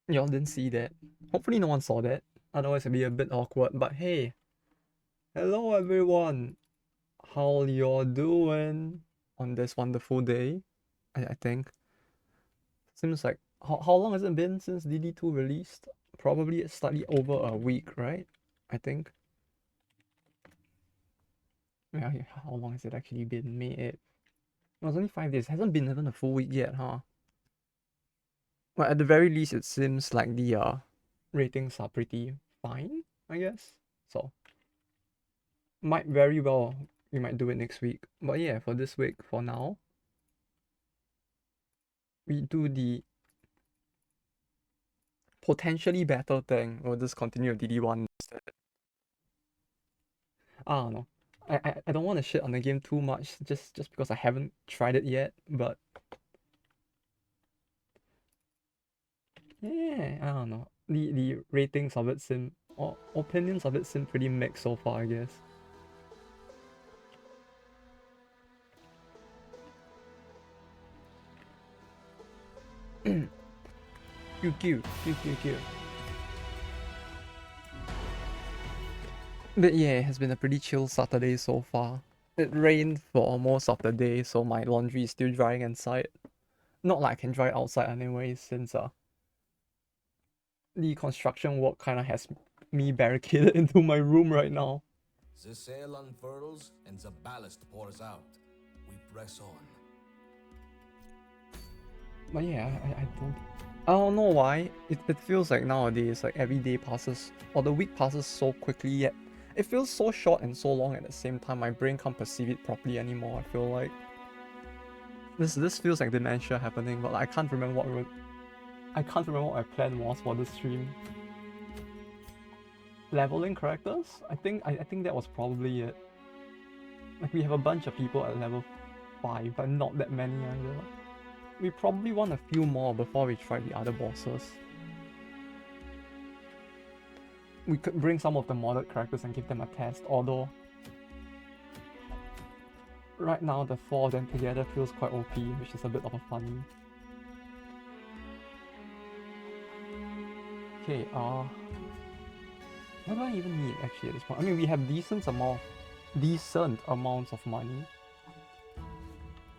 Y'all didn't see that. Hopefully no one saw that. Otherwise it'd be a bit awkward. But hey, hello everyone. How y'all doing on this wonderful day? I think. Seems like how long has it been since DD2 released? Probably slightly over a week, right? I think. Yeah, how long has it actually been? May 8th. It was only 5 days. Hasn't been even a full week yet, huh? Well, at the very least, it seems like the ratings are pretty fine, I guess. So might very well we might do it next week. But yeah, for this week, for now, we do the potentially better thing. We'll just continue with DD1 instead. I don't know. I don't want to shit on the game too much just because I haven't tried it yet. But yeah, I don't know. The ratings of it seem or opinions of it seem pretty mixed so far, I guess. Q. But yeah, it has been a pretty chill Saturday so far. It rained for most of the day, so my laundry is still drying inside. Not like I can dry outside anyway, since the construction work kind of has me barricaded into my room right now. The sail unfurls and the ballast pours out. We press on. But yeah, I don't know why. It feels like nowadays, like every day passes, or the week passes so quickly, yet it feels so short and so long at the same time. My brain can't perceive it properly anymore, I feel like. This feels like dementia happening, but I can't remember what my plan was for this stream. Leveling characters? I think that was probably it. Like we have a bunch of people at level 5, but not that many either. We probably want a few more before we try the other bosses. We could bring some of the modded characters and give them a test, although right now the 4 of them together feels quite OP, which is a bit of a funny. Okay, what do I even need actually at this point? I mean, we have decent amounts of money.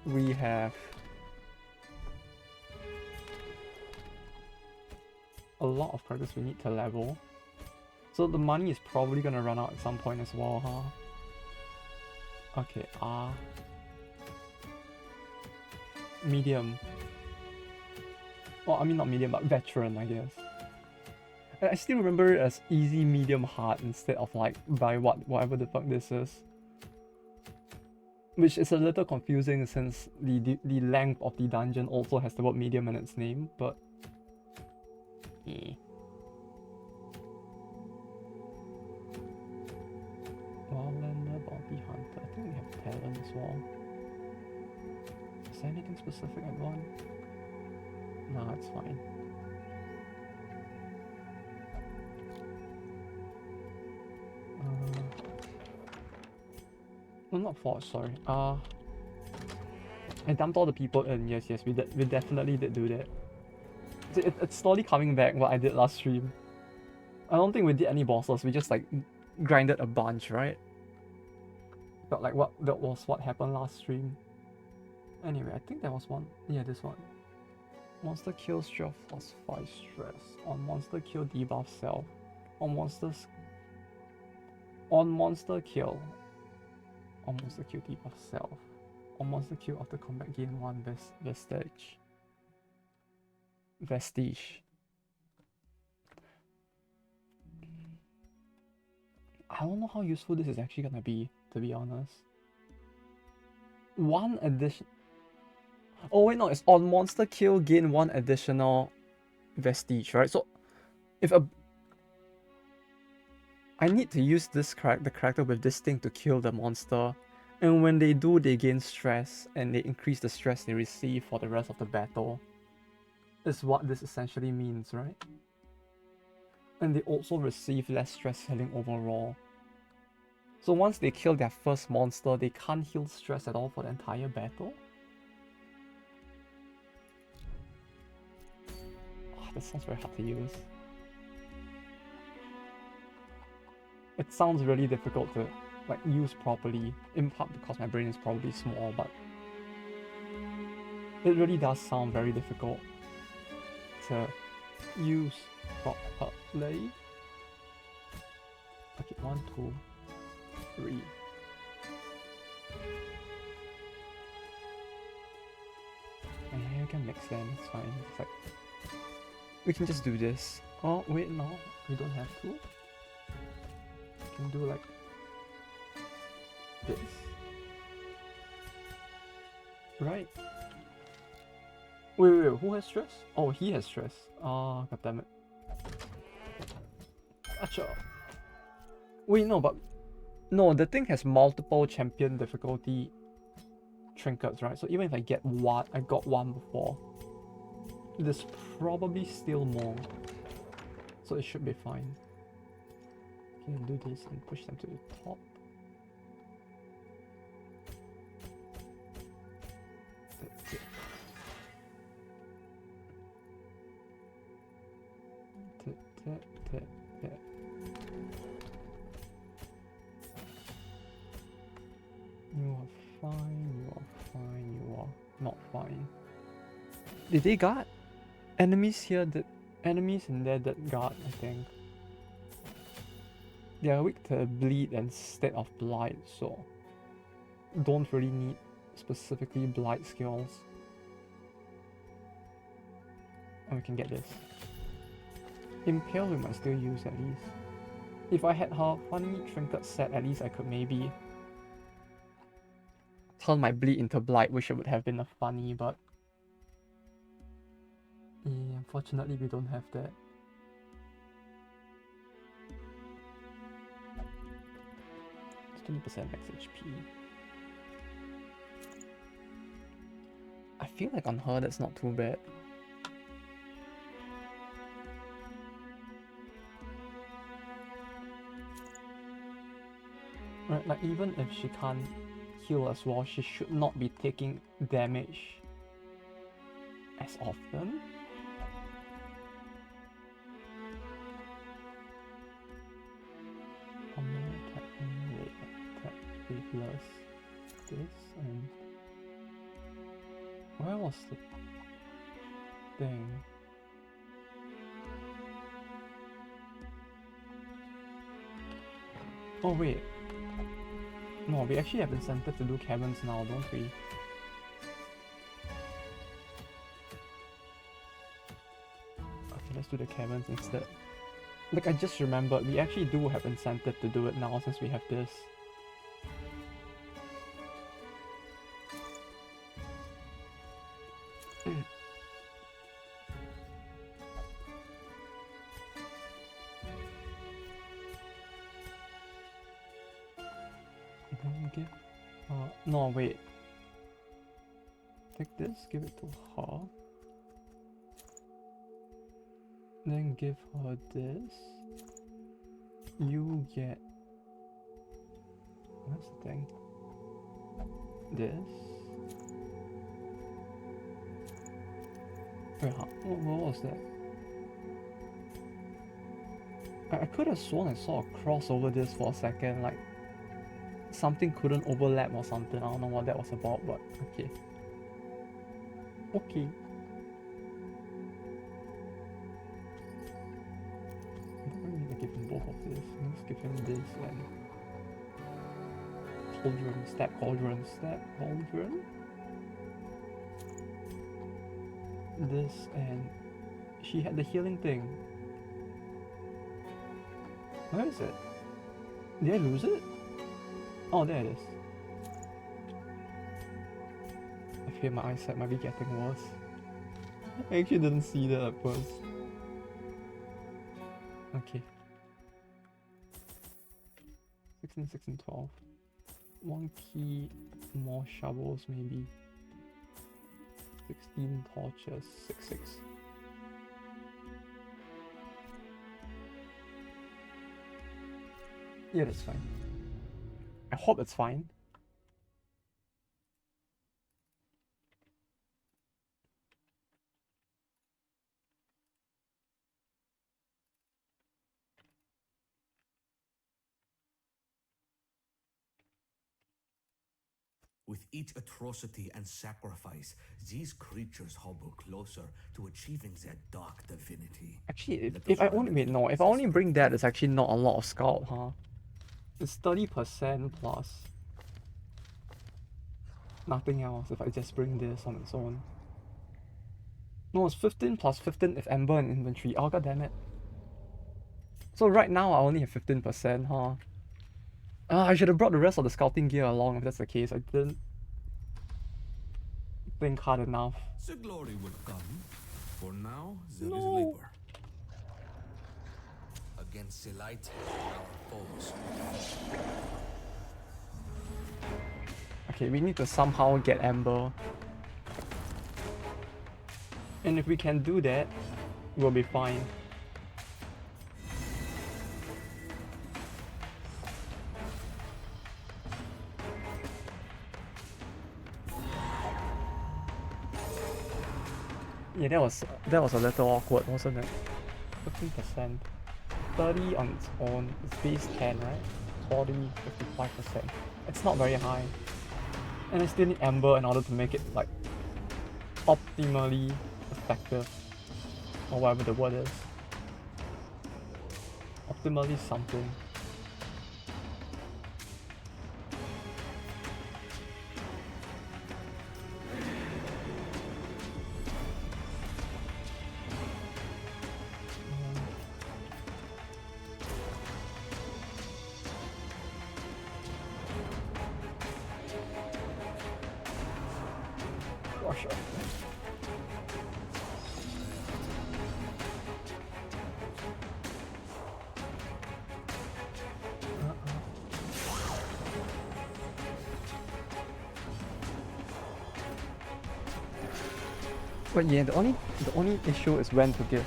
We have a lot of characters we need to level. So the money is probably gonna run out at some point as well, huh? Okay, medium. Well, I mean not medium, but veteran, I guess. I still remember it as easy, medium, hard instead of like by whatever the fuck this is. Which is a little confusing since the length of the dungeon also has the word medium in its name, but Wildlander, Bounty Hunter. I think we have talent as well. Is there anything specific at one? Nah, it's fine. No, not Forge, sorry. I dumped all the people in. Yes, we definitely did do that. It's slowly coming back what I did last stream. I don't think we did any bosses. We just like grinded a bunch, right? But like that was what happened last stream. Anyway, I think there was one. Yeah, this one. Monster kill strength plus 5 stress. On monster kill debuff self. On monster kill. On monster kill debuff self. On monster kill after combat gain 1 vestige. I don't know how useful this is actually gonna be, to be honest. One addition. Oh wait, no, it's on monster kill gain 1 additional vestige, right? So if I need to use the character with this thing to kill the monster, and when they do, they gain stress, and they increase the stress they receive for the rest of the battle. Is what this essentially means, right? And they also receive less stress healing overall. So once they kill their first monster, they can't heal stress at all for the entire battle? That sounds very hard to use. It sounds really difficult to like use properly, in part because my brain is probably small, but it really does sound very difficult to use properly. Okay, 1, 2, 3. Yeah, you can mix them, it's fine. It's like we can just do this. Oh wait, no, we don't have to. We can do like this. Right. Wait, who has stress? Oh, he has stress. Oh, god damn it. Acha. Wait, no, but no, the thing has multiple champion difficulty trinkets, right? So even if I get one, I got one before, there's probably still more. So it should be fine. Okay, do this and push them to the top. That's it. You are fine, you are fine, you are not fine. Did they guard? Enemies here that enemies in there that guard, I think. They are weak to bleed and state of blight, so don't really need specifically blight skills. And we can get this. Impale we might still use at least. If I had her funny trinket set, at least I could maybe turn my bleed into blight, which would have been a funny, but yeah, unfortunately we don't have that. It's 20% max HP. I feel like on her that's not too bad. Right, like even if she can't heal as well, she should not be taking damage as often. Attack plus this, and where was the thing? Oh wait. No, we actually have incentive to do caverns now, don't we? Okay, let's do the caverns instead. Like, I just remembered, we actually do have incentive to do it now since we have this. No, wait. Take this, give it to her. Then give her this. You get... What's the thing? This. Wait, what was that? I could have sworn I saw a cross over this for a second, like something couldn't overlap or something. I don't know what that was about, but okay. Okay. I don't really need to give him both of this. Let's give him this and cauldron, step cauldron, step cauldron. This and she had the healing thing. Where is it? Did I lose it? Oh, there it is. I fear my eyesight might be getting worse. I actually didn't see that at first. Okay. 16, 16, 12. 1 key, more shovels maybe. 16 torches, 6, 6. Yeah, that's fine. I hope it's fine. With each atrocity and sacrifice, these creatures hobble closer to achieving their dark divinity. Actually, Let if us I only wait, remedy no, if I only this bring that, it's actually not a lot of scout, huh? It's 30% plus. Nothing else if I just bring this on its own. No, it's 15 plus 15 if Ember in inventory. Oh, god damn it. So right now I only have 15%, huh? I should have brought the rest of the scouting gear along if that's the case. I didn't think hard enough. The glory will come. For now, there is No. labor. Against the light, our foes. Okay, we need to somehow get Ember. And if we can do that, we'll be fine. Yeah, that was a little awkward, wasn't it? 15%. 30 on its own. It's base 10, right? 40, 55%. It's not very high. And I still need Ember in order to make it like optimally effective. Or whatever the word is. Optimally something. Russia. But yeah, the only issue is when to give.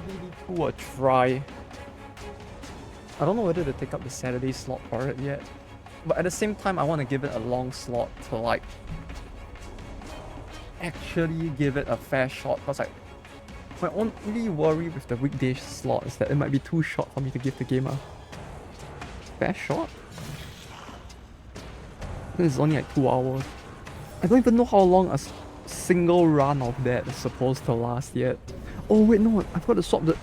Maybe 2 or try. I don't know whether to take up the Saturday slot for it yet. But at the same time, I want to give it a long slot to like actually give it a fair shot. Because like my only worry with the weekday slot is that it might be too short for me to give the game a fair shot. This is only like 2 hours. I don't even know how long a single run of that is supposed to last yet. Oh wait, no, I forgot to swap the...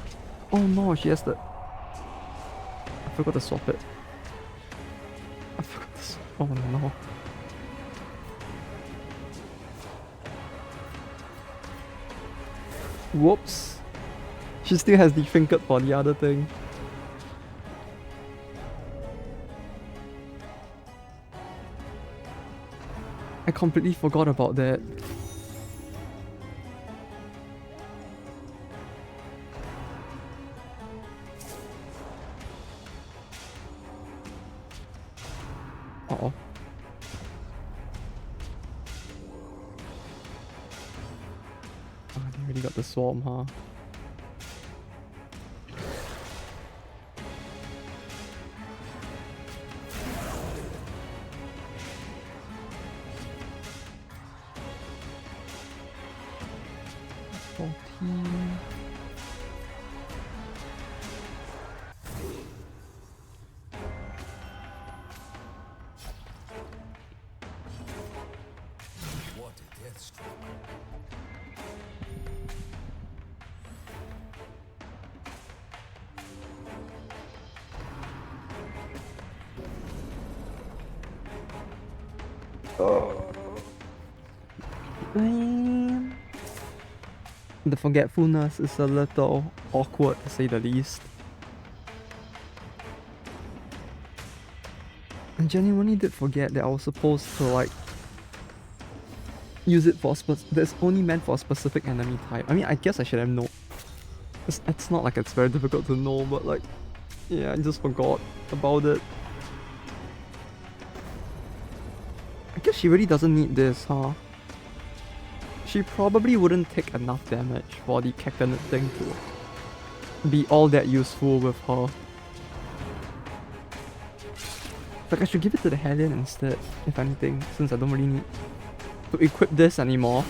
Oh no, she has the... I forgot to swap it. I forgot to swap... Oh no. Whoops. She still has the trinket for the other thing. I completely forgot about that. Uh-oh. Oh, they already got the swarm, huh? What a death stroke. The forgetfulness is a little awkward to say the least. I genuinely did forget that I was supposed to like use it for that's only meant for a specific enemy type. I mean, I guess I should have known. It's not like it's very difficult to know, but like, yeah, I just forgot about it. I guess she really doesn't need this, huh? She probably wouldn't take enough damage for the Cactanid thing to be all that useful with her. Like, I should give it to the Hellion instead, if anything, since I don't really need to equip this anymore.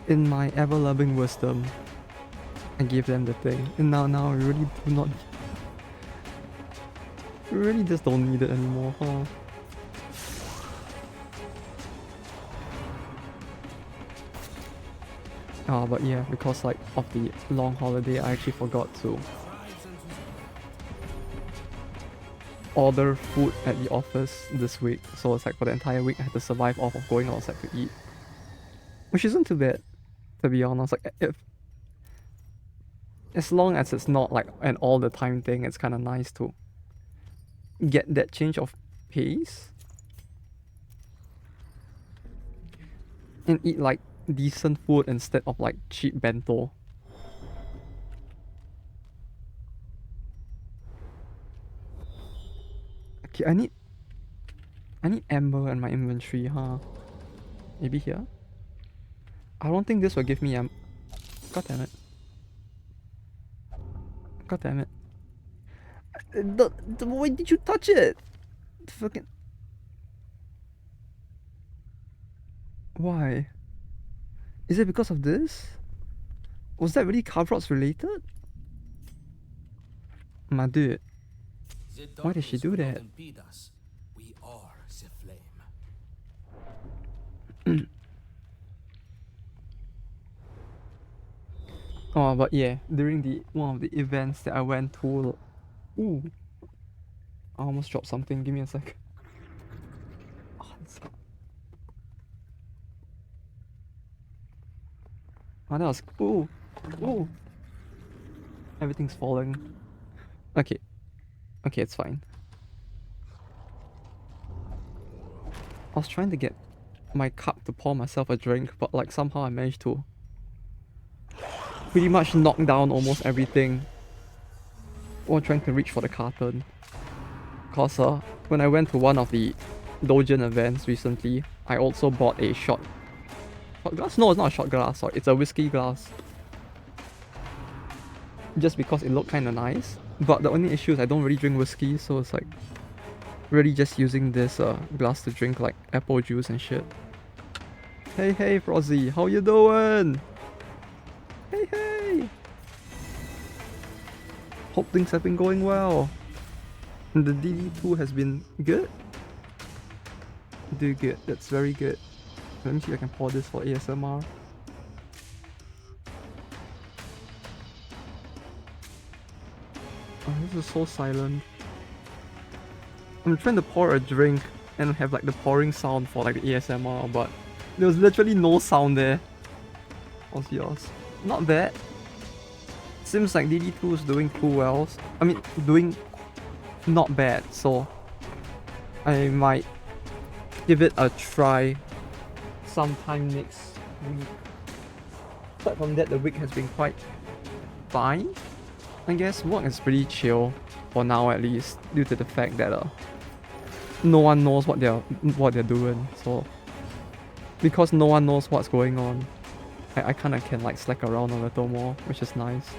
In my ever-loving wisdom, I gave them the thing. And now I really do not... I really just don't need it anymore, huh? But yeah, because like of the long holiday, I actually forgot to order food at the office this week. So it's like for the entire week I had to survive off of going outside to eat. Which isn't too bad, to be honest. Like as long as it's not like an all the time thing, it's kinda nice to get that change of pace. And eat like decent food instead of like cheap bento. Okay, I need amber in my inventory, huh? Maybe here? I don't think this will give me God damn it. God damn it. Why did you touch it? Fucking... Why? Is it because of this? Was that really Carverots related? My dude. Why did she do that? We are the flame. Oh, but yeah, during one of the events that I went to... Ooh. I almost dropped something. Give me a sec. Oh, that was... Ooh. Ooh. Everything's falling. Okay. Okay, it's fine. I was trying to get my cup to pour myself a drink, but like somehow I managed to pretty much knock down almost everything while trying to reach for the carton. Cause when I went to one of the Dojin events recently, I also bought a shot glass? No, it's not a shot glass, sorry, it's a whiskey glass. Just because it looked kinda nice. But the only issue is I don't really drink whiskey, so it's like really just using this glass to drink like apple juice and shit. Hey Frozzy, how you doing? Hey! Hope things have been going well. And the DD2 has been good? Do good, that's very good. Let me see if I can pour this for ASMR. Oh, this is so silent. I'm trying to pour a drink and have like the pouring sound for like the ASMR, but there was literally no sound there. How's yours? Not bad. Seems like DD2 is doing cool well. I mean, doing not bad, so I might give it a try sometime next week. Aside from that, the week has been quite fine. I guess work is pretty chill for now, at least, due to the fact that no one knows what they're doing. So because no one knows what's going on, I kind of can like slack around a little more, which is nice.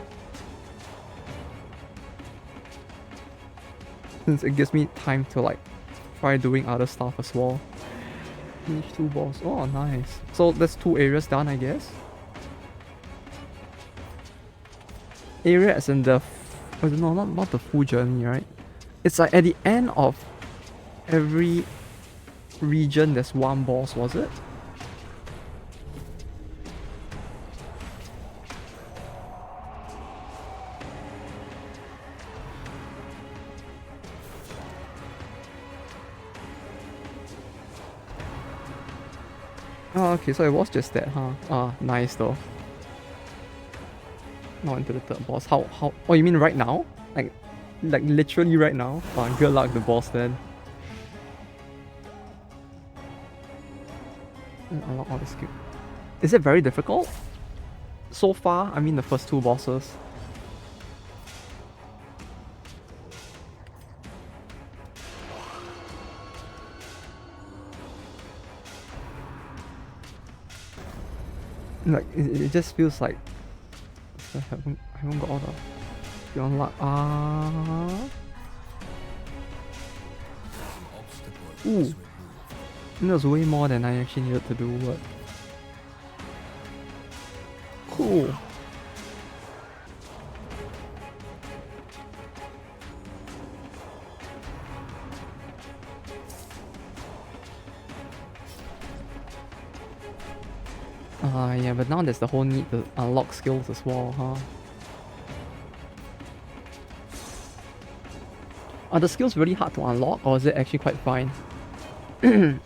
Since it gives me time to like try doing other stuff as well. Finish 2 balls. Oh, nice. So that's 2 areas done, I guess. Area as in the... no, not the full journey, right? It's like at the end of every region there's 1 boss, was it? Oh, okay, so it was just that, huh? Ah, nice though. Not into the 3rd boss. How? Oh, you mean right now? Like literally right now? Oh, good luck the boss then. Unlock all the skill. Is it very difficult? So far, I mean the first 2 bosses. Like it just feels like I haven't got all the unlock. Ooh, that was way more than I actually needed to do. But Cool. Yeah, but now there's the whole need to unlock skills as well, huh? Are the skills really hard to unlock, or is it actually quite fine? Friend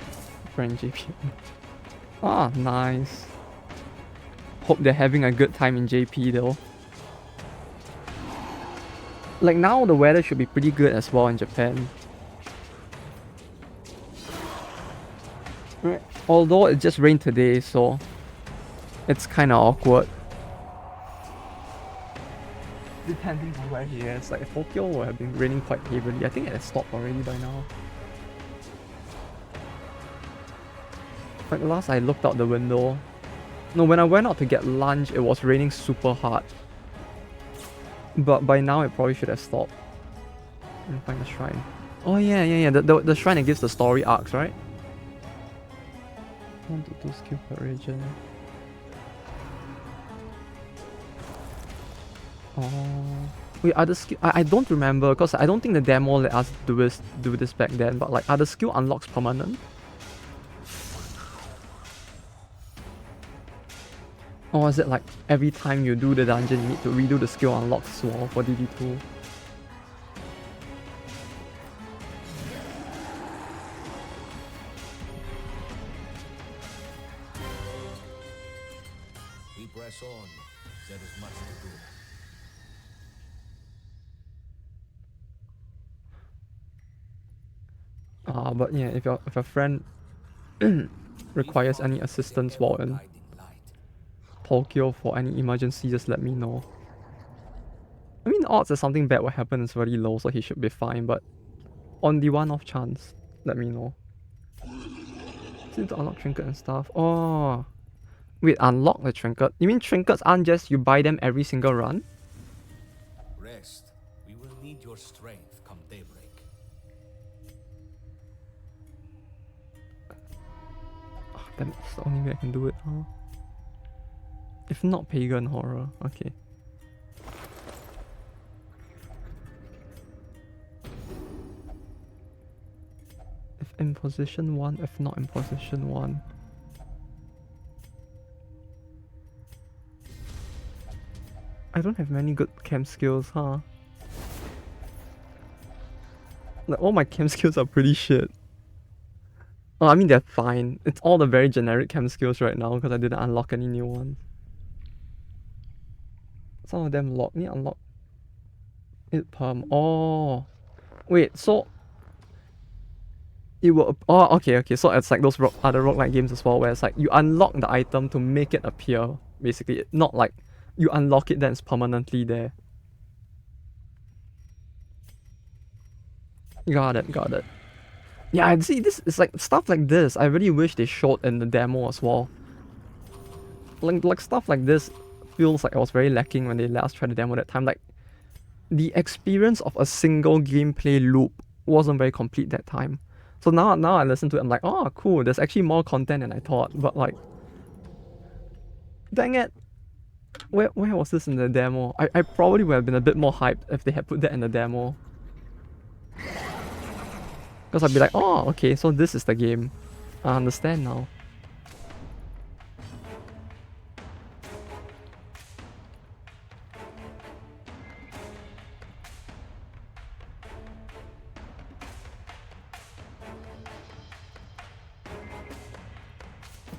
JP. Ah, nice. Hope they're having a good time in JP though. Like now the weather should be pretty good as well in Japan. Right. Although it just rained today, so it's kinda awkward. Depending on where he is. Like Tokyo will have been raining quite heavily. I think it has stopped already by now. Like last I looked out the window. No, when I went out to get lunch, it was raining super hard. But by now it probably should have stopped. Let me find the shrine. Oh yeah. The shrine that gives the story arcs, right? 1 to 2 skill per region. Oh. Wait, are the skill... I don't remember, because I don't think the demo let us do this back then, but like, are the skill unlocks permanent? Or is it like, every time you do the dungeon, you need to redo the skill unlocks as well for DD2? We press on. There is much to do. But yeah, if your friend requires any assistance while in Tokyo for any emergency, just let me know. I mean, the odds that something bad will happen is very low, so he should be fine, but on the one-off chance, let me know. Seem to unlock trinket and stuff. Oh. Wait, unlock the trinket? You mean trinkets aren't just you buy them every single run? Rest. We will need your strength come daybreak. Oh, damn, it's the only way I can do it, huh? If not pagan horror, okay. If in position 1, if not in position 1. I don't have many good chem skills, huh? Like, all my chem skills are pretty shit. Oh, I mean, they're fine. It's all the very generic chem skills right now because I didn't unlock any new ones. Some of them lock. Need to unlock it perm. Oh. Wait, so... It will... Oh, okay. So it's like those other roguelike games as well, where it's like you unlock the item to make it appear, basically. Not like you unlock it, then it's permanently there. Got it. Yeah, I see, this is like stuff like this. I really wish they showed in the demo as well. Like stuff like this feels like I was very lacking when they let us try the demo that time. Like, the experience of a single gameplay loop wasn't very complete that time. So now I listen to it, I'm like, oh, cool, there's actually more content than I thought. But like, dang it. Where was this in the demo? I probably would have been a bit more hyped if they had put that in the demo. Because I'd be like, oh, okay, so this is the game. I understand now.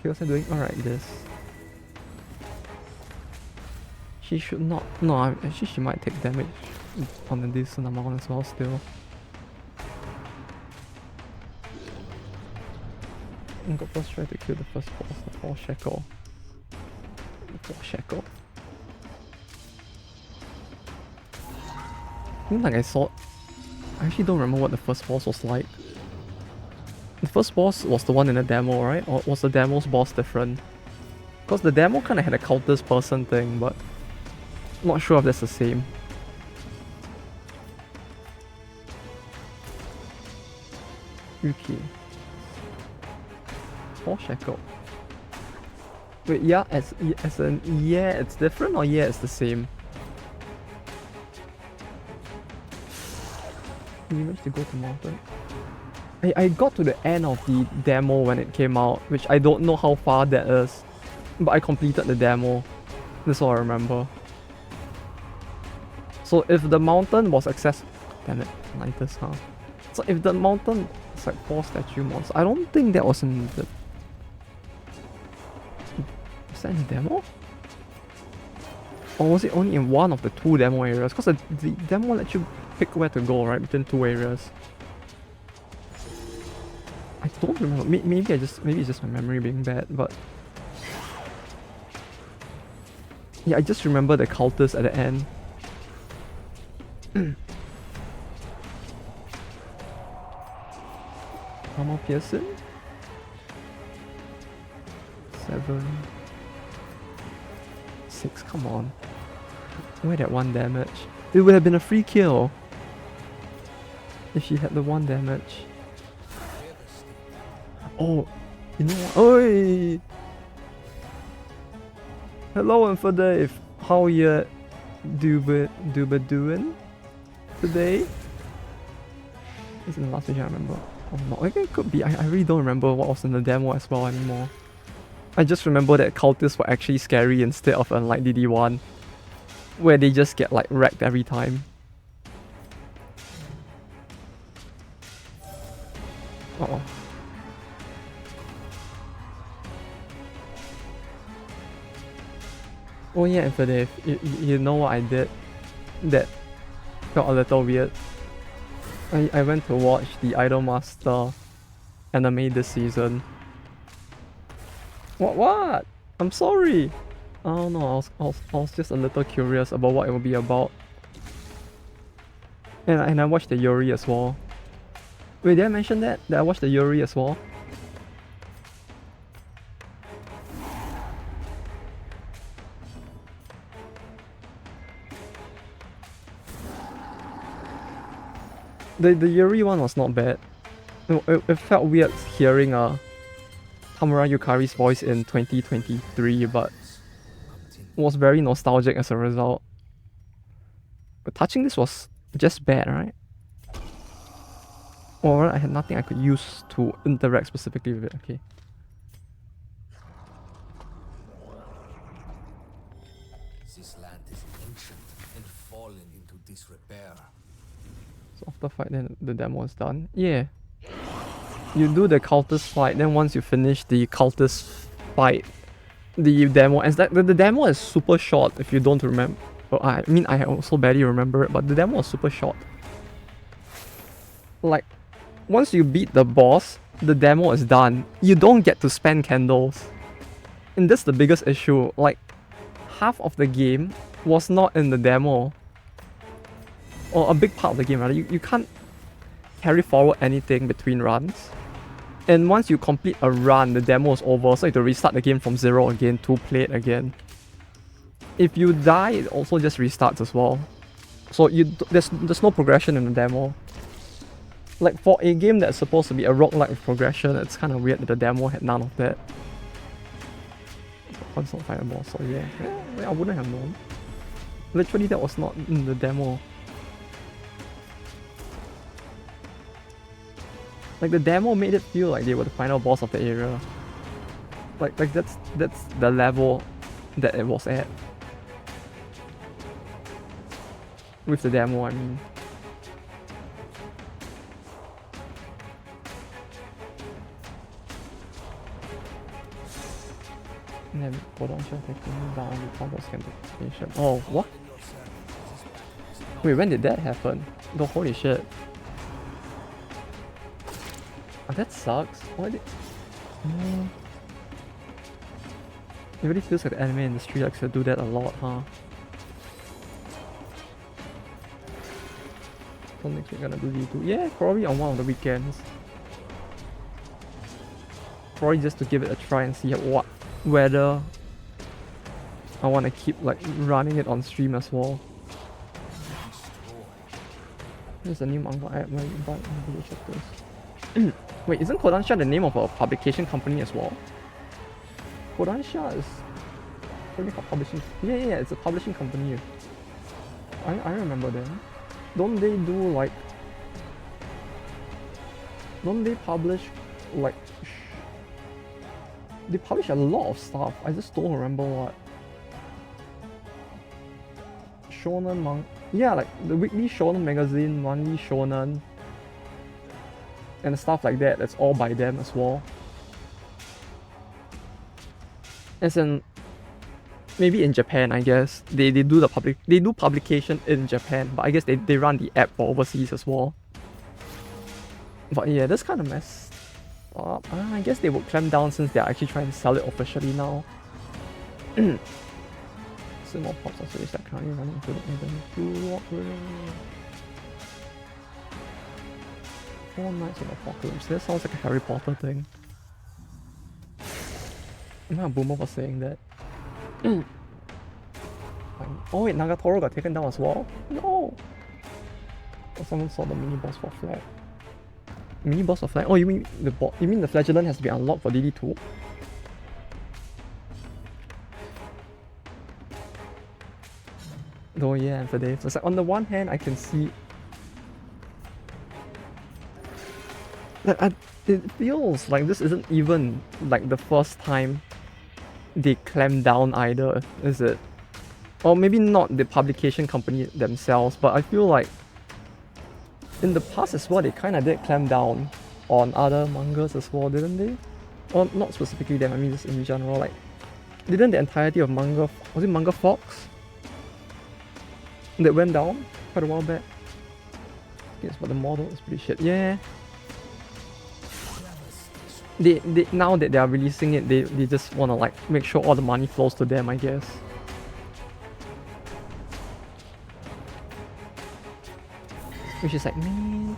He wasn't doing alright this. She should not... No, actually she might take damage on a decent amount as well still. I got first try to kill the first boss, the 4 shekel. The 4 shekel. I think like I saw... I actually don't remember what the first boss was like. The first boss was the one in the demo, right? Or was the demo's boss different? Because the demo kind of had a counters person thing, but... not sure if that's the same. Yuki. 4 shekel. Wait, yeah, as in yeah, it's different or yeah, it's the same? You managed to go to mountain. I got to the end of the demo when it came out, which I don't know how far that is, but I completed the demo. That's all I remember. So if the mountain was accessible, damn it, lightest, huh? So if the mountain is like 4 statue mods, I don't think that was in the. Was that in the demo? Or was it only in one of the 2 demo areas? Because the demo lets you pick where to go, right, between 2 areas. I don't remember. Maybe it's just my memory being bad, but yeah, I just remember the cultists at the end. Armor piercing? 7 6, come on. Where that 1 damage? It would have been a free kill if she had the 1 damage. Oh, you know what? Oi! Hello, and for Dave. How you doing today? This is the last thing I remember. Oh no, it could be. I really don't remember what was in the demo as well anymore. I just remember that cultists were actually scary instead of unlike DD1, where they just get like wrecked every time. Uh-oh. Oh yeah, Infidave, you know what I did that felt a little weird? I went to watch the Idolmaster anime this season. What? I'm sorry! I don't know, I was just a little curious about what it would be about. And I watched the Yuri as well. Wait, did I mention that? That I watched the Yuri as well? The Yuri one was not bad. It felt weird hearing Tamura Yukari's voice in 2023, but was very nostalgic as a result. But touching this was just bad, right? Or I had nothing I could use to interact specifically with it. Okay. This land is ancient and fallen into disrepair. So after fight, then the demo is done. Yeah. You do the cultist fight, then once you finish the cultist fight, the demo, and the demo is super short if you don't remember. I mean, I also barely remember it, but the demo was super short. Like, once you beat the boss, the demo is done. You don't get to spend candles. And that's the biggest issue. Like, half of the game was not in the demo. Or a big part of the game, rather. You can't carry forward anything between runs. And once you complete a run, the demo is over, so you have to restart the game from 0 again to play it again. If you die, it also just restarts as well. So there's no progression in the demo. Like, for a game that's supposed to be a roguelike progression, it's kind of weird that the demo had none of that. Console fireball, so yeah. I wouldn't have known. Literally, that was not in the demo. Like, the demo made it feel like they were the final boss of the area. Like that's the level that it was at. With the demo, I mean. And then production taking down the combo station. Oh, what? Wait, when did that happen? Oh, holy shit. Oh, that sucks. Why did... No. It really feels like the anime industry likes to do that a lot, huh? So next week we're gonna do V2. Yeah, probably on one of the weekends. Probably just to give it a try and see whether I want to keep like running it on stream as well. There's a new manga app where you buy individual chapters. Wait, isn't Kodansha the name of a publication company as well? Kodansha is really a publishing. Yeah, it's a publishing company. I remember them. Don't they do like? Don't they publish like? They publish a lot of stuff. I just don't remember what. Shonen yeah, like the weekly shonen magazine, monthly shonen, and stuff like that. That's all by them as well. As in, maybe in Japan, I guess they do publication in Japan, but I guess they run the app for overseas as well. But yeah, that's kind of messed up. I guess they would clamp down since they're actually trying to sell it officially now. More pops are series that currently running including Blue Rock River. 4 Nights in Apocalypse. That sounds like a Harry Potter thing. I'm not a boomer for saying that. Oh wait, Nagatoro got taken down as well? No! Oh, someone saw the mini boss for flag. Mini boss for flag? Oh, you mean the flagellant has to be unlocked for DD2? Oh yeah, for Dave. So it's like on the one hand, I can see that it feels like this isn't even like the first time they clamp down either, is it? Or maybe not the publication company themselves, but I feel like in the past as well, they kind of did clamp down on other mangas as well, didn't they? Or not specifically them, I mean just in general, like didn't the entirety of manga, was it Manga Fox? That went down quite a while back. Yes, but the model is pretty shit. Yeah. They now that they are releasing it, they just wanna like make sure all the money flows to them, I guess. Which is like me.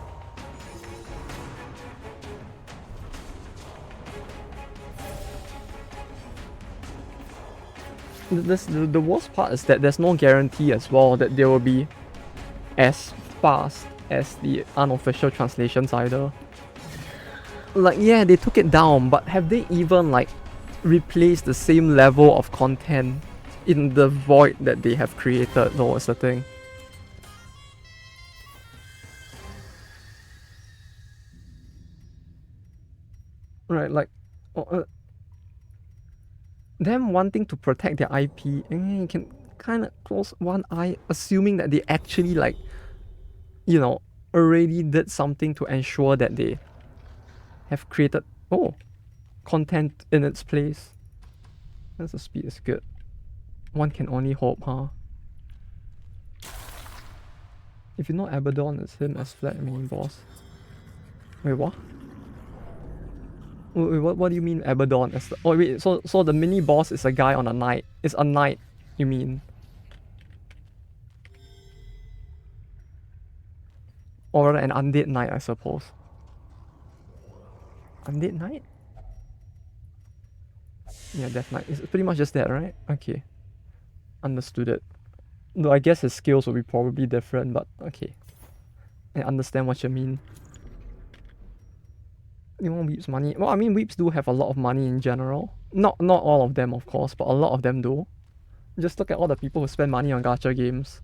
The worst part is that there's no guarantee as well that they will be as fast as the unofficial translations either. Like yeah, they took it down, but have they even like replaced the same level of content in the void that they have created though is the thing. Right, like them wanting to protect their IP, and you can kind of close one eye, assuming that they actually like, you know, already did something to ensure that they have created content in its place. That's the speed is good. One can only hope, huh? If you know Abaddon, it's him as flat mini boss. Wait, what? Wait, what do you mean Abaddon? As the, oh wait, so the mini boss is a guy on a knight. It's a knight, you mean? Or rather an undead knight, I suppose. Undead knight? Yeah, Death Knight. It's pretty much just that, right? Okay. Understood it. Though I guess his skills will be probably different, but okay. I understand what you mean. You want Weeps money? Well, I mean, Weeps do have a lot of money in general. Not all of them, of course, but a lot of them do. Just look at all the people who spend money on gacha games.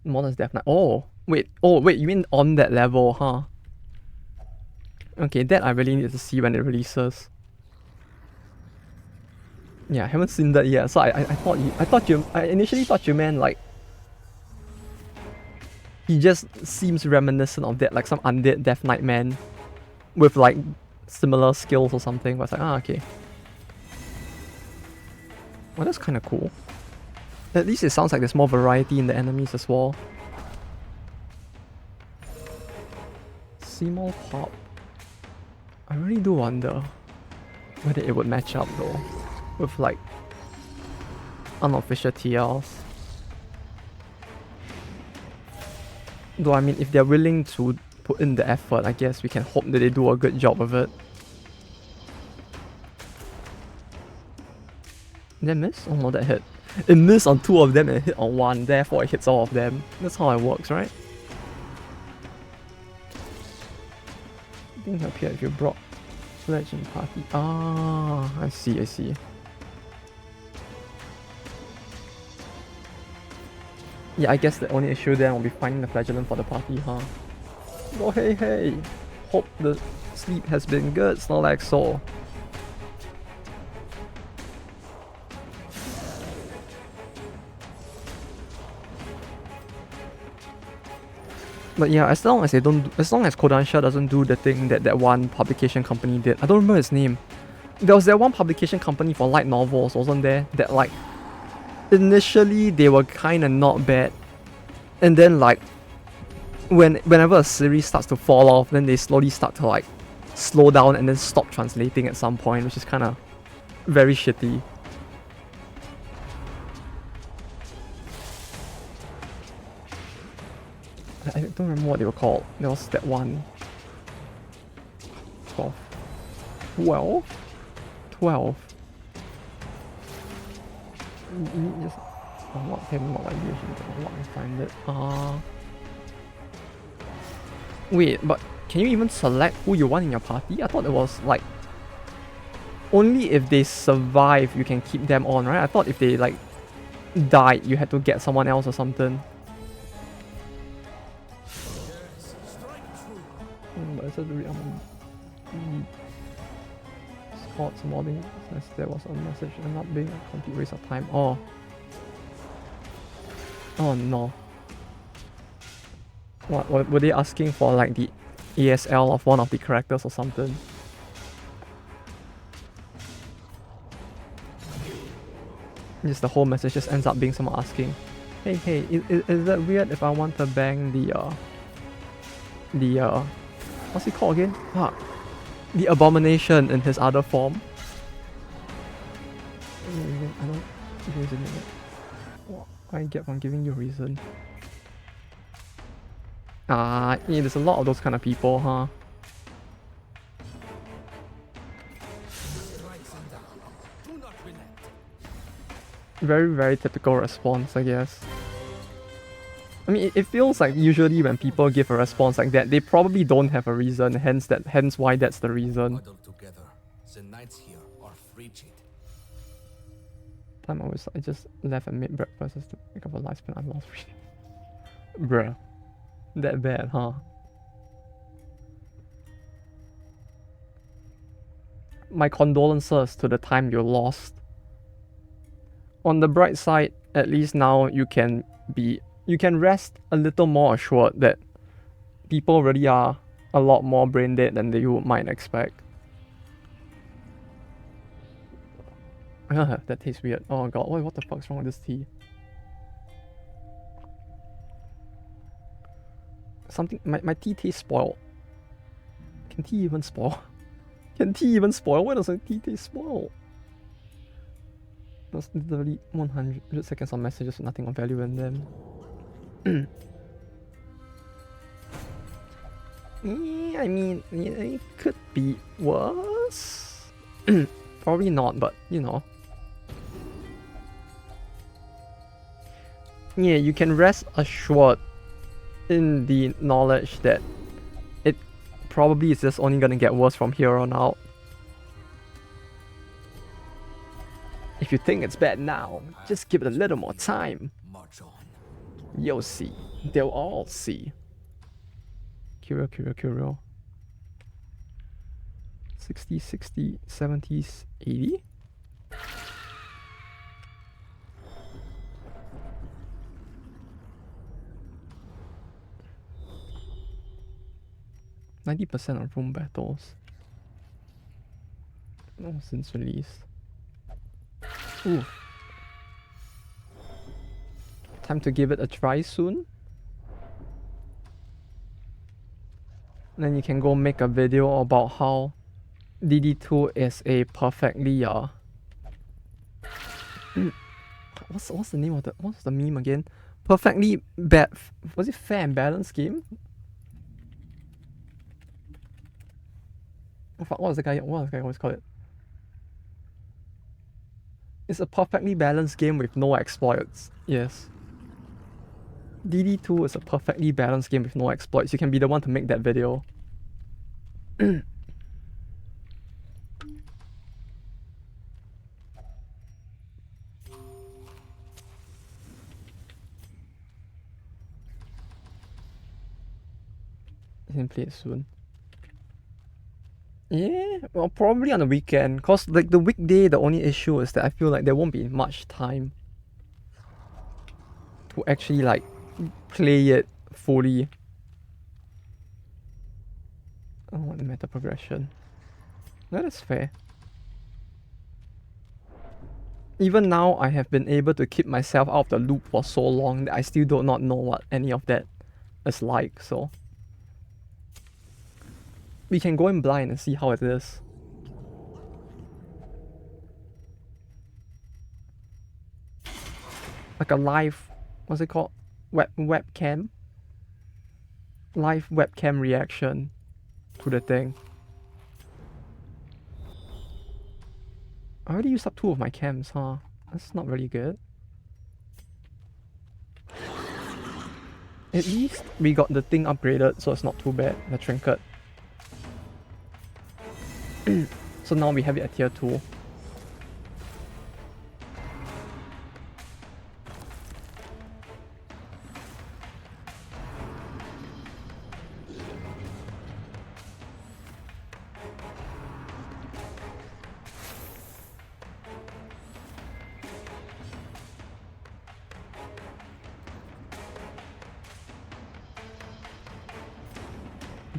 Modern's Death Knight. Oh, wait, you mean on that level, huh? Okay, that I really need to see when it releases. Yeah, I haven't seen that yet, so I initially thought you meant like he just seems reminiscent of that, like some undead Death Knight man with like similar skills or something, but it's like, okay. Well, that's kind of cool. At least it sounds like there's more variety in the enemies as well. Seymour Pop. I really do wonder whether it would match up though with like unofficial TLs. Though I mean, if they're willing to put in the effort, I guess we can hope that they do a good job of it. Did I miss? Oh no, that hit. It missed on 2 of them and hit on 1, therefore it hits all of them. That's how it works, right? Things appear if you brought Sledge in party. Ah, I see, I see. Yeah, I guess the only issue then will be finding the flagellant for the party, huh? Oh, hey, hey! Hope the sleep has been good, Snorlax Soul. But yeah, as long as Kodansha doesn't do the thing that that one publication company did. I don't remember his name. There was that one publication company for light novels, wasn't there? That like, initially they were kinda not bad. And then like, whenever a series starts to fall off, then they slowly start to like, slow down and then stop translating at some point, which is kinda very shitty. I don't remember what they were called. There was that one. 12. 12? 12. Just unlock him, not like usually unlock and find it. Wait, but can you even select who you want in your party? I thought it was like only if they survive you can keep them on, right? I thought if they like died you had to get someone else or something. But I said to read Scott's modding says there was a message and not being a complete waste of time. Oh. Oh no. What were they asking for, like the ASL of one of the characters or something? Just the whole message just ends up being someone asking, hey, is that weird if I want to bang the what's he called again? The Abomination in his other form. I don't reason it. What I get from giving you a reason. Yeah, there's a lot of those kind of people, huh? Very, very typical response, I guess. I mean, it feels like usually when people give a response like that, they probably don't have a reason, hence why that's the reason. Together. The nights here are frigid. Time I just left and made breakfast just to make up a lifespan I lost reading. Bruh. That bad, huh? My condolences to the time you lost. On the bright side, at least now you can rest a little more assured that people really are a lot more brain dead than you might expect. That tastes weird. Oh god, what the fuck's wrong with this tea? Something, my tea tastes spoiled. Can tea even spoil? Can tea even spoil? Why does a tea taste spoiled? That's literally 100 seconds of messages with nothing of value in them. Yeah, I mean, it could be worse. Probably not, but you know. Yeah, you can rest assured in the knowledge that it probably is just only gonna get worse from here on out. If you think it's bad now, just give it a little more time. March on. You'll see. They'll all see. Curio. 60, 60, 70s, 80? %90 of room battles. No, since release. Ooh. Time to give it a try soon. Then you can go make a video about how DD2 is a perfectly what's the name of what's the meme again? Perfectly bad, was it fair and balanced game? Oh, fuck, what was the guy always call it? It's a perfectly balanced game with no exploits. Yes. DD2 is a perfectly balanced game with no exploits. You can be the one to make that video. You can play it soon. Yeah, well, probably on the weekend. Cause like the weekday, the only issue is that I feel like there won't be much time to actually like play it fully. Oh, the meta progression. That is fair. Even now, I have been able to keep myself out of the loop for so long that I still do not know what any of that is like, so. We can go in blind and see how it is. Like a live, what's it called? Webcam? Live webcam reaction to the thing. I already used up 2 of my cams, huh? That's not really good. At least we got the thing upgraded, so it's not too bad, the trinket. So now we have it at tier 2.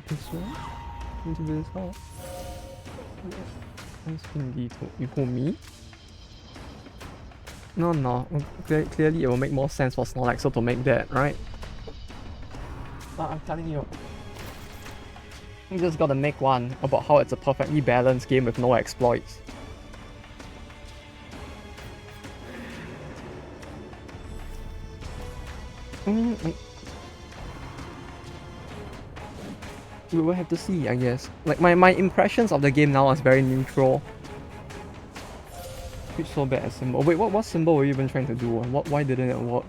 This one? Into this hole? You pull me? No. Clearly it will make more sense for Snorlaxo to make that, right? I'm telling you. You just gotta make one about how it's a perfectly balanced game with no exploits. We will have to see, I guess. Like my impressions of the game now is very neutral. Which so bad at symbol. Wait, what symbol were you even trying to do? Why didn't it work?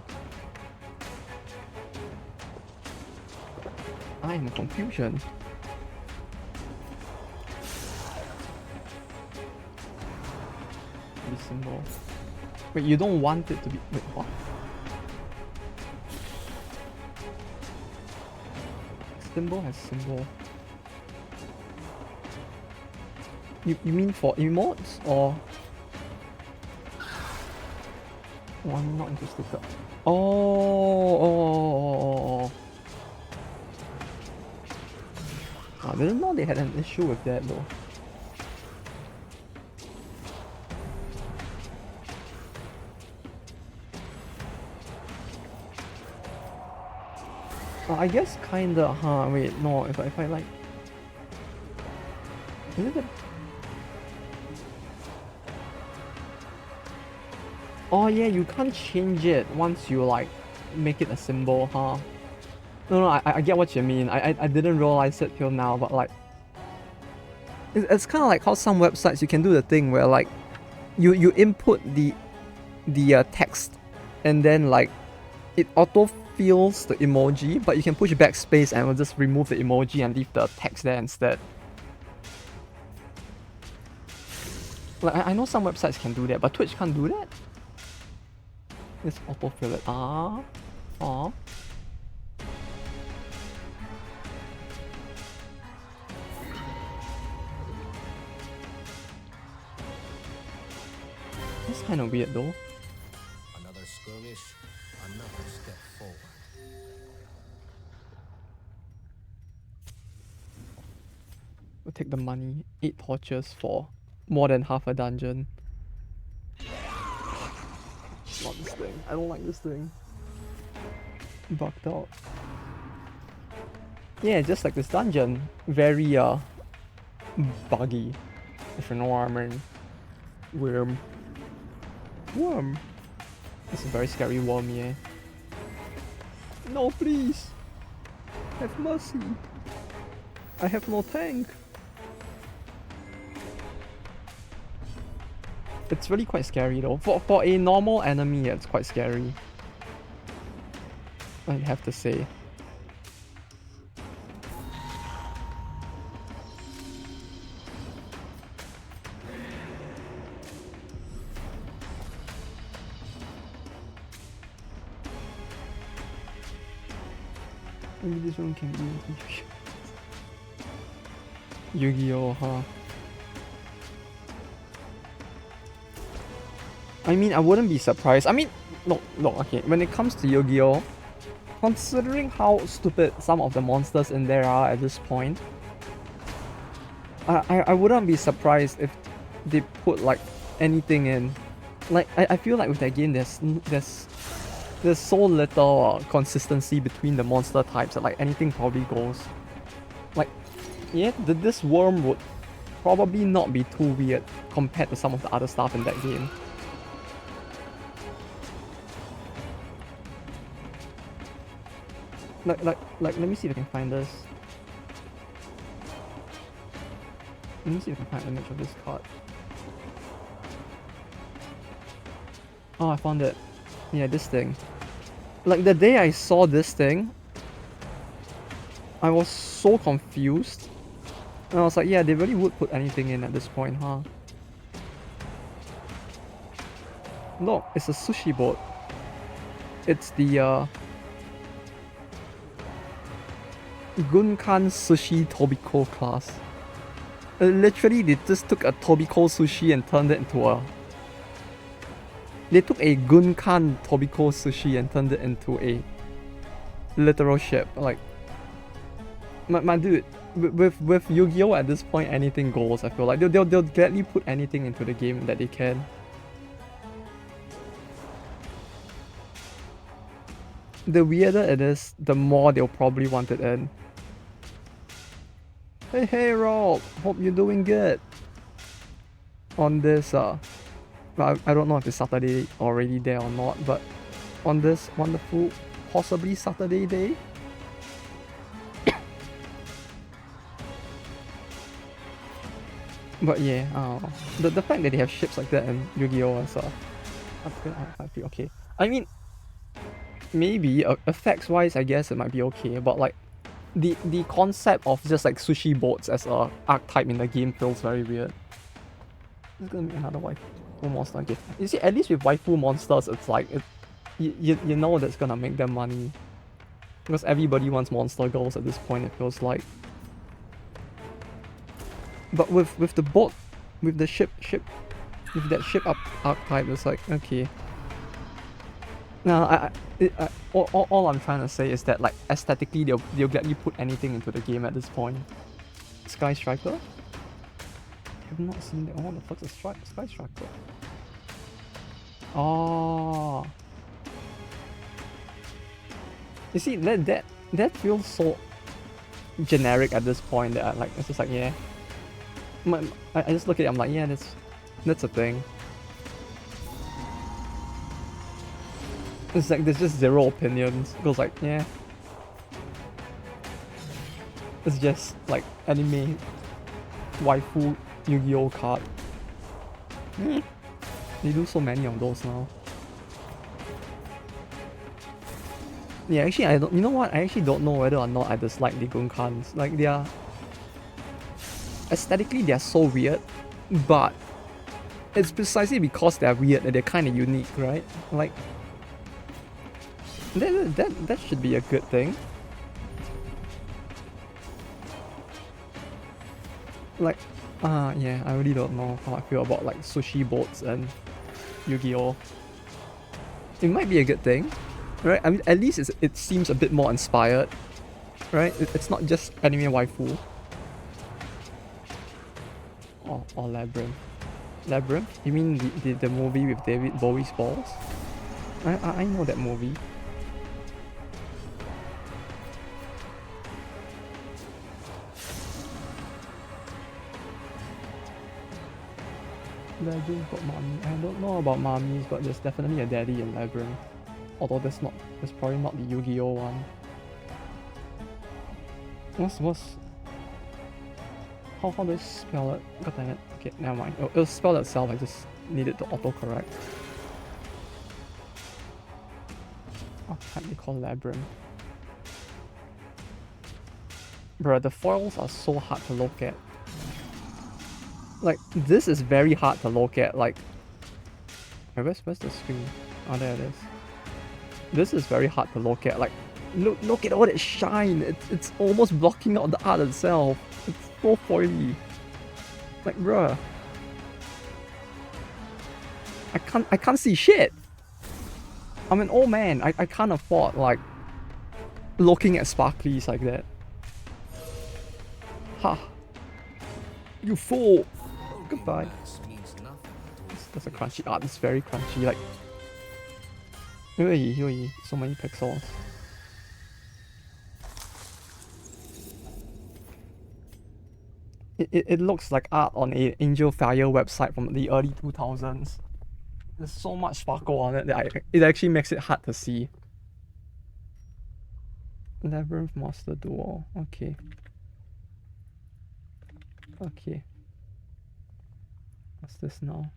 I am in confusion. This symbol. Wait, you don't want it to be. Wait, what? Symbol has symbol. You mean for emotes or? Oh, I'm not interested. Oh. I didn't know they had an issue with that though. I guess kinda, huh? Wait, no. If I like, is it a... Oh yeah, you can't change it once you like make it a symbol, huh? No, I get what you mean. I didn't realize it till now, but like, it's kind of like how some websites you can do the thing where like, you input the text, and then like, it auto fills the emoji, but you can push backspace and it will just remove the emoji and leave the text there instead. Like I know some websites can do that, but Twitch can't do that. Just autofill it. That's kind of weird though. Another skirmish, another step forward. We'll take the money. 8 torches for more than half a dungeon. Not this thing. I don't like this thing. Bugged out. Yeah, just like this dungeon. Very buggy. If you know what I mean. Worm. It's a very scary worm, yeah. No, please. Have mercy. I have no tank. It's really quite scary though. For a normal enemy, it's quite scary. I'd have to say. Maybe this one can be Yu-Gi-Oh, huh? I mean, I wouldn't be surprised. I mean, no, okay. When it comes to Yu-Gi-Oh, considering how stupid some of the monsters in there are at this point, I wouldn't be surprised if they put like anything in. Like I feel like with that game, there's so little consistency between the monster types that like anything probably goes. Like, yeah, this worm would probably not be too weird compared to some of the other stuff in that game. Like, let me see if I can find this. Let me see if I can find an image of this card. Oh, I found it. Yeah, this thing. Like, the day I saw this thing, I was so confused. And I was like, yeah, they really would put anything in at this point, huh? Look, it's a sushi boat. It's the, Gunkan Sushi Tobiko class. Literally, they just took a Tobiko sushi and turned it into a... They took a Gunkan Tobiko sushi and turned it into a literal ship. Like, my dude, with Yu-Gi-Oh at this point, anything goes. I feel like they'll gladly put anything into the game that they can. The weirder it is, the more they'll probably want it in. Hey Rob, hope you're doing good. On this I don't know if it's Saturday already there or not, but on this wonderful, possibly Saturday day. But yeah, the fact that they have ships like that in Yu-Gi-Oh! Is I feel okay. I mean, maybe effects wise, I guess it might be okay, but like the concept of just like sushi boats as a archetype in the game feels very weird. It's gonna be another waifu monster again. You see, at least with waifu monsters, it's like you know that's gonna make them money, because everybody wants monster girls at this point. It feels like. But with the boat, with the ship, with that ship archetype, it's like okay. Now, all I'm trying to say is that like aesthetically, they'll gladly put anything into the game at this point. Sky Striker? I have not seen that. What the fuck's a Sky Striker? Oh. You see, that feels so generic at this point that it's just like yeah. I just look at it, I'm like yeah, that's a thing. It's like there's just zero opinions. It goes like, yeah. It's just like anime waifu Yu-Gi-Oh card. They do so many of those now. Yeah, actually I don't, you know what? I actually don't know whether or not I dislike the Gunkans. Like they are aesthetically they're so weird, but it's precisely because they're weird that they're kind of unique, right? Like that should be a good thing. Like, yeah, I really don't know how I feel about like sushi boats and Yu-Gi-Oh. It might be a good thing, right? I mean, at least it seems a bit more inspired, right? It's not just anime waifu. Or Labyrinth. Labyrinth? You mean the movie with David Bowie's balls? I know that movie. Labyrinth got mommy. I don't know about mommies, but there's definitely a daddy in Labyrinth. Although that's probably not the Yu-Gi-Oh one. How do I spell it? God damn it. Okay, never mind. It'll spell itself, I just needed to autocorrect. Archetype they call Labyrinth. Bruh, the foils are so hard to look at. Like, this is very hard to look at. Like, where's the screen? Oh, there it is. This is very hard to look at. Like, look at all that shine. It's almost blocking out the art itself. It's so foily. Like, bruh. I can't see shit. I'm an old man. I can't afford, like, looking at sparklies like that. Ha! You fool! Goodbye. That's a crunchy art. It's very crunchy. Like, so many pixels. It looks like art on a Angel Fire website from the early 2000s. There's so much sparkle on it that it actually makes it hard to see. Labyrinth Master Duel. Okay. Okay. What's this now?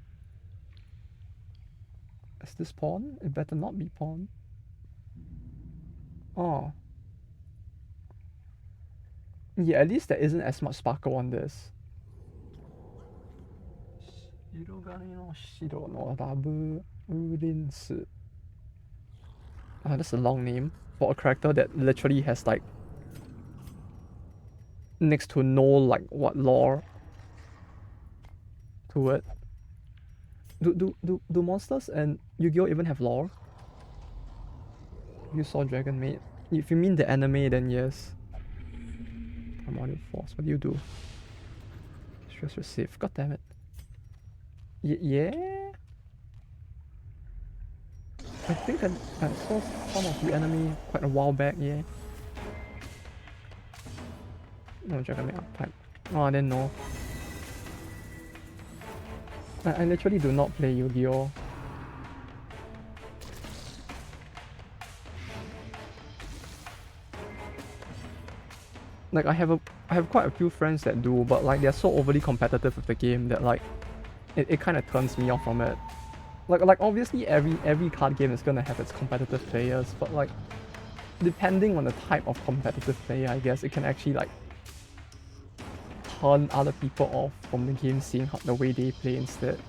Is this pawn? It better not be pawn. Oh. Yeah, at least there isn't as much sparkle on this. That's a long name for a character that literally has like next to no like what lore to it. Do monsters and Yu-Gi-Oh even have lore? You saw Dragon Maid. If you mean the anime, then yes. Primordial Force. What do you do? Stress receive. God damn it. Yeah. I think I saw some of the anime quite a while back. Yeah. No Dragon Maid archetype. Oh, I didn't know. I literally do not play Yu-Gi-Oh. Like I have quite a few friends that do, but like they're so overly competitive with the game that like it kind of turns me off from it. Like obviously every card game is gonna have its competitive players, but like depending on the type of competitive player, I guess it can actually like turn other people off from the game, seeing the way they play instead.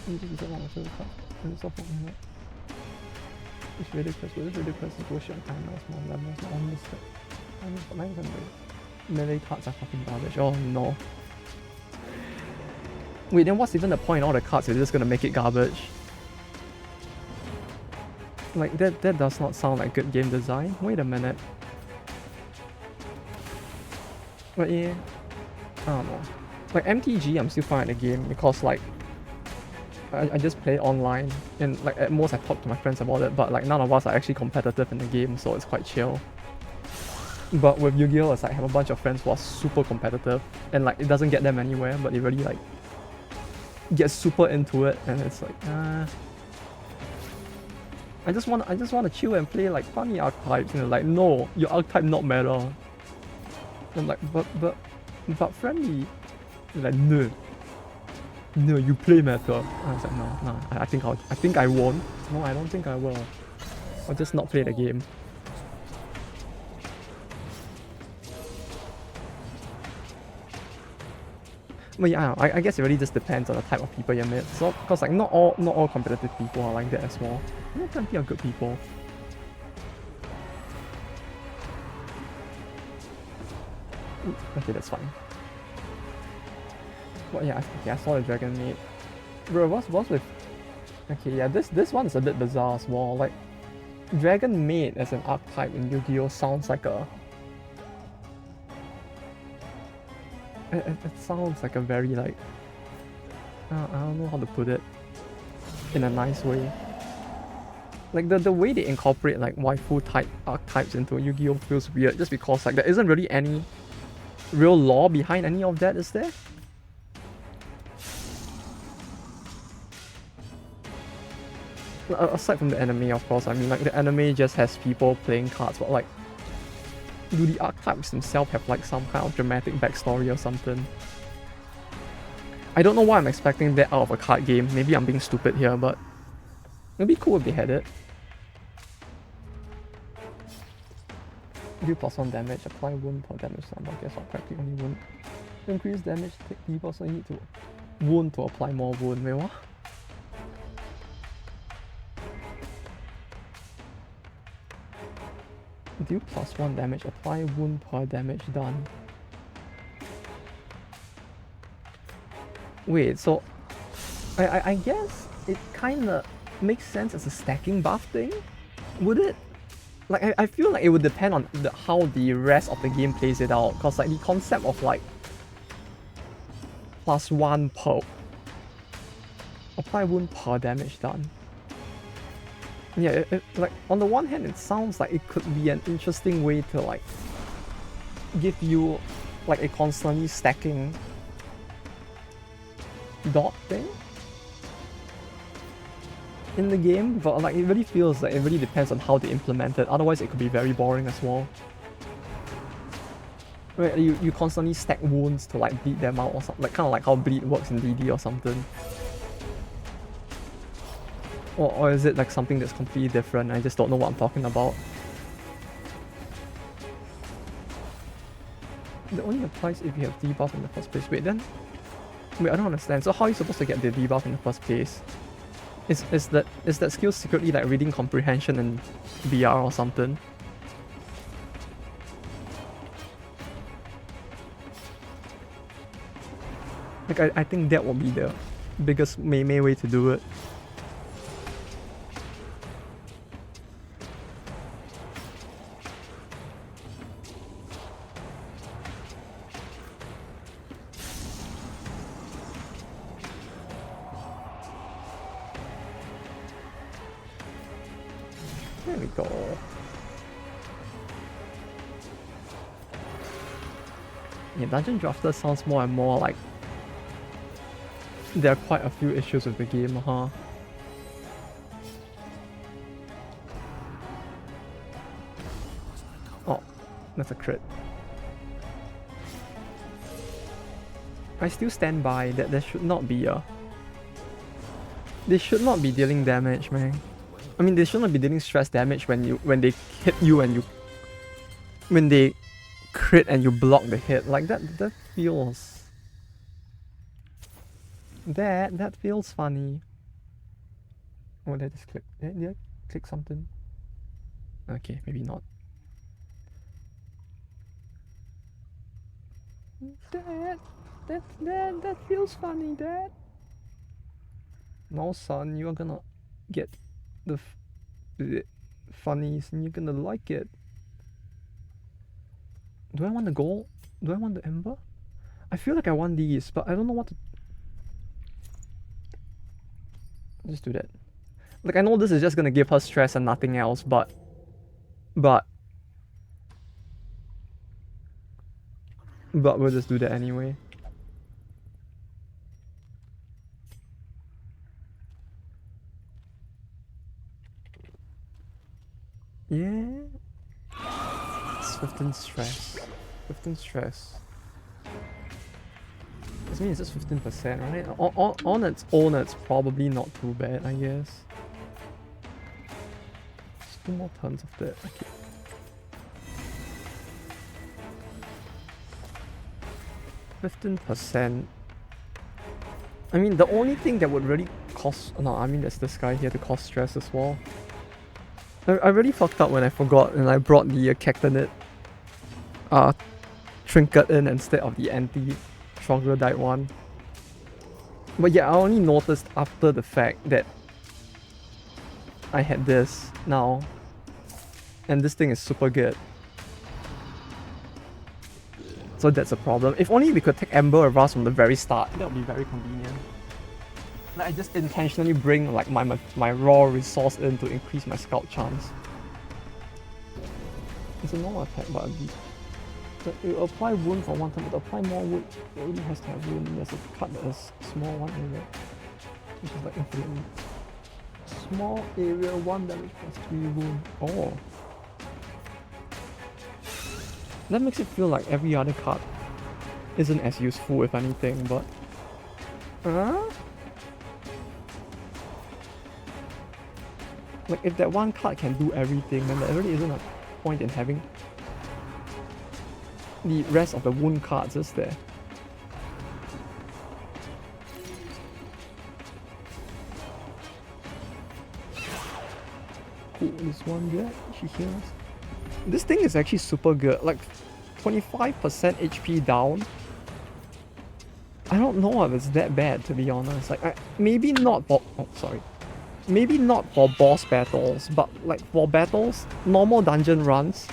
It's ridiculous. It's ridiculous. It's bullshit. I know it's more levels, not on this stuff. I'm not even melee cards are fucking garbage. Oh no. Wait, then what's even the point in all the cards if you're just gonna make it garbage? Like that does not sound like good game design. Wait a minute. But yeah, I don't know. Like MTG, I'm still fine at the game because like I just play online and like at most I talk to my friends about it, but like none of us are actually competitive in the game, so it's quite chill. But with Yu-Gi-Oh, it's like I have a bunch of friends who are super competitive and like it doesn't get them anywhere, but they really like get super into it, and it's like I just want to chill and play like funny archetypes, and they're like, no, your archetype not matter. I'm like, but friendly. They're like, no, you play matter. And I was like, no, I think I won't. No, I don't think I will. I'll just not play the game. But yeah, I guess it really just depends on the type of people you meet. So, cause like not all competitive people are like that as well. There are plenty of good people. Okay, that's fine. But yeah, I saw the Dragon Maid. Bro, what's with... Okay, yeah, this one is a bit bizarre as well. Like, Dragon Maid as an archetype in Yu-Gi-Oh sounds like a... It sounds like a very like... I don't know how to put it in a nice way. Like the way they incorporate like waifu type archetypes into Yu-Gi-Oh feels weird just because like there isn't really any real lore behind any of that, is there? Aside from the anime, of course, I mean like the anime just has people playing cards, but like do the archetypes themselves have like some kind of dramatic backstory or something? I don't know why I'm expecting that out of a card game. Maybe I'm being stupid here, but it'd be cool if they had it. Deal +1 damage, apply wound per damage number. Guess what? Practically only wound. Increase damage, take debuff, so you need to wound to apply more wound. Wait, what? Deal +1 damage, apply wound per damage done. Wait, so I guess it kinda makes sense as a stacking buff thing? Would it? Like, I feel like it would depend on how the rest of the game plays it out, cause like the concept of like +1 per apply wound per damage done. Yeah, like on the one hand it sounds like it could be an interesting way to like give you like a constantly stacking dot thing in the game, but like it really feels like it really depends on how they implement it. Otherwise it could be very boring as well. Right, you constantly stack wounds to like bleed them out or something, like kind of like how bleed works in DD or something. Or is it like something that's completely different? I just don't know what I'm talking about. It only applies if you have debuff in the first place. Wait, I don't understand. So how are you supposed to get the debuff in the first place? Is that skill secretly like reading comprehension and BR or something? Like I think that will be the biggest Mei way to do it. There we go. Yeah, Dungeon Drafter sounds more and more like there are quite a few issues with the game, huh? Oh, that's a crit. I still stand by that there should not be a... They should not be dealing damage, man. I mean, they should not be dealing stress damage when they hit you and you... When they crit and you block the hit. Like, that feels... That feels funny. Oh, did I just click? Did I click something? Okay, maybe not. That feels funny, Dad. No, son, you're gonna get the funnies and you're gonna like it. Do I want the gold? Do I want the ember? I feel like I want these, but I don't know what to... Just do that. Like, I know this is just gonna give her stress and nothing else, but we'll just do that anyway. Yeah. It's 15 stress. 15 stress. This means it's just 15%, right? On its own, it's probably not too bad, I guess. Just 2 more turns of that. Okay. %. I mean, the only thing that would really cost... No, I mean, there's this guy here to cause stress as well. I really fucked up when I forgot and I brought the Cactanid trinket in instead of the anti-troglodyte one. But yeah, I only noticed after the fact that I had this now. And this thing is super good. So that's a problem. If only we could take Ember of Rust from the very start, that would be very convenient. Like, I just intentionally bring like my raw resource in to increase my scout chance. It's a normal attack, but you apply wound for 1 time, but apply more wound, it only has to have wound. There's a cut that is small 1 area, which is like infinite wound. Small area 1 damage plus 3 wound. Oh. That makes it feel like every other card isn't as useful if anything, but Huh? Like, if that one card can do everything, then there really isn't a point in having the rest of the wound cards just there. Cool, this one good. She heals. This thing is actually super good. Like, 25% HP down. I don't know if it's that bad, to be honest. Like, maybe not for... Oh, sorry. Maybe not for boss battles, but like for battles, normal dungeon runs,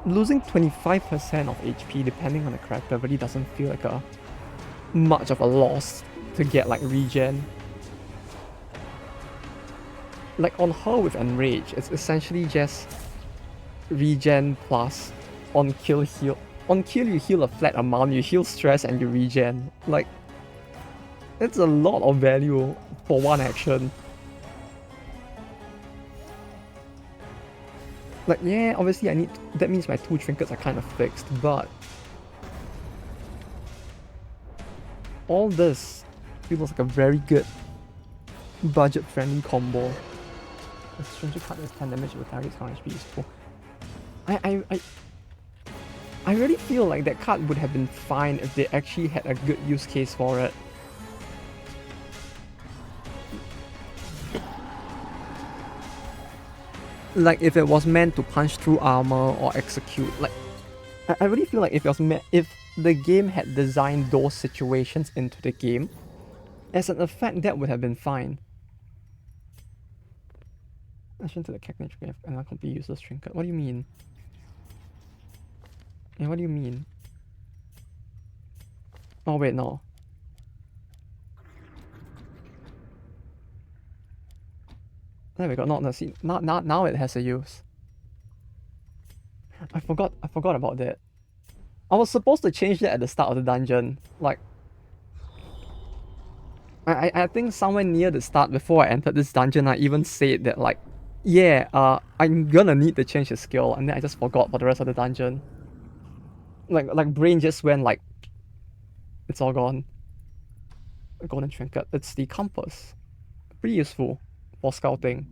losing 25% of HP depending on the character really doesn't feel like a much of a loss to get like regen. Like on her with Enrage, it's essentially just regen plus on kill heal. On kill you heal a flat amount, you heal stress and you regen. Like, it's a lot of value for one action. Like, yeah, obviously I need... That means my 2 trinkets are kind of fixed, but... all this feels like a very good budget-friendly combo. The stranger card does 10 damage with target's current HP is full. I really feel like that card would have been fine if they actually had a good use case for it. Like, if it was meant to punch through armor or execute, like, I really feel like if it was if the game had designed those situations into the game, as an effect, that would have been fine. Action to the Cactus Grave and a complete useless trinket. What do you mean? Yeah, what do you mean? Oh wait, no. There we go. Not the scene. Now it has a use. I forgot about that. I was supposed to change that at the start of the dungeon. Like, I think somewhere near the start before I entered this dungeon, I even said that like, yeah, I'm gonna need to change the skill, and then I just forgot for the rest of the dungeon. Like brain just went like, it's all gone. The golden trinket. It's the compass. Pretty useful for scouting.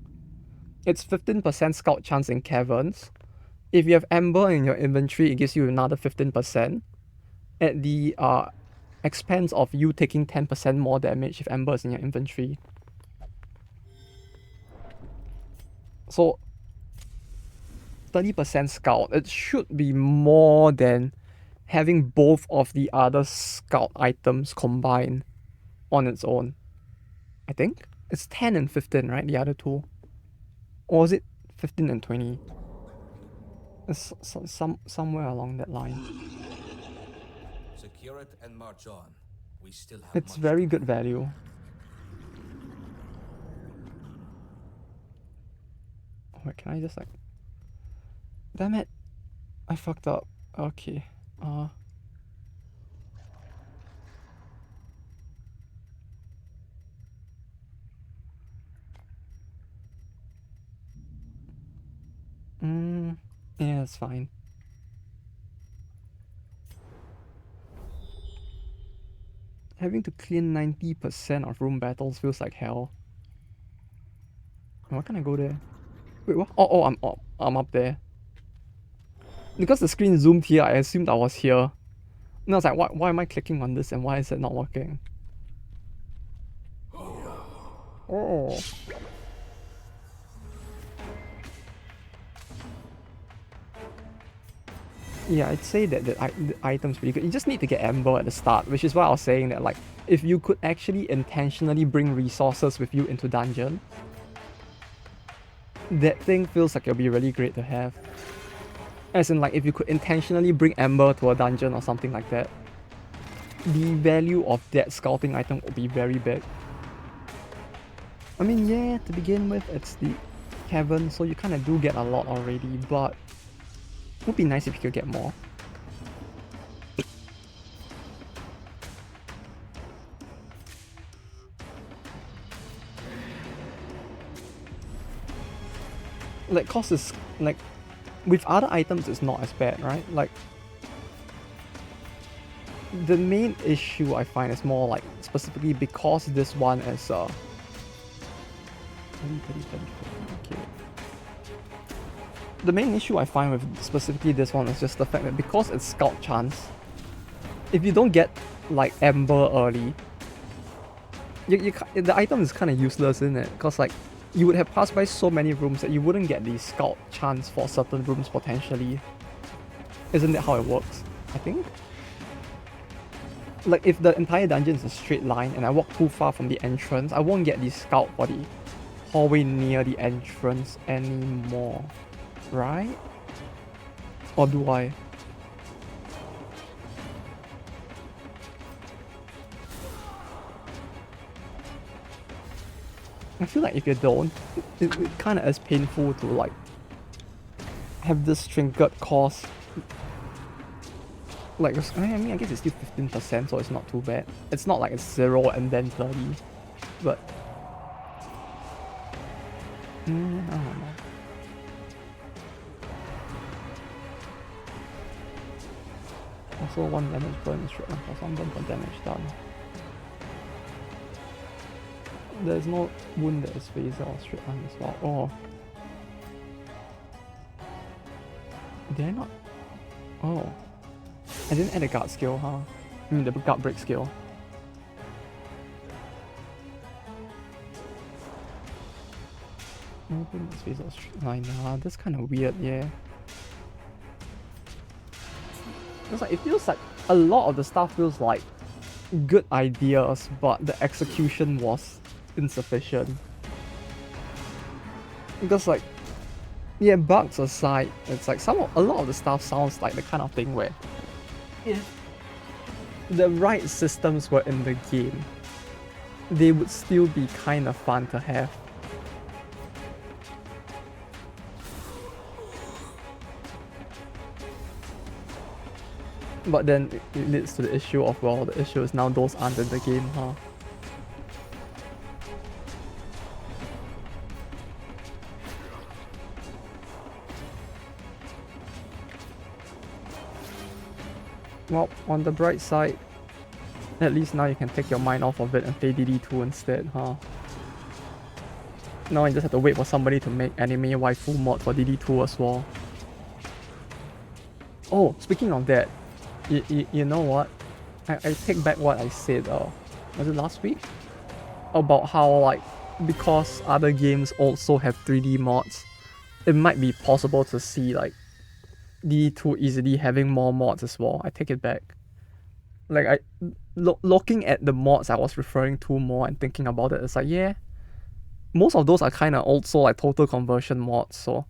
It's 15% scout chance in caverns. If you have amber in your inventory, it gives you another 15%. At the expense of you taking 10% more damage if amber is in your inventory. So 30% scout. It should be more than having both of the other scout items combined on its own. I think it's 10 and 15, right? The other two, or is it 15 and 20? It's somewhere along that line. Secure it and march on. We still have It's much very to good do. value. Oh wait, can I just like... Damn it! I fucked up. Okay. Yeah, that's fine. Having to clear 90% of room battles feels like hell. Why can't I go there? Wait, what? Oh, I'm up there. Because the screen zoomed here, I assumed I was here. And I was like, why am I clicking on this and why is it not working? Oh. Yeah, I'd say that the item's pretty good. You just need to get Amber at the start, which is why I was saying that, like, if you could actually intentionally bring resources with you into dungeon, that thing feels like it'll be really great to have. As in, like, if you could intentionally bring Amber to a dungeon or something like that, the value of that scouting item would be very big. I mean, yeah, to begin with, it's the Cavern, so you kind of do get a lot already, but it would be nice if you could get more. Like, cost is, like, with other items it's not as bad, right? Like, the main issue I find is more like specifically because this one is 30, 30, 30, okay. The main issue I find with specifically this one is just the fact that because it's scout chance, if you don't get like Ember early, the item is kind of useless, isn't it? Because like you would have passed by so many rooms that you wouldn't get the scout chance for certain rooms potentially. Isn't that how it works? I think. Like if the entire dungeon is a straight line and I walk too far from the entrance, I won't get the scout for the hallway near the entrance anymore, right? Or do I? I feel like if you don't, it kind of is painful to like have this trinket cost. Like, I mean, I guess it's still 15%, so it's not too bad. It's not like it's 0 and then 30, but I don't know. Also, 1 damage burn is straight on for some burn for damage done. There's no wound that is phaser or straight on as well. Oh. Did I not? Oh. I didn't add a guard skill, huh? I mean the guard break skill. Open this phaser or straight line. Nah, that's kind of weird, yeah. It's like, it feels like a lot of the stuff feels like good ideas, but the execution was insufficient. Because like, yeah, bugs aside, it's like a lot of the stuff sounds like the kind of thing where if the right systems were in the game, they would still be kind of fun to have. But then it leads to the issue of, well, the issue is now those aren't in the game, huh? Well, on the bright side, at least now you can take your mind off of it and play DD2 instead, huh? Now you just have to wait for somebody to make anime waifu mod for DD2 as well. Oh, speaking of that, you know what? I take back what I said, was it last week? About how, like, because other games also have 3D mods, it might be possible to see, like, DD2 easily having more mods as well. I take it back. Like, looking at the mods I was referring to more and thinking about it, it's like, yeah, most of those are kind of also like total conversion mods, so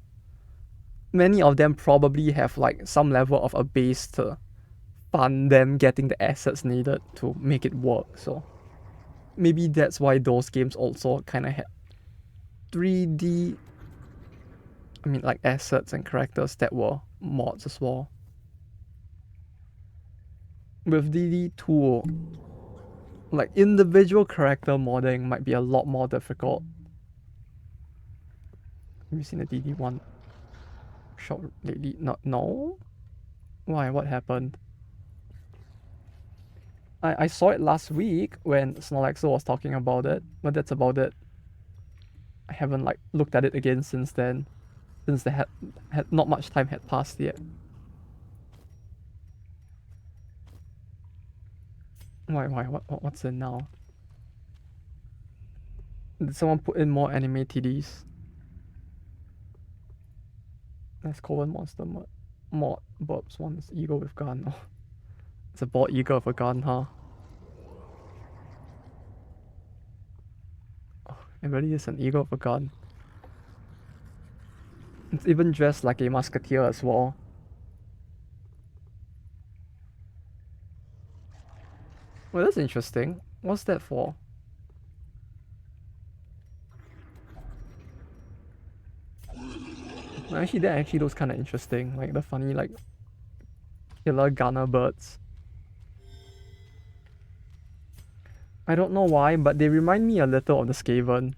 many of them probably have like some level of a base to fund them getting the assets needed to make it work. So maybe that's why those games also kind of had 3D, I mean, like assets and characters that were mods as well. With DD2, like individual character modding might be a lot more difficult. Have you seen the DD1 shop lately? No? Why? What happened? I saw it last week when Snorlaxo was talking about it, but that's about it. I haven't like looked at it again since then, since they had not much time had passed yet. Why? What's in now? Did someone put in more anime TDs? That's Cavern monster mod. Burbs one is eagle with gun. Oh, it's a bald eagle with a gun, huh? Oh, it really is an eagle with a gun. It's even dressed like a musketeer as well. Well, that's interesting. What's that for? Actually, that actually looks kind of interesting. Like the funny, like, killer gunner birds. I don't know why, but they remind me a little of the Cavern.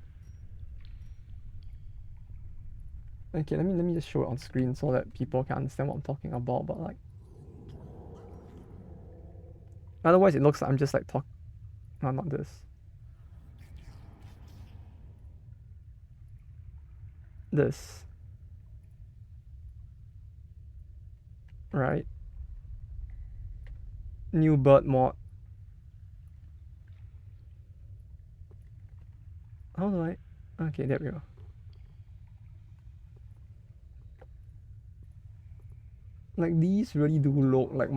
Okay, let me just show it on screen so that people can understand what I'm talking about. But like, Otherwise, it looks like I'm just like talk. No, not this. This. Right. New bird mod. How do I? Okay, there we go. Like these really do look like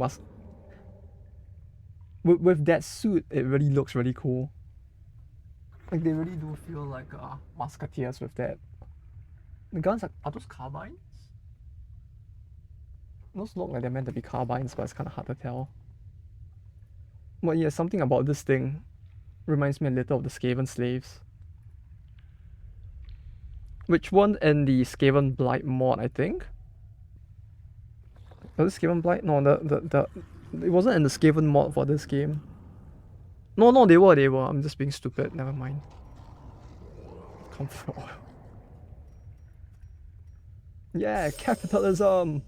with that suit, it really looks really cool. Like they really do feel like musketeers with that. The guns are those carbines? Those look like they're meant to be carbines, but it's kind of hard to tell. But yeah, something about this thing reminds me a little of the Skaven slaves, which weren't in the Skaven Blight mod, I think. Was it Skaven Blight? No, it wasn't in the Skaven mod for this game. No, they were. I'm just being stupid. Never mind. Comfort oil. Yeah, capitalism.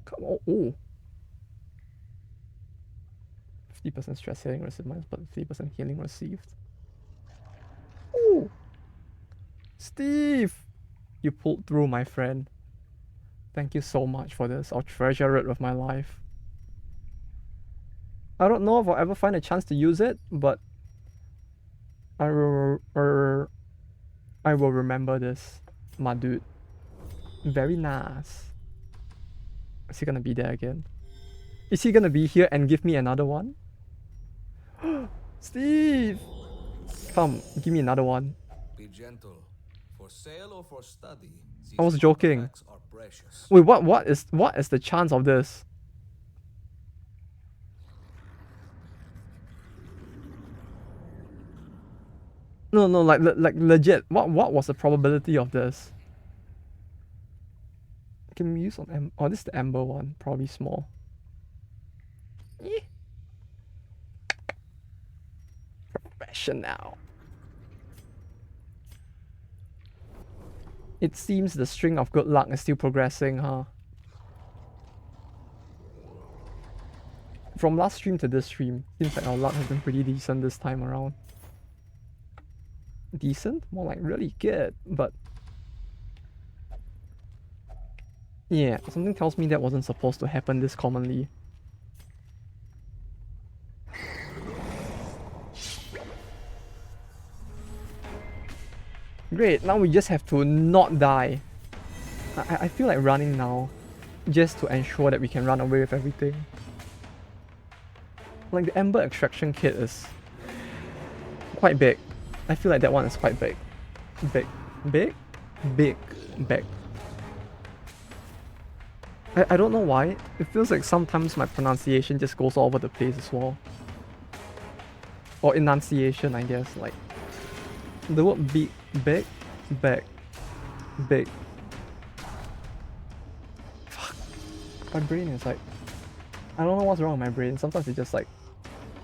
Come on. Oh. 50% stress healing received minus, but 3% healing received. Oh. Steve! You pulled through, my friend. Thank you so much for this. I'll treasure it with my life. I don't know if I'll ever find a chance to use it, but I will remember this, my dude. Very nice. Is he gonna be there again? Is he gonna be here and give me another one? Steve! Come, give me another one. Be gentle. For sale or for study, I was joking. artifacts are precious. Wait, what is the chance of this? No, like legit. What was the probability of this? Can we use on oh, this is the amber one. Probably small. Eh. Professional. It seems the string of good luck is still progressing, huh? From last stream to this stream, seems like our luck has been pretty decent this time around. Decent? More like really good, but... yeah, something tells me that wasn't supposed to happen this commonly. Great, now we just have to not die. I feel like running now, just to ensure that we can run away with everything. Like the Ember Extraction Kit is quite big. I feel like that one is quite big. Big. I don't know why. It feels like sometimes my pronunciation just goes all over the place as well. Or enunciation, I guess. Like the word big. Fuck. My brain is like... I don't know what's wrong with my brain. Sometimes it just like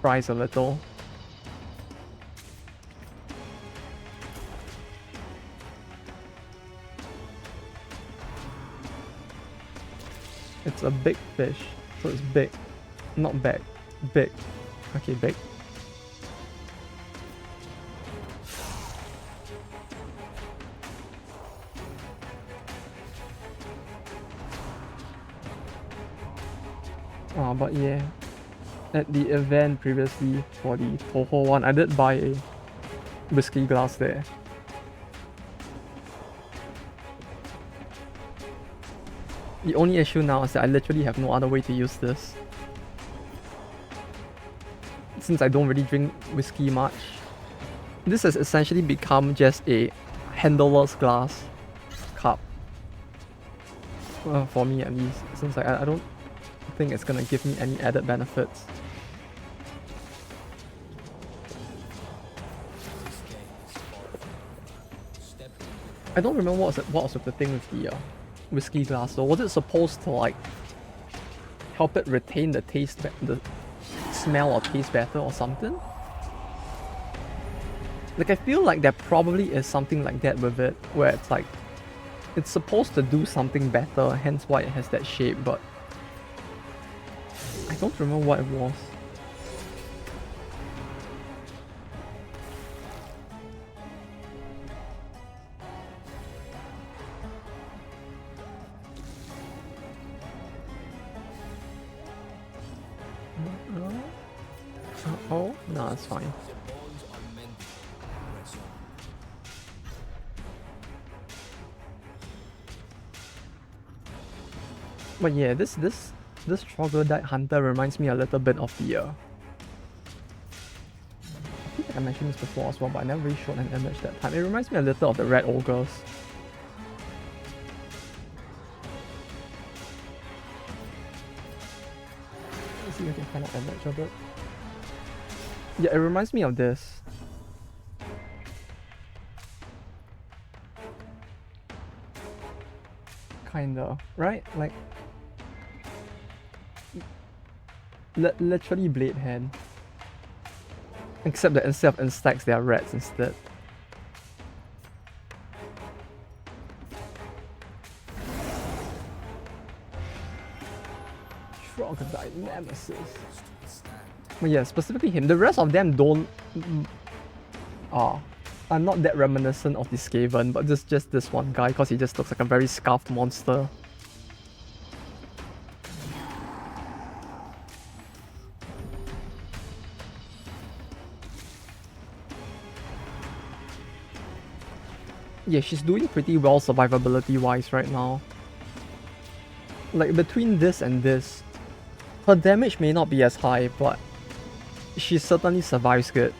fries a little. It's a big fish, so it's big, not big, big. Okay, big. But yeah, at the event previously for the Toho one, I did buy a whiskey glass there. The only issue now is that I literally have no other way to use this. Since I don't really drink whiskey much, this has essentially become just a handleless glass cup. For me at least, since like, I don't think it's gonna give me any added benefits. I don't remember what was with the thing with the whiskey glass though. Was it supposed to like help it retain the taste, the smell or taste better or something? Like I feel like there probably is something like that with it, where it's like it's supposed to do something better, hence why it has that shape, but I don't remember what it was. Oh, no, it's fine. Your bones are mending. Press on. But yeah, this troglodyte hunter reminds me a little bit of the I think I mentioned this before as well, but I never really showed an image that time. It reminds me a little of the red ogres. Let's see if I can find an image of it. Yeah, it reminds me of this. Kinda, right? Like literally blade hand. Except that instead of insects, they are rats instead. Troglodyte nemesis. But yeah, specifically him. The rest of them don't are not that reminiscent of this Cavern, but just this one guy, because he just looks like a very scuffed monster. Yeah, she's doing pretty well survivability wise right now. Like between this and this, her damage may not be as high, but she certainly survives good.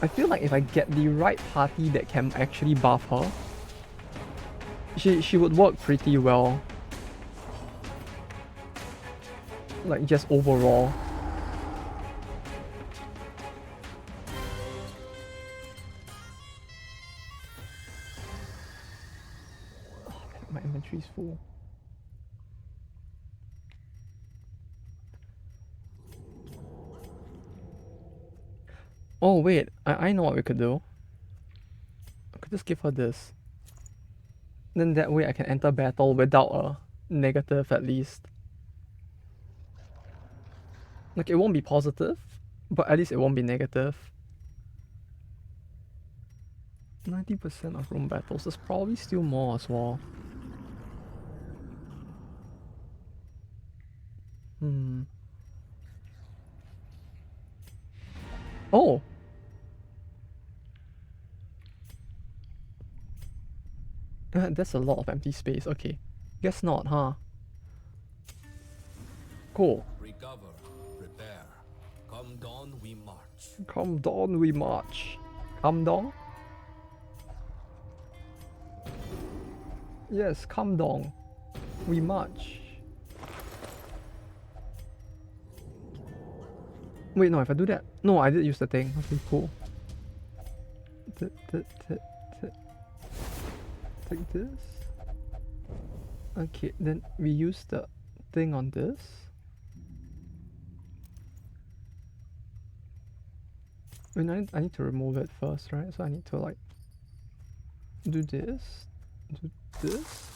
I feel like if I get the right party that can actually buff her, she would work pretty well. Like just overall. My inventory's full. Oh wait, I know what we could do. I could just give her this. Then that way I can enter battle without a negative at least. Like it won't be positive, but at least it won't be negative. 90% of room battles, there's probably still more as well. Oh! That's a lot of empty space, okay. Guess not, huh? Cool. Recover. Prepare. Come dawn, we march. Come dawn, we march. Come dawn? Yes, come dawn. We march. Wait, no, if I do that... No, I did use the thing. Okay, cool. Take this. Okay, then we use the thing on this. I mean, I need to remove it first, right? So I need to like do this, do this.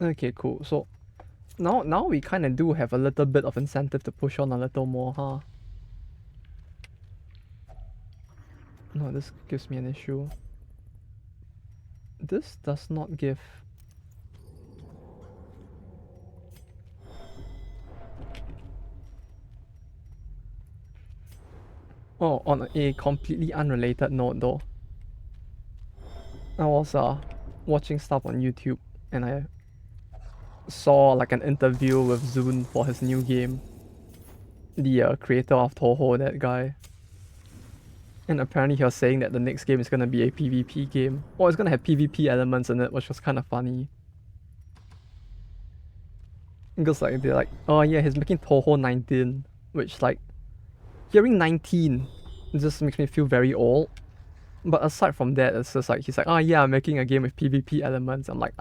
Okay, cool. So now we kind of do have a little bit of incentive to push on a little more, huh? No, this gives me an issue. This does not give... Oh, on a completely unrelated note though. I was watching stuff on YouTube and I saw like an interview with Zune for his new game. The creator of Toho, that guy. And apparently he was saying that the next game is gonna be a PvP game. Or it's gonna have PvP elements in it, which was kind of funny. Because like they're like, oh yeah, he's making Toho 19, which like, hearing 19 just makes me feel very old. But aside from that, it's just like, he's like, oh yeah, I'm making a game with PvP elements. I'm like,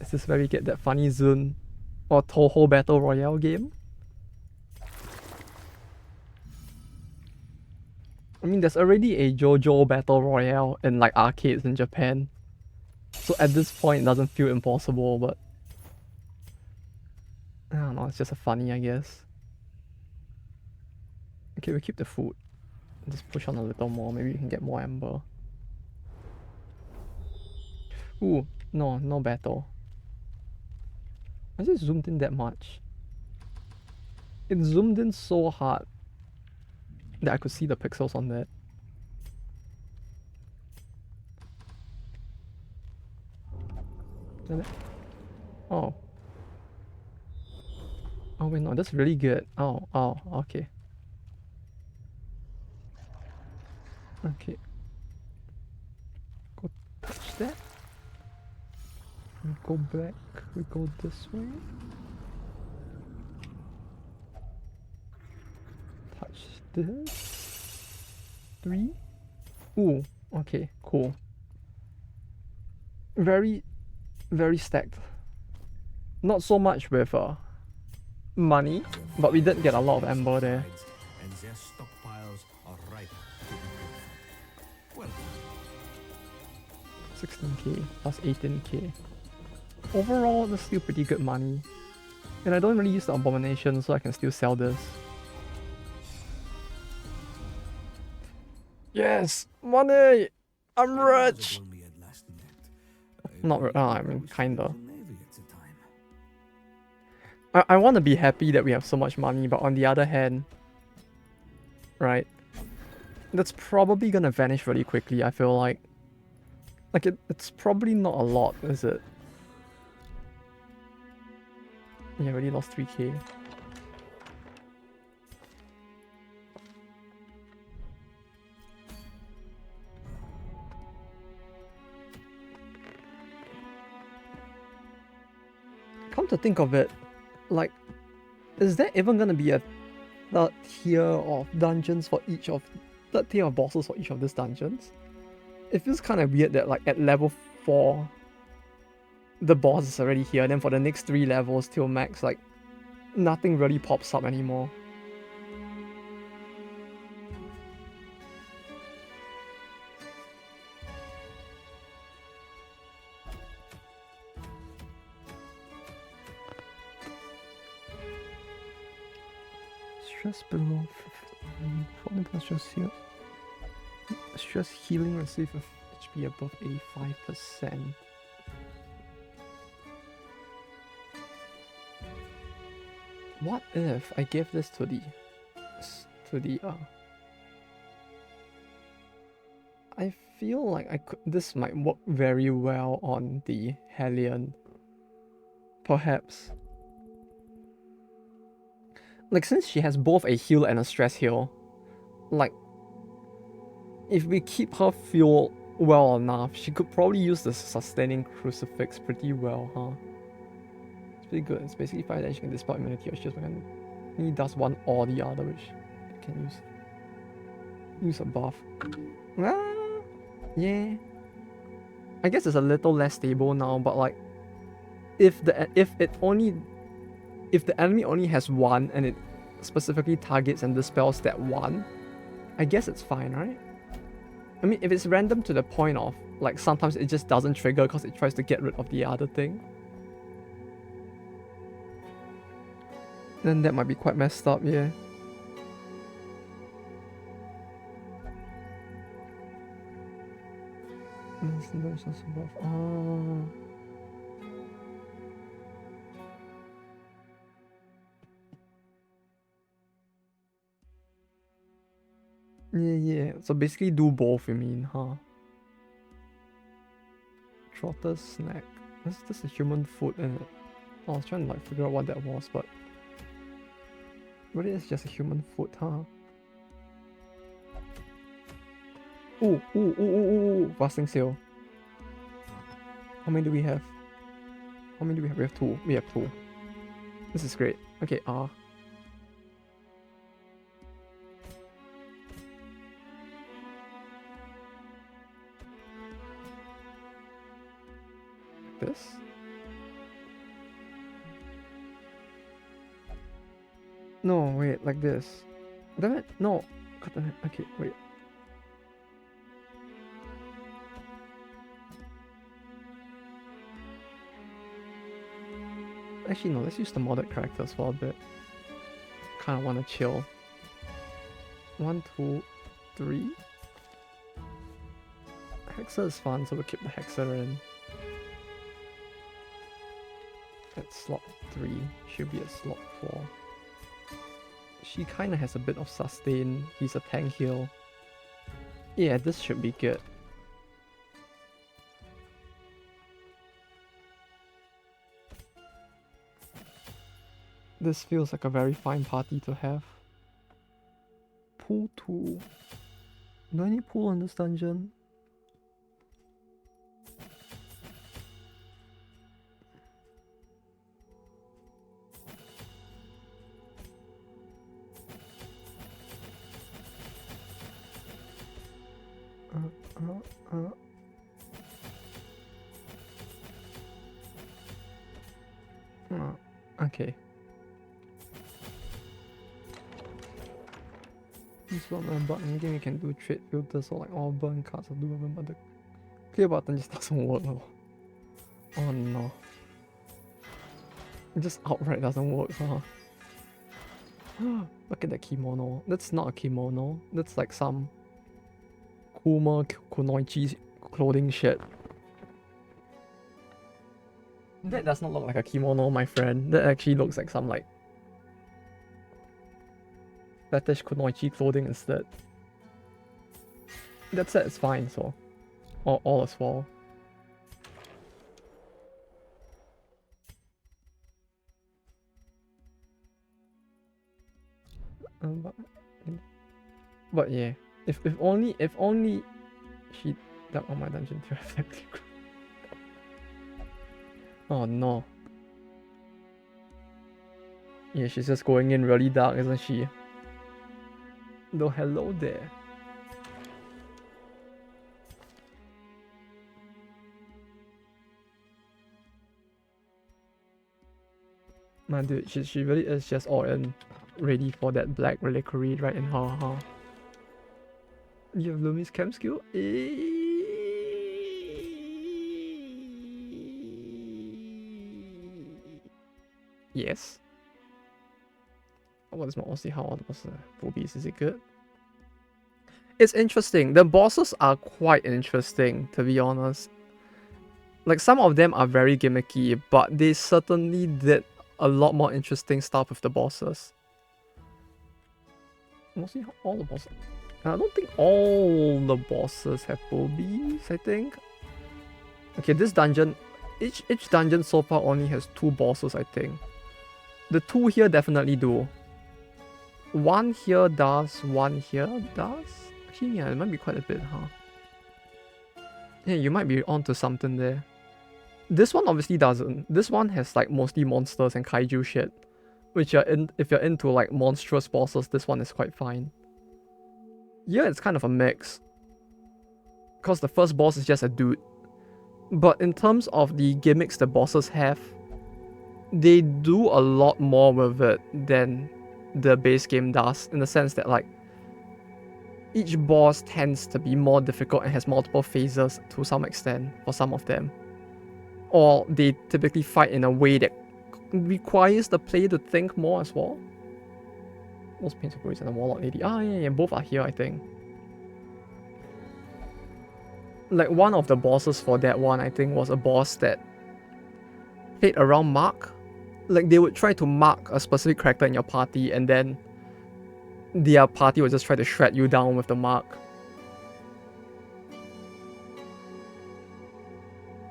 is this where we get that funny Zune or Toho Battle Royale game? I mean, there's already a JoJo Battle Royale in like arcades in Japan. So at this point, it doesn't feel impossible, but I don't know, it's just a funny, I guess. Okay, we keep the food. Just push on a little more, maybe we can get more amber. Ooh, no battle. Has it zoomed in that much? It zoomed in so hard that I could see the pixels on that. Oh. Oh wait, no, that's really good. Oh, okay. Okay. Go touch that. We go back. We go this way. Touch this. 3. Ooh, okay, cool. Very, very stacked. Not so much with money, but we did get a lot of amber there. And their stockpiles are ripe to be purified. Well, 16k plus 18k. Overall, that's still pretty good money. And I don't really use the abomination, so I can still sell this. Yes! Money! I'm rich! when we had last met, Not I mean, kinda. Navy at the time. I want to be happy that we have so much money, but on the other hand, right, that's probably gonna vanish really quickly, I feel like. Like, it's probably not a lot, is it? Yeah, already lost 3k. Come to think of it, like, is there even gonna be a third tier of dungeons for each of... third tier of bosses for each of these dungeons? It feels kind of weird that, like, at level 4, the boss is already here, then for the next 3 levels till max, like, nothing really pops up anymore. Stress below 15. 40 plus stress heal. Stress healing receive of HP above 85%. What if I give this to the I feel like this might work very well on the Hellion. Perhaps. Like, since she has both a heal and a stress heal, like, if we keep her fuel well enough, she could probably use the sustaining crucifix pretty well, huh? It's pretty good. It's basically 5 that she can dispel immunity or shield. He does one or the other, which you can use a buff. Ah, yeah. I guess it's a little less stable now, but like, if the enemy only has one and it specifically targets and dispels that one, I guess it's fine, right? I mean, if it's random to the point of, like, sometimes it just doesn't trigger because it tries to get rid of the other thing, then that might be quite messed up, yeah. Yeah. So basically do both, you mean, huh? Trotter's snack. This is a human food, and I was trying to like figure out what that was, but really it's just a human food, huh? Ooh, fasting sale. How many do we have? We have 2. We have 2. This is great. Okay, this? No, wait, like this. Damn it, no. God damn it. Okay, wait. Actually, no, let's use the modded characters for a bit. Kinda wanna chill. 1, 2, 3. Hexer is fun, so we'll keep the Hexer in. at slot 3. She'll be at slot 4. She kind of has a bit of sustain. He's a tank heal. Yeah, this should be good. This feels like a very fine party to have. Pool 2. Do I need pool in this dungeon? Okay. This one button game you can do trade filters or like all burn cards or do them, but the clear button just doesn't work. Oh no. It just outright doesn't work, huh? Look at that kimono. That's not a kimono. That's like some Kuma Kunoichi clothing shit. That does not look like a kimono, my friend. That actually looks like some like fetish Kunoichi clothing instead. That set is fine, so all is well. But yeah, if only she dug on my dungeon to reflect. Oh no. Yeah, she's just going in really dark, isn't she? Though hello there. Man, dude, she really is just all in, ready for that black reliquary right in her, huh? You have Lumi's camp skill? Yes. What is my Aussie? How old was the Phobies? Is it good? It's interesting. The bosses are quite interesting, to be honest. Like, some of them are very gimmicky, but they certainly did a lot more interesting stuff with the bosses. Mostly all the bosses. I don't think all the bosses have phobies, I think. Okay, this dungeon, each dungeon so far only has 2 bosses, I think. The 2 here definitely do. 1 here does, 1 here does. Actually, yeah, it might be quite a bit, huh? Yeah, you might be onto something there. This one obviously doesn't. This one has like mostly monsters and kaiju shit. Which if you're into like monstrous bosses, this one is quite fine. Yeah, it's kind of a mix. Because the first boss is just a dude. But in terms of the gimmicks the bosses have, they do a lot more with it than the base game does, in the sense that like each boss tends to be more difficult and has multiple phases to some extent for some of them. Or they typically fight in a way that requires the player to think more as well. Most painful boys and the Warlock Lady. Ah, yeah, both are here, I think. Like, one of the bosses for that one, I think, was a boss that played around Mark. Like, they would try to mark a specific character in your party, and then their party would just try to shred you down with the mark.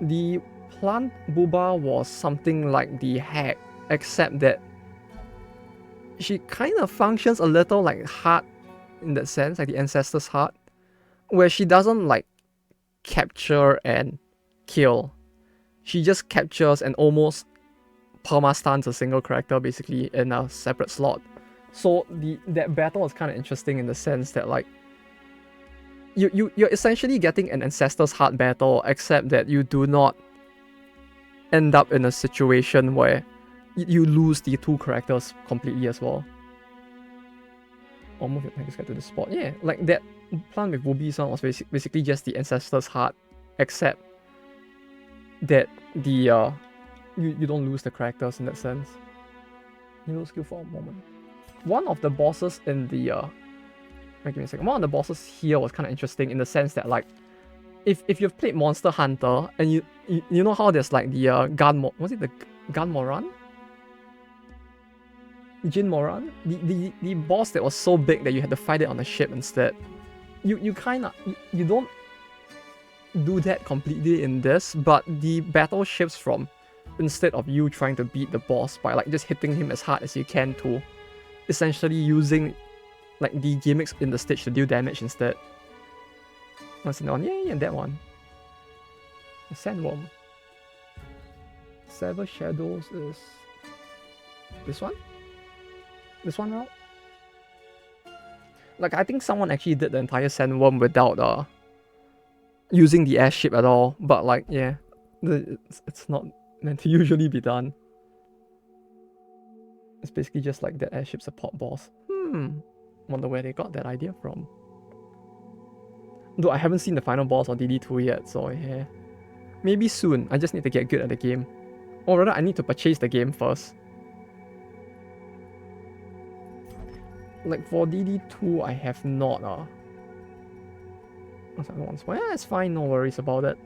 The plant Booba was something like the hack, except that she kind of functions a little like Heart in that sense, like the Ancestor's Heart, where she doesn't like capture and kill. She just captures and almost perma-stuns a single character basically in a separate slot. So that battle is kind of interesting in the sense that like you're essentially getting an Ancestor's Heart battle, except that you do not end up in a situation where you lose the 2 characters completely as well. Or move your tank get to the spot. Yeah, like that plan with Boobies one was basically just the Ancestor's Heart, except that the you don't lose the characters in that sense. You lose skill for a moment. One of the bosses in the give me a second. One of the bosses here was kind of interesting in the sense that like if you've played Monster Hunter and you know how there's like the gun was it the Gun Moran? Jin Moran? The boss that was so big that you had to fight it on a ship instead. You kinda... You don't do that completely in this, but the battle shifts from instead of you trying to beat the boss by like just hitting him as hard as you can to essentially using like the gimmicks in the stage to deal damage instead. What's the one? Yeah, that one. The Sandworm. Sever Shadows is this one? This one route? Like I think someone actually did the entire Sandworm without using the airship at all, but like yeah, it's not meant to usually be done. It's basically just like the airship support boss. Wonder where they got that idea from. Though I haven't seen the final boss on DD2 yet, so yeah. Maybe soon. I just need to get good at the game. Or rather, I need to purchase the game first. Like for DD2, I have not. Well, yeah, it's fine, no worries about it.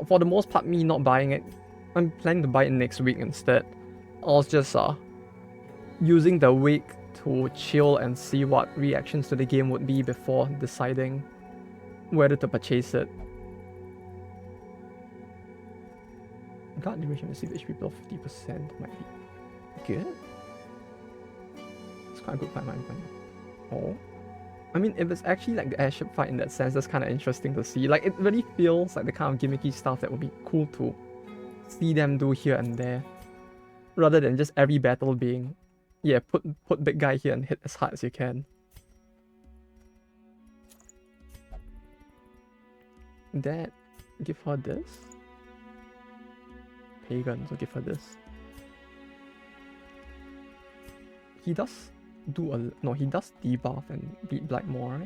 For the most part, me not buying it, I'm planning to buy it next week instead. I was just using the week to chill and see what reactions to the game would be before deciding whether to purchase it. Guard duration receive HP below 50% might be good. It's quite a good fight, my opinion. Oh. I mean, if it's actually like the airship fight in that sense, that's kind of interesting to see. Like, it really feels like the kind of gimmicky stuff that would be cool to see them do here and there. Rather than just every battle being, yeah, put big guy here and hit as hard as you can. That, give her this. Pagan, so give her this. He does do a... No, he does debuff and beat Black more,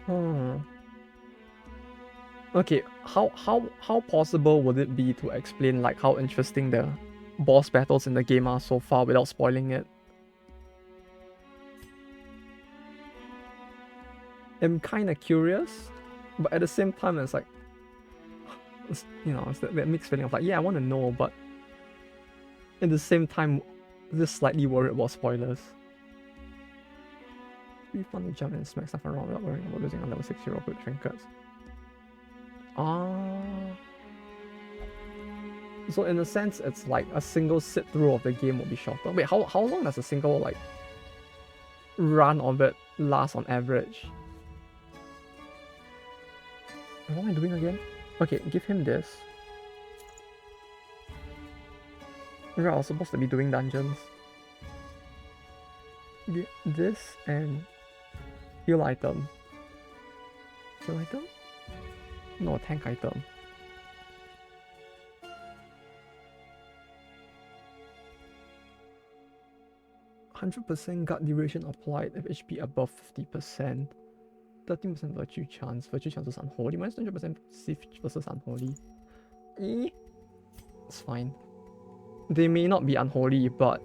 right? Okay, how possible would it be to explain like how interesting the boss battles in the game are so far without spoiling it? I'm kind of curious, but at the same time it's like, it's, you know, it's that mixed feeling of like, yeah, I want to know, but at the same time, just slightly worried about spoilers. Be fun to jump and smack stuff around without worrying about losing a level 6 hero with trinkets. So in a sense, it's like a single sit through of the game will be shorter. Wait, how long does a single like run of it last on average? What am I doing again? Okay, give him this. Maybe I was supposed to be doing dungeons. This and heal item. Heal item? No, tank item. %, guard duration applied if HP above 50%. 13% virtue chance. Virtue chance is unholy. Minus 100% siege versus unholy. It's fine. They may not be unholy, but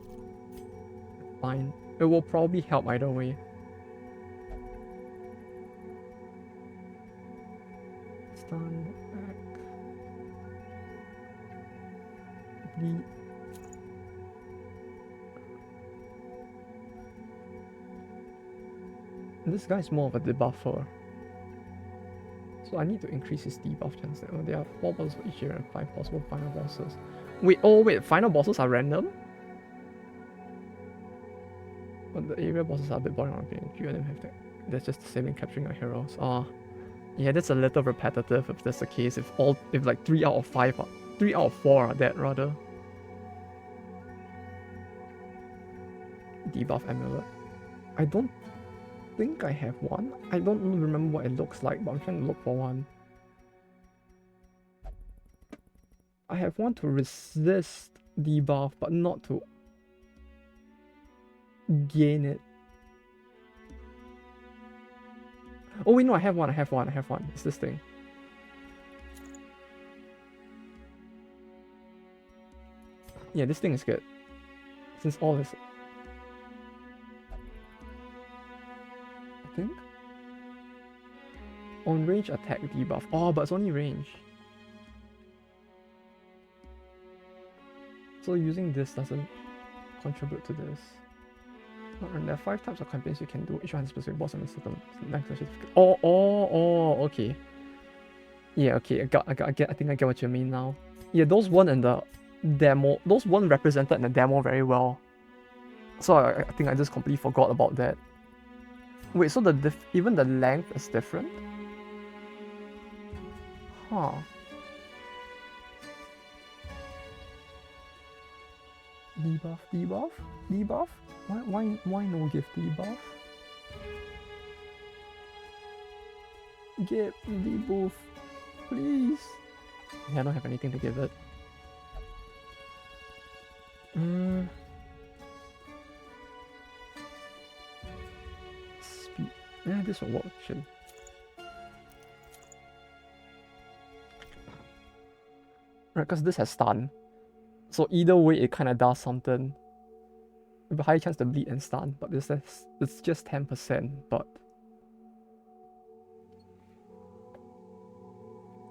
fine. It will probably help either way. Stun back. Bleed. This guy's more of a debuffer. So I need to increase his debuff chance. Oh, there are 4 bosses for each area and 5 possible final bosses. Wait, final bosses are random? But the area bosses are a bit boring on game. Few of them have that. That's just the same in capturing your heroes. Yeah, that's a little repetitive if that's the case. If like 3 out of 5 are, 3 out of 4 are that rather. Debuff amulet. I don't think I have one. I don't remember what it looks like, but I'm trying to look for one. I have one to resist debuff, but not to gain it. Oh wait, no, I have one. It's this thing. Yeah, this thing is good. Since all this... I think? On range attack debuff. Oh, but it's only range. So using this doesn't contribute to this. There are 5 types of campaigns you can do. Each one has a specific boss and a certain length of certificate. Oh, okay. Yeah, okay. I think I get what you mean now. Yeah, those weren't in the demo. Those weren't represented in the demo very well. So I think I just completely forgot about that. Wait, so even the length is different? Huh. Debuff? Why no give debuff? Give debuff, please. Yeah, I don't have anything to give it. Speed. Yeah, this will work actually. Right, because this has stun. So either way, it kind of does something. With a high chance to bleed and stun, but it's just 10%, but...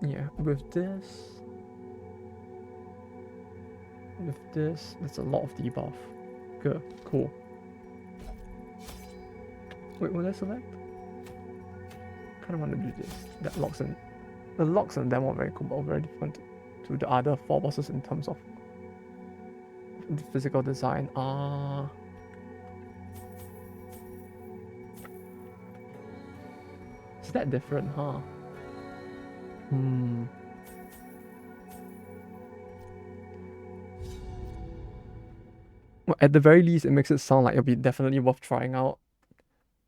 Yeah, with this, that's a lot of debuff. Good, cool. Wait, what did I select? Kind of want to do this. That locks in. The locks in them are very cool, but very different to the other 4 bosses in terms of the physical design. Is that different, huh? Well, at the very least, it makes it sound like it'll be definitely worth trying out.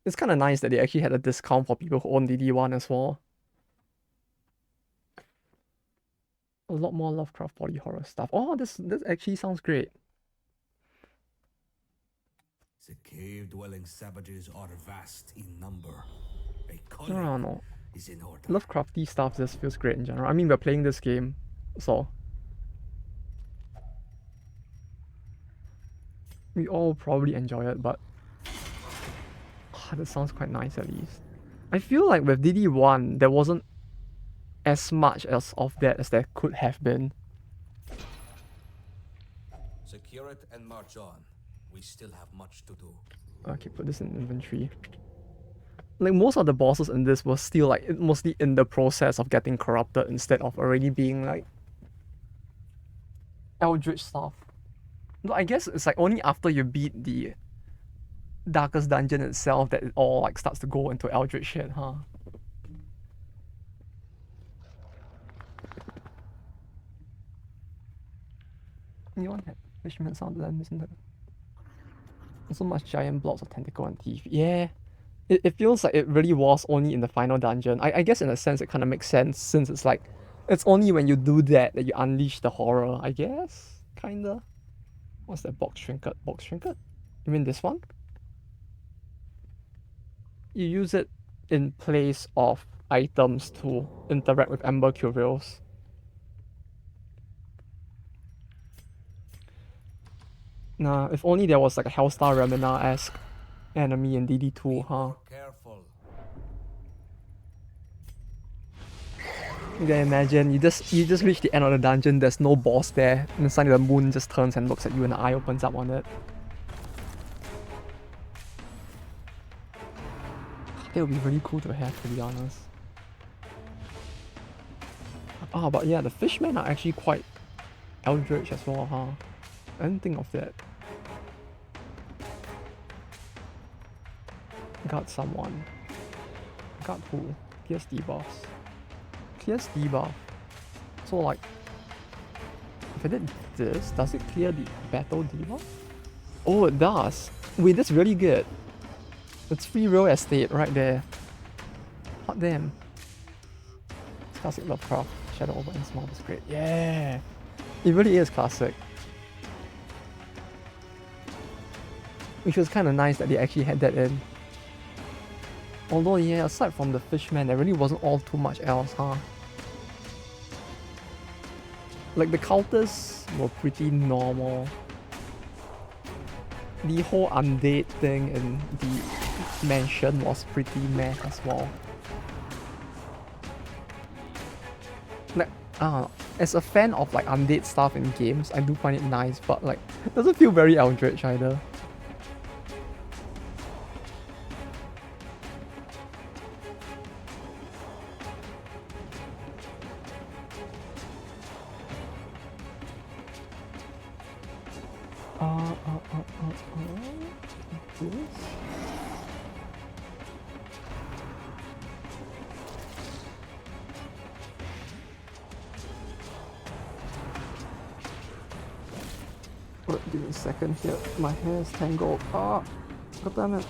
It's kind of nice that they actually had a discount for people who own DD1 as well. A lot more Lovecraft body horror stuff. Oh, this actually sounds great. The cave-dwelling savages are vast in number. No. Is in order. Lovecrafty stuff just feels great in general. I mean, we're playing this game, so we all probably enjoy it, but that sounds quite nice at least. I feel like with DD1, there wasn't as much of that as there could have been. Secure it and march on. We still have much to do. Okay, put this in inventory. Like most of the bosses in this were still like mostly in the process of getting corrupted instead of already being like eldritch stuff. No, I guess it's like only after you beat the darkest dungeon itself that it all like starts to go into eldritch shit, huh? You want that fisherman sound then, isn't it? So much giant blobs of tentacle and teeth. Yeah. It feels like it really was only in the final dungeon. I guess in a sense it kind of makes sense since it's like it's only when you do that you unleash the horror, I guess. Kinda. What's that box trinket? Box trinket? You mean this one? You use it in place of items to interact with Ember Curios. Nah, if only there was like a Hellstar Remina-esque enemy in DD2, huh? Careful. You can imagine, you just reach the end of the dungeon, there's no boss there, and then suddenly the moon just turns and looks at you and the eye opens up on it. That would be really cool to have, to be honest. But yeah, the fishmen are actually quite eldritch as well, huh? I didn't think of that. Got someone. Got who? Clears debuffs. Clears debuff. So like, if I did this, does it clear the battle debuff? Oh, it does. Wait, that's really good. It's free real estate right there. Hot damn. Classic Lovecraft. Shadow over and small is great. Yeah! It really is classic. Which was kind of nice that they actually had that in. Although, yeah, aside from the fishman, there really wasn't all too much else, huh? Like, the cultists were pretty normal. The whole undead thing in the mansion was pretty meh as well. Like, as a fan of like undead stuff in games, I do find it nice, but like it doesn't feel very Eldritch either. This? Wait, give me a second here. My hair is tangled. Ah! God damn it.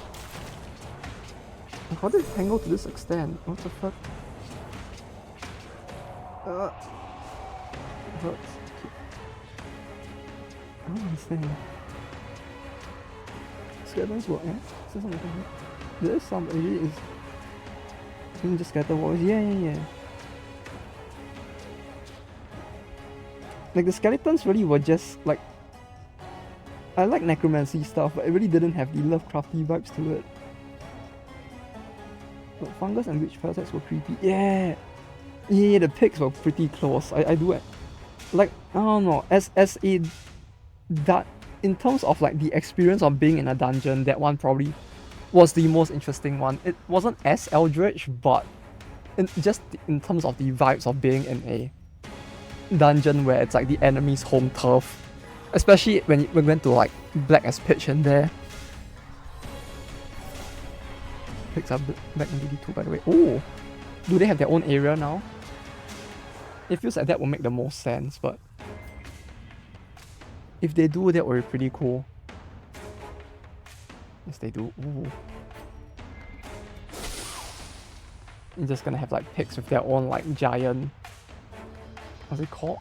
How did it tangle to this extent? What the fuck? It hurts. I don't understand. Skeletons work, eh? Is there something here? There is some, it is. You can just scatter walls. Yeah. Like the skeletons really were just like, I like necromancy stuff, but it really didn't have the Lovecrafty vibes to it. But fungus and witch parasites were creepy. Yeah, the pigs were pretty close. I do it. Like, I don't know, as a that in terms of like the experience of being in a dungeon, that one probably was the most interesting one. It wasn't as eldritch, but just in terms of the vibes of being in a dungeon where it's like the enemy's home turf, especially when we went to like black as pitch in there. Pigs are back in DD2, by the way. Oh, do they have their own area now? It feels like that will make the most sense, but if they do, that would be pretty cool. Yes, they do. Ooh. You're just gonna have like pigs with their own like giant, what's it called?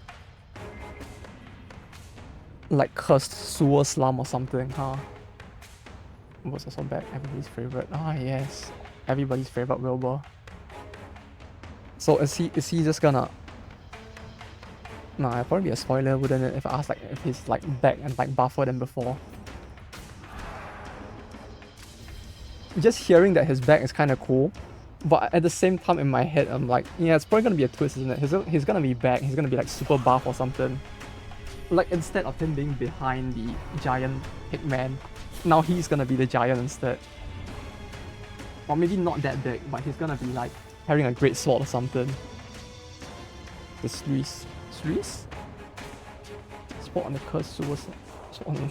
Like cursed sewer slum or something, huh? Was also back. Everybody's favorite. Ah, yes. Everybody's favorite Wilbur. So is he just gonna... Nah, it'd probably be a spoiler, wouldn't it, if I ask like if he's like back and like buffer than before. Just hearing that his back is kind of cool, but at the same time in my head I'm like, yeah, it's probably gonna be a twist, isn't it? He's gonna be back, he's gonna be like super buff or something. Like instead of him being behind the giant pigman, now he's gonna be the giant instead. Or maybe not that big, but he's gonna be like carrying a great sword or something. The Sluice. Sluice? Spot on the cursed sewer slum.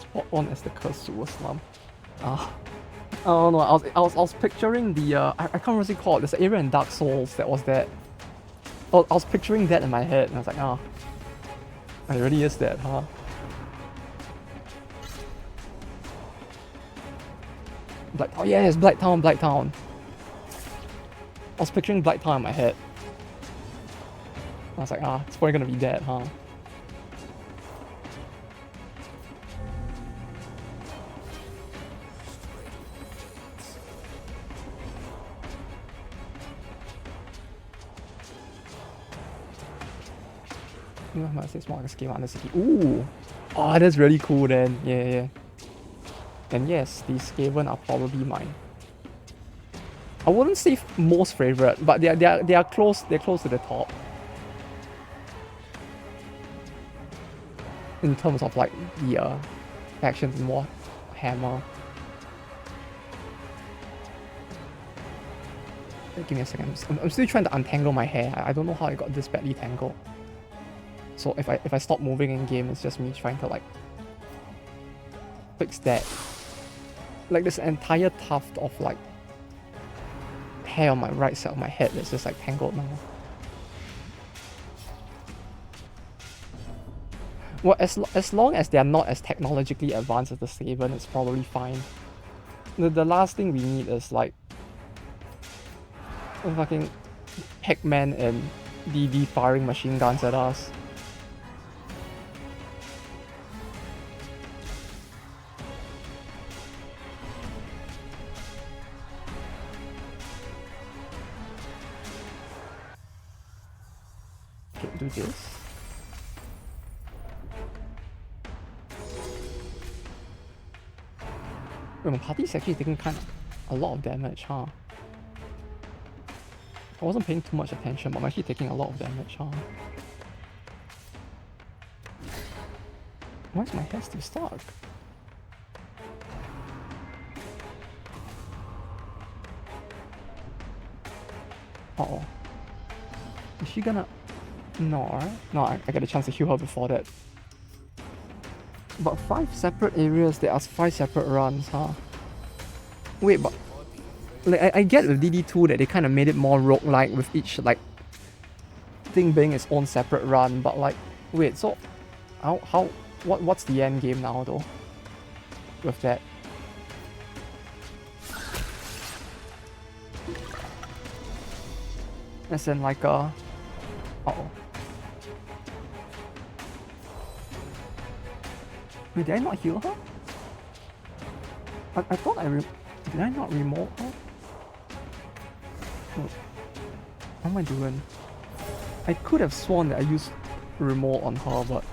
Spot on as the cursed sewer slum. I don't know, I was picturing the I can't really recall it. There's an area in Dark Souls that was that. I was picturing that in my head and I was like, ah. It really is that, huh? Oh yes, Black Town. I was picturing Black Town in my head. I was like, ah, it's probably gonna be that, huh? It's more like a scale under city. Ooh! Oh, that's really cool then. Yeah. And yes, these Cavern are probably mine. I wouldn't say most favorite, but they are close. They're close to the top. In terms of like the factions in Warhammer. Give me a second. I'm still trying to untangle my hair. I don't know how I got this badly tangled. So if I stop moving in game, it's just me trying to like fix that. Like this entire tuft of like hair on my right side of my head that's just like tangled now. Well, as long as they are not as technologically advanced as the Cavern, it's probably fine. The last thing we need is like a fucking Pac-Man and DD firing machine guns at us. Do this. Wait, my party's actually taking a lot of damage, huh? I wasn't paying too much attention, but I'm actually taking a lot of damage, huh? Why is my hair still stuck? Uh-oh. Is she gonna... No, right? No, I got a chance to heal her before that. But 5 separate areas, there are 5 separate runs, huh? Wait, but... Like, I get with DD2 that they kind of made it more roguelike with each, like... thing being its own separate run, but like... Wait, so... What's the end game now, though? With that? As in, like, uh-oh. Wait, did I not heal her? I thought did I not remote her? No. What am I doing? I could have sworn that I used remote on her, but...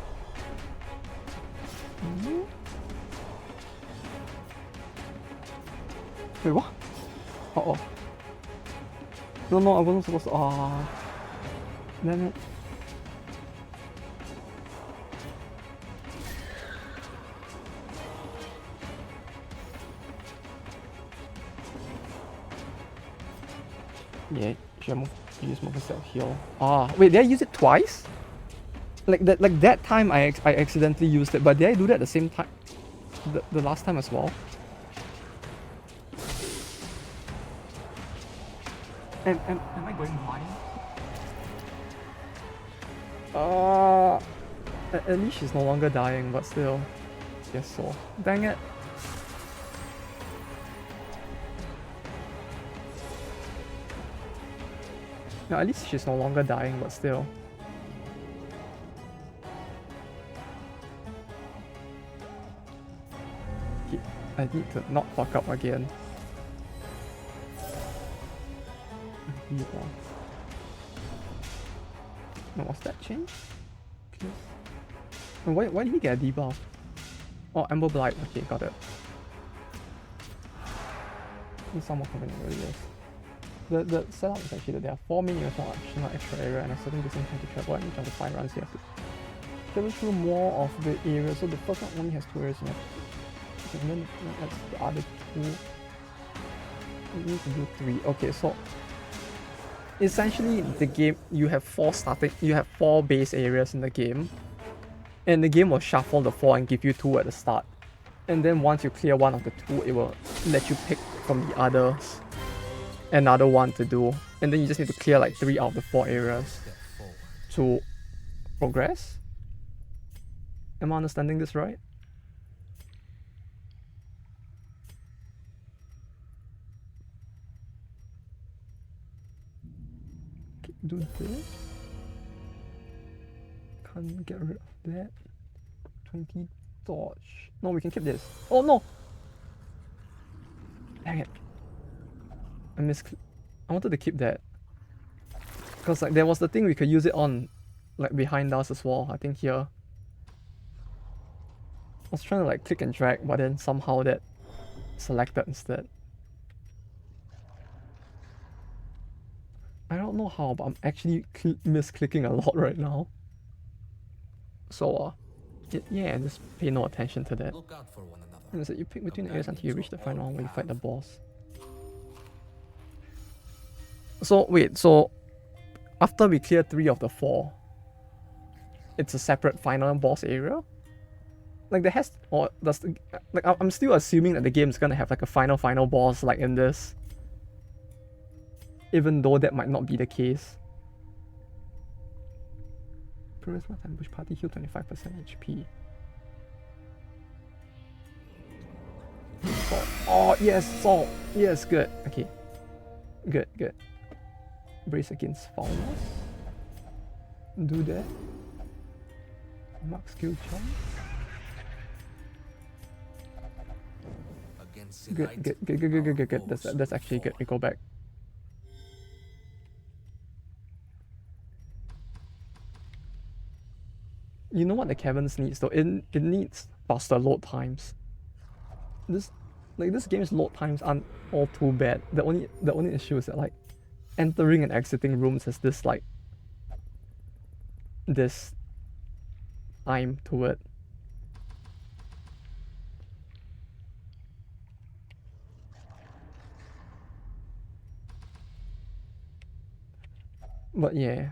Wait, what? Uh-oh. No, I wasn't supposed to... Ah, damn it. Yeah, should I use move instead of heal? Ah, wait, did I use it twice? Like that time I accidentally used it, but did I do that at the same time? The last time as well? Am I going blind? At least she's no longer dying, but still. Guess so. Dang it. No, at least she's no longer dying, but still. Okay, I need to not fuck up again. No, what's that change? Okay. And why did he get a debuff? Oh, Ember Blight. Okay, got it. Need some more coming earlier. The setup is actually that there are 4 main units, not extra area, and a certain distance to travel, and each of the 5 runs you have to travel through more of the area. So the first one only has 2 areas, and then that's the other 2. You need to do 3. Okay, so essentially the game, you have 4 base areas in the game, and the game will shuffle the 4 and give you 2 at the start, and then once you clear one of the 2, it will let you pick from the others another one to do, and then you just need to clear like 3 out of the 4 areas to progress. Am I understanding this right? Okay, do this. Can't get rid of that. 20 dodge. No, we can keep this. Oh no! Dang it. I wanted to keep that. Because like there was the thing we could use it on, like behind us as well, I think here. I was trying to like click and drag, but then somehow that selected instead. I don't know how, but I'm actually misclicking a lot right now. So yeah, just pay no attention to that. Look out for one another. And so you pick between the areas until you reach the final one where you fight the boss. So wait, so after we clear 3 of the 4, it's a separate final boss area? Like there has, or does the, like I'm still assuming that the game's gonna have like a final boss like in this, even though that might not be the case. Charisma time push party heal 25% HP. Salt. Oh yes, salt. Yes, good. Okay, good. Brace against foulness. Do that. Mark skill chance. Good. That's actually good. We go back. You know what the Caverns needs though? It needs faster load times. This game's load times aren't all too bad. The only issue is that like entering and exiting rooms has this like this time to it. But yeah.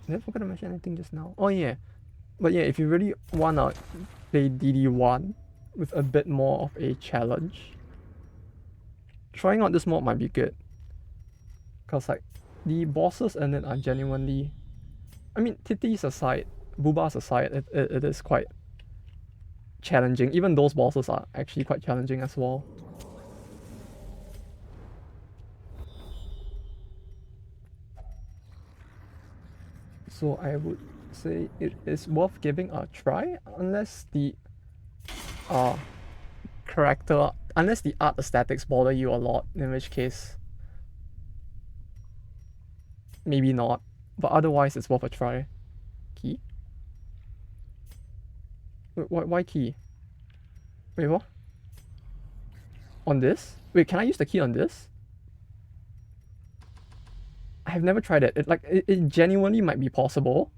Did I forget to mention anything just now? Oh yeah. But yeah, if you really wanna play DD1 with a bit more of a challenge, trying out this mod might be good. Cause like the bosses in it are genuinely, I mean, titties aside, boobas aside, it is quite challenging. Even those bosses are actually quite challenging as well. So I would say it is worth giving a try, unless the unless the art aesthetics bother you a lot, in which case maybe not. But otherwise it's worth a try. Key? Wait, why key? Wait, what? On this? Wait, can I use the key on this? I have never tried it. It genuinely might be possible.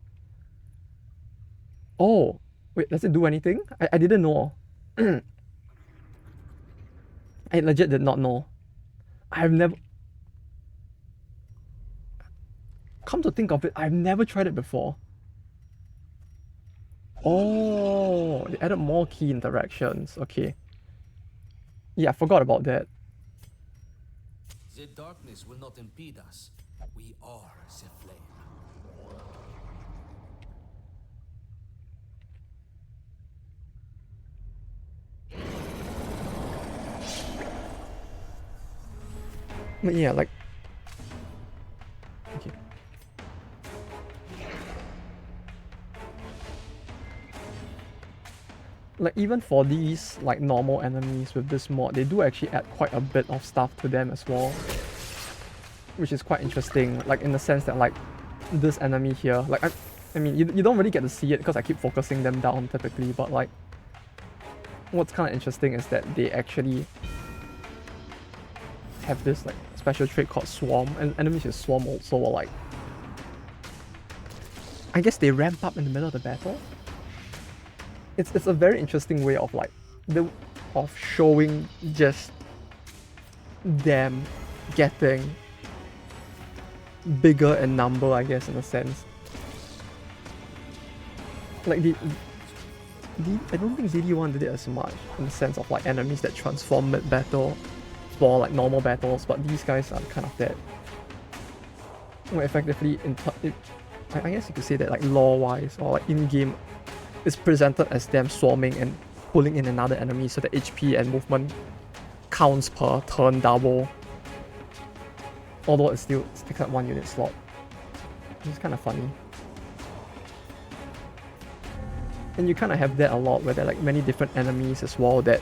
Oh, wait, does it do anything? I didn't know. I legit did not know. I've never. Come to think of it, I've never tried it before. Oh, they added more key interactions. Okay. Yeah, I forgot about that. The darkness will not impede us. We are the flame. But yeah, like. Okay. Like even for these like normal enemies with this mod, they do actually add quite a bit of stuff to them as well, which is quite interesting. Like in the sense that like this enemy here, like I mean you don't really get to see it because I keep focusing them down typically, but like what's kind of interesting is that they actually have this like special trait called Swarm, and enemies with Swarm also are like, I guess they ramp up in the middle of the battle. It's a very interesting way of like of showing just them getting bigger in number, I guess, in a sense. Like I don't think DD1 did it as much in the sense of like enemies that transform mid-battle for like normal battles, but these guys are kind of that. Well, effectively, I guess you could say that like lore-wise or like in-game, it's presented as them swarming and pulling in another enemy, so the HP and movement counts per turn double. Although it still takes up 1 unit slot. Which is kind of funny. And you kind of have that a lot where there are like many different enemies as well that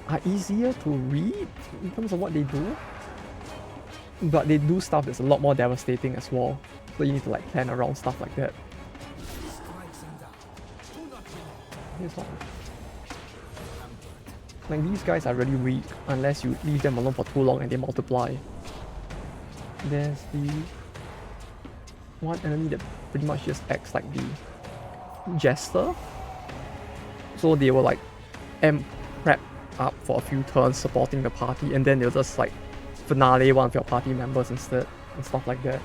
are easier to read in terms of what they do. But they do stuff that's a lot more devastating as well. So you need to like plan around stuff like that. Here's one. Like these guys are really weak unless you leave them alone for too long and they multiply. There's the one enemy that pretty much just acts like the jester. So they will like prep up for a few turns supporting the party, and then they'll just like finale one of your party members instead and stuff like that.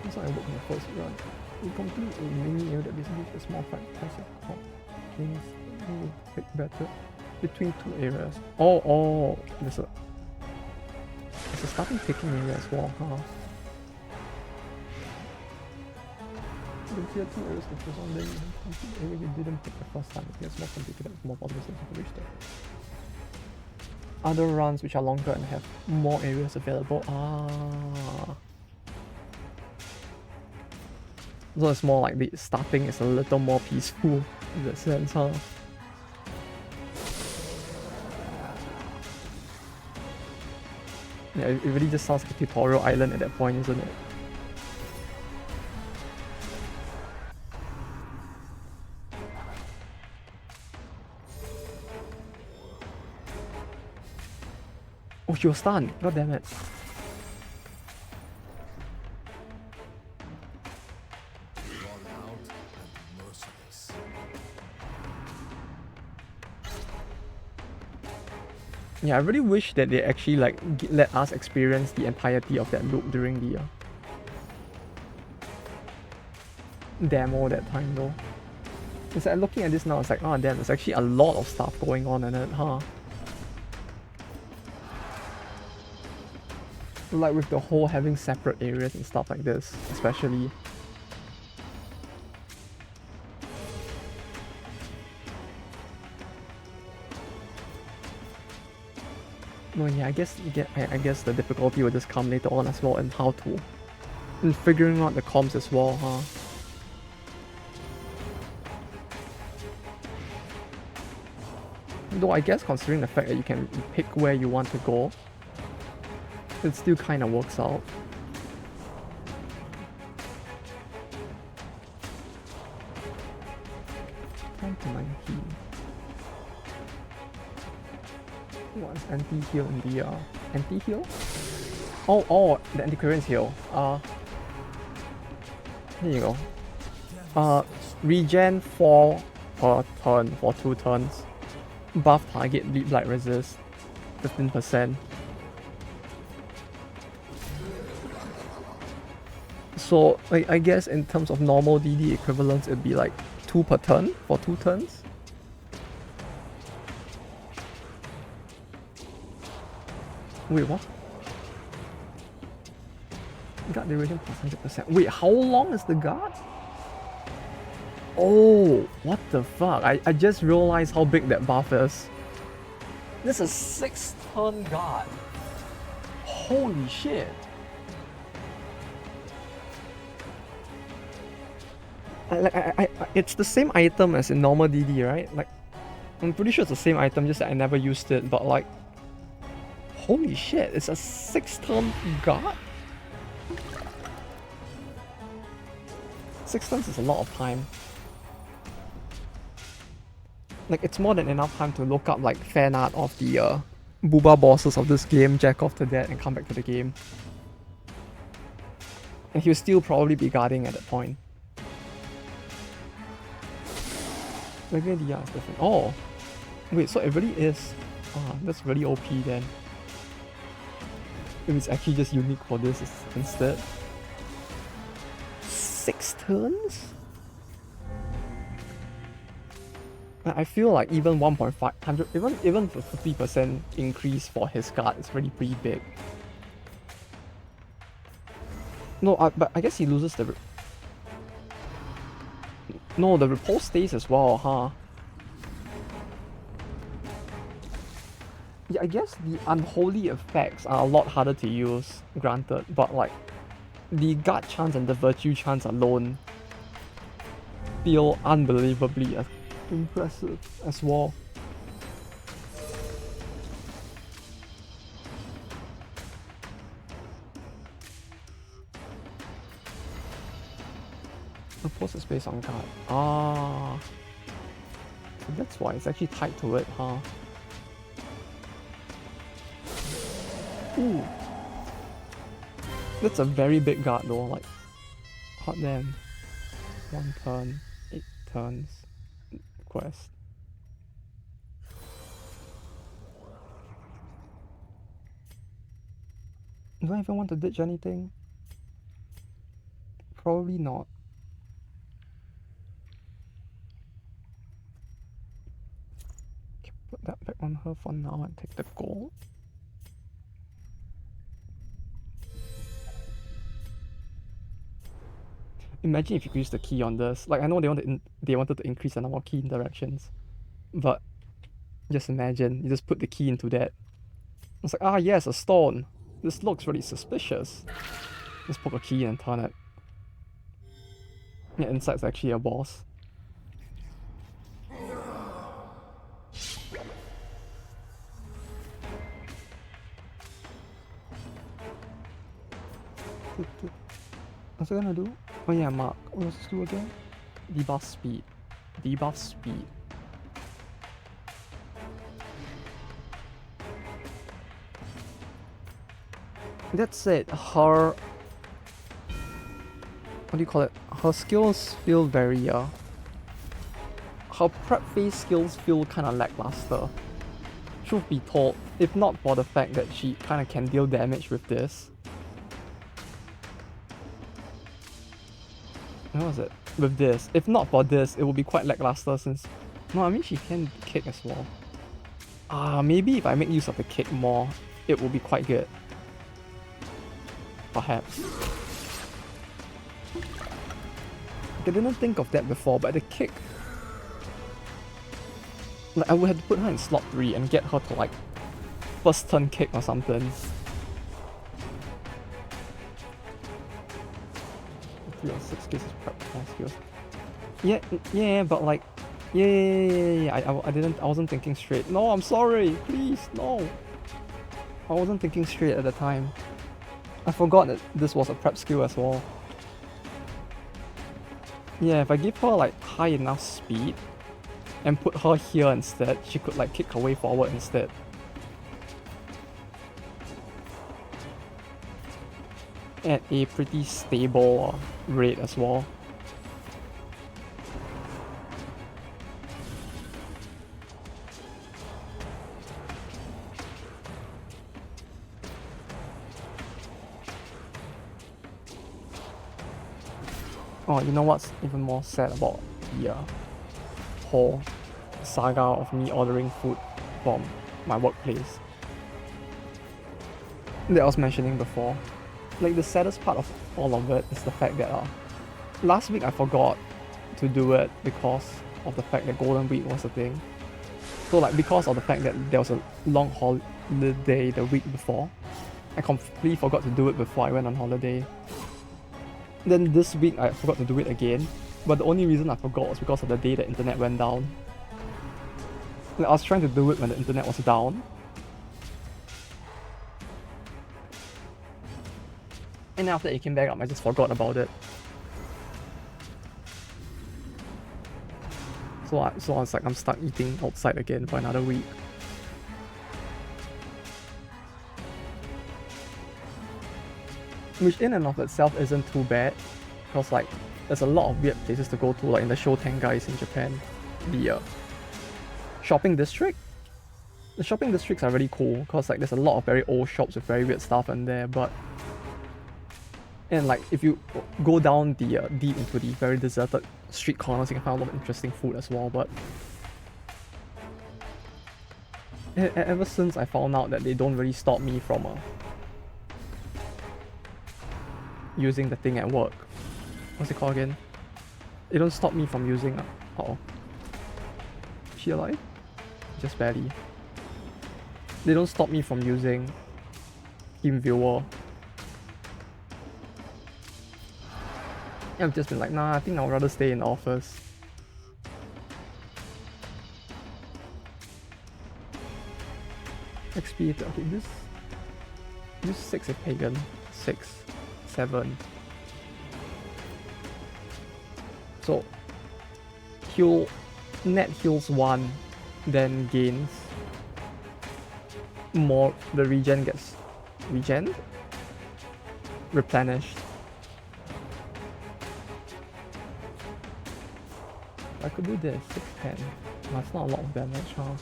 That's how I work in the first run. We complete a mini area that basically gives a small fight passive things quick battle between two areas. Oh, there's a starting picking area as well, huh? You can clear two areas with this one, then you complete the area you didn't pick the first time. It gets more complicated with more possibilities to reach there. Other runs which are longer and have more areas available. So it's more like the starting is a little more peaceful in that sense, huh? Yeah, it really just sounds like a tutorial island at that point, isn't it? Oh, she was stunned. God damn it. All out and merciless. Yeah, I really wish that they actually like let us experience the entirety of that loop during the demo that time though. It's like looking at this now, it's like, oh damn, there's actually a lot of stuff going on in it, huh? Like with the whole having separate areas and stuff like this, especially. No, yeah, I guess I guess the difficulty will just come later on as well, and how to, and figuring out the comms as well, huh? Though I guess considering the fact that you can pick where you want to go, it still kind of works out. Time to 19. What's anti-heal in the anti-heal? Oh, the antiquarian's heal. Here you go. Regen 4 per turn for 2 turns. Buff target bleed blight resist 15%. So like I guess in terms of normal DD equivalents it'd be like 2 per turn for 2 turns. Wait, what? Guard duration plus 100%. Wait, how long is the guard? Oh, what the fuck? I just realized how big that buff is. This is 6 turn guard. Holy shit. It's the same item as in normal DD, right? Like, I'm pretty sure it's the same item, just that I never used it, but like, holy shit, it's a 6 turn guard? 6 turns is a lot of time. Like, it's more than enough time to look up like fan art of the booba bosses of this game, jack off to that, and come back to the game. And he'll still probably be guarding at that point. Maybe the is different. Oh! Wait, so it really is. Ah, that's really OP then. If it's actually just unique for this instead. 6 turns? I feel like even 1.5, even for 50% increase for his guard is really pretty big. No, but I guess he loses the... No, the repulse stays as well, huh? Yeah, I guess the unholy effects are a lot harder to use, granted, but like, the guard chance and the virtue chance alone feel unbelievably impressive as well. Repulse is based on guard. Ah, so that's why it's actually tied to it, huh? Ooh, that's a very big guard though. Like, hot damn. 1 turn, 8 turns. Quest. Do I even want to ditch anything? Probably not. Okay, put that back on her for now and take the gold. Imagine if you could use the key on this. Like, I know they wanted to increase the number of key interactions, but just imagine you just put the key into that. It's like, ah yes, a stone. This looks really suspicious. Just poke a key and turn it. Yeah, inside's actually a boss. What's it gonna do? Oh yeah, mark. What does this do again? Debuff speed. Debuff speed. That said, her... What do you call it? Her skills feel very, her prep phase skills feel kinda lackluster. Truth be told, if not for the fact that she kinda can deal damage with this. What was it? With this. If not for this, it would be quite lackluster since... No, I mean she can kick as well. Maybe if I make use of the kick more, it will be quite good. Perhaps. I didn't think of that before, but the kick... Like, I would have to put her in slot 3 and get her to like first turn kick or something. 3 or 6 cases prep skills. Yeah, but like... Yeah. I wasn't thinking straight. No, I'm sorry. Please, no. I wasn't thinking straight at the time. I forgot that this was a prep skill as well. Yeah, if I give her like high enough speed and put her here instead, she could like kick her way forward instead. At a pretty stable rate as well. Oh, you know what's even more sad about the whole saga of me ordering food from my workplace that I was mentioning before? Like, the saddest part of all of it is the fact that last week I forgot to do it because of the fact that Golden Week was a thing. So like, because of the fact that there was a long holiday the week before, I completely forgot to do it before I went on holiday. Then this week I forgot to do it again, but the only reason I forgot was because of the day the internet went down. Like, I was trying to do it when the internet was down. And after it came back up, I just forgot about it. So I was like, I'm stuck eating outside again for another week. Which in and of itself isn't too bad, because like there's a lot of weird places to go to, like in the Shotengai in Japan. The shopping district. The shopping districts are really cool, because like there's a lot of very old shops with very weird stuff in there, and like if you go down the deep into the very deserted street corners, you can find a lot of interesting food as well. But ever since I found out that they don't really stop me from using the thing at work. What's it called again? They don't stop me from using... Uh-oh. Is she alive? Just barely. They don't stop me from using TeamViewer. I've just been like, nah, I think I'd rather stay in the office. XP, okay, this 6 is pagan. 6. 7. So net heals 1, then gains more. The regen gets replenished. I could do this 610. That's not a lot of damage, huh?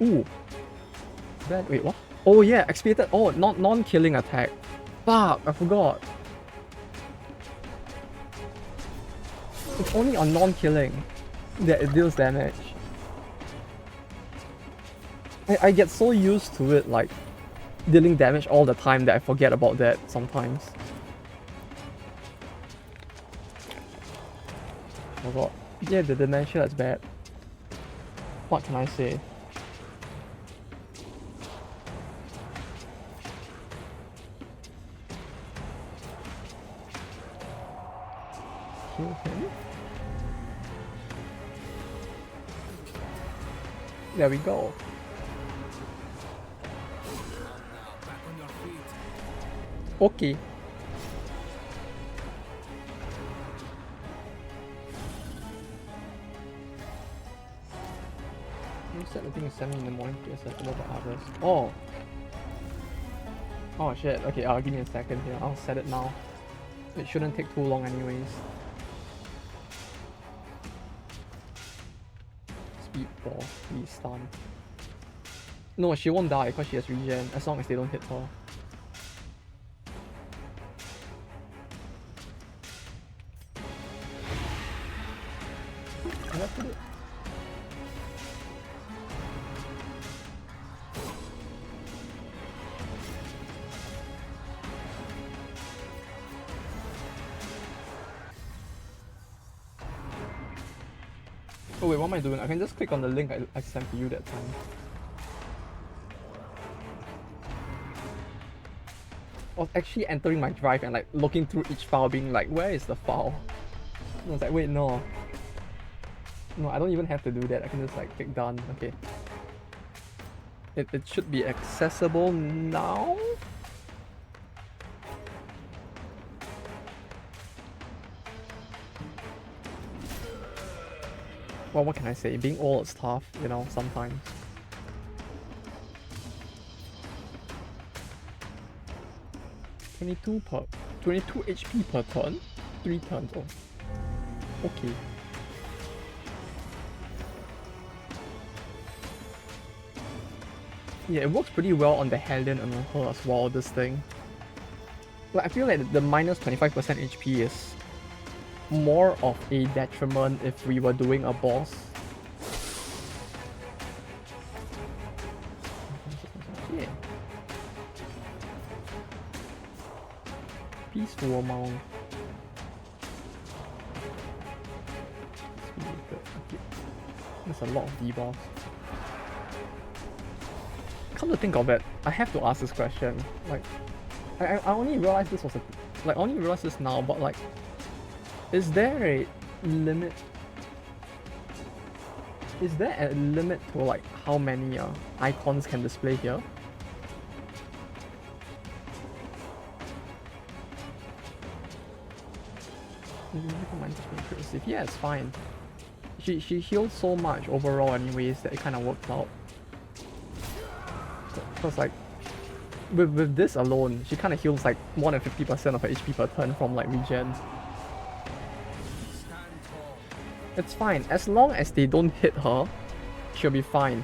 Ooh. Wait, what? Oh yeah, expiated. Oh, non-killing attack. Fuck, I forgot. It's only on non-killing that it deals damage. I get so used to it, like, dealing damage all the time that I forget about that sometimes. Oh god. Yeah, the dementia is bad. What can I say? Okay. There we go. Okay. You said the thing is 7 in the morning to be accessible by others. Oh! Oh shit, okay, give me a second here. I'll set it now. It shouldn't take too long anyways. Speed 4, please stun. No, she won't die because she has regen, as long as they don't hit her. Can I put it? Oh wait, what am I doing? I can just click on the link I sent to you that time. I was actually entering my drive and like looking through each file being like, where is the file? And I was like, wait, no. No, I don't even have to do that. I can just like click done. Okay. It should be accessible now? Well, what can I say? Being old is tough, you know, sometimes. $22 HP per turn? 3 turns, oh. Okay. Yeah, it works pretty well on the Hellion and on her as well, this thing. Like, I feel like the minus 25% HP is more of a detriment if we were doing a boss. Yeah. Peaceful amount. There's a lot of debuffs. Come to think of it, I have to ask this question. Like, I only realized this was a... Like, I only realized this now, but like... Is there a limit? Is there a limit to like how many icons can display here? Yeah, it's fine. She heals so much overall anyways that it kind of works out. Because like, with this alone, she kind of heals like more than 50% of her HP per turn from like regen. It's fine, as long as they don't hit her, she'll be fine.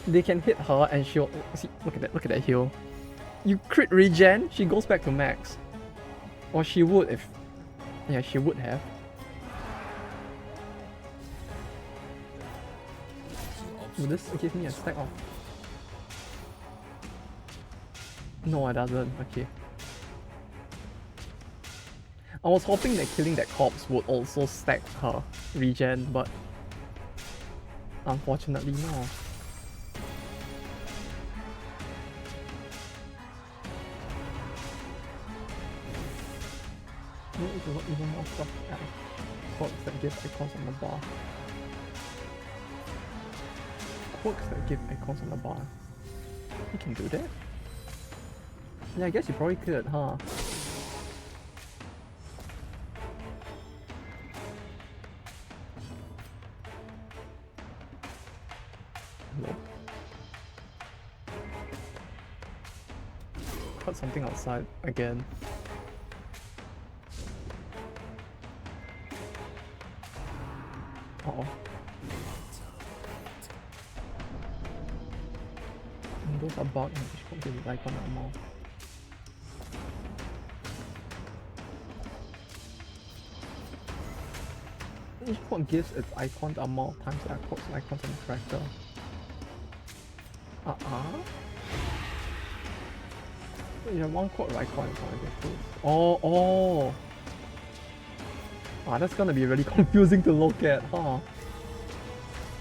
They can hit her and she'll... See, look at that heal. You crit regen, she goes back to max. Or she would if... Yeah, she would have. Will this give me a stack of... No, it doesn't. Okay. I was hoping that killing that corpse would also stack her regen, but unfortunately no. Maybe if you want even more stuff, yeah. Quirks that give icons on the bar. Quirks that give icons on the bar. You can do that? Yeah, I guess you probably could, huh? Hello? Cut something outside again. Uh-oh. And those are bugged and fish give it icon ammo. Each quote gives its icon amount times the quotes and icons on the character. You have one quote of icons on the quotes. Oh! That's gonna be really confusing to look at, huh?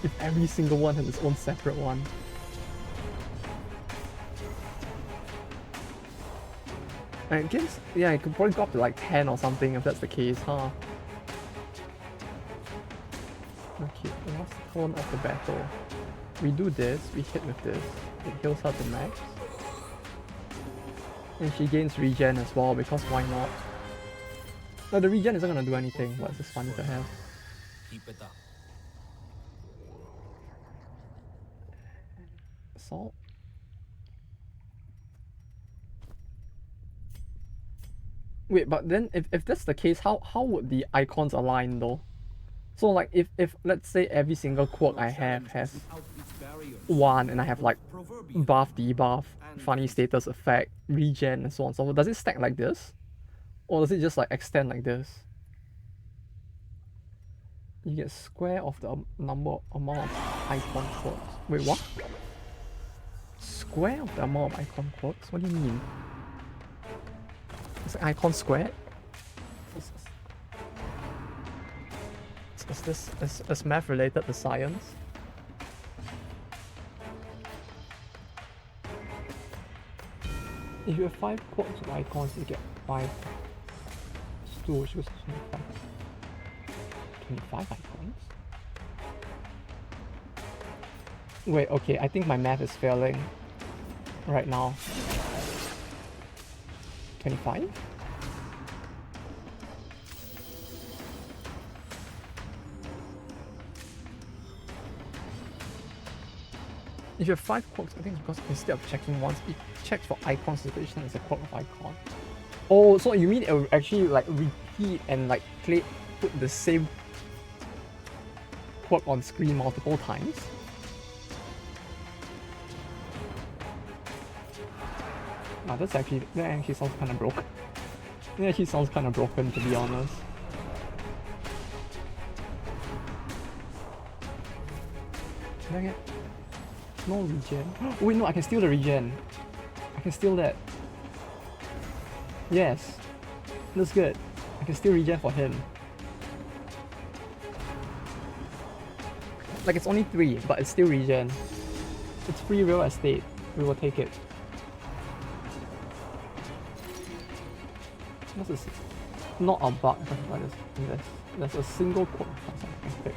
If every single one has its own separate one. I guess, yeah, it could probably go up to like 10 or something if that's the case, huh? Okay, last turn of the battle. We do this, we hit with this. It heals her to max. And she gains regen as well, because why not? No, the regen isn't gonna do anything, but it's just funny to have. Keep it up. Salt? Wait, but then if that's the case, how would the icons align though? So like if let's say every single quirk I have has one and I have like buff, debuff, funny status effect, regen and so on and so forth, does it stack like this? Or does it just like extend like this? You get square of the amount of icon quirks. Wait, what? Square of the amount of icon quirks? What do you mean? Is icon squared? Is math related to science? If you have 5 quirks of icons, you get 5 stools, which is 25. 25 icons? Wait, okay, I think my math is failing right now. 25? If you have 5 quirks, I think it's because instead of checking once, it checks for icon situation as a quirk of icon. Oh, so you mean it will actually like repeat and like put the same quirk on screen multiple times? Nah, that actually sounds kind of broken. That actually sounds kind of broken, to be honest. Dang it. No regen. Oh, wait, no, I can steal the regen. I can steal that. Yes. That's good. I can steal regen for him. Like, it's only 3, but it's still regen. It's free real estate. We will take it. This is not a bug. There's a single quote I can pick.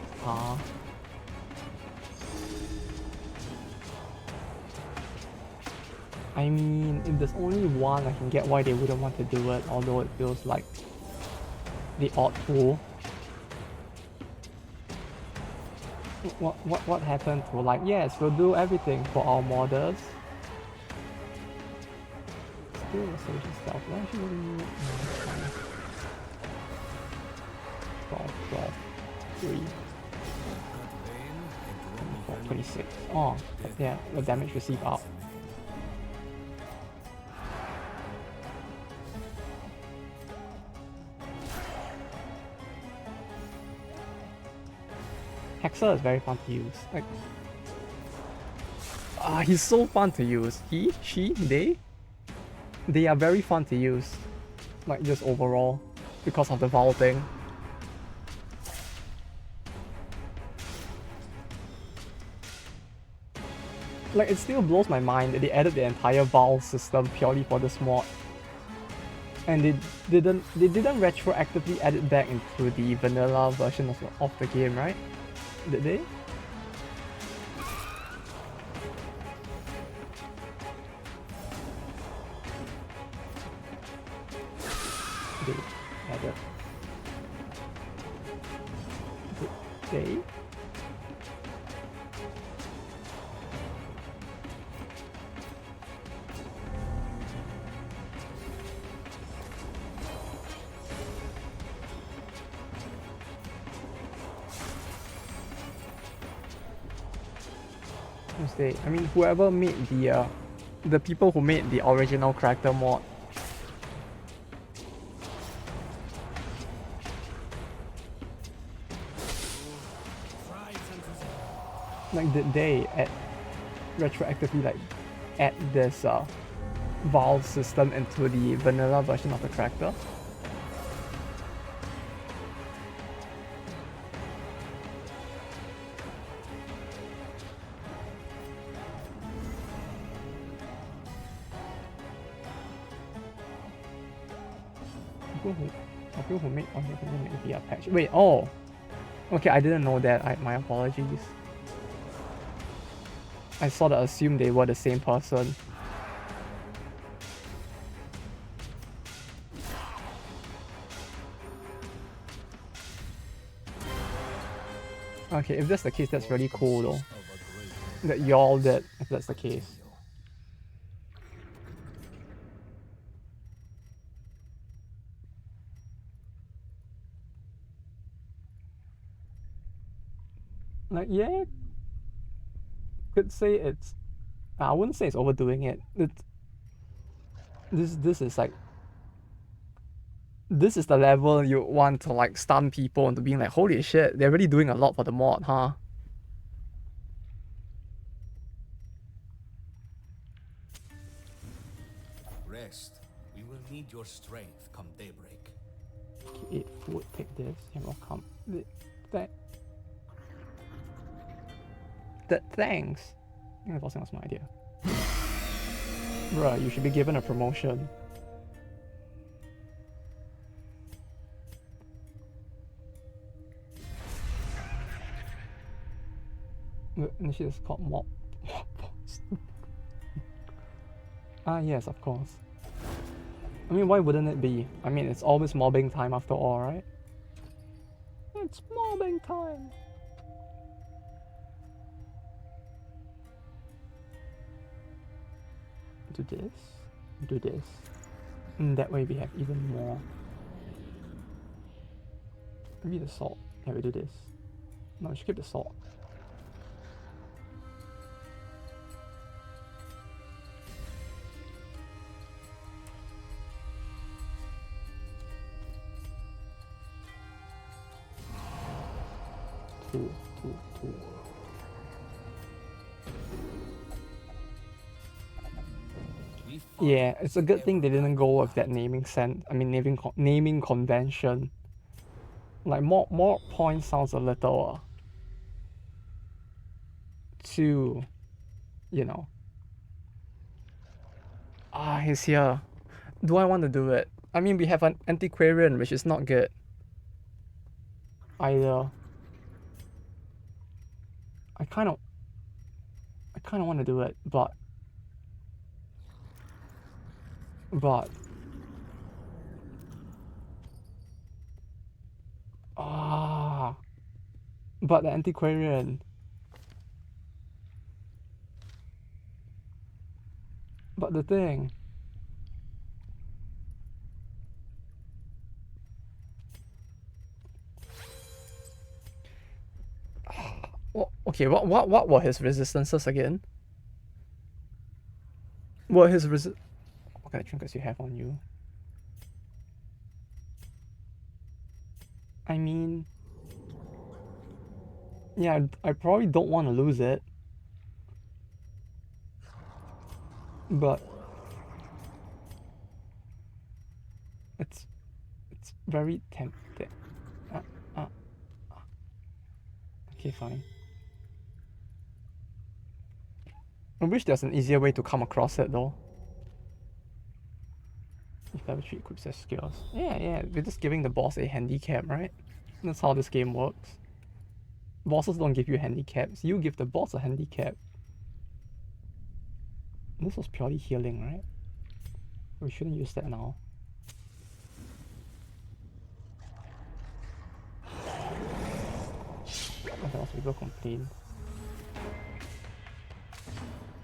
I mean, if there's only one, I can get why they wouldn't want to do it, although it feels like the odd pool. What happened to like, yes, we'll do everything for our modders. Still restoration stealth. Why should we 12, 3, 26. Oh, yeah, the damage received out. Hexer is very fun to use. Like, he's so fun to use. He, she, they are very fun to use. Like, just overall, because of the Val thing. Like, it still blows my mind that they added the entire Val system purely for this mod. And they didn't retroactively add it back into the vanilla version of the game, right? Did they? They added. Did they? I mean, whoever made the people who made the original character mod, like, did they retroactively like add this Val system into the vanilla version of the character? People who made the patch. Wait, oh! Okay, I didn't know that. My apologies. I sort of assumed they were the same person. Okay, if that's the case, that's really cool though. Of a great That y'all did, if that's the case. Like, yeah, could say it's. I wouldn't say it's overdoing it. This is like. This is the level you want to like stun people into being like, holy shit, they're really doing a lot for the mod, huh? rest. We will need your strength come daybreak. Okay, eat food, take this, and we'll come. Thanks. I think that's my idea. Bruh, you should be given a promotion. And she is called mob. Ah, yes, of course. I mean, why wouldn't it be? I mean, it's always mobbing time after all, right? It's mobbing time! Do this, do this. And that way we have even more. Maybe the salt. Yeah, we do this. No, we should keep the salt. Two. We Yeah, follow it's a the good thing they didn't go with that ever-alive naming sense. I mean, naming convention. Like more points sounds a little too, you know. Ah, he's here. Do I want to do it? I mean, we have an antiquarian, which is not good either. I kind of want to do it, but ah, but the antiquarian. But the thing. Well, okay, what were his resistances again? What kind of trinkets you have on you? I mean, yeah, I probably don't want to lose it, but it's very tempting. Uh, uh, okay, fine. I wish there's an easier way to come across it though. If level 3 equips their skills. Yeah, we're just giving the boss a handicap, right? That's how this game works. Bosses don't give you handicaps, you give the boss a handicap. This was purely healing, right? We shouldn't use that now. Okay, also people complain.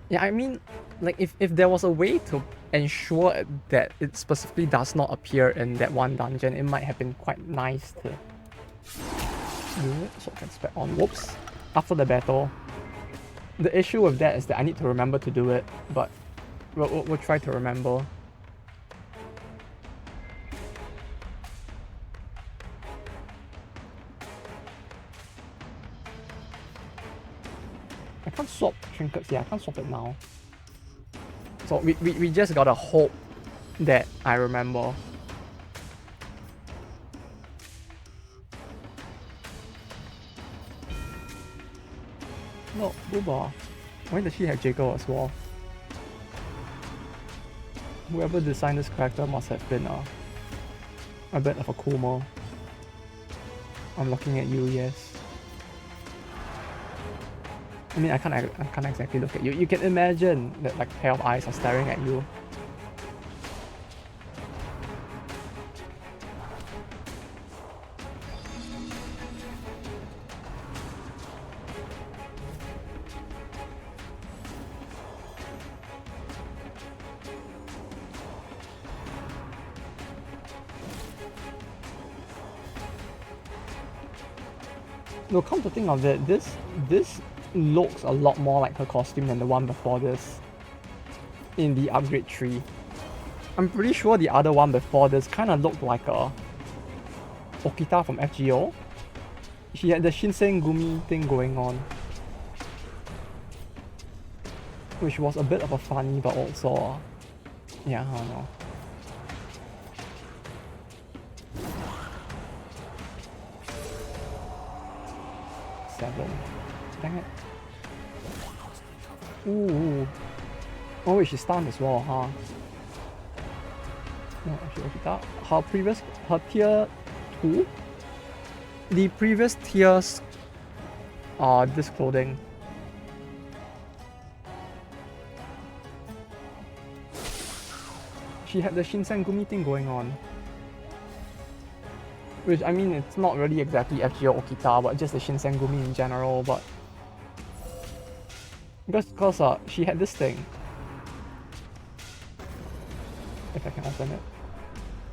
Yeah, I mean, like if there was a way to ensure that it specifically does not appear in that one dungeon, it might have been quite nice to do it. So I can spec on. Whoops. After the battle. The issue with that is that I need to remember to do it, but we'll try to remember. I can't swap trinkets. Yeah, I can't swap it now. So we just gotta hope that I remember. No, Booba. Why does she have Jacob as well? Whoever designed this character must have been a bit of a Kuma. I'm looking at you, yes. I mean, I can't exactly look at you. You can imagine that like pair of eyes are staring at you. No, come to think of it, this looks a lot more like her costume than the one before this in the upgrade tree. I'm pretty sure the other one before this kind of looked like a Okita from FGO. She had the Shinsengumi thing going on, which was a bit of a funny but also, yeah, I don't know. Seven. Dang it. Ooh. Oh wait, she's stunned as well, huh? No, actually, Okita. Her tier 2? The previous tiers are this clothing. She had the Shinsengumi thing going on. Which, I mean, it's not really exactly FGO Okita, but just the Shinsengumi in general, but... Because she had this thing. If I can open it.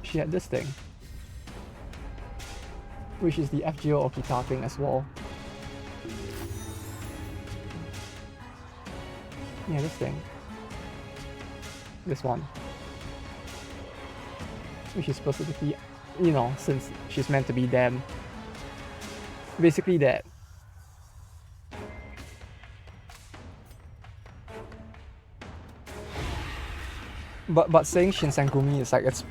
She had this thing. Which is the FGO Okita thing as well. Yeah, this thing. This one. Which is specifically, you know, since she's meant to be them. Basically that. But saying Shinsengumi is like, it's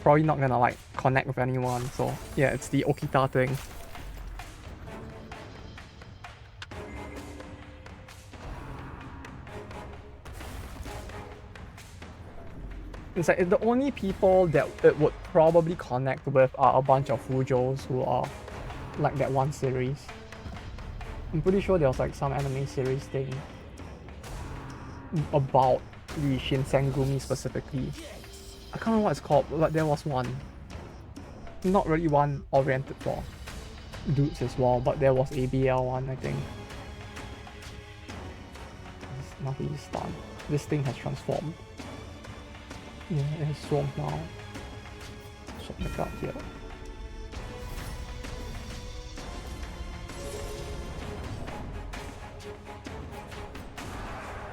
probably not gonna like connect with anyone, so yeah, it's the Okita thing. It's like the only people that it would probably connect with are a bunch of Fujos who are like that one series. I'm pretty sure there was like some anime series thing about the Shinsengumi specifically. I can't remember what it's called, but there was one. Not really one oriented for dudes as well, but there was a BL one, I think. Now he's stunned. This thing has transformed. Yeah, it has swarmed now. Swap the card here.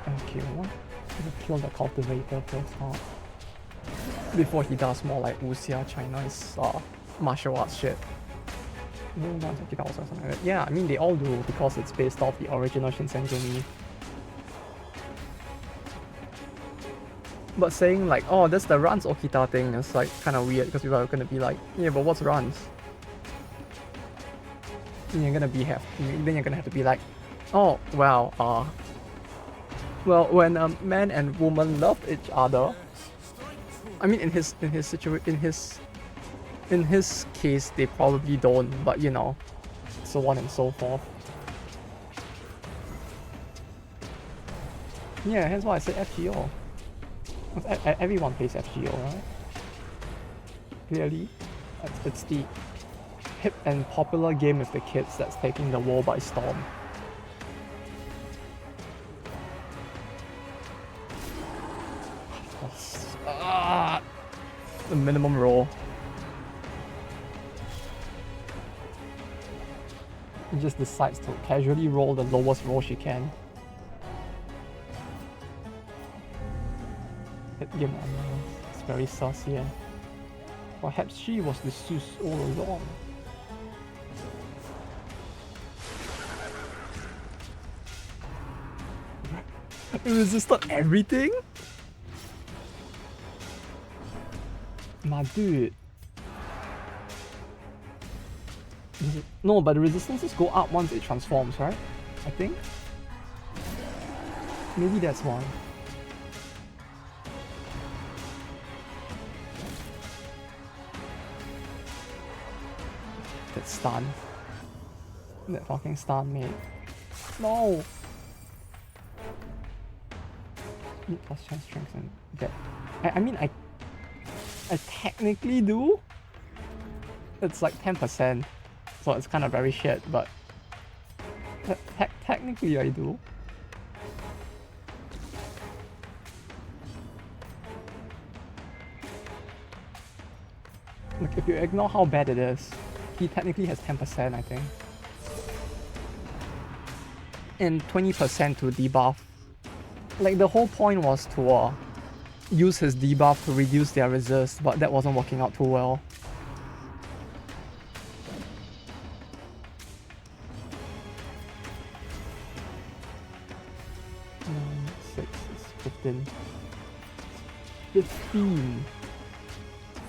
Okay, what? Kill the cultivator first, huh? Before he does more like Wuxia China's martial arts shit. Yeah, I mean they all do because it's based off the original Shinsengumi. But saying like, oh, that's the Runs Okita thing is like kind of weird because people are gonna be like, yeah, but what's Runs? Then you're gonna have to be like, oh, well, when a man and woman love each other, I mean, in his case, they probably don't, but you know, so on and so forth. Yeah, hence why I said FGO. Everyone plays FGO, right? Clearly, it's the hip and popular game with the kids that's taking the world by storm. The minimum roll. He just decides to casually roll the lowest roll she can. Hit game on. It's very saucy, and perhaps she was the Zeus all along. It resisted everything? My dude. No, but the resistances go up once it transforms, right? I think. Maybe that's why. That stun. That fucking stun, mate. No! Plus chance, strength, and depth. I mean, I technically do. It's like 10%, so it's kind of very shit, but technically I do. Like, if you ignore how bad it is, he technically has 10%, I think. and 20% to debuff. Like, the whole point was to use his debuff to reduce their resist, but that wasn't working out too well. 6 is 15. 15.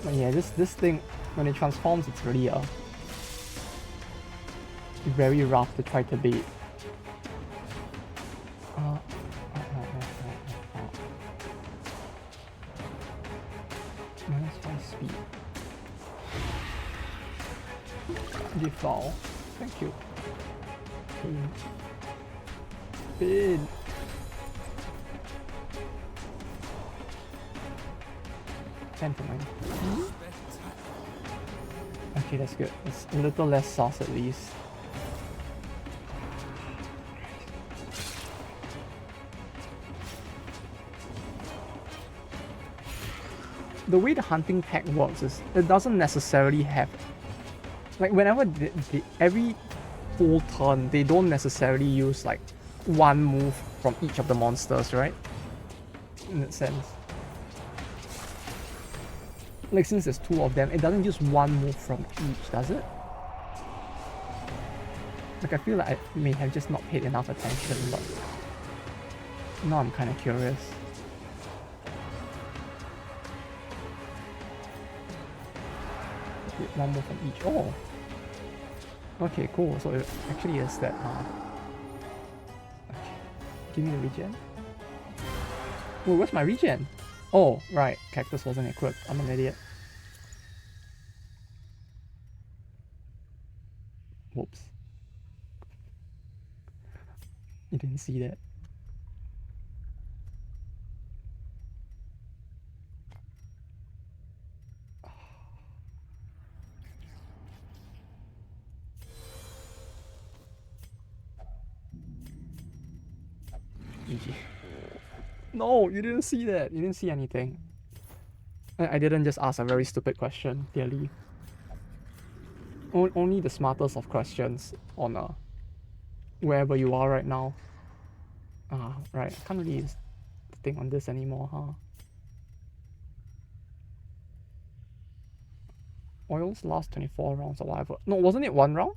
But yeah, this thing, when it transforms, it's really very rough to try to beat. -1 speed. Defoul. Thank you. Spin. Ten for mine. Okay, that's good. It's a little less sauce at least. The way the hunting pack works is it doesn't necessarily have, like, whenever every full turn they don't necessarily use like one move from each of the monsters, right? In that sense, like, since there's 2 of them, it doesn't use one move from each, does it? Like, I feel like I may have just not paid enough attention, but now I'm kind of curious. One move from each. Oh, okay, cool. So it actually is that. Okay. Give me the regen. Oh, where's my regen? Oh, right. Cactus wasn't equipped. I'm an idiot. Whoops. You didn't see that. GG. No, you didn't see that. You didn't see anything. I didn't just ask a very stupid question, clearly. Only the smartest of questions on wherever you are right now. Right. I can't really use the thing on this anymore, huh? Oils last 24 rounds or whatever. No, wasn't it 1 round?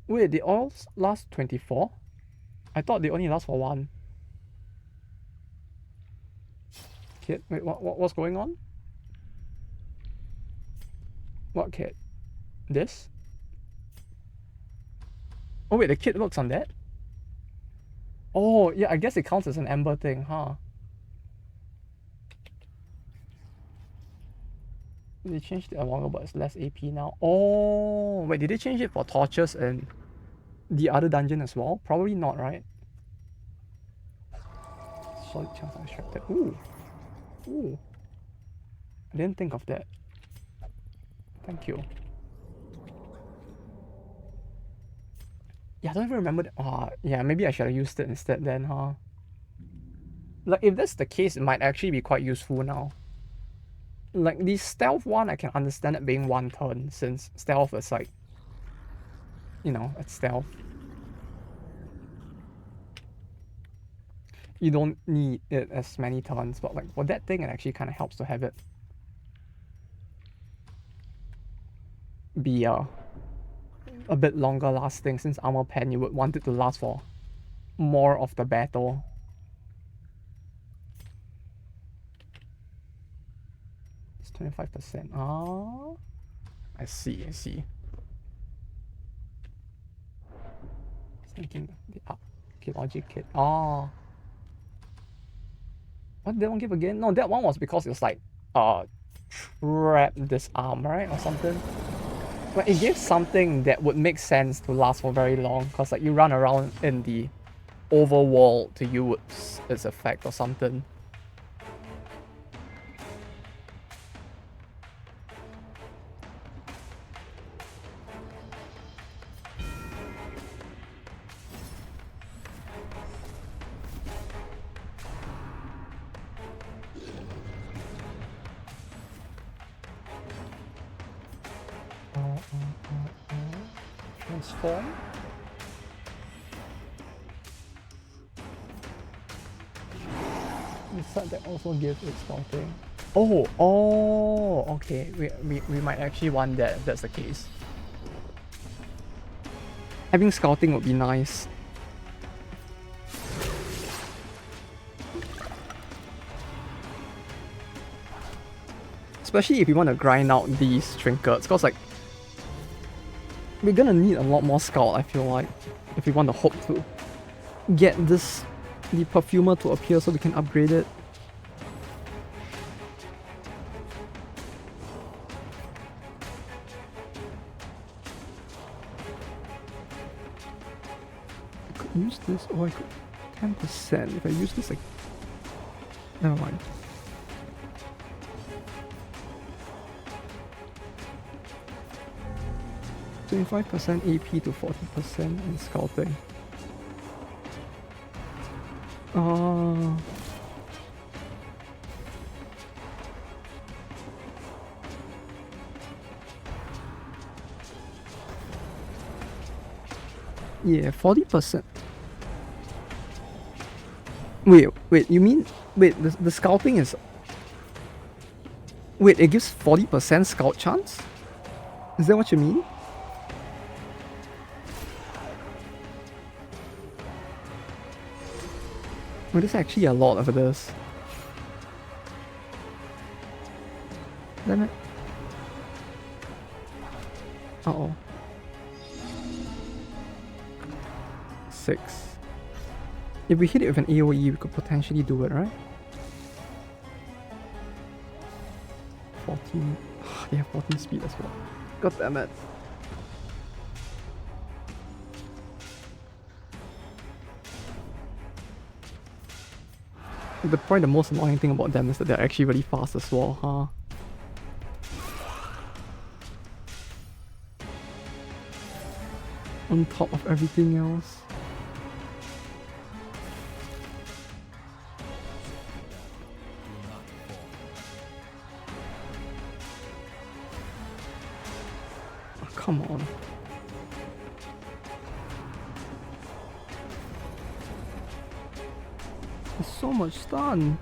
Wait, the oils last 24? I thought they only last for 1. Kid, wait, what's going on? What kid? This? Oh wait, the kid works on that? Oh yeah, I guess it counts as an ember thing, huh? They changed it a while, but it's less AP now. Oh wait, did they change it for torches and the other dungeon as well? Probably not, right? Solid chance I'm extracted. Ooh. Ooh. I didn't think of that. Thank you. Yeah, I don't even remember that. Yeah, maybe I should have used it instead then, huh? Like, if that's the case, it might actually be quite useful now. Like, the stealth one, I can understand it being 1 turn, since stealth is like, you know, it's stealth. You don't need it as many turns, but like for that thing, it actually kind of helps to have it be a bit longer lasting, since armor pen, you would want it to last for more of the battle. It's 25%. Ah, I see. Thinking the okay, logic kit. Oh, what did that one give again? No, that one was because it's like trap disarm, right, or something. But it gives something that would make sense to last for very long, because like you run around in the overworld to use its effect or something. Transform. The set that also gives it scouting. Oh, okay. We might actually want that if that's the case. Having scouting would be nice. Especially if we want to grind out these trinkets, because like we're gonna need a lot more scout, I feel like, if we want to hope to get the perfumer to appear so we can upgrade it. I could use this, or I could 10%. If I use this, like, never mind. %25% AP to 40% in scouting. Yeah, 40%. Wait, you mean... Wait, the scouting is... Wait, it gives 40% scout chance? Is that what you mean? Well, there's actually a lot of this. Damn it. Uh-oh. 6. If we hit it with an AoE, we could potentially do it, right? 14. They have 14 speed as well. God damn it. Probably the most annoying thing about them is that they're actually really fast as well, huh? On top of everything else. Oh, come on. There's so much stun.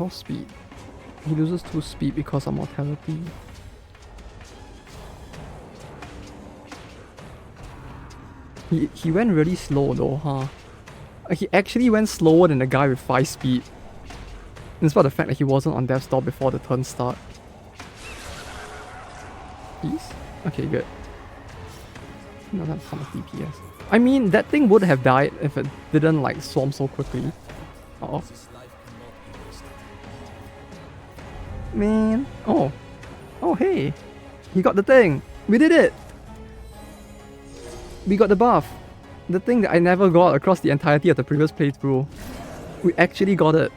Speed. He loses 2 speed because of mortality. He went really slow though, huh? He actually went slower than the guy with 5 speed. In spite of the fact that he wasn't on death's door before the turn start. Please? Okay, good. No, that's how much DPS. I mean, that thing would have died if it didn't like swarm so quickly. Uh-oh. Man. Oh. Oh, hey. He got the thing. We did it. We got the buff. The thing that I never got across the entirety of the previous playthrough. We actually got it.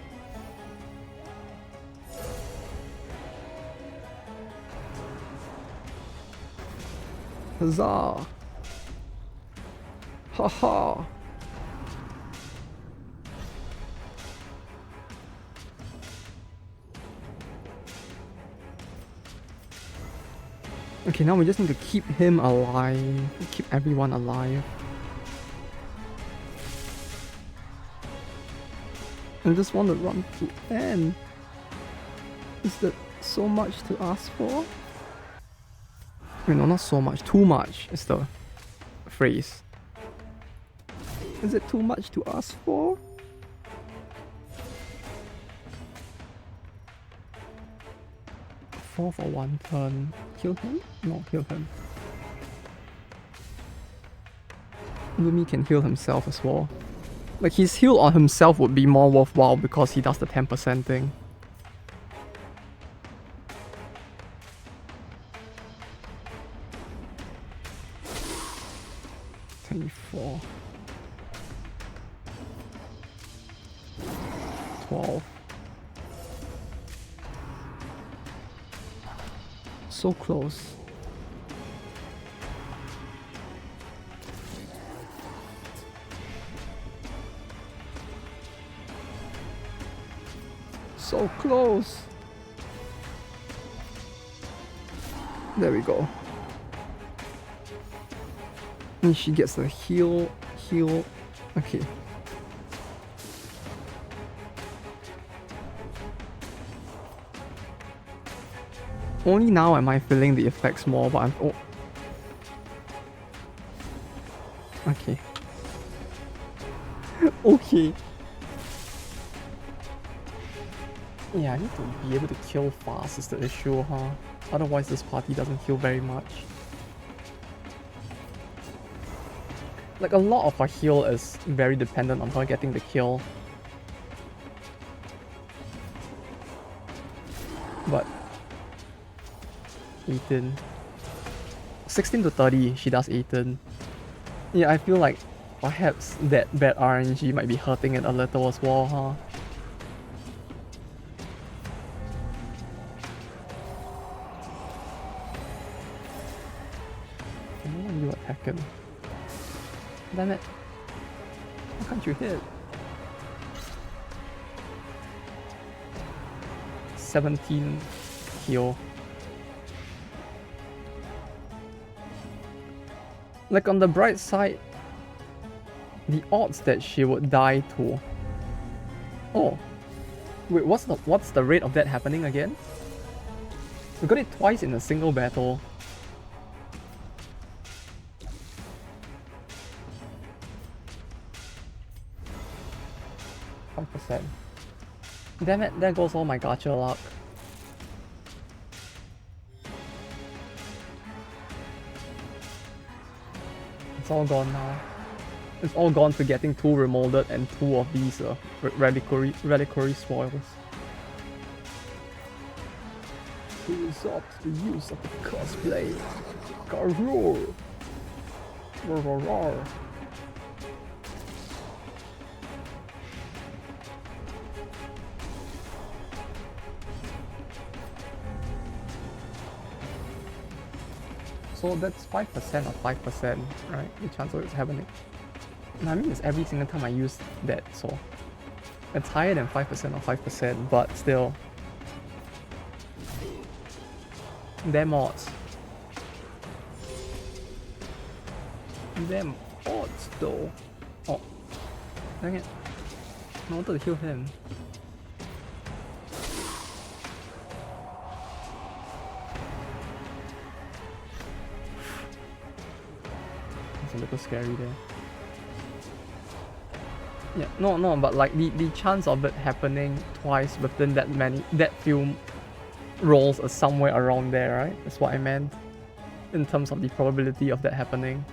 Huzzah. Haha. Okay, now we just need to keep him alive. Keep everyone alive. I just want to run to end. Is that so much to ask for? Wait, no, not so much. Too much is the phrase. Is it too much to ask for? Four for 1 turn. Kill him? No, kill him. Lumi can heal himself as well. Like, his heal on himself would be more worthwhile because he does the 10% thing. $24. 12. So close. So close. There we go. And she gets the heal. Okay. Only now am I feeling the effects more, but I'm... Oh. Okay. Okay. Yeah, I need to be able to kill fast is the issue, huh? Otherwise this party doesn't heal very much. Like, a lot of her heal is very dependent on her getting the kill. But 18. 16 to 30, she does 18. Yeah, I feel like perhaps that bad RNG might be hurting it a little as well, huh? Why are you attacking? Damn it. Why can't you hit? 17 heal. Like, on the bright side, the odds that she would die to... Oh. Wait, what's the rate of that happening again? We got it twice in a single battle. %. Damn it, there goes all my gacha luck. It's all gone now. It's all gone to getting 2 remolded and 2 of these reliquary spoils. To resort to the use of the cosplay. Garroor! Roar. So that's 5% or 5%, right? The chance of it happening. And I mean, it's every single time I use that, so it's higher than 5% or 5%, but still. Them odds. Them odds, though. Oh, dang it! I wanted to heal him. A little scary there. Yeah, no, but like the chance of it happening twice within that few rolls is somewhere around there, right? That's what I meant in terms of the probability of that happening.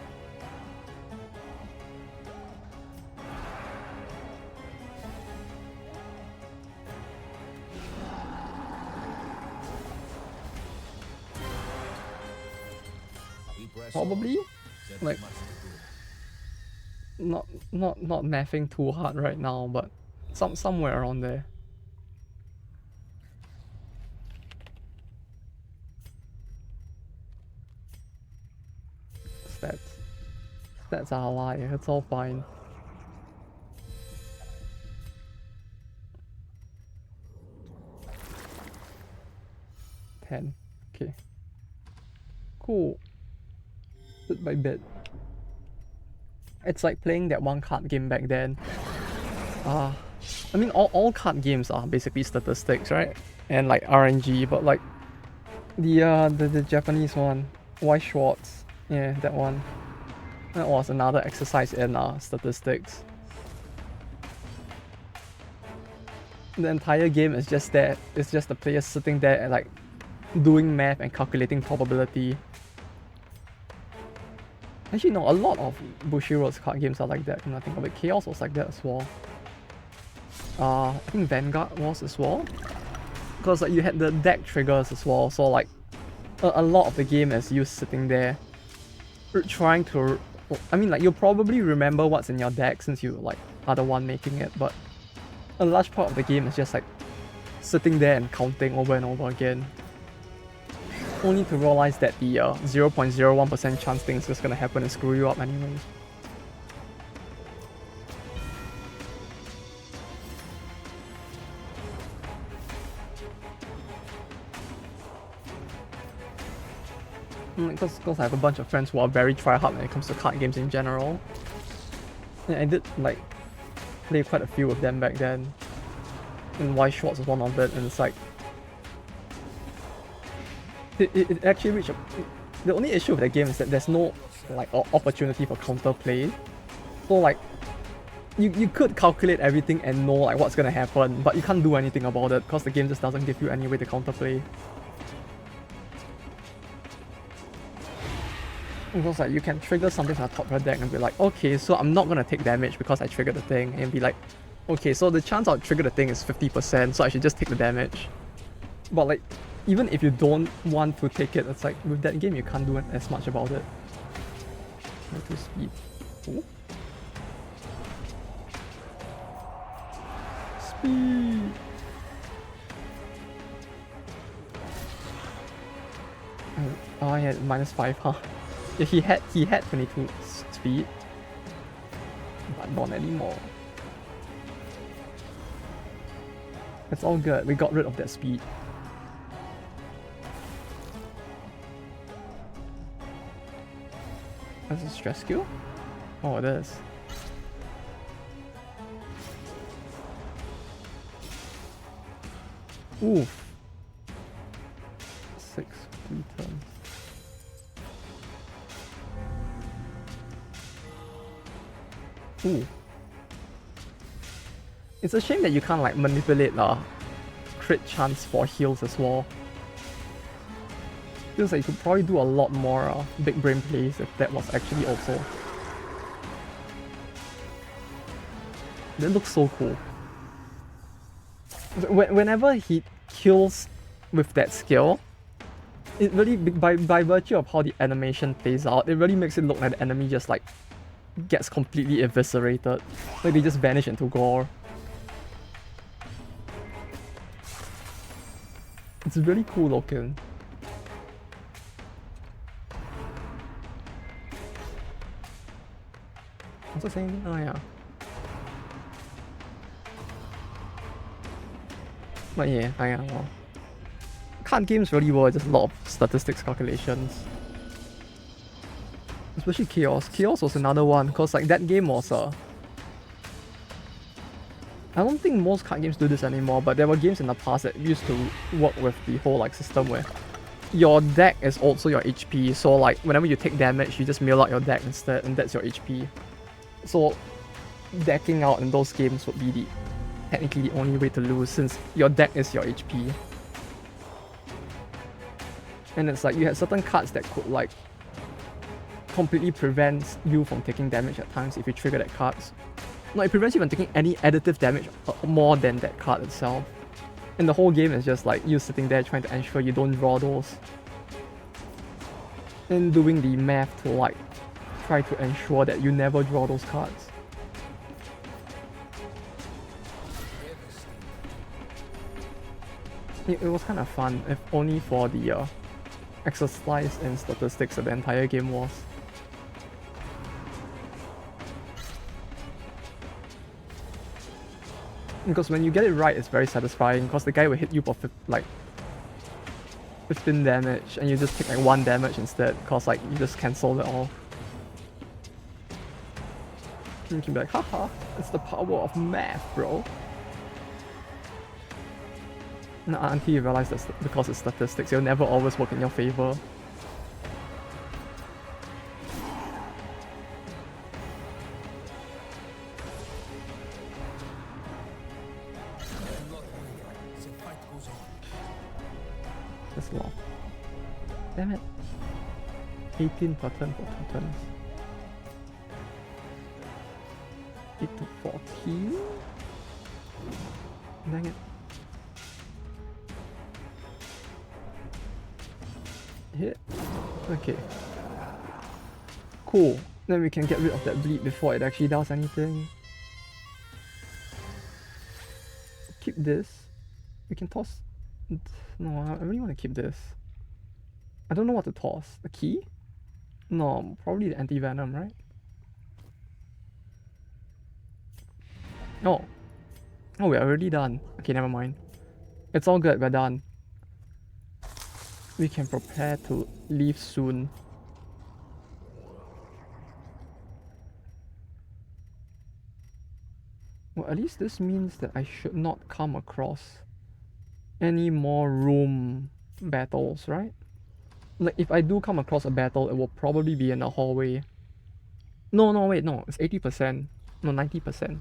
Probably. Like, not mathing too hard right now, but somewhere around there. Stats are a lie. It's all fine. $10. Okay. Cool. Bit by bit. It's like playing that one card game back then. I mean, all card games are basically statistics, right? And like RNG, but like the Japanese one, White Schwartz, yeah, that one. That was another exercise in statistics. The entire game is just that. It's just the player sitting there and like doing math and calculating probability. Actually, no, a lot of Bushiroad's card games are like that. When I think of it, Chaos was like that as well. I think Vanguard was as well, because like you had the deck triggers as well. So like a lot of the game is you sitting there trying to. I mean, like you'll probably remember what's in your deck since you like are the one making it, but a large part of the game is just like sitting there and counting over and over again. Only to realize that the 0.01% chance thing is just gonna happen and screw you up anyway. Because I have a bunch of friends who are very try-hard when it comes to card games in general. And I did like play quite a few of them back then. And Y Schwartz was one of it, and it's like it actually reached a, the only issue with the game is that there's no like opportunity for counterplay. So like you could calculate everything and know like what's gonna happen, but you can't do anything about it because the game just doesn't give you any way to counterplay. Because like you can trigger something from the top of your deck and be like, okay, so I'm not gonna take damage because I triggered the thing, and be like, okay, so the chance I'll trigger the thing is 50%, so I should just take the damage. But like, even if you don't want to take it, it's like with that game you can't do as much about it. To speed. Ooh. Speed. Oh yeah, -5, huh? Yeah, he had 22 speed, but not anymore. It's all good. We got rid of that speed. That's a stress skill? Oh, it is. Oof. 6 returns. Ooh. It's a shame that you can't like manipulate crit chance for heals as well. Feels like you could probably do a lot more big brain plays if that was actually also. That looks so cool. Whenever he kills with that skill, it really, by virtue of how the animation plays out, it really makes it look like the enemy just like gets completely eviscerated. Like they just vanish into gore. It's really cool looking. What's I saying? Oh yeah. But yeah, I am. Well, card games really were just a lot of statistics calculations. Especially Chaos. Chaos was another one, because like that game was I don't think most card games do this anymore, but there were games in the past that used to work with the whole like system where your deck is also your HP, so like whenever you take damage, you just mill out your deck instead, and that's your HP. So decking out in those games would be technically the only way to lose, since your deck is your HP. And it's like you had certain cards that could like completely prevent you from taking damage at times if you trigger that cards. No, it prevents you from taking any additive damage more than that card itself. And the whole game is just like you sitting there trying to ensure you don't draw those. And doing the math to like try to ensure that you never draw those cards. It was kind of fun, if only for the exercise and statistics that the entire game was. Because when you get it right, it's very satisfying, because the guy will hit you for like 15 damage and you just take like 1 damage instead, because like you just cancel it all. And you can be like, haha, it's the power of math, bro. No, until you realize that because it's statistics, it'll never always work in your favor. That's long. Damn it. 18 per turn for 2 turns. 8 to 14? Dang it. Hit. Okay. Cool. Then we can get rid of that bleed before it actually does anything. Keep this. We can toss. No, I really want to keep this. I don't know what to toss. A key? No, probably the anti-venom, right? Oh. Oh, we're already done. Okay, never mind. It's all good, we're done. we can prepare to leave soon. Well, at least this means that I should not come across any more room battles, right? Like, if I do come across a battle, it will probably be in a hallway. No, wait, no, it's 80%. No, 90%.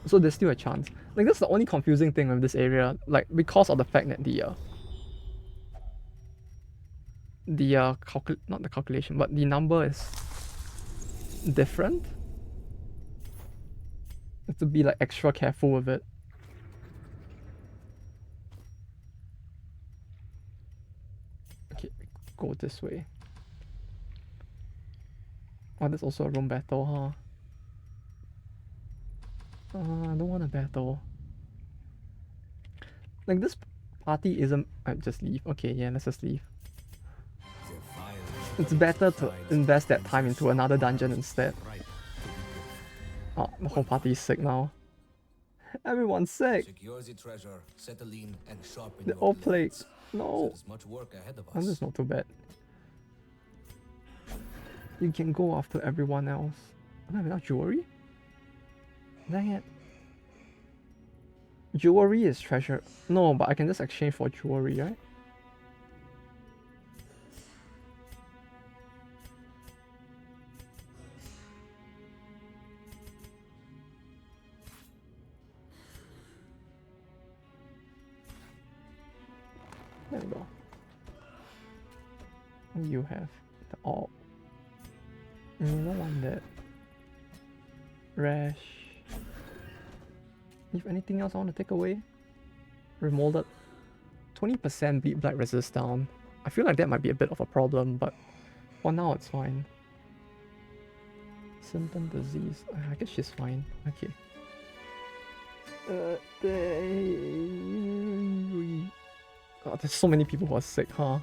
So there's still a chance. Like, that's the only confusing thing with this area. Like, because of the fact that not the calculation, but the number is different. You have to be like extra careful with it. Okay, go this way. Oh, there's also a room battle, huh? I don't want a battle. Like, this party isn't... I just leave. Okay, yeah, let's just leave. It's better to invest that time into another dungeon instead. Oh, the whole party is sick now. Everyone's sick. Secure the treasure, settle in, and sharpen They're your all blades. plagued. No. There's much work ahead of us. And it's not too bad. You can go after everyone else. I don't have enough jewelry? Dang it. Jewelry is treasure. No, but I can just exchange for jewelry, right? There we go. You have the orb. You don't want that. Rash. If anything else I want to take away? Remolded. 20% bleed blight resist down. I feel like that might be a bit of a problem, but for now it's fine. Symptom disease. I guess she's fine. Okay. God, there's so many people who are sick, huh?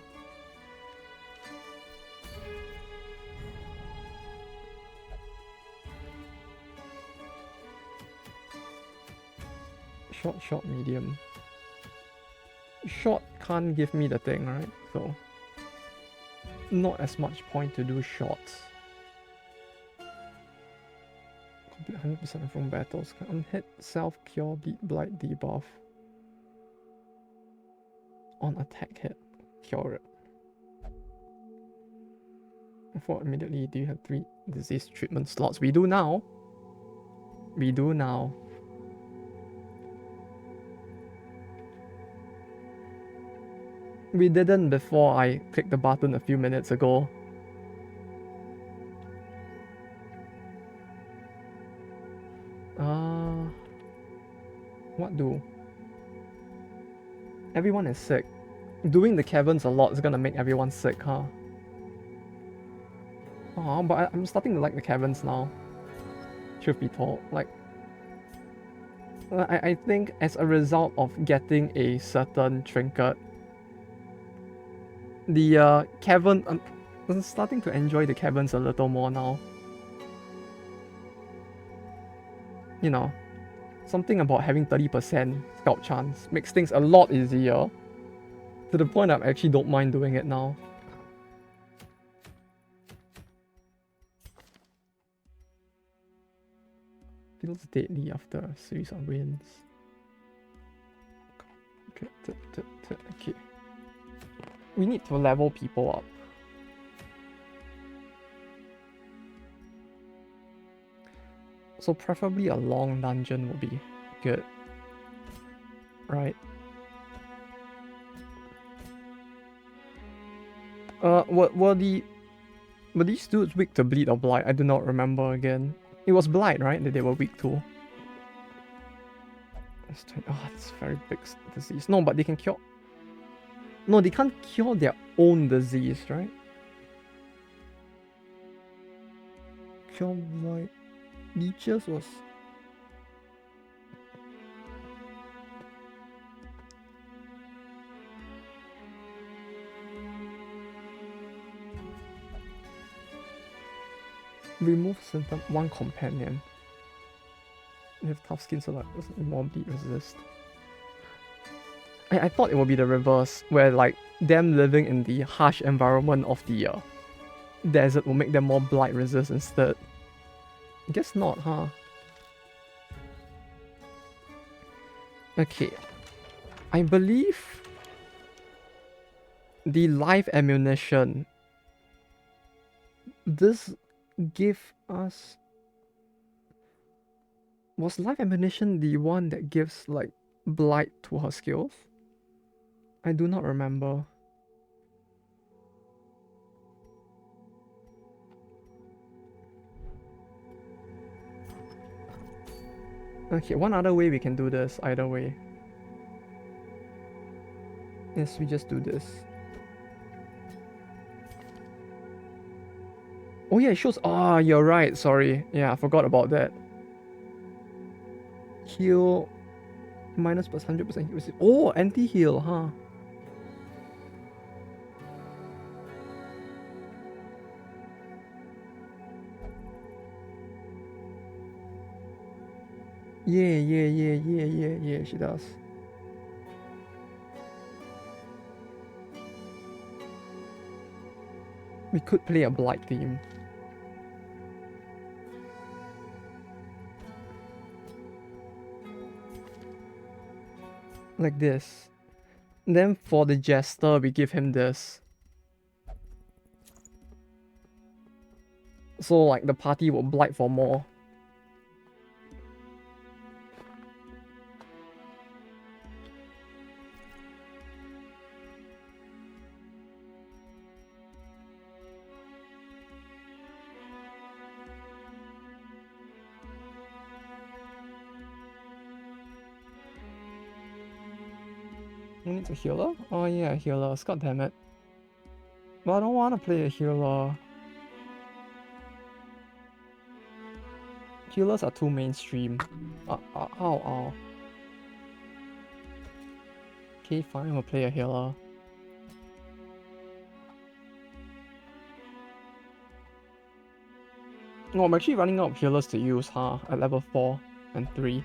Short, medium. Short can't give me the thing, right? So, not as much point to do shorts. Complete 100% of room battles. Can unhit, self-cure, bleed blight, debuff. On attack hit, cure it. Before immediately, do you have 3 disease treatment slots? We do now. We do now. We didn't before I clicked the button a few minutes ago. What do? Everyone is sick. Doing the caverns a lot is gonna make everyone sick, huh? Oh, but I'm starting to like the caverns now. Truth be told, like, I think as a result of getting a certain trinket, the cavern, I'm starting to enjoy the caverns a little more now. You know, something about having 30% scout chance makes things a lot easier. To the point I actually don't mind doing it now. Feels deadly after a series of wins. Okay. We need to level people up. So preferably a long dungeon would be good. Right. Were these dudes weak to bleed or blight? I do not remember again. It was blight, right? That they were weak to. That's very big disease. No, but they can cure. No, they can't cure their own disease, right? Cure blight. Leeches was. Remove symptom, 1 companion. They have tough skin, so like more bleed resist. I thought it would be the reverse, where like them living in the harsh environment of the desert will make them more blight resist instead. Guess not, huh? Okay. I believe the live ammunition. This give us... Was live ammunition the one that gives like blight to her skills? I do not remember. Okay, one other way we can do this, either way, is we just do this. Oh yeah, it shows... Ah, you're right, sorry. Yeah, I forgot about that. Heal... Minus plus 100% heal. Oh, anti-heal, huh? Yeah, she does. We could play a blight theme. Like this. Then for the jester, we give him this. So like the party will blight for more. Who needs a healer? Oh yeah, healer. God damn it. But I don't want to play a healer. Healers are too mainstream. Ow. Okay, fine, we'll play a healer. No, I'm actually running out of healers to use, huh? At level 4 and 3.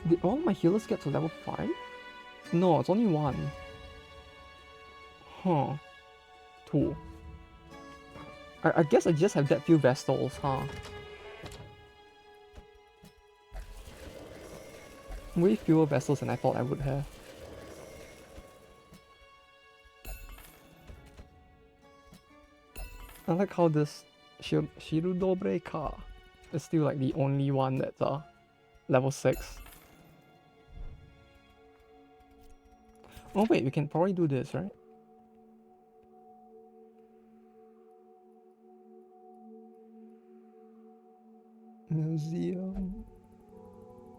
Did all my healers get to level 5? No, it's only one. Huh. 2. I guess I just have that few Vestals, huh? Way fewer vessels than I thought I would have. I like how this Shirudo Breaker is still like the only one that's level 6. Oh wait, we can probably do this, right? Museum.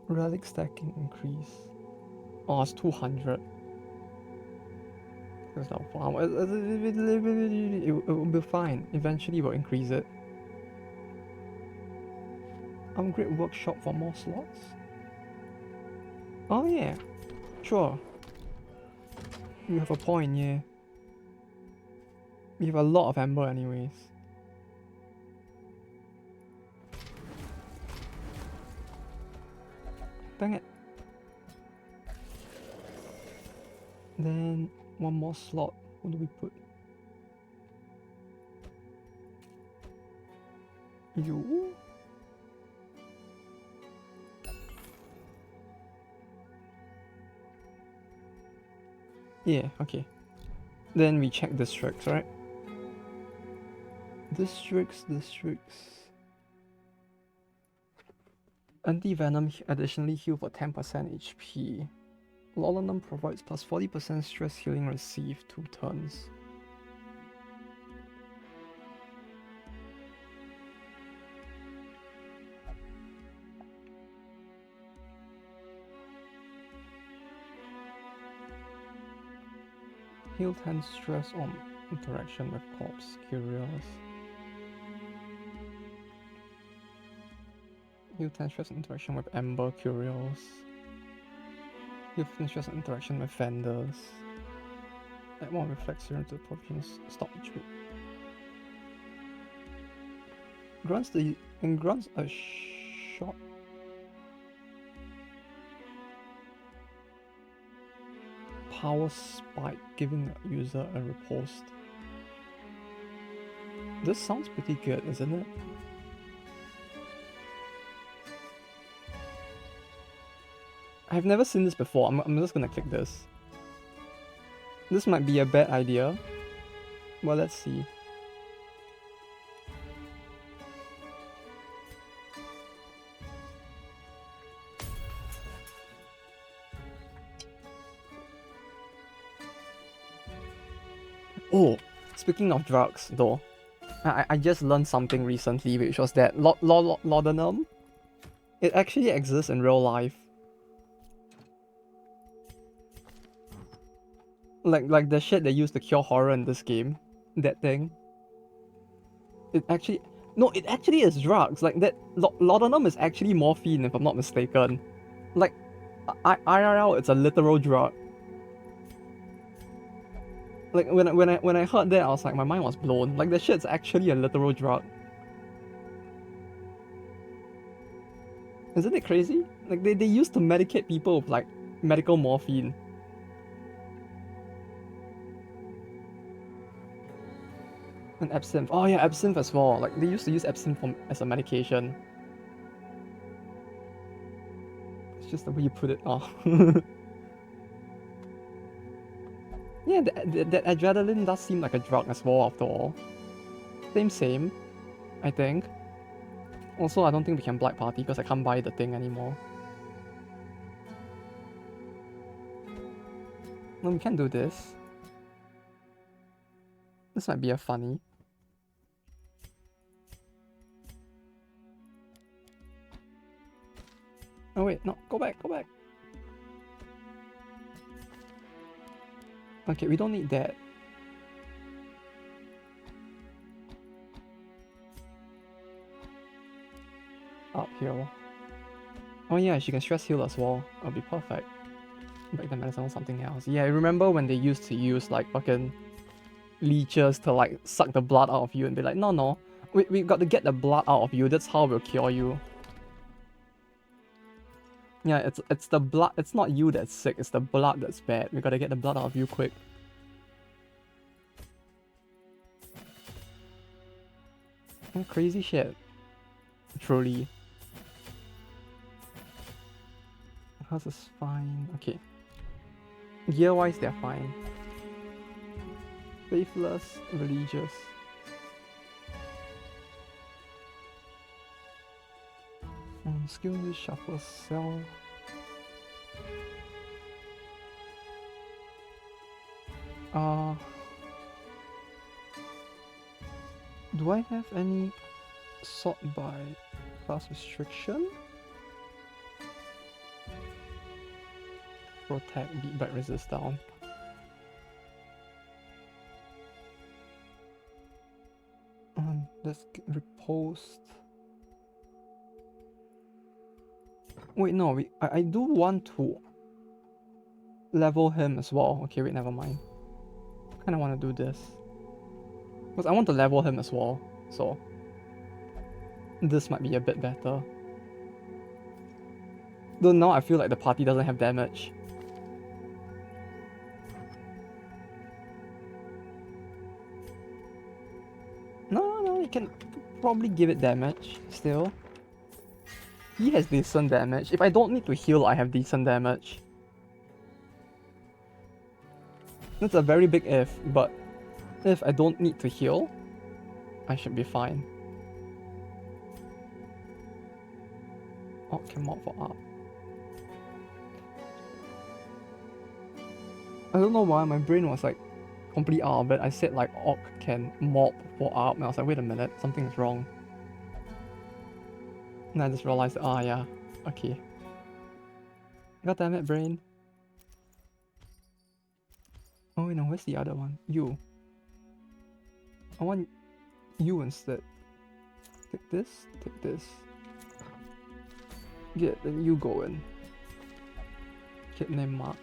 Relic stacking increase. Oh, it's 200. That's not fun. It will be fine. Eventually we'll increase it. Upgrade workshop for more slots? Oh yeah. Sure. You have a point, yeah. We have a lot of amber anyways. Dang it. Then one more slot. What do we put? You? Yeah, okay. Then we check districts, right? Districts. Anti-venom additionally heal for 10% HP. Laudanum provides plus 40% stress healing received 2 turns. Heal 10 stress on interaction with corpse. Curious. Heal 10 stress interaction with Ember. Curious. Heal 10 stress interaction with vendors. Add more reflex serum to the provisions. Stop each week. Grants a shot. power spike, giving the user a riposte. This sounds pretty good, isn't it? I've never seen this before. I'm just gonna click this. This might be a bad idea. Well, let's see. Oh, speaking of drugs, though, I just learned something recently, which was that laudanum, it actually exists in real life. Like the shit they use to cure horror in this game, that thing. It actually is drugs. Like that, laudanum is actually morphine, if I'm not mistaken. Like, IRL, it's a literal drug. Like when I heard that, I was like, my mind was blown. Like that shit's actually a literal drug. Isn't it crazy? Like they used to medicate people with like medical morphine. And absinthe. Oh yeah, absinthe as well. Like they used to use absinthe as a medication. It's just the way you put it. Oh. Yeah, that adrenaline does seem like a drug as well after all. Same, I think. Also, I don't think we can black party because I can't buy the thing anymore. No, we can't do this. This might be a funny. Oh wait, no, go back. Okay, we don't need that. Up here. Oh yeah, she can stress heal as well. That'll be perfect. Break the medicine or something else. Yeah, I remember when they used to use like fucking leeches to like suck the blood out of you and be like, no, we got to get the blood out of you. That's how we'll cure you. Yeah, it's the blood. It's not you that's sick. It's the blood that's bad. We gotta get the blood out of you quick. Oh, crazy shit. Truly. Hers is fine. Okay. Gear-wise, they're fine. Faithless, religious. Skill use shuffle cell. Do I have any sort by class restriction? Protect, beat back, resist down. Let's get riposte. Wait, no, I do want to level him as well. Okay, wait, never mind. I kinda wanna do this. Because I want to level him as well, so this might be a bit better. Though now I feel like the party doesn't have damage. No, you can probably give it damage still. He has decent damage. If I don't need to heal, I have decent damage. That's a very big if, but if I don't need to heal, I should be fine. Oh, can mod for up. I don't know why my brain was like complete out of it. I said like Orc can mob for up, and I was like, wait a minute, something's wrong. And I just realized, yeah, okay. God damn it, brain. Oh wait, no, where's the other one? You. I want you instead. Take this, take this. Yeah, then you go in. Kid name Mark.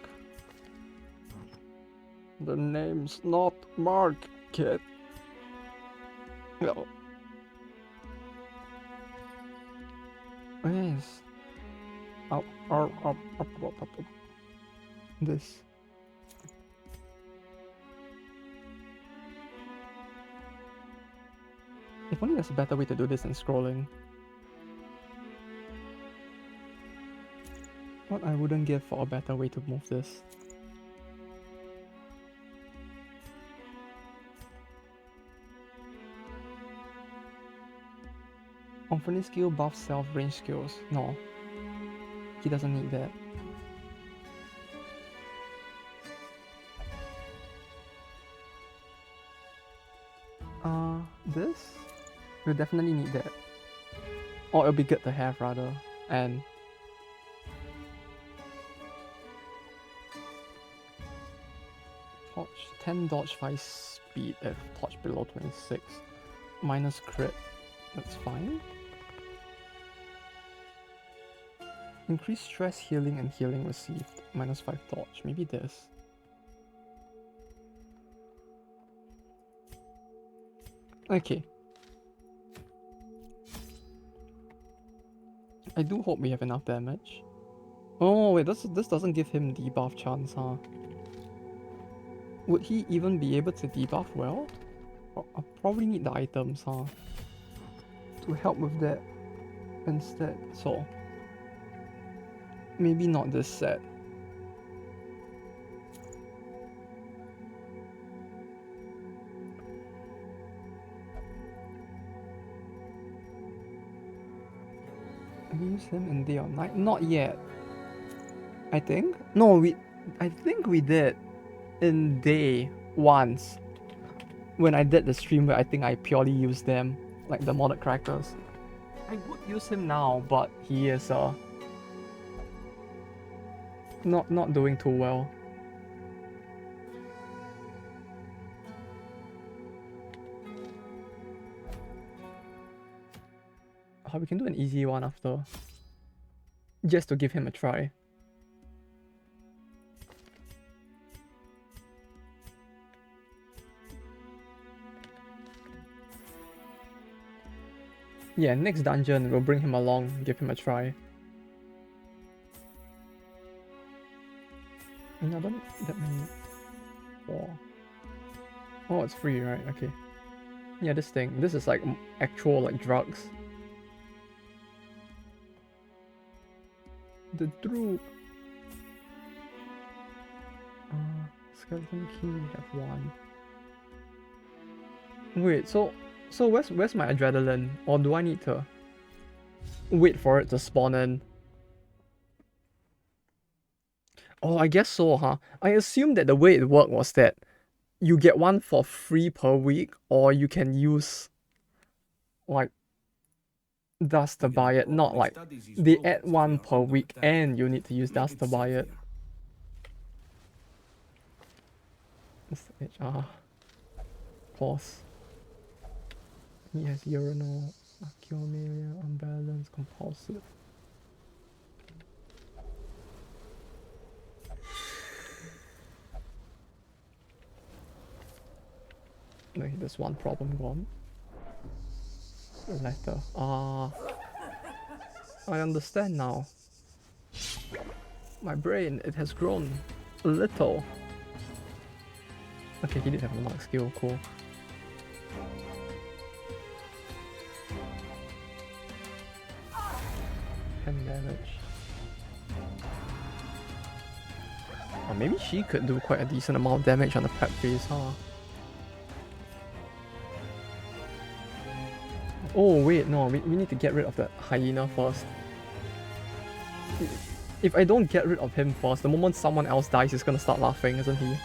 The name's not Mark, kid. No. Yes. Up. This. If only there's a better way to do this than scrolling. What I wouldn't give for a better way to move this. Offering skill buff self range skills. No. He doesn't need that. This? We'll definitely need that. Or it'll be good to have rather. And torch 10 dodge 5 speed if torch below 26. Minus crit. That's fine. Increase stress healing and healing received. Minus 5 dodge. Maybe this. Okay. I do hope we have enough damage. Oh wait, this doesn't give him debuff chance, huh? Would he even be able to debuff well? I'll probably need the items, huh? To help with that instead. So maybe not this set. Use him in day or night? Not yet. I think? No, I think we did in day once. When I did the stream where I think I purely used them, like the modded characters. I would use him now, but he is not doing too well. We can do an easy one after. Just to give him a try. Yeah, next dungeon we'll bring him along, give him a try. And I don't that many. 4. Oh, it's free, right? Okay. Yeah, this thing. This is like actual like drugs. The droop. Skeleton key, we have 1. Wait, so where's my adrenaline? Or do I need to wait for it to spawn in? Oh, I guess so, huh? I assumed that the way it worked was that you get 1 for free per week, or you can use like dust to buy it, not like they add 1 per week and you need to use dust to buy it. Pause. He has urinal, Achiomelia, unbalanced, compulsive. Okay, there's 1 problem gone. Letter. I understand now. My brain, it has grown a little. Okay, he did have a mark skill, cool. Damage. Or maybe she could do quite a decent amount of damage on the prep phase, huh? Oh wait, no, we need to get rid of the hyena first. If I don't get rid of him first, the moment someone else dies, he's gonna start laughing, isn't he?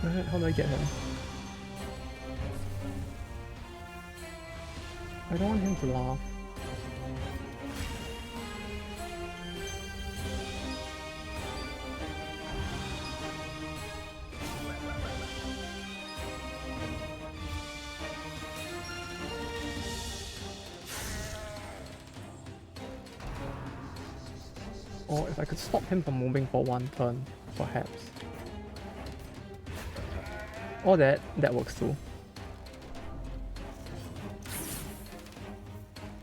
How do I get him? I don't want him to laugh. Or if I could stop him from moving for 1 turn, perhaps. Or that works too.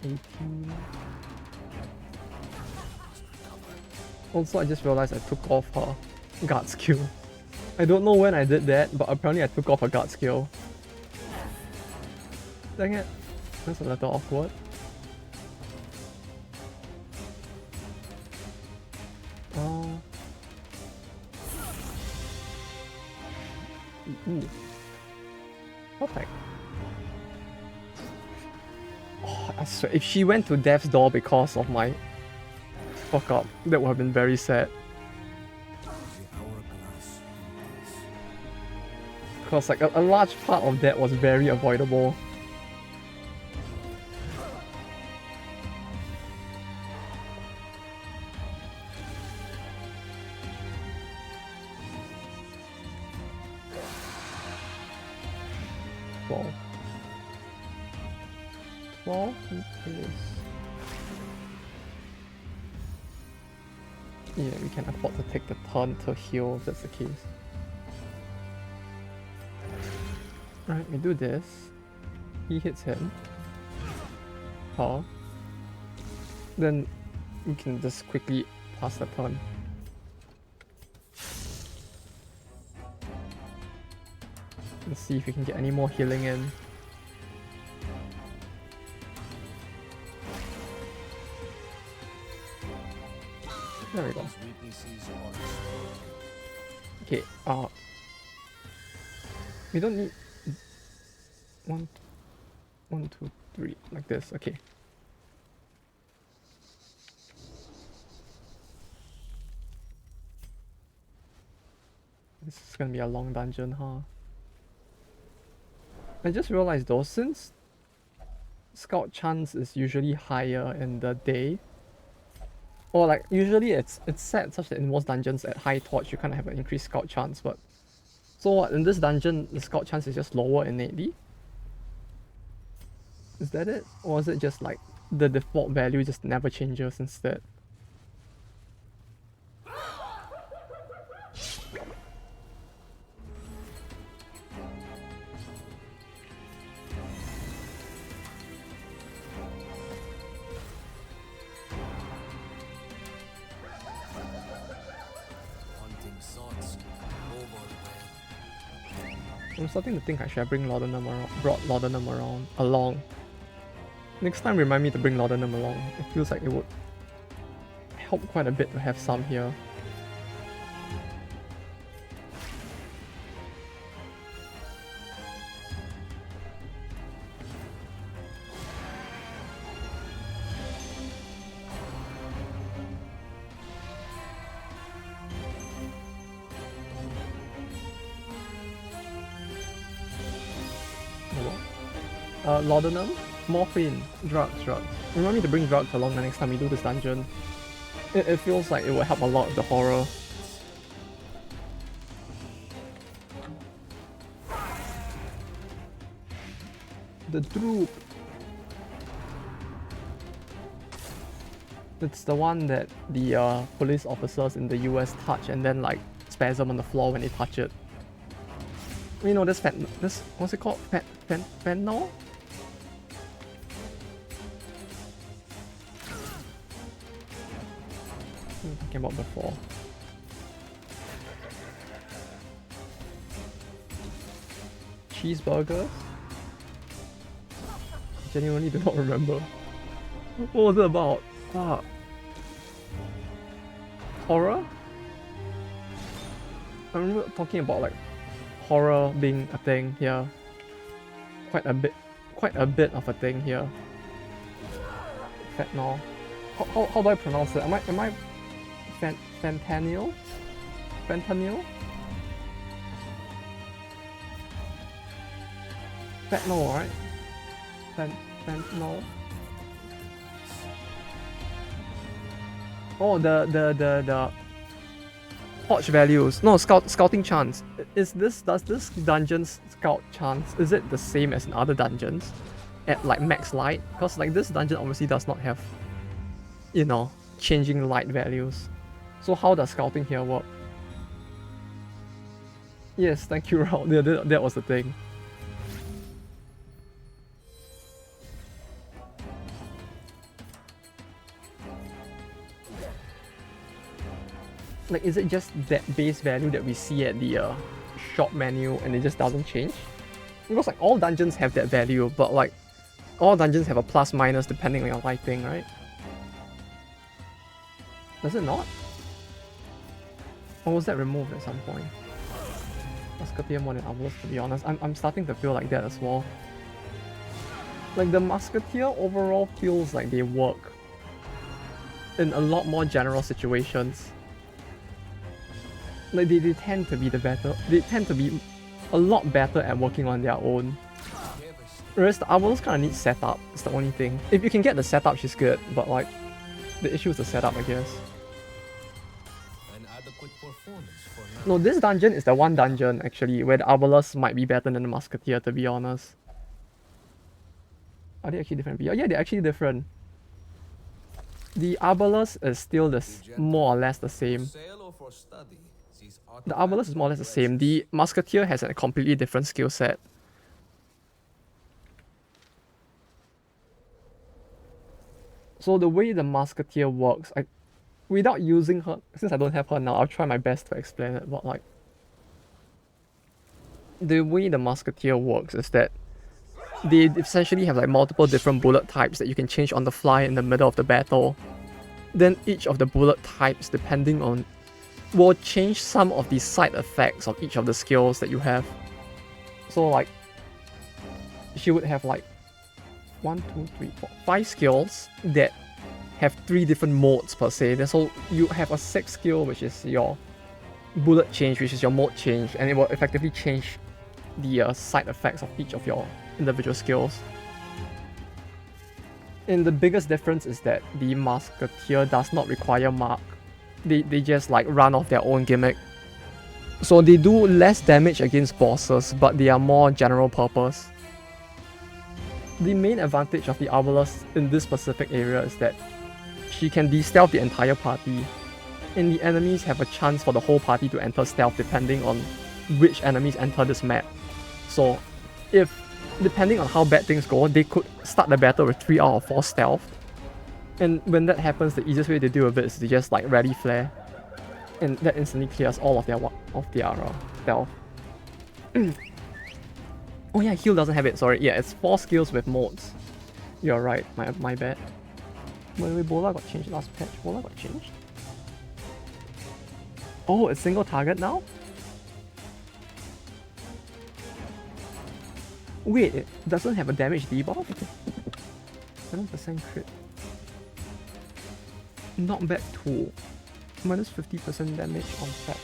18. Also, I just realized I took off her guard skill. I don't know when I did that, but apparently I took off a guard skill. Dang it. That's a little awkward. Oh. Ooh. Perfect. Oh, I swear, if she went to death's door because of my fuck up, that would have been very sad. The hourglass empties. Because like a large part of that was very avoidable. Well, is... Yeah, we can afford to take the turn to heal if that's the case. Alright, we do this. He hits him. Her. Then we can just quickly pass the turn. Let's see if we can get any more healing in. There we go. Okay, we don't need one, two, three, like this. Okay. This is gonna be a long dungeon, huh? I just realized though, since scout chance is usually higher in the day, or like usually it's set such that in most dungeons at high torch you kind of have an increased scout chance, but so what, in this dungeon the scout chance is just lower innately? Is that it? Or is it just like the default value just never changes instead? I'm starting to think I should have brought Laudanum along. Next time remind me to bring Laudanum along. It feels like it would help quite a bit to have some here. Laudanum, morphine, drugs. Remind me to bring drugs along the next time we do this dungeon. It feels like it will help a lot with the horror. The droop. It's the one that the police officers in the US touch and then like spasm on the floor when they touch it. You know, this what's it called? Fentanyl? Talking about before. Cheeseburgers? Genuinely do not remember. What was it about? Horror? I remember talking about like horror being a thing here. Quite a bit of a thing here. Fentanyl. How do I pronounce it? Am I fentanyl? Fentanyl? Fentanyl, right? Fentanyl. Oh, the torch values. No, scouting chance. Does this dungeon's scout chance, is it the same as in other dungeons? At like max light? Because like this dungeon obviously does not have, you know, changing light values. So how does scouting here work? Yes, thank you, Raul. That was the thing. Like, is it just that base value that we see at the shop menu and it just doesn't change? Because like all dungeons have that value, but like all dungeons have a plus minus depending on your lighting, right? Does it not? Or was that removed at some point? Musketeer more than Arbalist, to be honest. I'm starting to feel like that as well. Like the Musketeer overall feels like they work in a lot more general situations. Like they tend to be they tend to be a lot better at working on their own. Whereas the Arbalist kind of needs setup, it's the only thing. If you can get the setup, she's good, but like, the issue is the setup, I guess. An adequate performance for now. No, this dungeon is the one dungeon, actually, where the Arbalist might be better than the Musketeer, to be honest. Are they actually different? Yeah, they're actually different. The Arbalist is still more or less the same. Sale or for study, these The Arbalist is more or less the same. The Musketeer has a completely different skill set. So the way the Musketeer works, without using her, since I don't have her now, I'll try my best to explain it, but like, the way the Musketeer works is that they essentially have like multiple different bullet types that you can change on the fly in the middle of the battle. Then each of the bullet types, depending on, will change some of the side effects of each of the skills that you have. So like, she would have like 1, 2, 3, 4, 5 skills that have 3 different modes per se. So you have a 6th skill, which is your bullet change, which is your mode change, and it will effectively change the side effects of each of your individual skills. And the biggest difference is that the Musketeer does not require mark. They just like run off their own gimmick. So they do less damage against bosses, but they are more general purpose. The main advantage of the Arbalist in this specific area is that she can de-stealth the entire party, and the enemies have a chance for the whole party to enter stealth depending on which enemies enter this map. So depending on how bad things go, they could start the battle with 3 out of 4 stealth. And when that happens, the easiest way to deal with it is to just like ready flare, and that instantly clears all of their stealth. Oh yeah, heal doesn't have it, sorry. Yeah, it's 4 skills with modes. You're right, my bad. By the way, Bola got changed last patch. Bola got changed? Oh, it's single target now? Wait, it doesn't have a damage debuff? 7% crit. Knockback 2. Minus 50% damage on tap.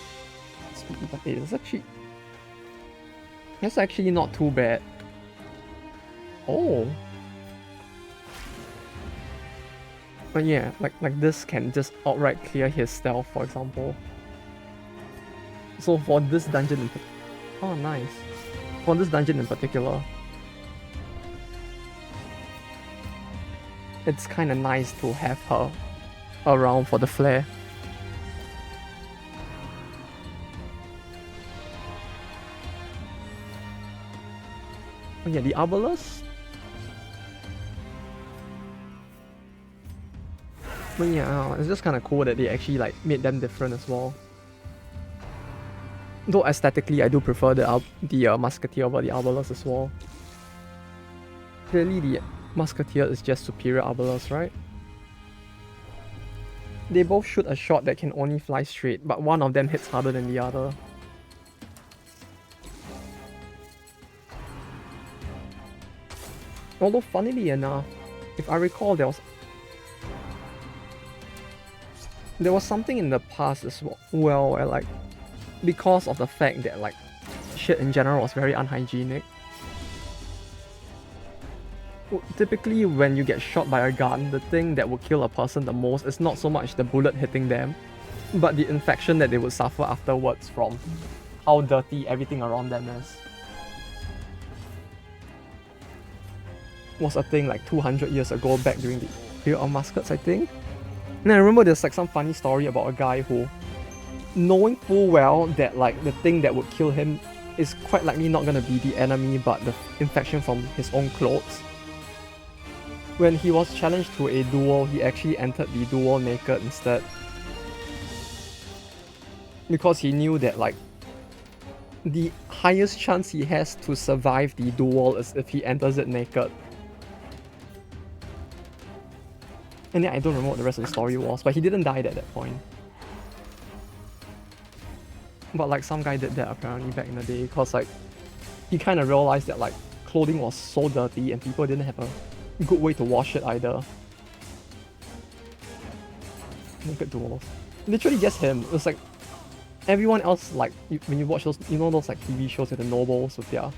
That's actually not too bad. Oh. But yeah, like this can just outright clear his stealth, for example. So for this dungeon oh nice. For this dungeon in particular, it's kinda nice to have her around for the flare. Oh yeah, the Arbalist. But yeah, it's just kinda cool that they actually like made them different as well. Though aesthetically, I do prefer the Musketeer over the Arbalist as well. Clearly, the Musketeer is just superior Arbalist, right? They both shoot a shot that can only fly straight, but one of them hits harder than the other. Although funnily enough, if I recall, there was something in the past as well where like, because of the fact that like shit in general was very unhygienic. Typically when you get shot by a gun, the thing that will kill a person the most is not so much the bullet hitting them, but the infection that they would suffer afterwards from how dirty everything around them is. Was a thing like 200 years ago, back during the period of muskets, I think. And I remember there's like some funny story about a guy who, knowing full well that like the thing that would kill him is quite likely not gonna be the enemy but the infection from his own clothes. When he was challenged to a duel, he actually entered the duel naked instead. Because he knew that like the highest chance he has to survive the duel is if he enters it naked. And yeah, I don't remember what the rest of the story was, but he didn't die at that point. But like some guy did that apparently back in the day, because like he kind of realized that like clothing was so dirty and people didn't have a good way to wash it either. Naked duels. Literally just him. It was like everyone else, like when you watch those, you know those like TV shows with the nobles with their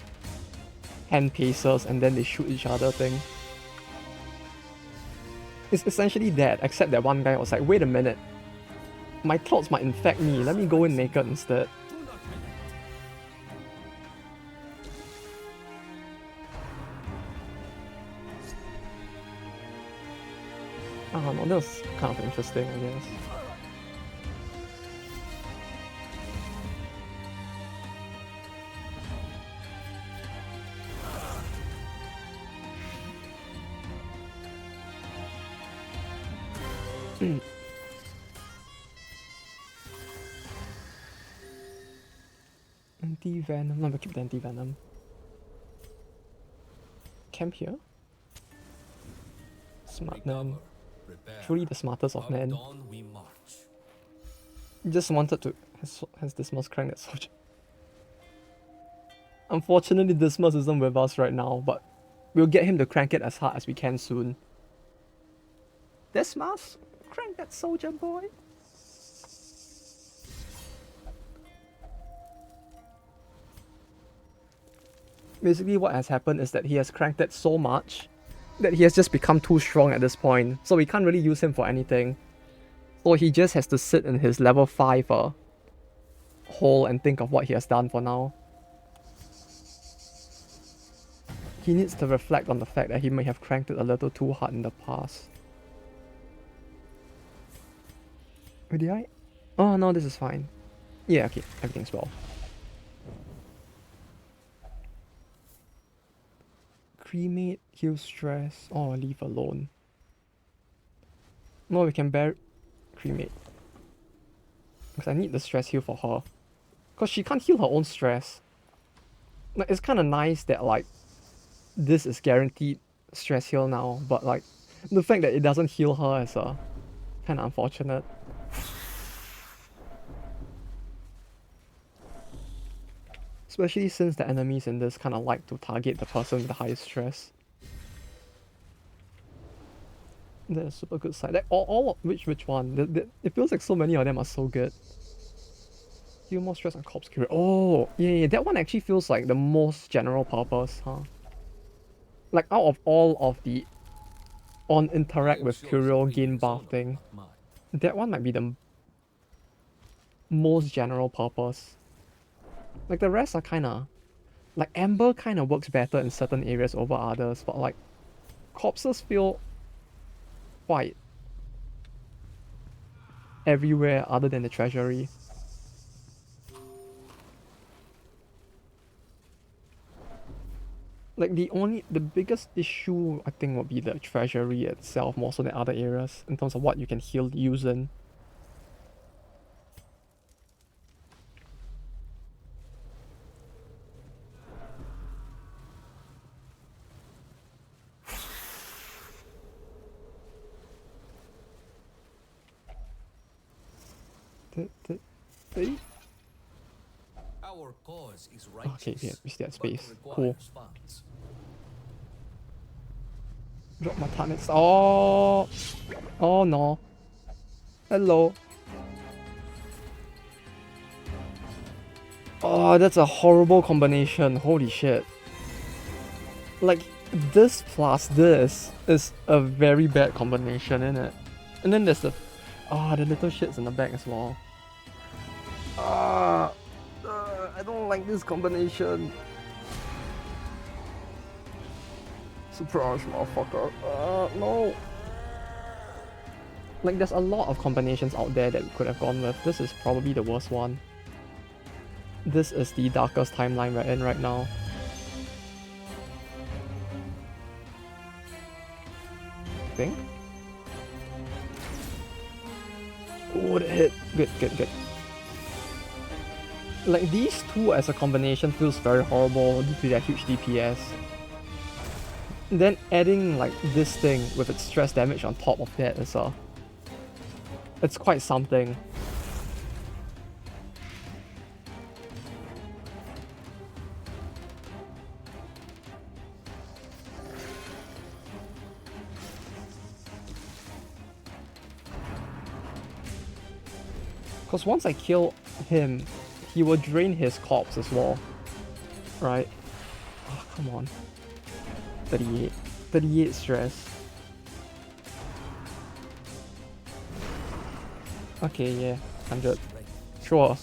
hand pacers and then they shoot each other thing. It's essentially that, except that one guy was like, wait a minute, my clothes might infect me, let me go in naked instead. I don't know, that was kind of interesting, I guess. Anti-venom. I'm gonna keep the anti-venom. Camp here? Smart man. Truly the smartest of men. Just wanted to has Dismas cranked that soldier. Unfortunately Dismas isn't with us right now, but we'll get him to crank it as hard as we can soon. Dismas, crank that soldier boy. Basically what has happened is that he has cranked it so much that he has just become too strong at this point, so we can't really use him for anything. So he just has to sit in his level 5 hole and think of what he has done for now. He needs to reflect on the fact that he may have cranked it a little too hard in the past. Wait, did I? Oh no, this is fine. Yeah, okay, everything's well. Cremate, heal stress, or leave alone. No, we can bear cremate. Because I need the stress heal for her. Because she can't heal her own stress. Like, it's kind of nice that like this is guaranteed stress heal now, but like the fact that it doesn't heal her is kind of unfortunate. Especially since the enemies in this kind of like to target the person with the highest stress. That's a super good side. Like all of which one? It feels like so many of them are so good. Heal more stress on corpse cure. Oh, yeah, that one actually feels like the most general purpose, huh? Like out of all of the on interact with Curio gain buff thing, that one might be the most general purpose. Like the rest are kinda like Amber kinda works better in certain areas over others, but like corpses feel quite everywhere other than the treasury. Like the biggest issue I think would be the treasury itself more so than other areas in terms of what you can heal using. Our cause is Okay, yeah, we still have but space. requires Cool. funds. Drop my targets. Oh, oh no. Hello. Oh, that's a horrible combination. Holy shit. Like, this plus this is a very bad combination, isn't it? And then there's the little shits in the back as well. I don't like this combination. Surprise, motherfucker. No. Like, there's a lot of combinations out there that we could have gone with. This is probably the worst one. This is the darkest timeline we're in right now. I think. Oh, that hit. Good, good, good. Like, these two as a combination feels very horrible due to their huge DPS. Then adding, like, this thing with its stress damage on top of that is it's quite something. Because once I kill him, he will drain his corpse as well. Right? Oh, come on. 38. 38 stress. Okay, yeah. 100. Sure.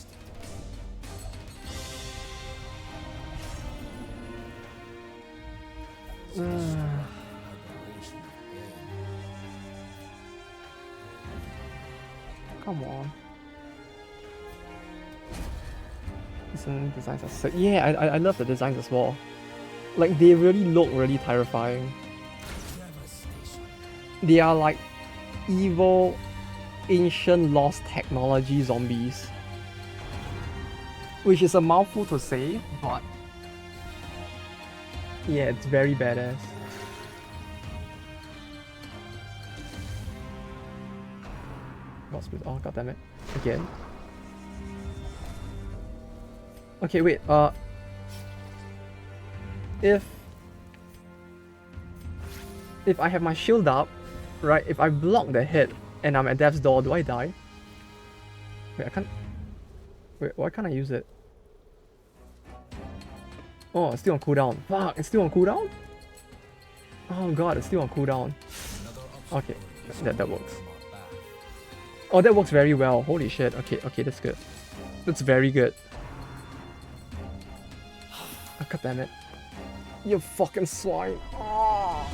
Come on. Some designs are sick. Yeah, I love the designs as well. Like, they really look really terrifying. They are like evil, ancient, lost technology zombies. Which is a mouthful to say, but yeah, it's very badass. Oh, god damn it. Again. Okay, wait, if I have my shield up, right, if I block the hit and I'm at death's door, do I die? Wait, I can't... Wait, why can't I use it? Oh, it's still on cooldown. Fuck, it's still on cooldown? Oh god, it's still on cooldown. Okay, that works. Oh, that works very well. Holy shit. Okay, okay, that's good. That's very good. Oh, god damn it. You fucking swine. Oh.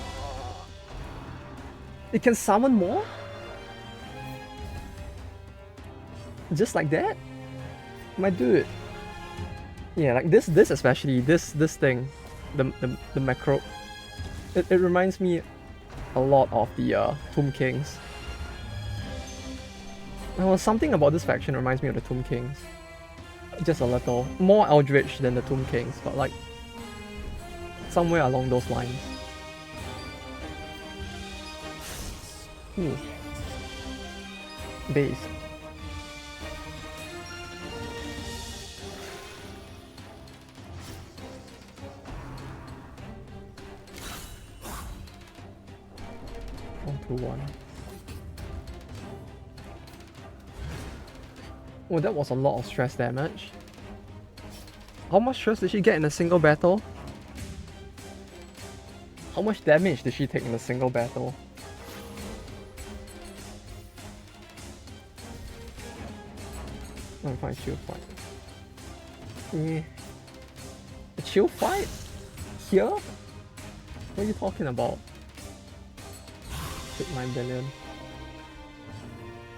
It can summon more? Just like that? My dude. Yeah, like this especially, this thing, the macro. It reminds me a lot of the Tomb Kings. Well, something about this faction reminds me of the Tomb Kings. Just a little. More eldritch than the Tomb Kings, but like somewhere along those lines. Ooh. Base. One. Oh, that was a lot of stress damage. How much stress did she get in a single battle? How much damage did she take in a single battle? I'm fine, chill fight. Yeah. A chill fight? Here? What are you talking about? 9 billion.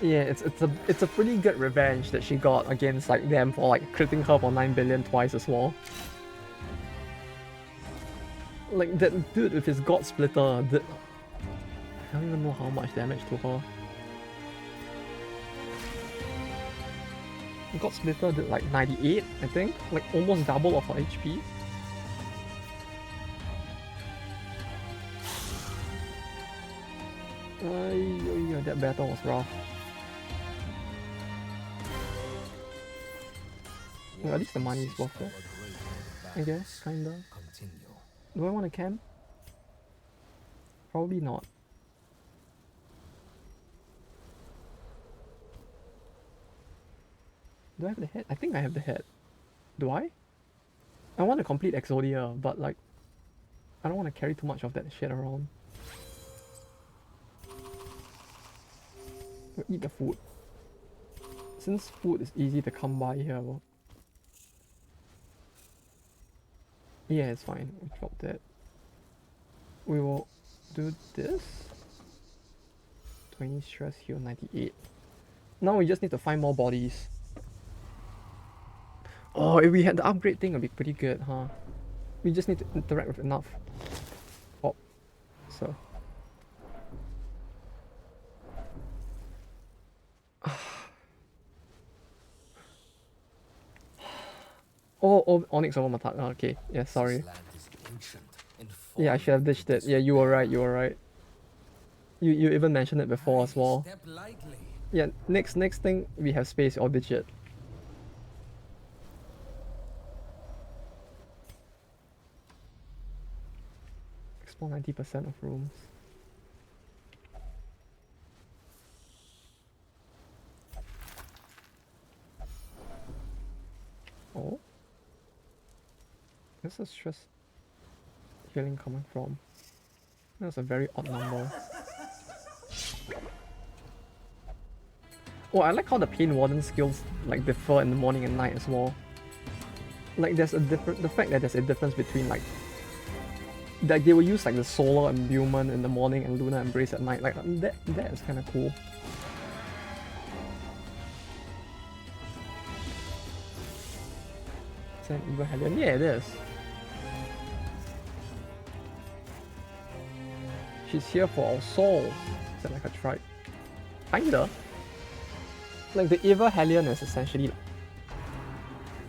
Yeah, it's a pretty good revenge that she got against like them for like critting her for 9 billion twice as well. Like that dude with his God Splitter did, I don't even know how much damage to her. God Splitter did like 98, I think, like almost double of her HP. That battle was rough. Well, at least the money is worth it. I guess, kinda. Do I want to camp? Probably not. Do I have the head? I think I have the head. Do I? I want to complete Exodia, but like, I don't want to carry too much of that shit around. We'll eat the food. Since food is easy to come by here, well, yeah, it's fine. We'll drop that. We will do this. 20 stress heal, 98. Now we just need to find more bodies. Oh, if we had the upgrade thing, it would be pretty good, huh? We just need to interact with enough. Oh, so. Oh, Onyx over Matak. Oh, okay. Yeah, sorry. This land is ancient and Yeah, I should have ditched it. Yeah, you were right. You were right. You even mentioned it before as well. Step lightly. Yeah, next thing we have space, or ditch it. Explore 90% of rooms. Oh? This is just healing coming from. That's a very odd number. Oh, I like how the Pain Warden skills like differ in the morning and night as well. Like there's a different, the fact that there's a difference between like they will use like the solar imbuement in the morning and lunar embrace at night. Like that is kind of cool. Is that an evil Hellion? Yeah, it is. She's here for our souls. Is that like a tribe? Kinda. Like the evil Hellion is essentially like,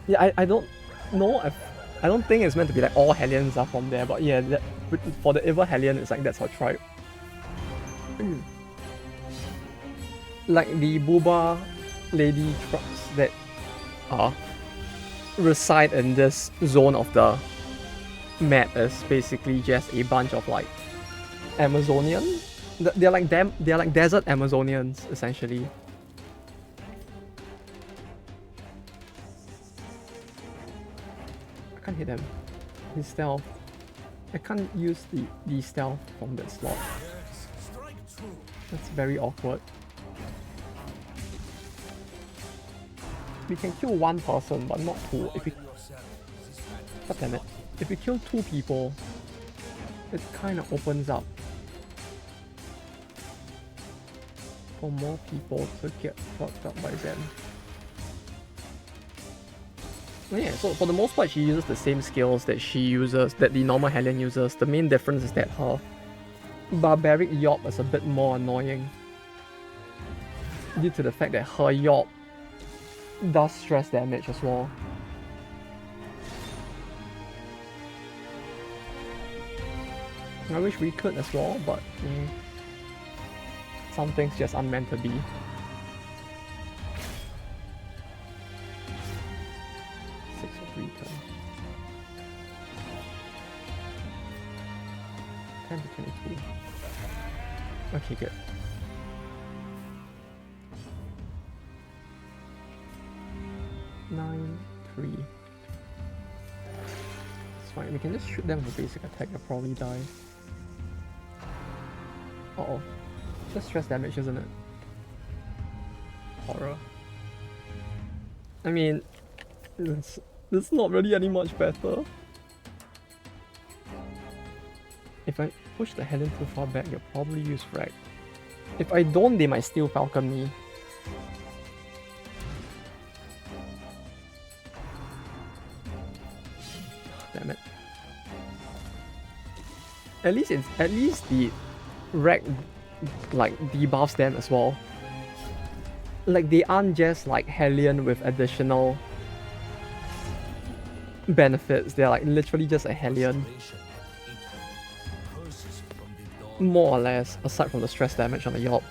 yeah, I don't know if I don't think it's meant to be like all Hellions are from there, but yeah, for the evil Hellion, it's like that's her tribe. Like the Booba lady trucks that reside in this zone of the map is basically just a bunch of like Amazonian. They're like desert Amazonians essentially. I can't hit him. His stealth. I can't use the stealth from that slot. That's very awkward. We can kill one person, but not two. If we... God damn it. If we kill two people, it kind of opens up for more people to get fucked up by them. Yeah, so for the most part, she uses the same skills that the normal Hellion uses. The main difference is that her barbaric Yop is a bit more annoying due to the fact that her Yop does stress damage as well. I wish we could as well, but some things just aren't meant to be. Return. 10 to 22. Okay, good. Nine, 3. It's fine, we can just shoot them with a basic attack, they'll probably die. Uh-oh. Just stress damage, isn't it? Horror. I mean, it's not really any much better. If I push the Hellion too far back, they'll probably use Frag. If I don't, they might still Falcon me. Damn it. At least the Rag like debuffs them as well. Like they aren't just like Hellion with additional benefits, they're like literally just a Hellion. More or less, aside from the stress damage on the Yop.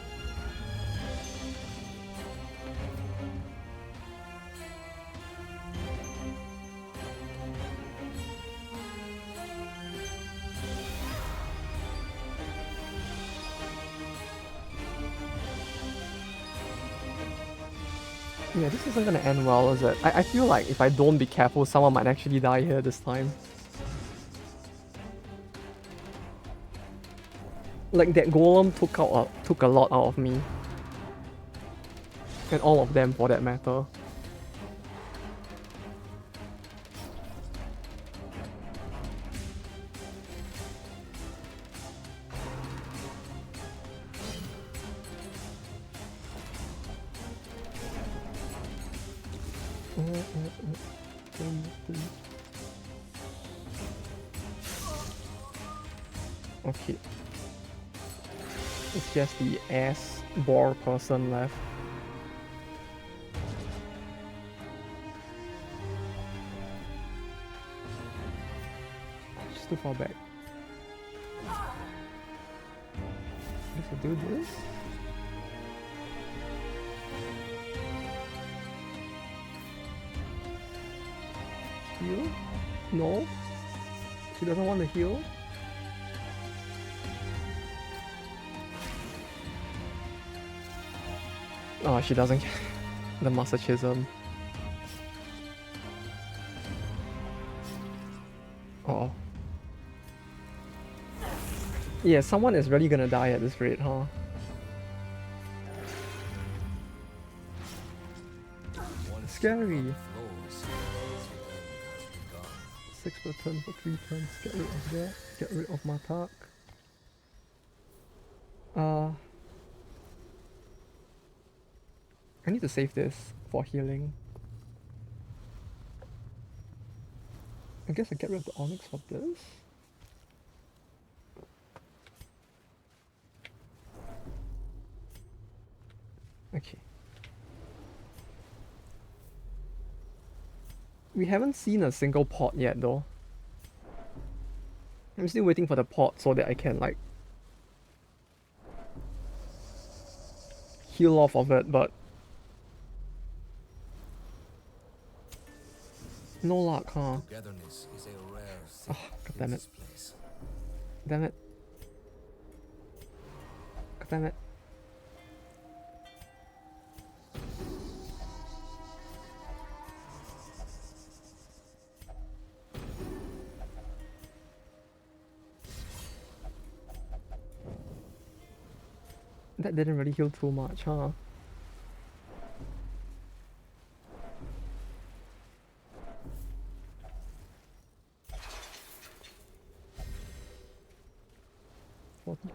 Yeah, this isn't gonna end well, is it? I feel like if I don't be careful, someone might actually die here this time. Like that golem took a lot out of me. And all of them for that matter. Okay. It's just the ass boar person left. It's too far back. Guess I'll do this. Heal? No. She doesn't want to heal. Oh, she doesn't get the masochism. Oh. Yeah, someone is really gonna die at this rate, huh? Scary. 6 per turn for 3 turns. Get rid of that. Get rid of Matak. I need to save this for healing. I guess I get rid of the Onyx for this. Okay. We haven't seen a single pot yet though. I'm still waiting for the pot so that I can like heal off of it, but no luck, huh? Togetherness is a rare Oh, thing god in damn it. this place. Damn it. God damn it. That didn't really heal too much, huh?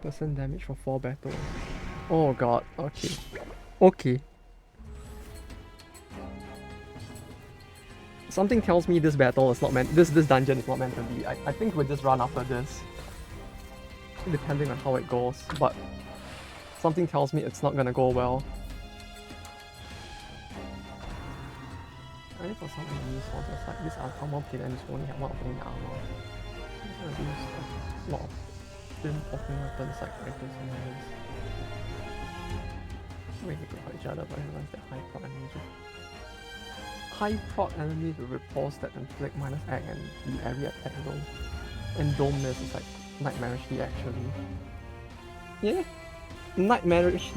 %, damage for 4 battles. Oh god, okay. Okay. Something tells me this battle is not meant, this dungeon is not meant to be. I think we'll just run after this. Depending on how it goes, but something tells me it's not gonna go well. I think for some enemies, or just like this armor plate and only have one opening armor. I'm gonna use a lot of thin popping weapons like Reckless and others. Wait, they could hurt each other, but I realize that high prot enemies will... High prot enemies will repulse that inflict -X and the area attack zone. And don't miss is like nightmarishly actually. Yeah. Nightmarish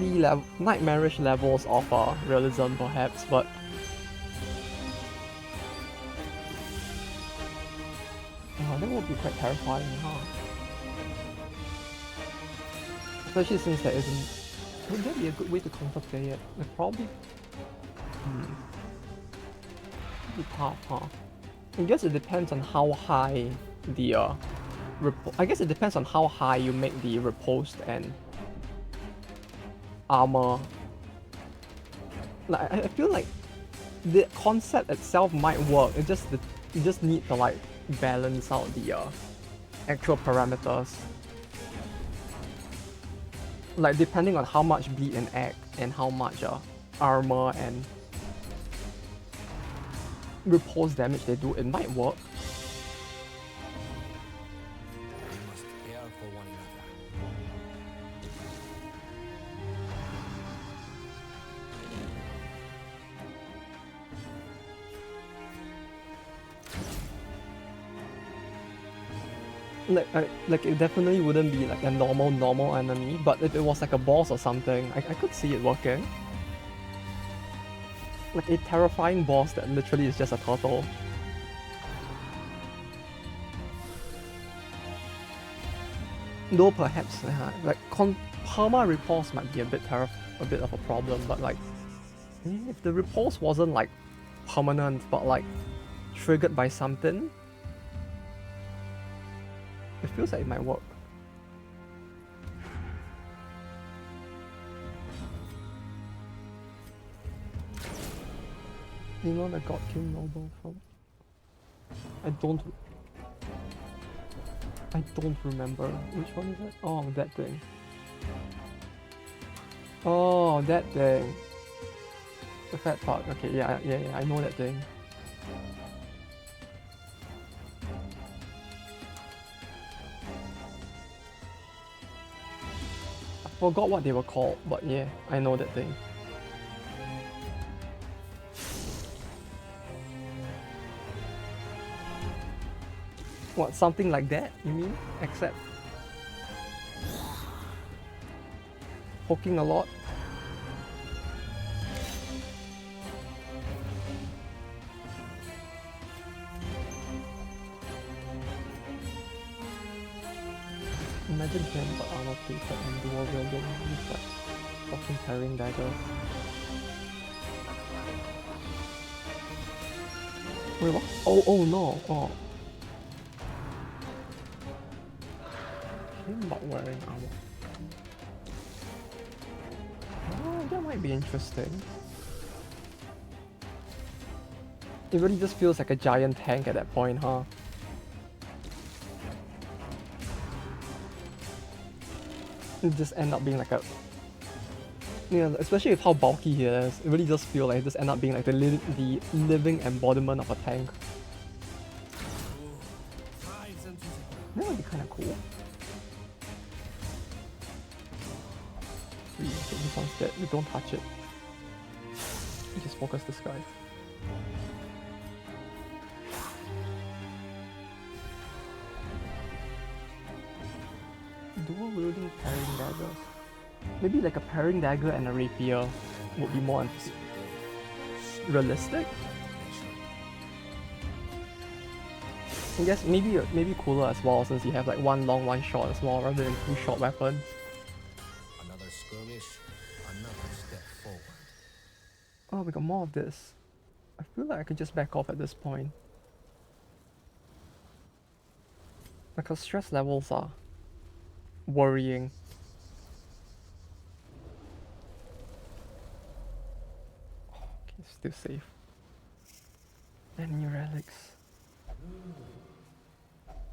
levels of realism perhaps, but oh, that would be quite terrifying, huh? Especially since there isn't... Would that be a good way to counterplay it? Like, probably... It'd be tough, huh? I guess it depends on how high the I guess it depends on how high you make the repulsed and armor. Like I feel like the concept itself might work. It just you just need to like balance out the actual parameters. Like depending on how much bleed and act and how much armor and repulse damage they do, it might work. We must care for one another. Like it definitely wouldn't be like a normal enemy, but if it was like a boss or something, I could see it working. Like a terrifying boss that literally is just a turtle. Though perhaps like perma repulse might be a bit of a problem, but like if the repulse wasn't like permanent but like triggered by something, it feels like it might work. You know the God King Noble from... I don't remember. Which one is it? Oh, that thing. Oh, that thing. The fat part. Okay, yeah, I know that thing. forgot what they were called, but yeah, I know that thing. What, something like that, you mean? Except poking a lot? Imagine him but armor plated and dual wielding with like fucking carrying dagger. Wait, what? Oh no! Oh. Him but wearing armor. Oh, that might be interesting. It really just feels like a giant tank at that point, huh? It just end up being like a... Yeah, especially with how bulky he is, it really just feels like it just end up being like the living embodiment of a tank. That would be kind of cool. Please, this one's dead. You don't touch it. You just focus this guy. Dual wielding parrying daggers. Maybe like a parrying dagger and a rapier would be more realistic. I guess maybe cooler as well, since you have like one long, one short as well, rather than two short weapons. Another skirmish, another step forward. Oh, we got more of this. I feel like I could just back off at this point. Like our stress levels are worrying. Okay, still safe. Any relics?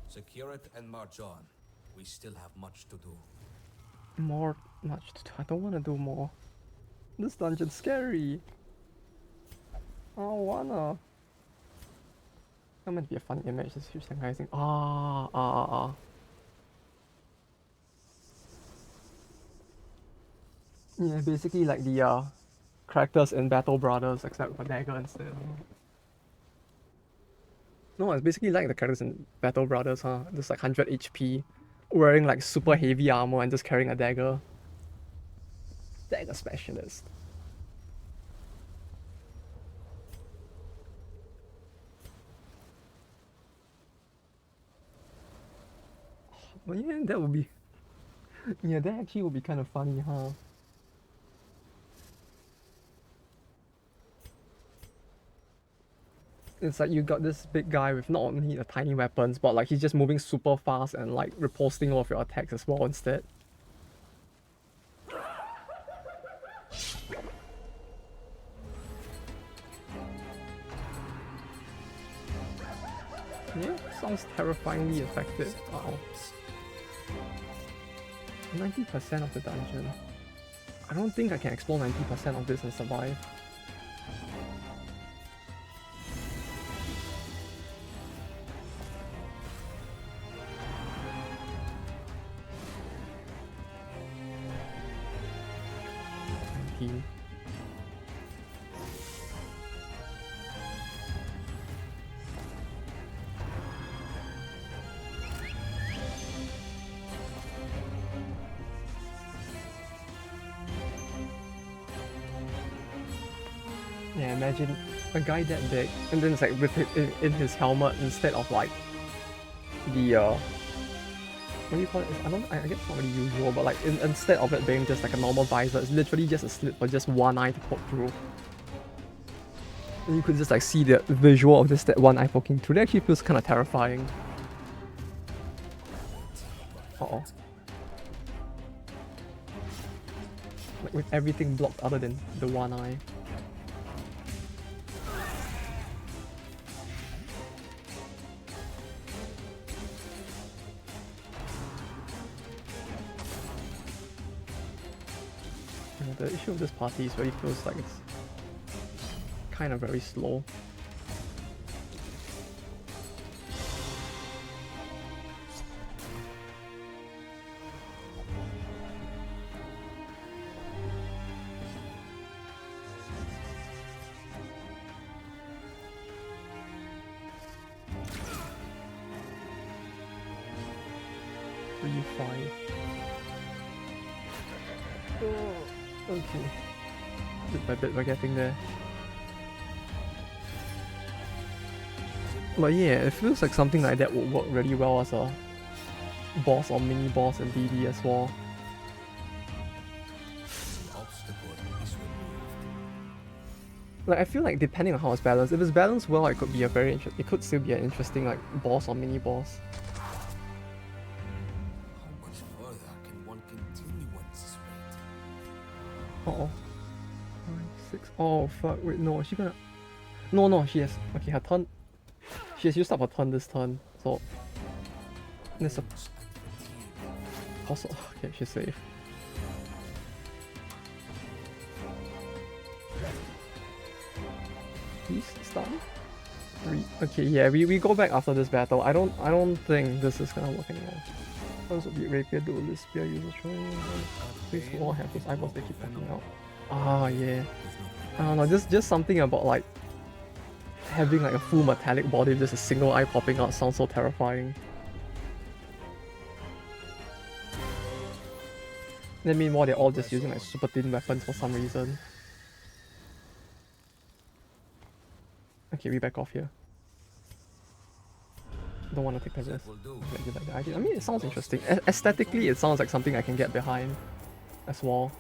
Secure it and march on. We still have much to do. Much to do. I don't want to do more. This dungeon's scary. I don't wanna. That might be a funny image. This huge guy saying, Yeah, basically like the characters in Battle Brothers, except for dagger instead. No, it's basically like the characters in Battle Brothers, huh? Just like 100 HP, wearing like super heavy armor and just carrying a dagger. Dagger specialist. Well, yeah, that would be... Yeah, that actually would be kind of funny, huh? It's like you got this big guy with not only the tiny weapons, but like he's just moving super fast and like riposting all of your attacks as well instead. Yeah, sounds terrifyingly effective. Wow. 90% of the dungeon. I don't think I can explore 90% of this and survive. Yeah, imagine a guy that big, and then it's like with it in his helmet instead of like the what do you call it? I guess it's not really usual, but like instead of it being just like a normal visor, it's literally just a slit for just one eye to poke through. And you could just like see the visual of just that one eye poking through. That actually feels kind of terrifying. Uh-oh. Like with everything blocked other than the one eye. The issue of this party is really feels like it's kind of very slow. 3, 5. Oh, okay. Bit by bit we're getting there. But yeah, it feels like something like that would work really well as a boss or mini boss in DD as well. The obstacle is removed. Like I feel like depending on how it's balanced, if it's balanced well, it could be a very it could still be an interesting like boss or mini boss. How much further can one continue at this rate? Uh oh. 5, 6. Oh fuck! Wait, no, is she gonna? No, she has. Okay, her turn. She has used up her turn this turn, so there's a possible. Okay, she's safe. He's stunned. 3. Okay, yeah, we go back after this battle. I don't think this is gonna work anymore. Those would be rapier, duelist, spear user, please all have those eyeballs they keep popping out. Ah, yeah. I don't know, just something about like having like a full metallic body with just a single eye popping out sounds so terrifying. Then meanwhile they're all just using like super thin weapons for some reason. Okay, we back off here. Don't want to take the risk. Like the idea. I mean, it sounds interesting. Aesthetically, it sounds like something I can get behind as well.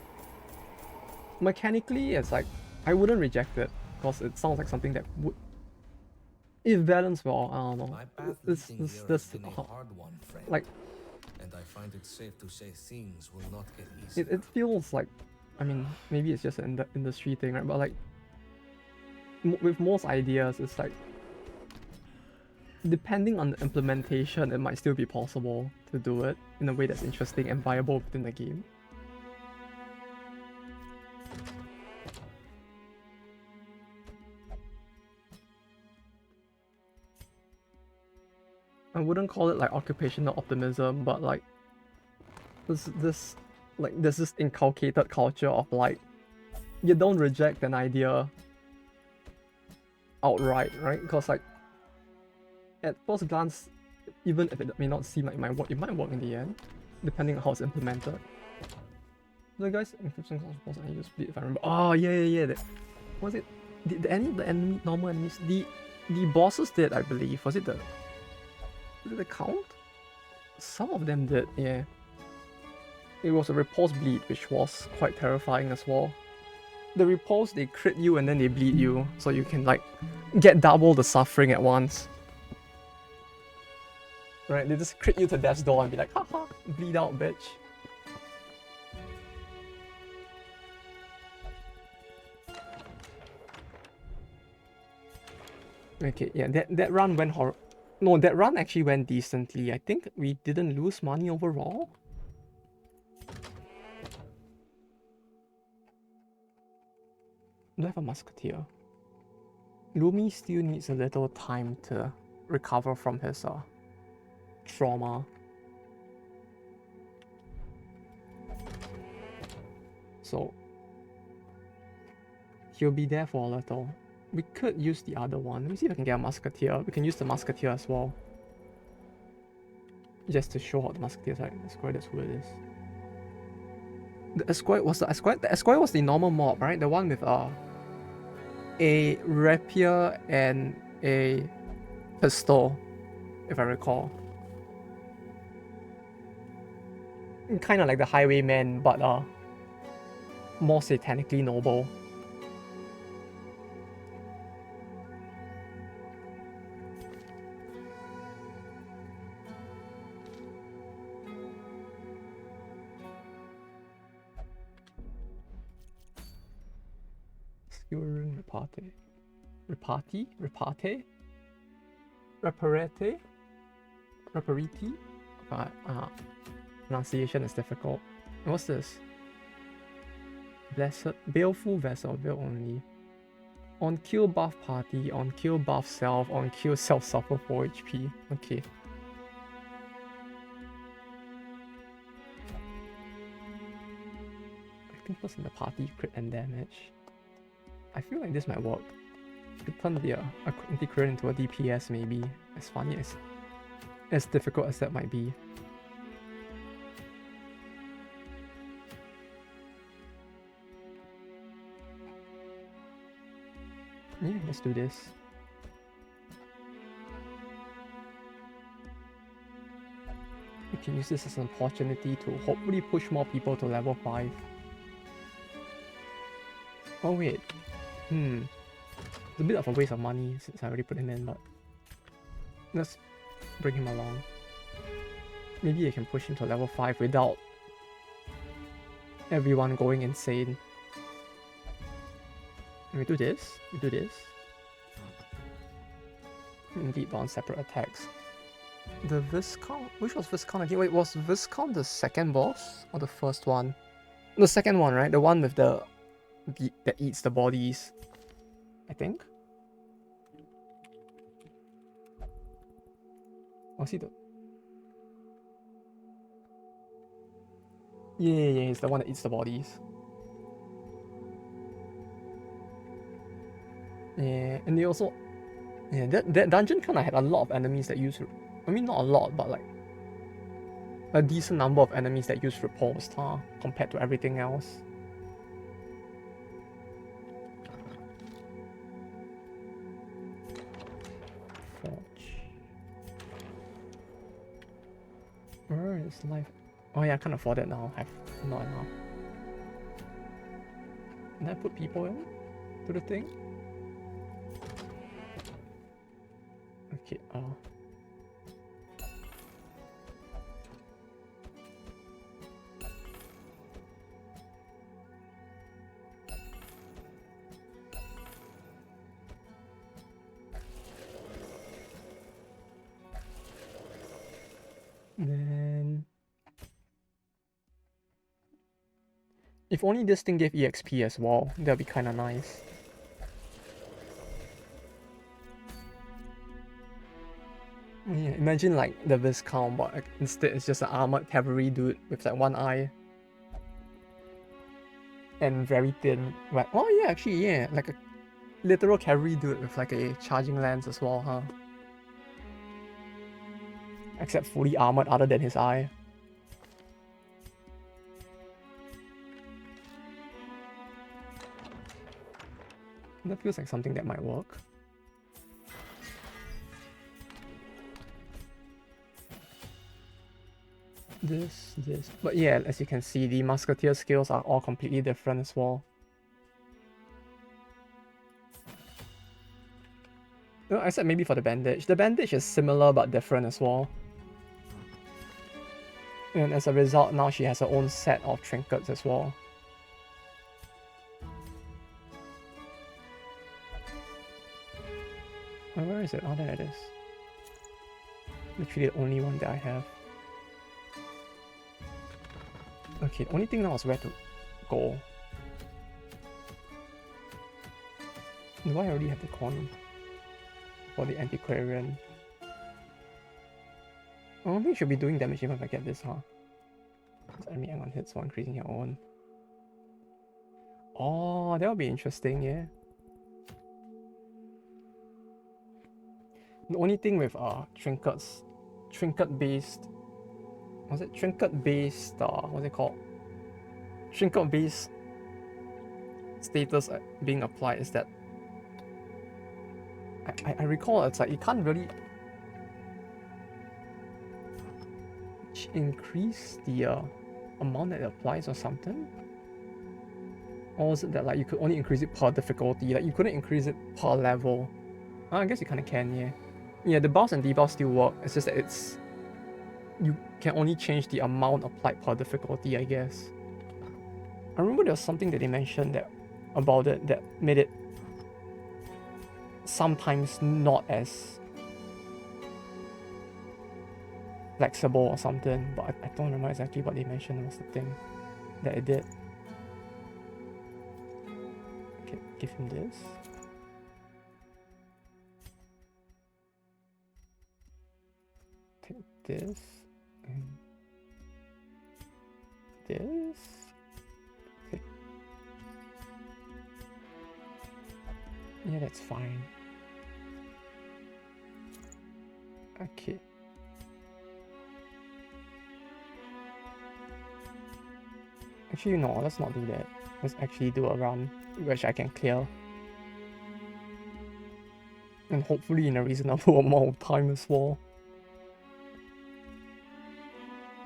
Mechanically, it's like I wouldn't reject it because it sounds like something that would, if balanced well, I don't know. My path This leading here has been a uh, hard one, friend. like and I find it safe to say things will not get easier. it feels like, I mean, maybe it's just an industry thing, right? But like with most ideas, it's like depending on the implementation, it might still be possible to do it in a way that's interesting and viable within the game. I wouldn't call it like occupational optimism, but like there's this inculcated culture of like you don't reject an idea outright, right? Because like at first glance, even if it may not seem like it might work in the end, depending on how it's implemented. The guys encryption boss I use bleed if I remember. Oh yeah. That was it. The enemy normal enemies, the bosses did, I believe. Was it the count? Some of them did, yeah. It was a repulse bleed, which was quite terrifying as well. The repulse, they crit you and then they bleed you, so you can like get double the suffering at once. Right, they just crit you to death's door and be like, haha, bleed out, bitch. Okay, yeah, that run went No, that run actually went decently. I think we didn't lose money overall. Do I have a musketeer? Lumi still needs a little time to recover from his trauma. So he'll be there for a little. We could use the other one. Let me see if I can get a musketeer. We can use the musketeer as well. Just to show how the musketeer is like. Esquire, that's who it is. The Esquire was the Esquire was the normal mob, right? The one with a rapier and a pistol, if I recall. Kind of like the highwayman, but more satanically noble. Skewering repartee. Repariti? Pronunciation is difficult. What's this? Blessed Baleful Vessel, Veil only. On kill buff party, on kill buff self, on kill self suffer 4 HP. Okay. I think what's in the party crit and damage. I feel like this might work. You could turn the anti-crit into a DPS maybe. As funny as difficult as that might be. Yeah, let's do this. We can use this as an opportunity to hopefully push more people to level 5. Oh wait. It's a bit of a waste of money since I already put him in, but let's bring him along. Maybe I can push him to level 5 without everyone going insane. We do this. Indeed, bound separate attacks. The Viscount? Which was Viscount again? Wait, was Viscount the second boss? Or the first one? The second one, right? The one with the that eats the bodies. I think. Was he the... Yeah, it's the one that eats the bodies. Yeah, and they also... Yeah, that dungeon kind of had a lot of enemies that use... I mean, not a lot, but like... a decent number of enemies that use repulsed, huh? Compared to everything else. Where is life? Oh yeah, I can't afford it now. I have not enough. Can I put people in to the thing? Okay, then... if only this thing gave EXP as well, that'd be kinda nice. Yeah, imagine like the Viscount, but like, instead it's just an armored cavalry dude with like one eye. And very thin. Right. Oh yeah, actually, yeah. Like a literal cavalry dude with like a charging lance as well, huh? Except fully armored other than his eye. That feels like something that might work. This. But yeah, as you can see, the musketeer skills are all completely different as well. No, except maybe for the bandage. The bandage is similar but different as well. And as a result, now she has her own set of trinkets as well. Oh, where is it? Oh, there it is. Literally the only one that I have. Okay, the only thing now is where to go. Do I already have the coin for the antiquarian? I don't think it should be doing damage even if I get this, huh? Enemy hang on hits while increasing your own. Oh, that would be interesting, yeah. The only thing with trinkets, trinket based, what's it called? Trinket based status being applied is that I recall it's like you can't really increase the amount that it applies or something? Or is it that like you could only increase it per difficulty, like you couldn't increase it per level? Oh, I guess you kinda can, yeah. Yeah, the buffs and debuffs still work, it's just that it's... you can only change the amount applied per difficulty, I guess. I remember there was something that they mentioned about it that made it sometimes not as flexible or something, but I don't remember exactly what they mentioned was the thing that it did. Okay, give him this. Take this and this. Okay. Yeah, that's fine. Okay. Actually, no, let's not do that. Let's actually do a run, which I can clear. And hopefully in a reasonable amount of time as well.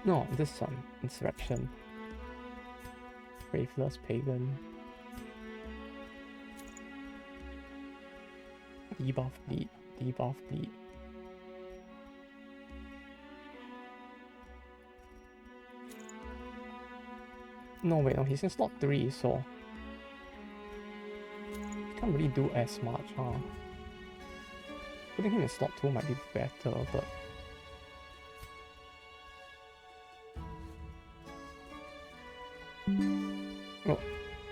No, this one. Insurrection. Faithless Pagan. Debuff bleed. Debuff bleed. No, wait, no, he's in slot 3, so... He can't really do as much, huh? Putting him in slot 2 might be better, but...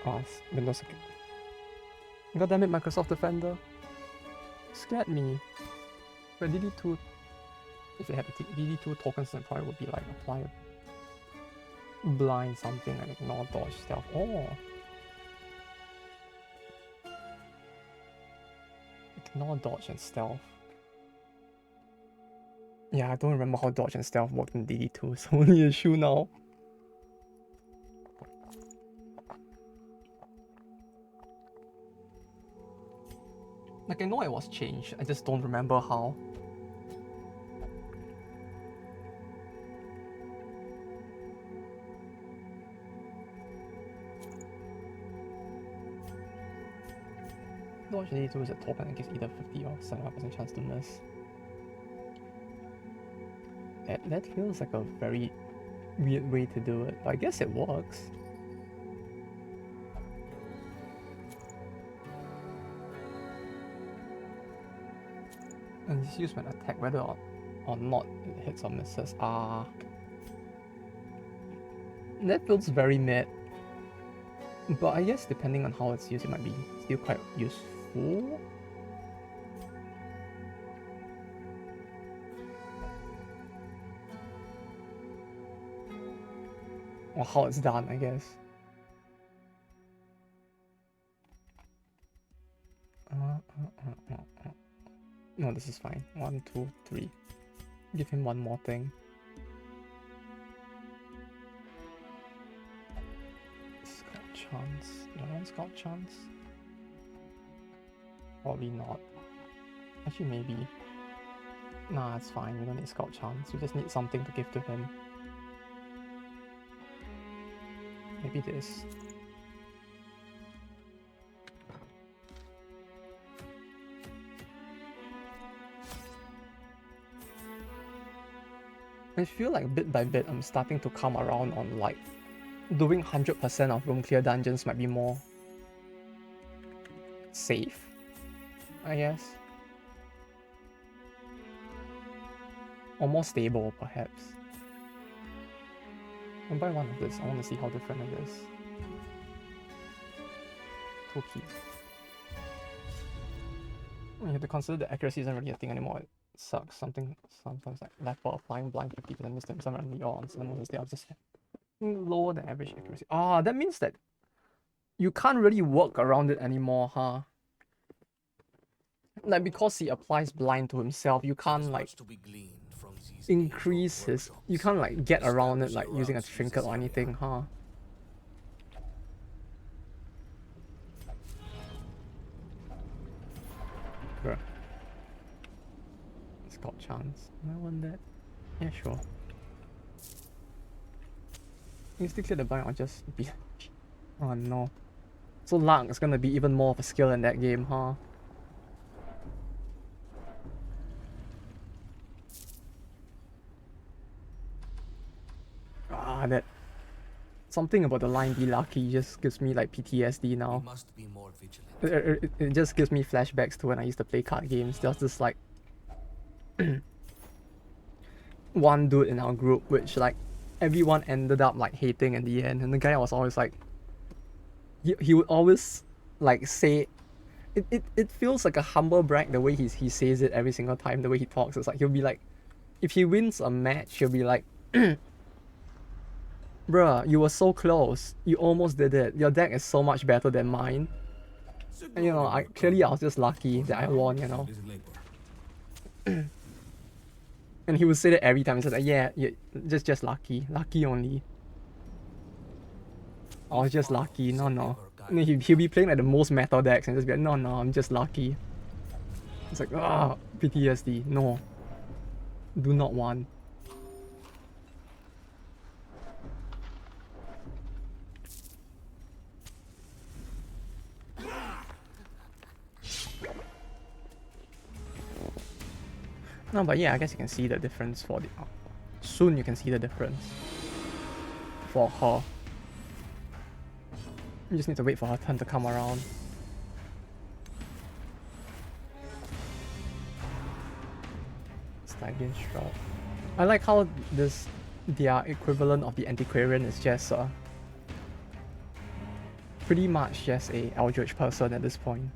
Oh, Windows... God damn it, Microsoft Defender. Scared me. But DD2... If it had DD2 tokens, then probably would be like apply blind something and ignore dodge stealth. Oh! Ignore dodge and stealth. Yeah, I don't remember how dodge and stealth worked in DD2. It's only an issue now. Like, I know it was changed, I just don't remember how. Dodge DD2 is a token that gives either 50 or 75% chance to miss. That feels like a very weird way to do it, but I guess it works. And it's used when attack, whether or not it hits or misses. That feels very mid. But I guess depending on how it's used, it might be still quite useful. Or how it's done, I guess. No, this is fine. 1, 2, 3. Give him one more thing. Scout chance. Do I want scout chance? Probably not. Actually, maybe. Nah, it's fine. We don't need scout chance. We just need something to give to him. Maybe this. I feel like bit by bit I'm starting to come around on like doing 100% of room clear dungeons might be more safe, I guess. Or more stable, perhaps. I'll buy one of this. I want to see how different it is. 2 keys. You have to consider the accuracy isn't really a thing anymore. It sucks. Sometimes like leper applying blind 50% miss them some randomly on some instead of just lower than average accuracy. That means that you can't really work around it anymore, huh? Like because he applies blind to himself, you can't like increase his, you can't like get around it like using a trinket or anything, huh? Bruh. It's got chance. I want that. Yeah, sure. You still clear the blind or just be... Oh no. So luck is gonna be even more of a skill in that game, huh? That something about the line be lucky just gives me like PTSD now. We must be more vigilant. It just gives me flashbacks to when I used to play card games. There's this like one dude in our group which like everyone ended up like hating in the end, and the guy was always like he would always like say it feels like a humble brag the way he says it every single time, the way he talks. It's like he'll be like, if he wins a match he'll be like bruh, you were so close. You almost did it. Your deck is so much better than mine. And you know, I was just lucky that I won, you know. And he would say that every time. He's like, yeah, just lucky. Lucky only. I was just lucky. No. And then he'll be playing like the most meta decks and just be like, no, I'm just lucky. It's like, ah, PTSD. No. Do not want. No, but yeah, I guess you can see the difference for the... soon you can see the difference. For her. You just need to wait for her turn to come around. Stygian Shroud. I like how this... their equivalent of the Antiquarian is just pretty much just a Eldritch person at this point.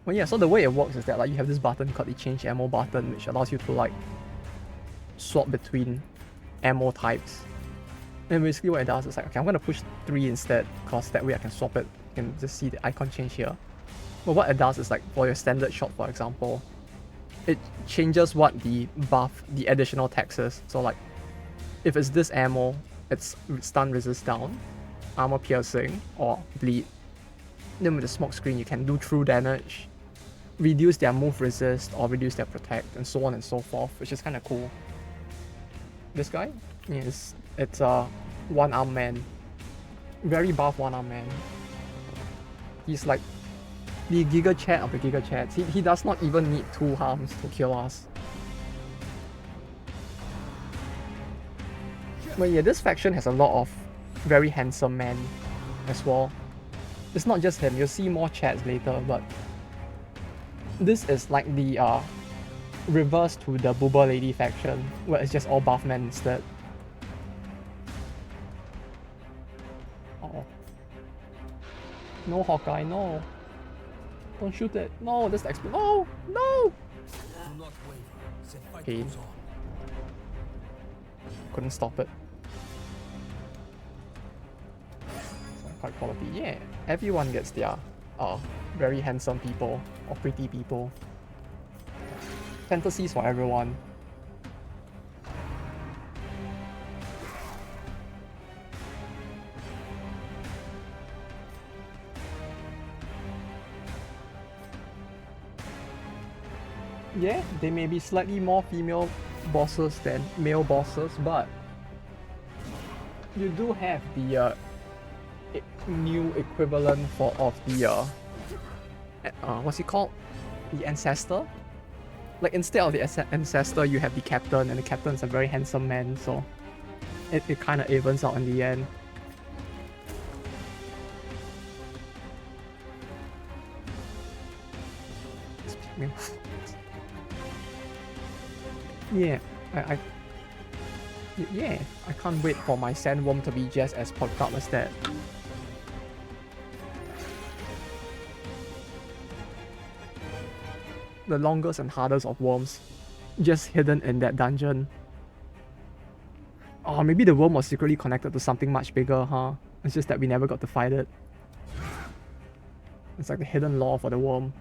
Well, yeah, so the way it works is that like you have this button called the change ammo button, which allows you to like swap between ammo types. And basically what it does is like, okay, I'm gonna push 3 instead, because that way I can swap it. You can just see the icon change here. But what it does is like for your standard shot, for example, it changes what the buff, the additional taxes. So like, if it's this ammo, it's stun resist down, armor piercing, or bleed. Then with the smoke screen, you can do true damage, reduce their move resist, or reduce their protect, and so on and so forth, which is kind of cool. This guy is, it's a one-arm man, very buff one-arm man. He's like the Giga Chat of the Giga Chats. He does not even need 2 harms to kill us. But yeah, this faction has a lot of very handsome men as well. It's not just him, you'll see more chats later, but this is like the reverse to the Booba Lady faction, where it's just all buff men instead. Oh. No, Hawkeye, no. Don't shoot it. No, that's the explode. No! No! Do not waver. The fight Okay. goes on. Couldn't stop it. So quite quality. Yeah, everyone gets their very handsome people or pretty people. Fantasies for everyone. Yeah, they may be slightly more female bosses than male bosses, but you do have the new equivalent of the what's it called? The Ancestor. Like instead of the Ancestor, you have the Captain, and the Captain's a very handsome man, so it kind of evens out in the end. Yeah, yeah, I can't wait for my sandworm to be just as perked up as that. The longest and hardest of worms, just hidden in that dungeon. Oh, maybe the worm was secretly connected to something much bigger, huh? It's just that we never got to fight it. It's like the hidden lore for the worm.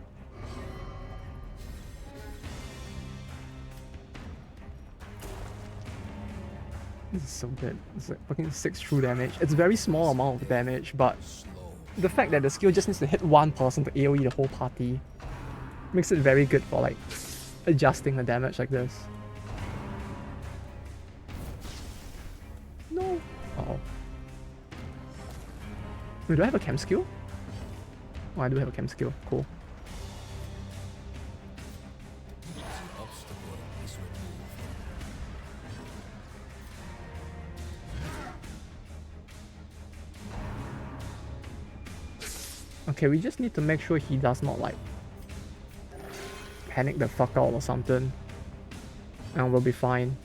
This is so good. It's like fucking 6 true damage. It's a very small amount of damage, but the fact that the skill just needs to hit one person to AoE the whole party makes it very good for like adjusting the damage like this. No. Uh-oh. Wait, do I have a chem skill? Oh, I do have a chem skill. Cool. The obstacle is removed. Okay, we just need to make sure he does not like panic the fuck out or something, and we'll be fine.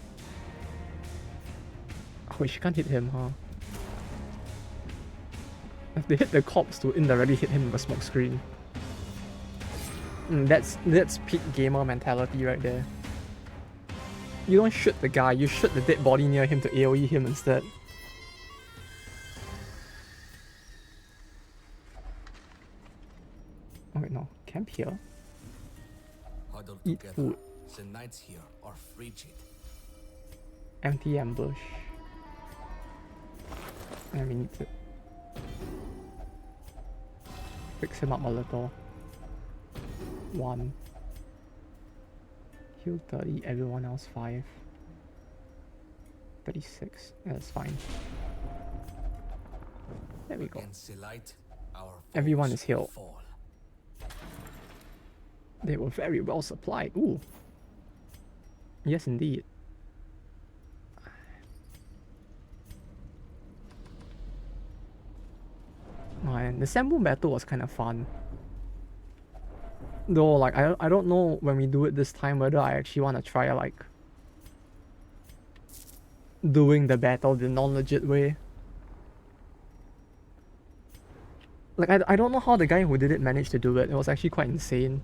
Oh, wait, she can't hit him, huh? If they hit the corpse to indirectly hit him with a smoke screen. That's peak gamer mentality right there. You don't shoot the guy, you shoot the dead body near him to AoE him instead. Oh wait, no. Camp here? Huddled Eat together. food. The nights here are frigid. Empty ambush. And we need to fix him up a little. 1. Heal 30, everyone else 5. 36, yeah, that's fine. There we go. Against the light, our Everyone foes is healed. fall. They were very well supplied. Ooh. Yes, indeed. Man, the Sambo battle was kind of fun. Though, like, I don't know when we do it this time whether I actually want to try, like, doing the battle the non-legit way. Like, I don't know how the guy who did it managed to do it. It was actually quite insane.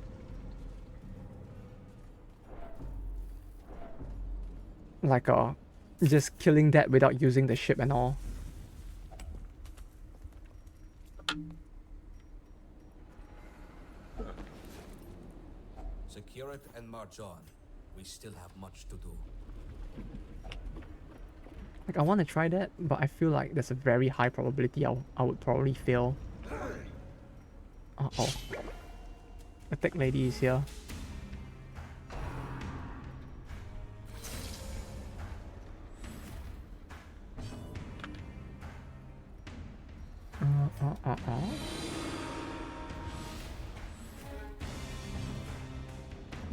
Like, just killing that without using the ship and all. Secure it and march on. We still have much to do. Like, I want to try that, but I feel like there's a very high probability I would probably fail. Uh-oh. The tech lady is here.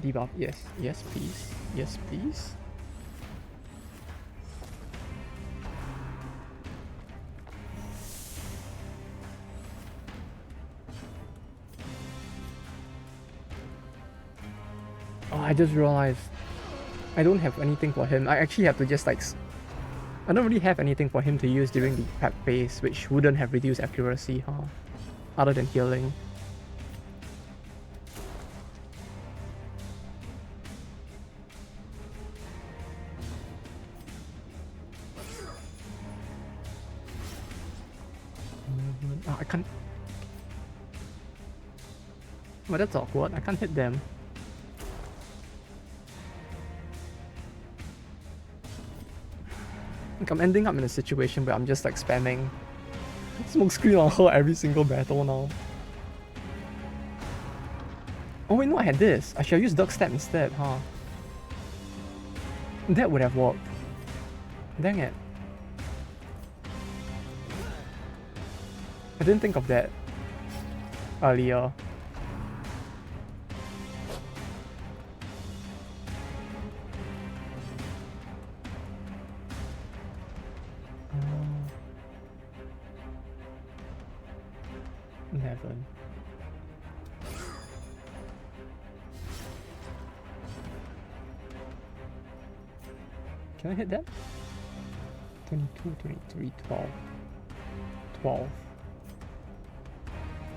Debuff, yes, yes please, yes please. Oh, I just realized I don't have anything for him. I actually have to just like... I don't really have anything for him to use during the prep phase, which wouldn't have reduced accuracy, huh? Other than healing. I can't... Well, that's awkward. I can't hit them. Like, I'm ending up in a situation where I'm just like spamming smoke screen on her every single battle now. Oh wait, no, I had this. I should have used Duck Step instead, huh? That would have worked. Dang it. I didn't think of that earlier. Heaven. Can I hit that? 22, 23, 12. 12.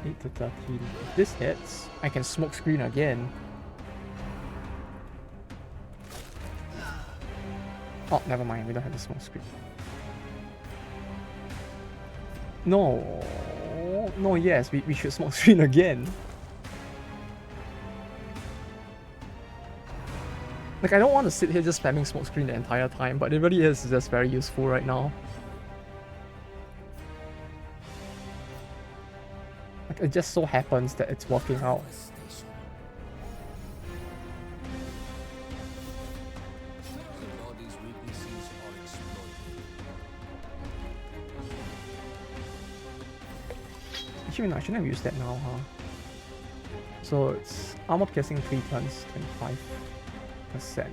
8 to 13. If this hits, I can smoke screen again. Oh, never mind. We don't have the smoke screen. No. No, yes. We should smoke screen again. Like, I don't want to sit here just spamming smoke screen the entire time, but it really is just very useful right now. Like, it just so happens that it's working out. Actually, no, I shouldn't have used that now, huh? So it's armor piercing 3 turns, 25%.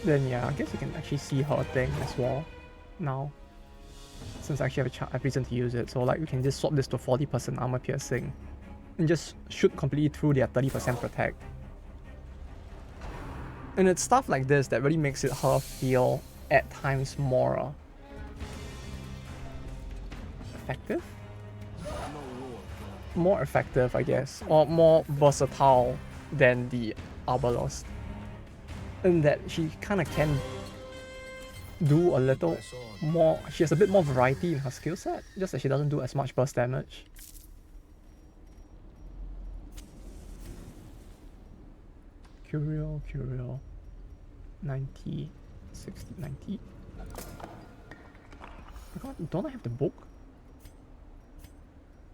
Then yeah, I guess you can actually see her thing as well now. Since I actually have a reason to use it. So like we can just swap this to 40% armor piercing. And just shoot completely through their 30% protect. And it's stuff like this that really makes it her feel at times more effective? More effective, I guess, or more versatile than the Arbalest. In that she kind of can do a little more, she has a bit more variety in her skill set, just that she doesn't do as much burst damage. Curio. 90, 60, 90. Don't I have the book?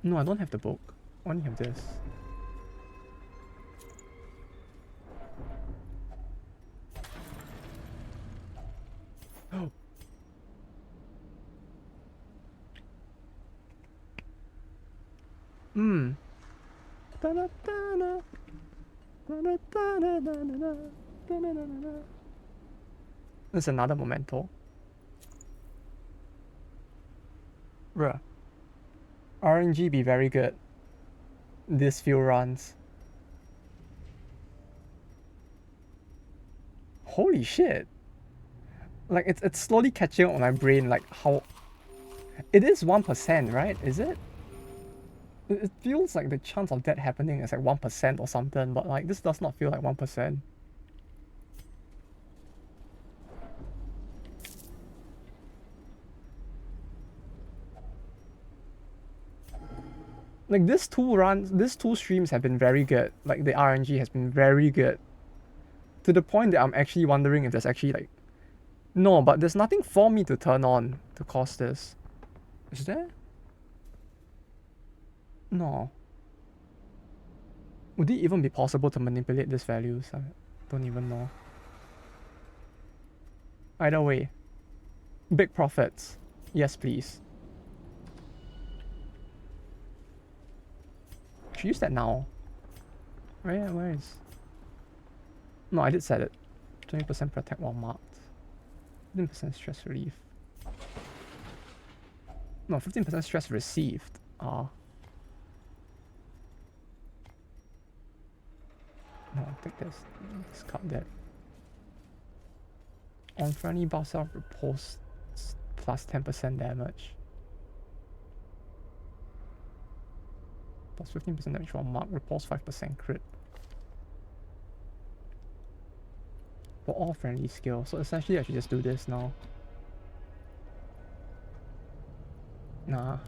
No, I don't have the book. I only have this. Oh. Hmm. There's another memento. Bruh. RNG be very good. This few runs. Holy shit. Like it's slowly catching up on my brain like how it is 1%, right? Is it? It feels like the chance of that happening is like 1% or something, but like this does not feel like 1%. Like these two streams have been very good. Like the RNG has been very good. To the point that I'm actually wondering if there's actually like no, but there's nothing for me to turn on to cause this. Is there? No. Would it even be possible to manipulate these values? I don't even know. Either way. Big profits. Yes, please. Should use that now. Where is... No, I did set it. 20% protect while marked. 15% stress relief. No, 15% stress received. No, take this. Discard that. On friendly boss of repulse plus 10% damage. Plus 15% damage while marked. Repulse 5% crit. For all friendly skills. So essentially I should just do this now. Nah.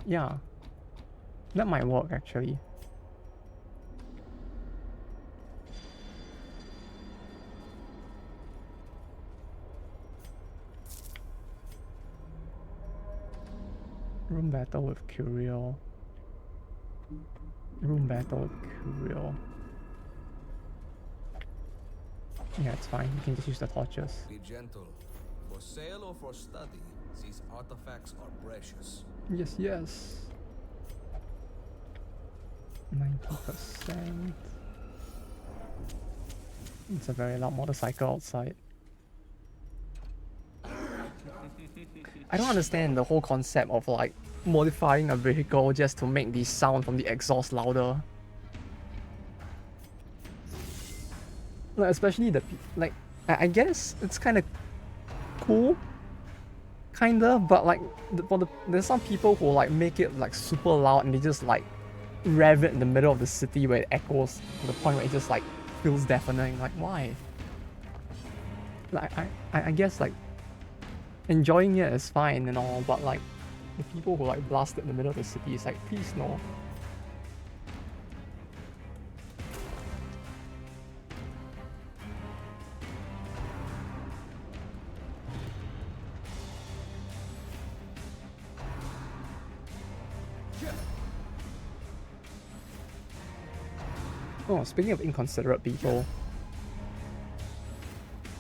Yeah. That might work actually. Room battle with Curiel. Yeah, it's fine. You can just use the torches. Be gentle. For sale or for study, these artifacts are precious. Yes. 90%. It's a very loud motorcycle outside. I don't understand the whole concept of like modifying a vehicle just to make the sound from the exhaust louder. Like, especially like I guess it's kind of cool, but like there's some people who like make it like super loud and they just like rev it in the middle of the city where it echoes to the point where it just like feels deafening. Like why? Like I guess like enjoying it is fine and all, but like the people who like blast it in the middle of the city is like, please no. Oh, speaking of inconsiderate people,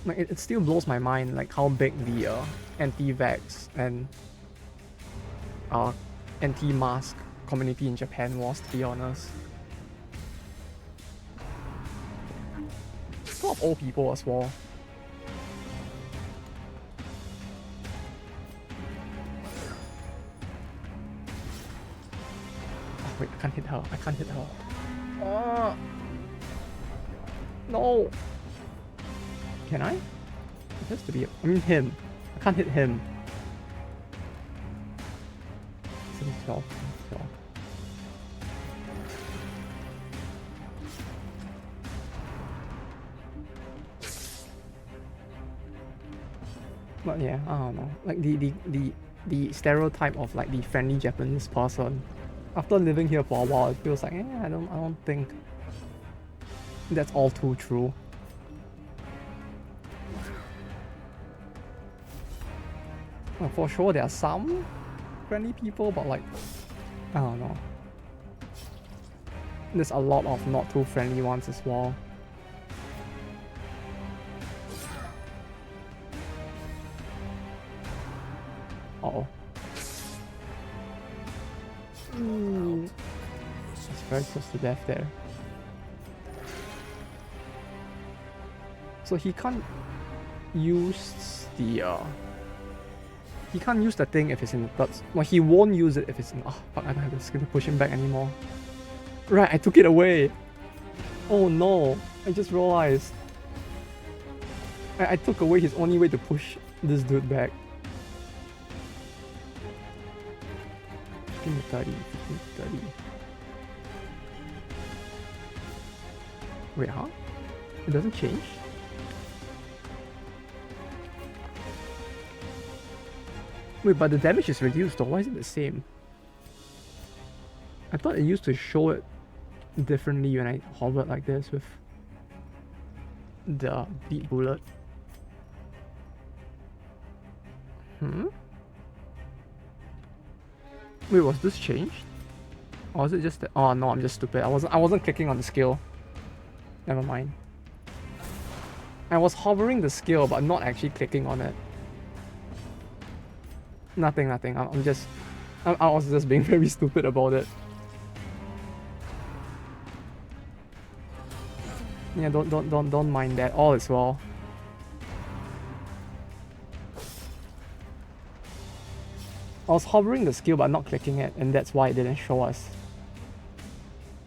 like it still blows my mind like how big the anti-vax and anti-mask community in Japan was, to be honest. Full of old people as well. Oh wait, I can't hit her. No! Can I? It has to be... I mean him. I can't hit him. 12. But yeah, I don't know. Like the stereotype of like the friendly Japanese person. After living here for a while, it feels like I don't think that's all too true. Well, for sure there are some, friendly people, but like, I don't know. There's a lot of not too friendly ones as well. Uh-oh. Ooh. It's very close to death there. So he can't use the he can't use the thing if it's in the third. Well, he won't use it if it's in. Oh fuck! I don't have the skill to push him back anymore. Right, I took it away. Oh no! I just realized. I took away his only way to push this dude back. 15 to 30, 15 to 30. Wait, huh? It doesn't change? Wait, but the damage is reduced though. Why is it the same? I thought it used to show it differently when I hovered like this with the beat bullet. Wait, was this changed? Or was it just that? Oh no, I'm just stupid. I wasn't clicking on the skill. Never mind. I was hovering the skill but not actually clicking on it. Nothing. I was just being very stupid about it. Yeah, don't mind that. All is well. I was hovering the skill but not clicking it, and that's why it didn't show us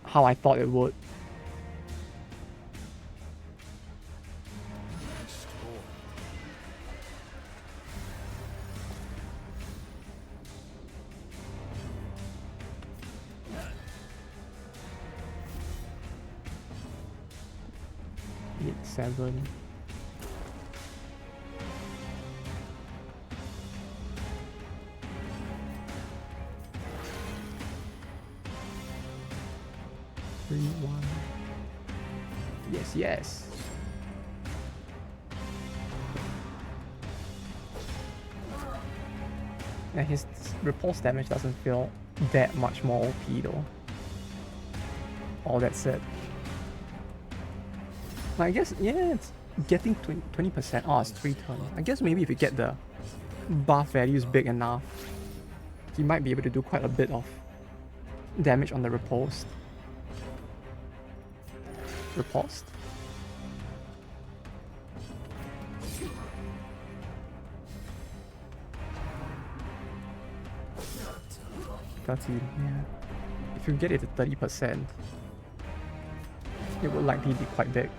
how I thought it would. Seven. Three, one. Yes. Yeah, his repulse damage doesn't feel that much more OP though. All that said. I guess, yeah, it's getting 20%. Oh, it's 3 turns. I guess maybe if you get the buff values big enough, you might be able to do quite a bit of damage on the repulsed. Repulsed? Yeah. If you get it to 30%, it would likely be quite big.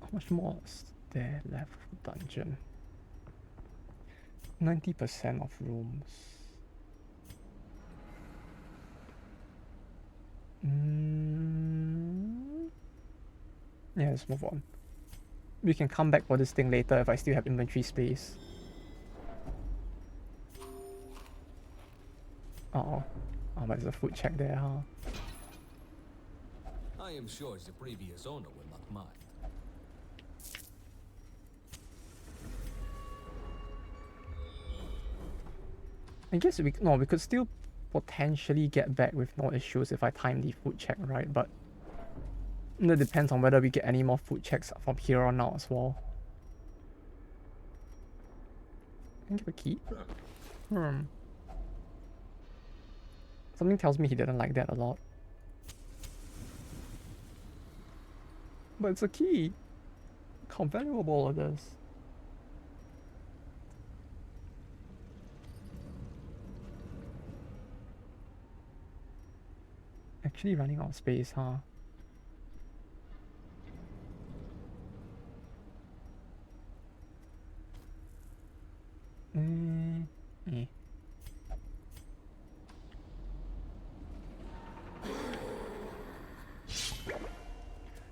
How much more is there left of the dungeon? 90% of rooms. Yeah, let's move on. We can come back for this thing later if I still have inventory space. Uh-oh. Oh, but there's a food check there, huh? I am sure the previous owner will not mind. I guess we could still potentially get back with no issues if I time the food check right, but it depends on whether we get any more food checks from here on out as well. Can I give a key? Something tells me he didn't like that a lot. But it's a key. How valuable it is. Actually running out of space, huh?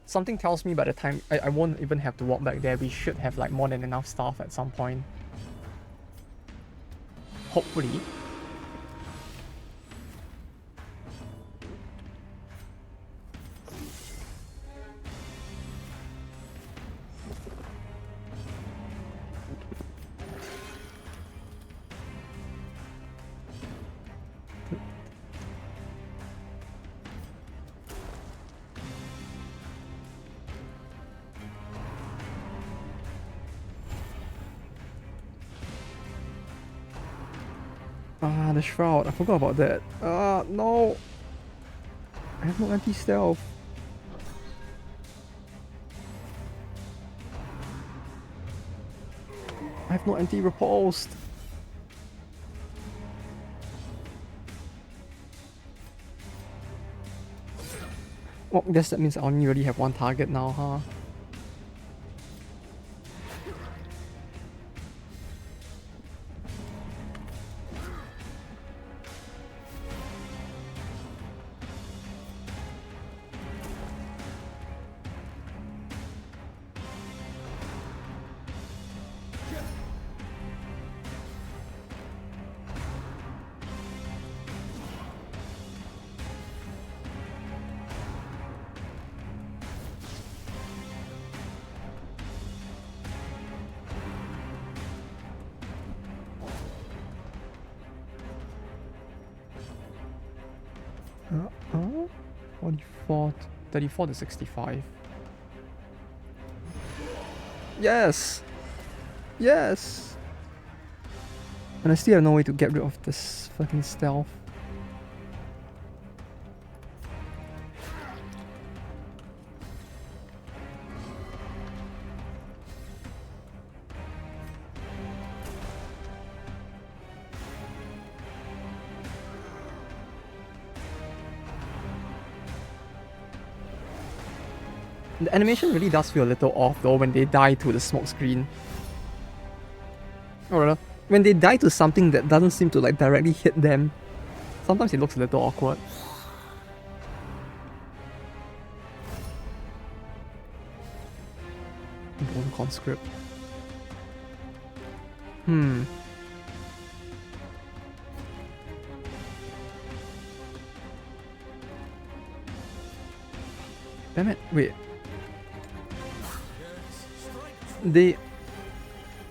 Something tells me by the time I won't even have to walk back there, we should have like more than enough stuff at some point. Hopefully. Ah, the shroud. I forgot about that. Ah, no. I have no anti-stealth. I have no anti-repulsed. Well, guess that means I only really have one target now, huh? Huh? 44, 34 to 65. Yes! Yes! And I still have no way to get rid of this fucking stealth. The animation really does feel a little off though when they die to the smoke screen. Or rather, when they die to something that doesn't seem to like directly hit them, sometimes it looks a little awkward. Bone conscript. Hmm. Damn it, wait. They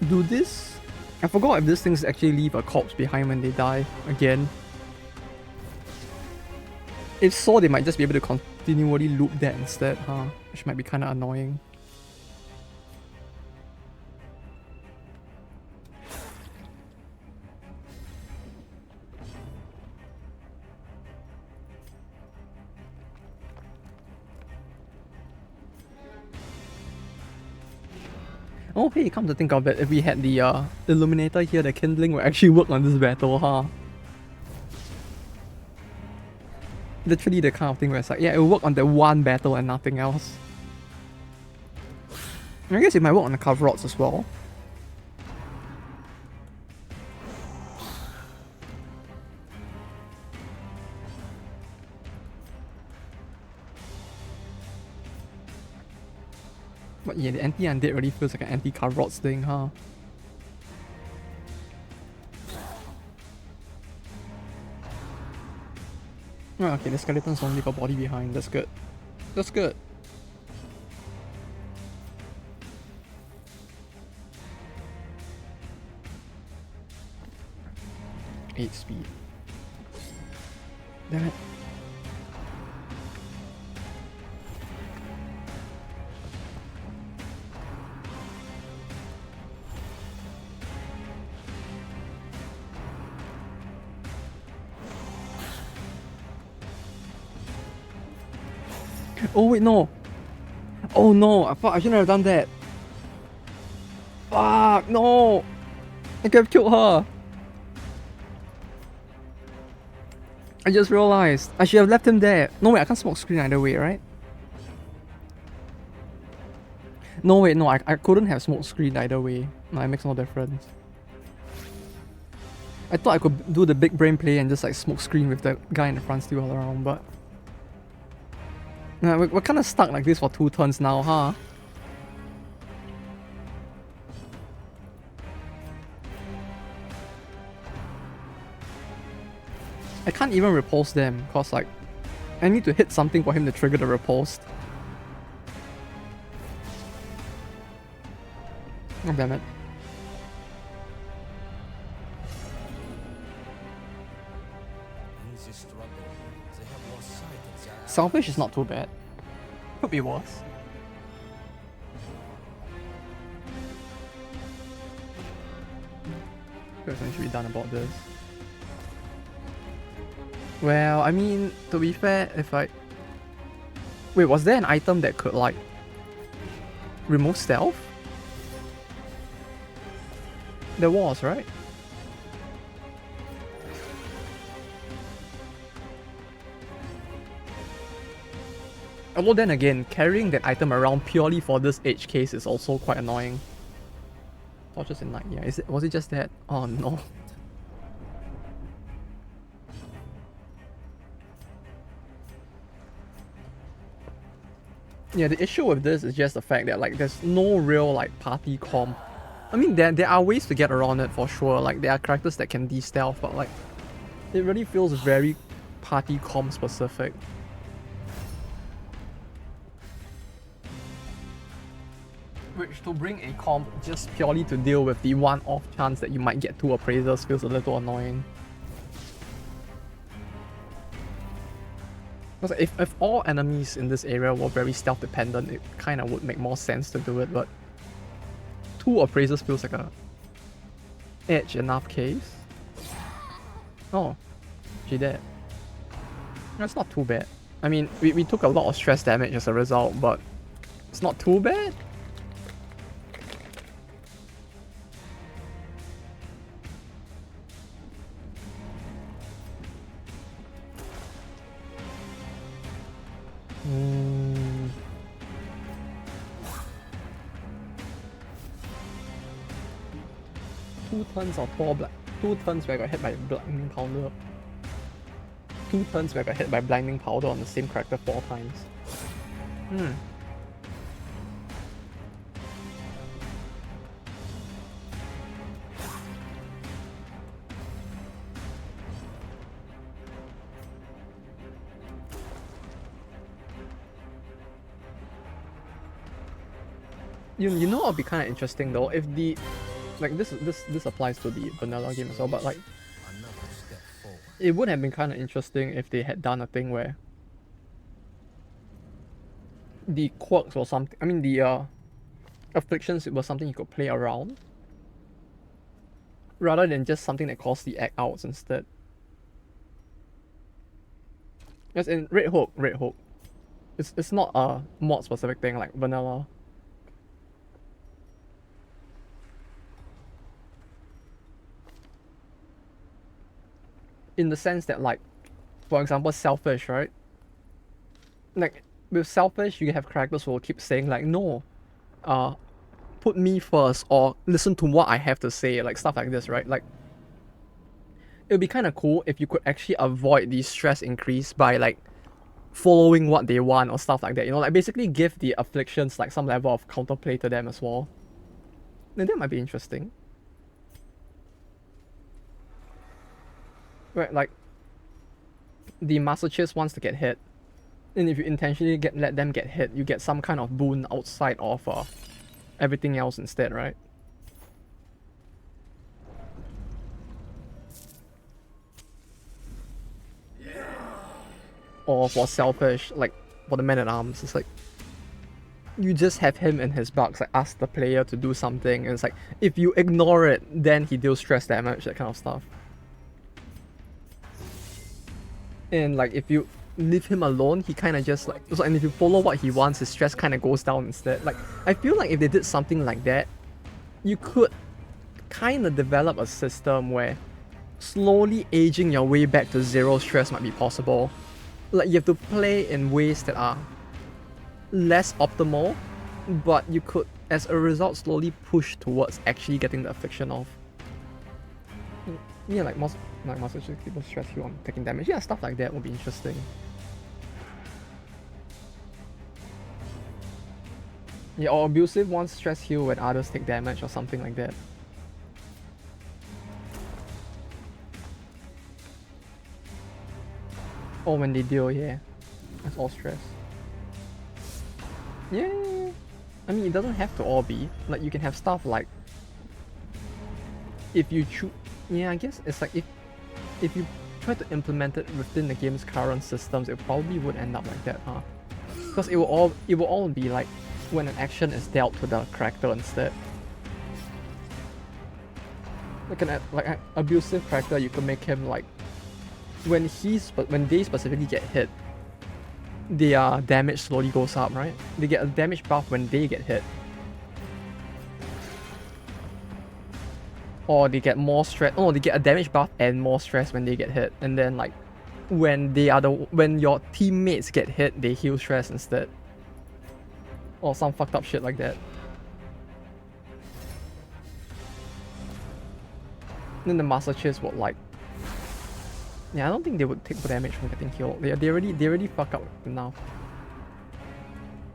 do this? I forgot if these things actually leave a corpse behind when they die again. If so, they might just be able to continually loop that instead, huh? Which might be kinda annoying. Oh hey, come to think of it, if we had the illuminator here, the kindling would actually work on this battle, huh? Literally the kind of thing where it's like, yeah, it will work on the one battle and nothing else. I guess it might work on the cover rods as well. But yeah, the anti-undead really feels like an anti-cover rods thing, huh? Oh, okay, the skeletons only got body behind, that's good. That's good. Eight speed. Damn it. Oh wait, no. Oh no, I thought I shouldn't have done that. Fuck, no. I could have killed her. I just realized. I should have left him there. No wait, I can't smoke screen either way, right? No wait, no, I couldn't have smoke screen either way. No, it makes no difference. I thought I could do the big brain play and just like smoke screen with the guy in the front still all around, but... Nah, we're kinda stuck like this for 2 turns now, huh? I can't even repulse them, cause like... I need to hit something for him to trigger the repulsed. Oh damn it. Salvage is not too bad. Could be worse. There's something should be done about this. Well, I mean, to be fair, if I... Wait, was there an item that could, like, remove stealth? There was, right? Although then again, carrying that item around purely for this edge case is also quite annoying. Torches in night, yeah. Was it just that? Oh no. Yeah, the issue with this is just the fact that like there's no real like party comp. I mean there are ways to get around it for sure. Like there are characters that can de-stealth, but like it really feels very party comp specific. Which to bring a comp just purely to deal with the one-off chance that you might get two appraisers feels a little annoying. Because if all enemies in this area were very stealth dependent, it kind of would make more sense to do it, but two appraisers feels like a edge enough case. Oh, she did. That's not too bad. I mean, we took a lot of stress damage as a result, but it's not too bad. Two turns of 2 turns where I got hit by blinding powder. 2 turns where I got hit by blinding powder on the same character 4 times. You know what would be kind of interesting though if the like this applies to the vanilla game as well, but like it would have been kind of interesting if they had done a thing where the quirks or something. I mean the afflictions was something you could play around rather than just something that caused the act outs instead. Yes, in Red Hook. It's not a mod specific thing like vanilla. In the sense that like, for example, Selfish, right? Like with Selfish, you have characters who will keep saying like, no, put me first or listen to what I have to say, like stuff like this, right? Like it would be kind of cool if you could actually avoid the stress increase by like following what they want or stuff like that, you know, like basically give the afflictions like some level of counterplay to them as well. Then that might be interesting. Right, like the Master Chase wants to get hit, and if you intentionally let them get hit, you get some kind of boon outside of everything else instead, right? Or for Selfish, like for the Man-at-Arms, it's like you just have him in his box, like ask the player to do something, and it's like if you ignore it, then he deals stress damage, that kind of stuff. And like if you leave him alone, he kind of just like, so, and if you follow what he wants, his stress kind of goes down instead. Like I feel like if they did something like that, you could kind of develop a system where slowly aging your way back to 0 stress might be possible. Like you have to play in ways that are less optimal, but you could as a result slowly push towards actually getting the affliction off. Yeah, like Master Chief people stress you on taking damage. Yeah, stuff like that would be interesting. Yeah, or abusive ones stress heal when others take damage or something like that. Or when they deal, yeah. That's all stress. Yeah. I mean, it doesn't have to all be. Like, you can have stuff like if you choose. Yeah, I guess it's like if you try to implement it within the game's current systems, it probably would end up like that, huh? Because it will all be like when an action is dealt to the character instead. Like an abusive character, you could make him like when they specifically get hit, their damage slowly goes up, right? They get a damage buff when they get hit. Or they get more stress. Oh, they get a damage buff and more stress when they get hit. And then like when your teammates get hit, they heal stress instead. Or some fucked up shit like that. Then the Master Chase would like, yeah, I don't think they would take damage from getting healed. They already fuck up enough.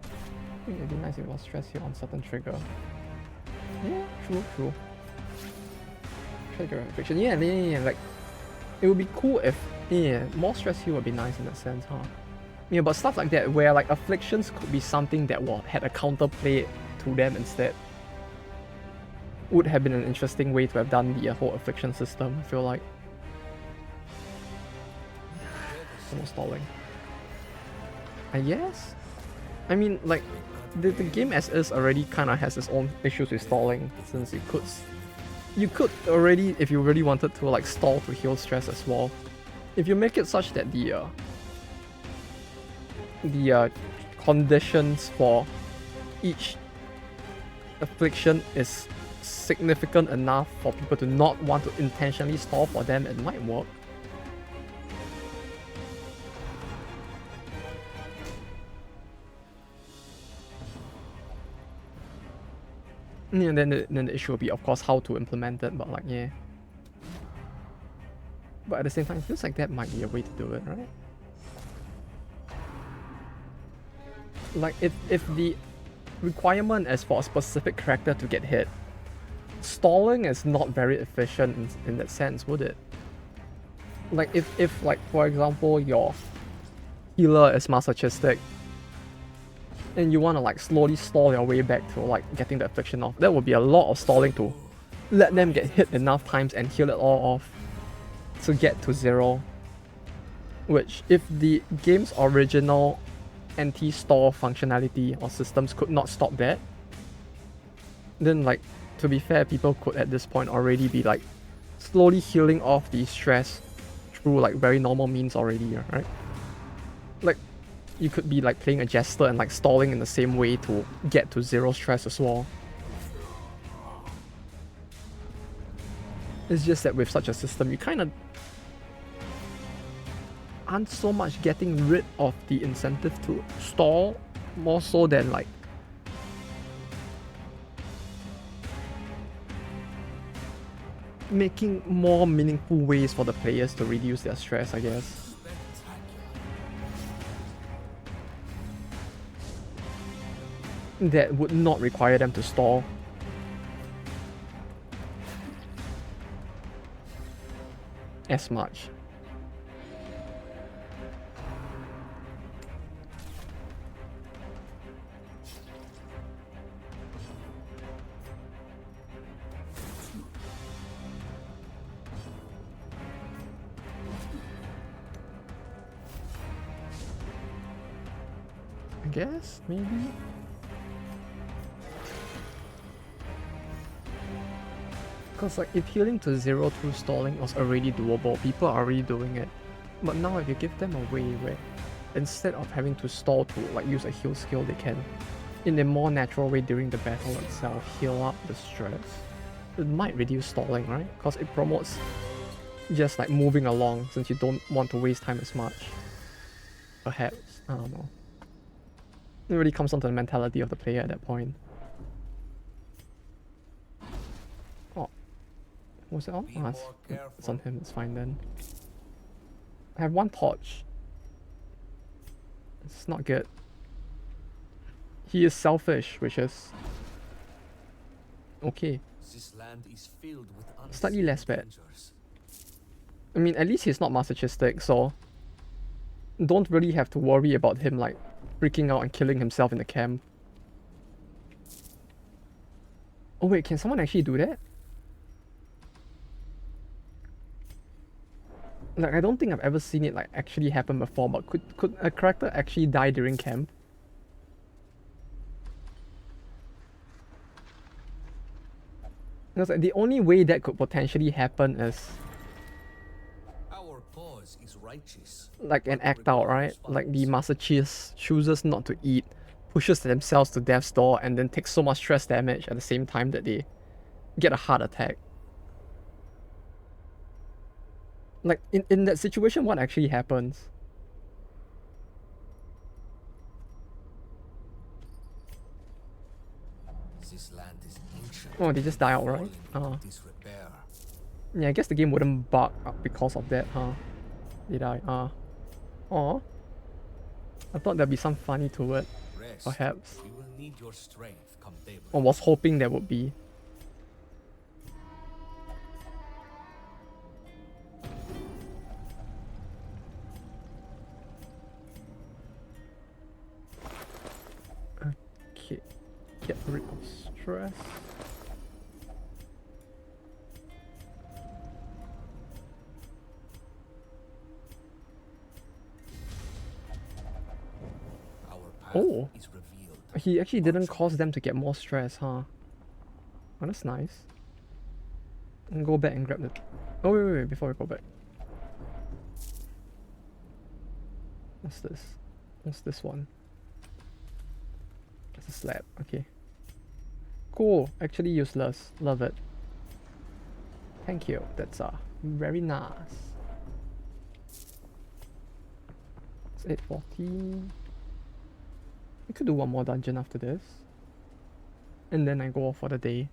I think it'd be nice if it was stress heal on certain trigger. Yeah, true. Trigger infliction. Yeah, like it would be cool if more stress heal would be nice in that sense, huh? Yeah, but stuff like that where like afflictions could be something that had a counterplay to them instead would have been an interesting way to have done the whole affliction system, I feel like. Almost stalling. I guess? I mean, like, the game as is already kind of has its own issues with stalling, since you could already, if you really wanted to, like, stall to heal stress as well. If you make it such that the conditions for each affliction is significant enough for people to not want to intentionally stall for them, it might work. And then the issue will be, of course, how to implement it, but like, yeah. But at the same time, it feels like that might be a way to do it, right? Like, if the requirement is for a specific character to get hit, stalling is not very efficient in that sense, would it? Like, if like, for example, your healer is masochistic, and you want to like slowly stall your way back to like getting the affliction off, that would be a lot of stalling to let them get hit enough times and heal it all off to get to 0. Which, if the game's original anti-stall functionality or systems could not stop that, then like, to be fair, people could at this point already be like slowly healing off the stress through like very normal means already, right? Like, you could be like playing a jester and like stalling in the same way to get to 0 stress as well. It's just that with such a system, you kind of aren't so much getting rid of the incentive to stall, more so than like making more meaningful ways for the players to reduce their stress, I guess. That would not require them to stall. As much. I guess, maybe? Because like, if healing to 0 through stalling was already doable, people are already doing it. But now if you give them a way where instead of having to stall to like use a heal skill, they can, in a more natural way during the battle itself, heal up the stress, it might reduce stalling, right? Because it promotes just like moving along, since you don't want to waste time as much. Perhaps, I don't know. It really comes down to the mentality of the player at that point. Was it on? Oh, it's on him, it's fine then. I have 1 torch. It's not good. He is selfish, which is okay. This land is filled with Slightly less bad. I mean, at least he's not masochistic, so don't really have to worry about him like freaking out and killing himself in the camp. Oh wait, can someone actually do that? Like, I don't think I've ever seen it like actually happen before, but could a character actually die during camp? Because like, the only way that could potentially happen is cause is righteous. Like an but act out, reward right? Like the follows. Master Chief chooses not to eat, pushes themselves to death's door, and then takes so much stress damage at the same time that they get a heart attack. Like in that situation, what actually happens? This land is ancient. Oh, they just die outright? Falling into disrepair. Yeah, I guess the game wouldn't bug up because of that, huh? They die. Aw. I thought there'd be some funny to it, Rest. perhaps. We will need your strength come daybreak. I was hoping there would be. Okay. Get rid of stress. Our path Oh. is revealed. He actually didn't cause them to get more stress, huh? Oh, that's nice. And go back and grab the... Oh, wait, before we go back. What's this? What's this one? It's a slab, okay. Cool, actually useless. Love it. Thank you, that's very nice. It's 8:14. We could do one more dungeon after this. And then I go off for the day.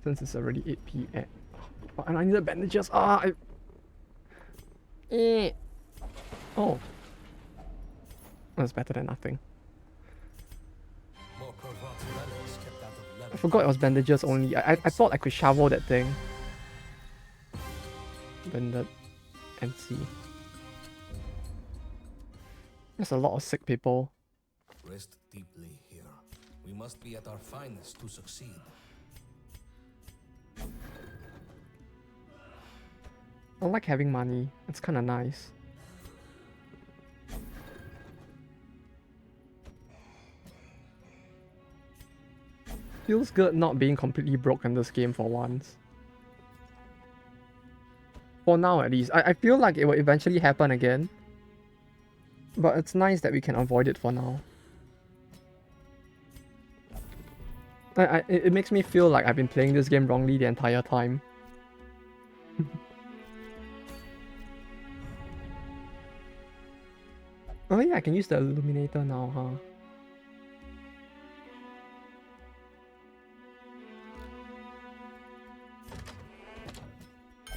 Since it's already 8 p.m. Oh, and I need the bandages. Oh. That's better than nothing. More corrupt relics kept out of I level. forgot it was bandages only. I thought I could shovel that thing. Banded MC. There's a lot of sick people. Rest deeply here. We must be at our finest to succeed. I like having money. It's kind of nice. Feels good not being completely broke in this game for once. For now at least. I feel like it will eventually happen again. But it's nice that we can avoid it for now. It makes me feel like I've been playing this game wrongly the entire time. Oh yeah, I can use the illuminator now, huh?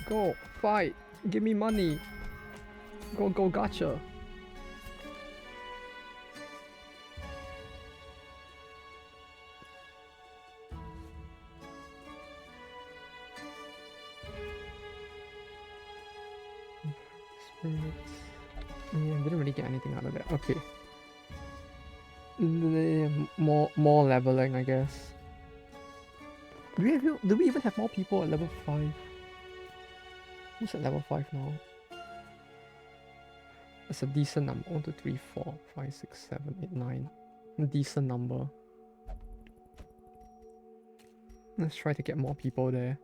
Go, fight, give me money. Go, gotcha. Spirits. Yeah, I didn't really get anything out of that. Okay. More leveling, I guess. Do we even have more people at level 5? Who's at level 5 now? That's a decent number. 1, 2, 3, 4, 5, 6, 7, 8, 9. A decent number. Let's try to get more people there.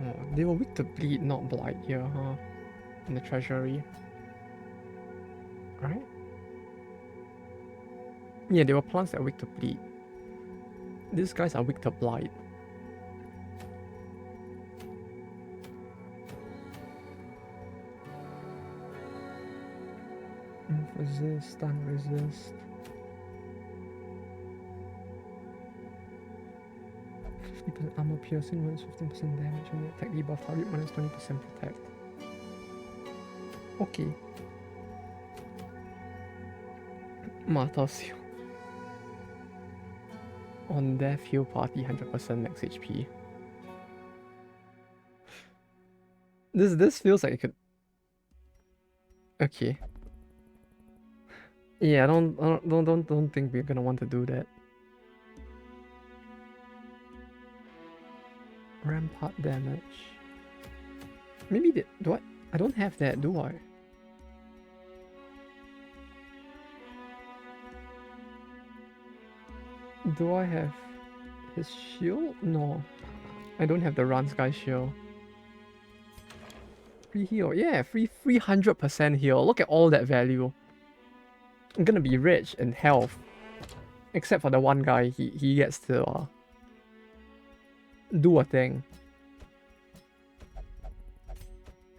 Oh, they were weak to bleed, not blight here, huh? In the treasury. Right? Yeah, they were plants that are weak to bleed. These guys are weak to blight. Resist, stun resist. 50% armor piercing, minus 15% damage, and attack debuff target minus 20% protect. Okay. Martha's heal. On death, heal party 100% max HP. This feels like it could. Okay. Yeah, I don't think we're gonna want to do that. Rampart damage. Maybe do I? I don't have that, do I? Do I have his shield? No. I don't have the Rance guy shield. Free heal. Yeah, free 300% heal. Look at all that value. I'm gonna be rich in health. Except for the one guy, he gets to do a thing.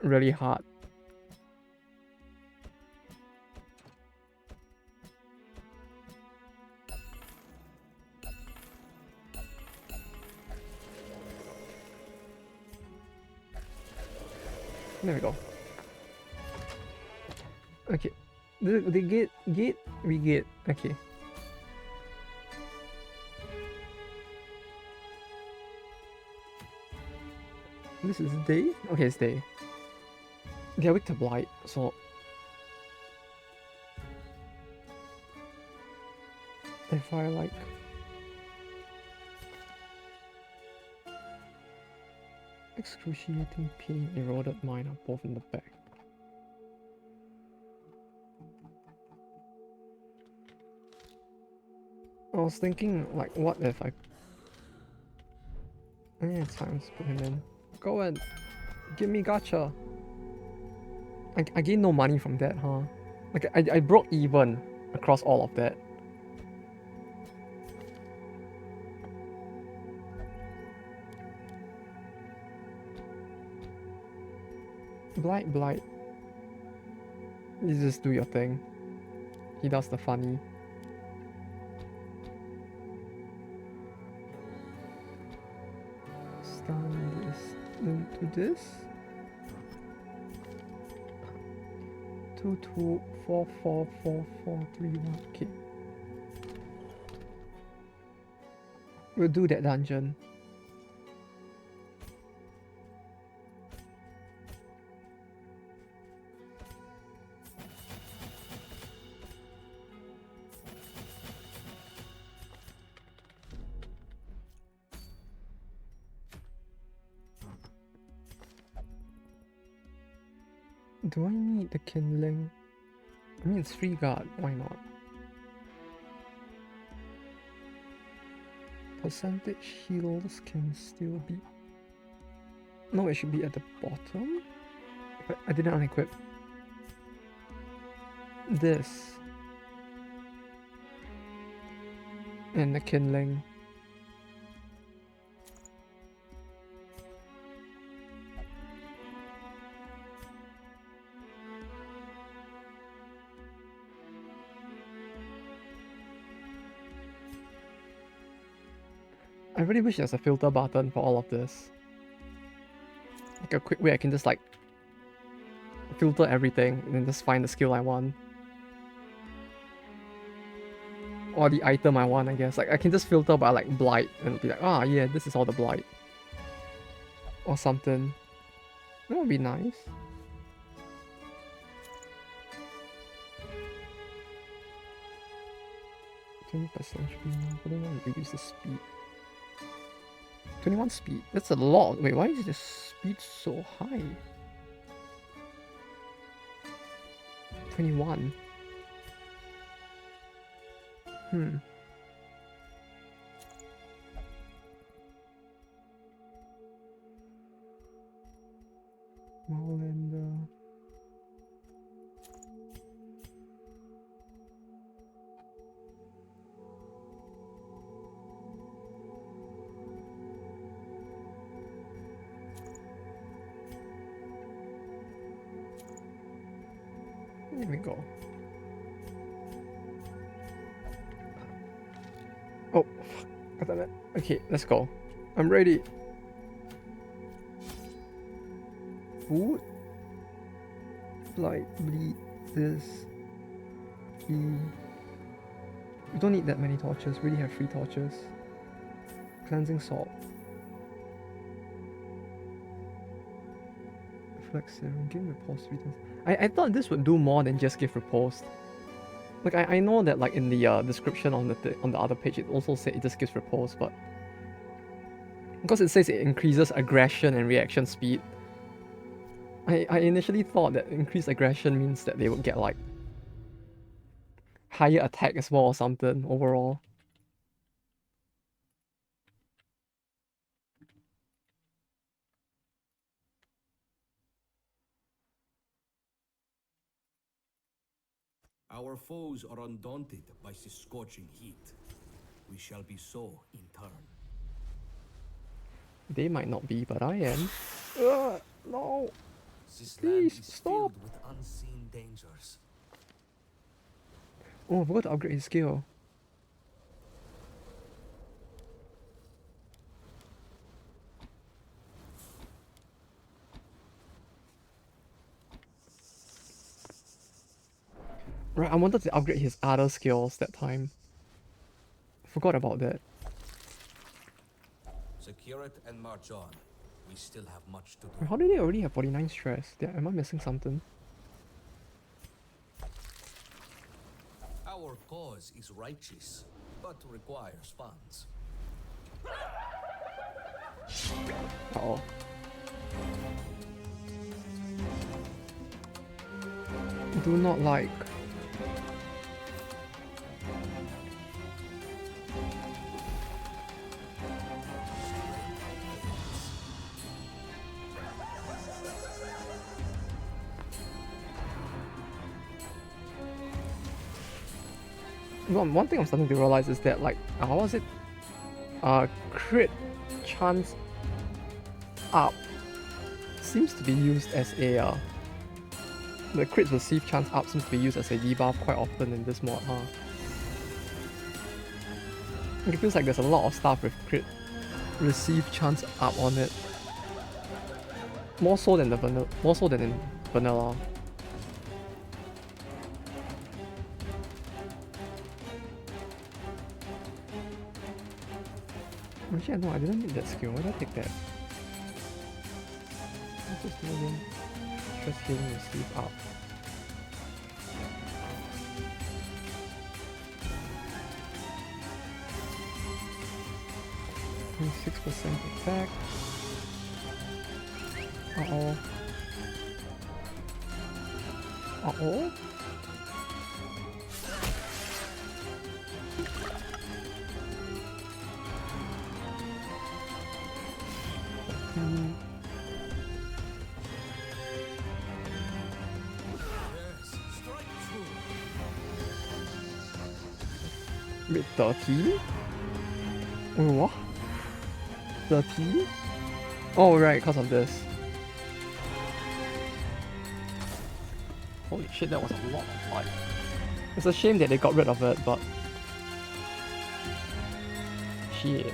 Really hard. There we go. Okay. The gate, we get. Okay. This is day? Okay, it's day. They're weak to blight, so... If I like... Excruciating pain, eroded mine are both in the back. I was thinking, like, what if I... Yeah, it's time to put him in. Go and give me gacha. I gained no money from that, huh? Like, I broke even across all of that. Blight. You just do your thing. He does the funny. Stun this into this. 2 2 4 4 4 4 3 1. Okay. We'll do that dungeon. Do I need the kindling? I mean, it's free guard, why not? Percentage heals can still be... No, it should be at the bottom. But I didn't unequip this. And the kindling. I really wish there's a filter button for all of this. Like a quick way I can just like filter everything and then just find the skill I want. Or the item I want, I guess. Like I can just filter by like blight and be like, ah yeah, this is all the blight. Or something. That would be nice. $20% should be more, but I don't want to reduce the speed. 21 speed. That's a lot. Wait, why is the speed so high? 21. Marlander. There we go. Oh, fuck. Damn it. Okay, let's go. I'm ready. Food. Blight, bleed, this. E. We don't need that many torches. We already have 3 torches. Cleansing salt. Reflex serum. Give repulse 3 times. I thought this would do more than just give repulse. Like I know that like in the description on the other page it also said it just gives repulse, but because it says it increases aggression and reaction speed, I initially thought that increased aggression means that they would get like higher attack as well or something overall. Our foes are undaunted by this scorching heat. We shall be so in turn. They might not be, but I am. No! This land Please, is stop! filled with unseen dangers. Oh, I forgot to upgrade his skill. Right, I wanted to upgrade his other skills that time. Forgot about that. Secure it and march on. We still have much to do. How did they already have 49 stress? Am I missing something? Our cause is righteous, but requires funds. Uh-oh. Do not like. One thing I'm starting to realize is that, like, how was it? Crit chance up seems to be used as a the crit receive chance up seems to be used as a debuff quite often in this mod, huh? It feels like there's a lot of stuff with crit receive chance up on it. More so than in vanilla. Actually, no, I didn't need that skill. Why did I take that? What's this thing again? Stress healing receive up. And 6% attack. Uh-oh. Uh-oh? Yes, strike true. Wait, 30? Wait, what? 30? Oh, right, because of this. Holy shit, that was a lot of life. It's a shame that they got rid of it, but... Shit.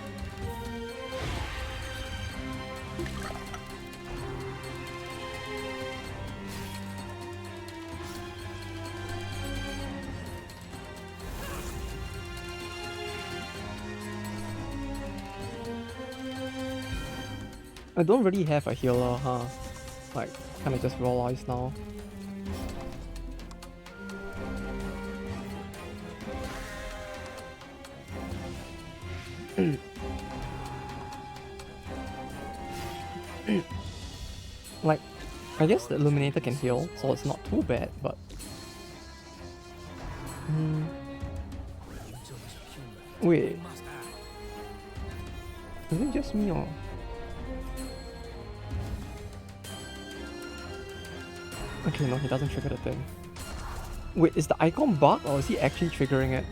I don't really have a healer, huh? Like, kinda just realized now. Like, I guess the Illuminator can heal, so it's not too bad, but... Wait, is it just me or... Okay, no, he doesn't trigger the thing. Wait, is the icon bugged or is he actually triggering it?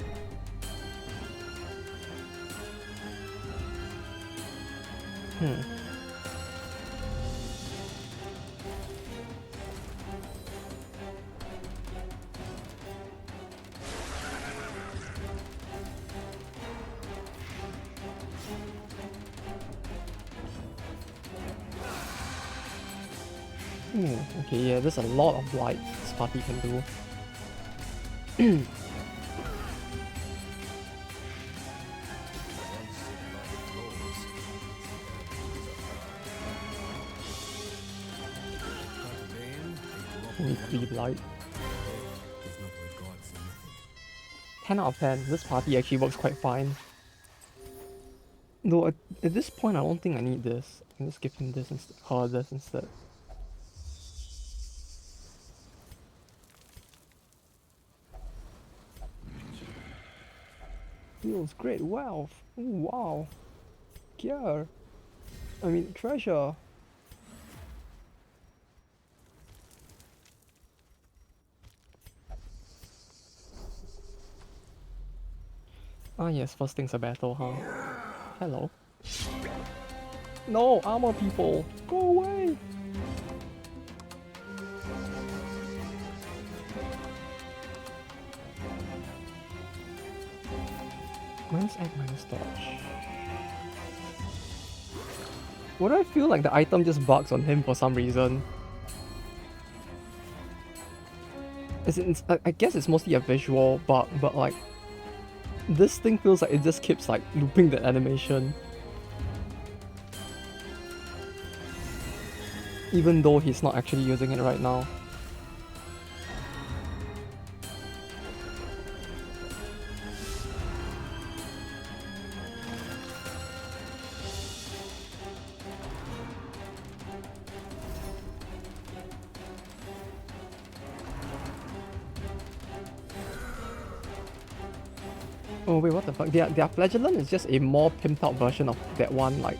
Okay, yeah, there's a lot of light this party can do. Only 3 light. 10 out of 10. This party actually works quite fine. Though at this point I don't think I need this. I can just give him this instead. Her this instead. Yields great wealth. Ooh, wow. Gear. I mean, treasure. Ah yes, first thing's a battle, huh? Hello. No, armor people! Go away! Minus egg, minus dodge. Why do I feel like the item just bugs on him for some reason? I guess it's mostly a visual bug, but like... This thing feels like it just keeps like looping the animation. Even though he's not actually using it right now. Oh wait, what the fuck? Their flagellant is just a more pimped out version of that one, like...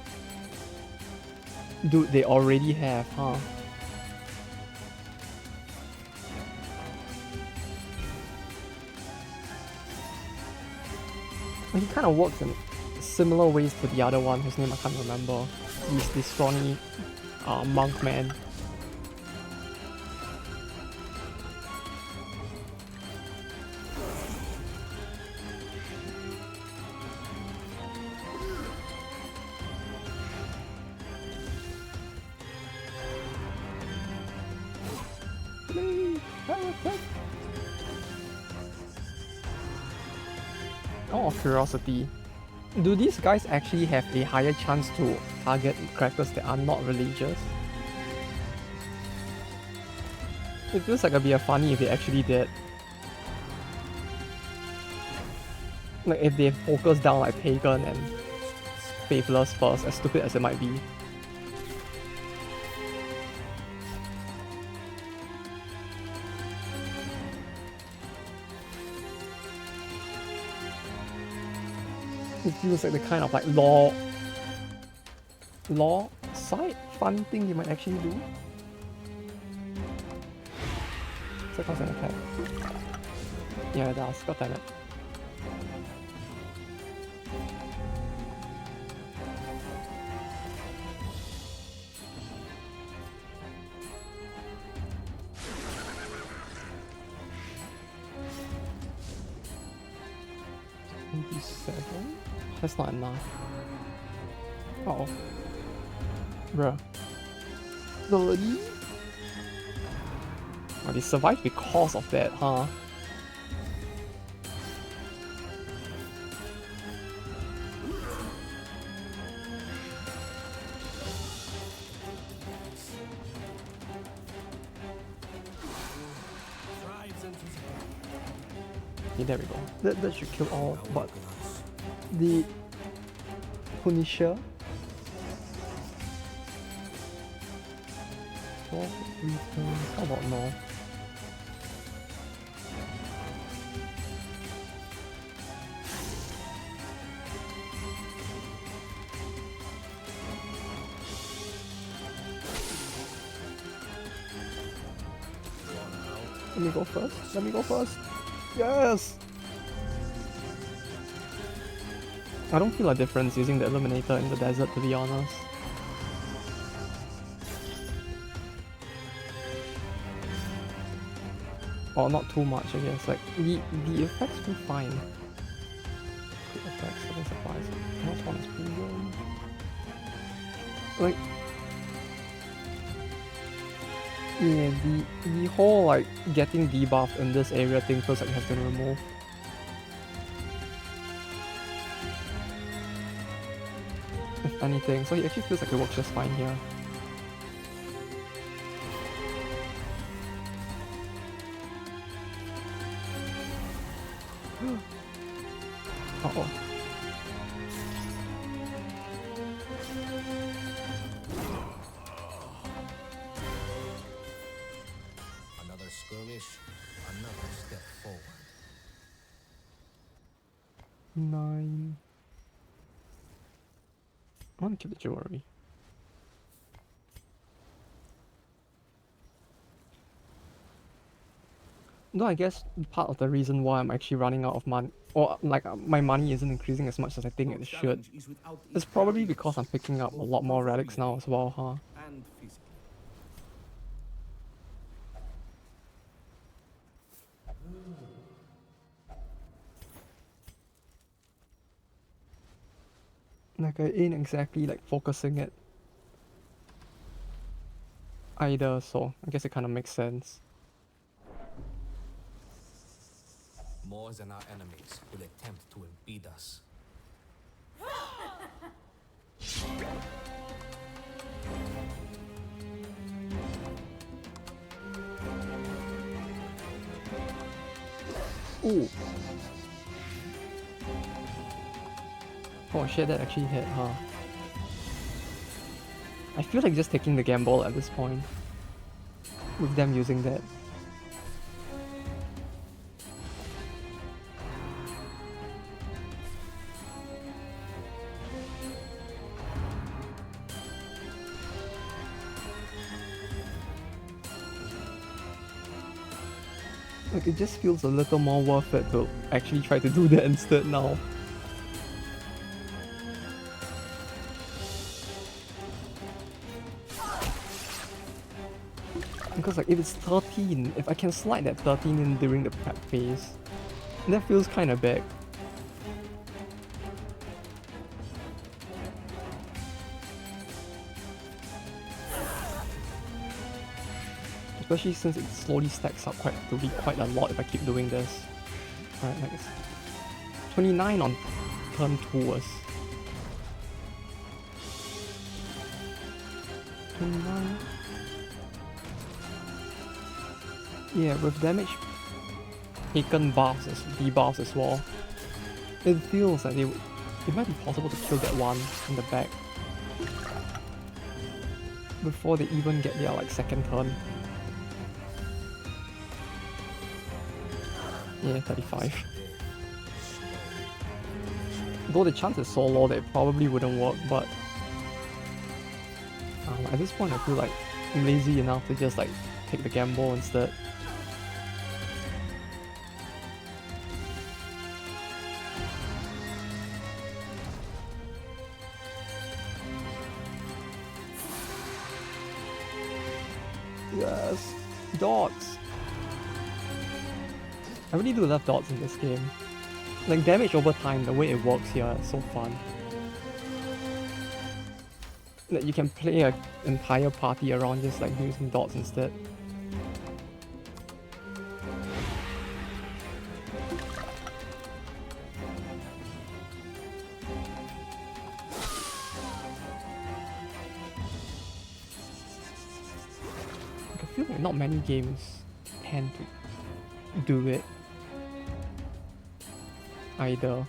Dude, they already have, huh? And he kind of works in similar ways to the other one, whose name I can't remember. He's this scrawny monk man. Out of curiosity, do these guys actually have a higher chance to target characters that are not religious? It feels like it'd be funny if they actually did. Like if they focus down like pagan and faithless first, as stupid as it might be. It feels like the kind of like law side fun thing you might actually do. So it costs an attack. Yeah, it does. God damn it. That's not enough. Uh-oh. Bruh. 30? Oh, they survived because of that, huh? Okay, there we go. That should kill all, but the Punisher. 12 returns. How about no? Let me go first. Let me go first. Yes! I don't feel a difference using the Illuminator in the desert, to be honest. Or not too much, I guess. Like, the effects feel fine. Quick effects, something surprising. Most one is premium. Like... Yeah, the whole, like, getting debuffed in this area thing feels like it has been removed. If anything, so he actually feels like it works just fine here. Uh-oh. Another skirmish, another step forward. 9. I want to keep the jewelry. Though I guess part of the reason why I'm actually running out of money, or like my money isn't increasing as much as I think No it should, challenge is without is its probably because I'm barriers, picking up a both lot more relics now proverbially as well, huh? and physically. Like I ain't exactly like focusing it either, so I guess it kind of makes sense. More than our enemies will attempt to impede us. Ooh. Oh shit, that actually hit, huh? I feel like just taking the gamble at this point. With them using that. Like it just feels a little more worth it to actually try to do that instead now. Because like if it's 13, if I can slide that 13 in during the prep phase, that feels kinda big. Especially since it slowly stacks up to be quite a lot if I keep doing this. Alright, like it's 29 on turn 2 was 29. Yeah, with damage taken buffs debuffs as well. It feels like it might be possible to kill that one in the back before they even get their like second turn. Yeah, 35. Though the chance is so low that it probably wouldn't work, but at this point I feel like I'm lazy enough to just like take the gamble instead. Yes, dots. I really do love dots in this game. Like damage over time, the way it works here is so fun. That you can play an entire party around just like using dots instead. I feel like not many games tend to do it either.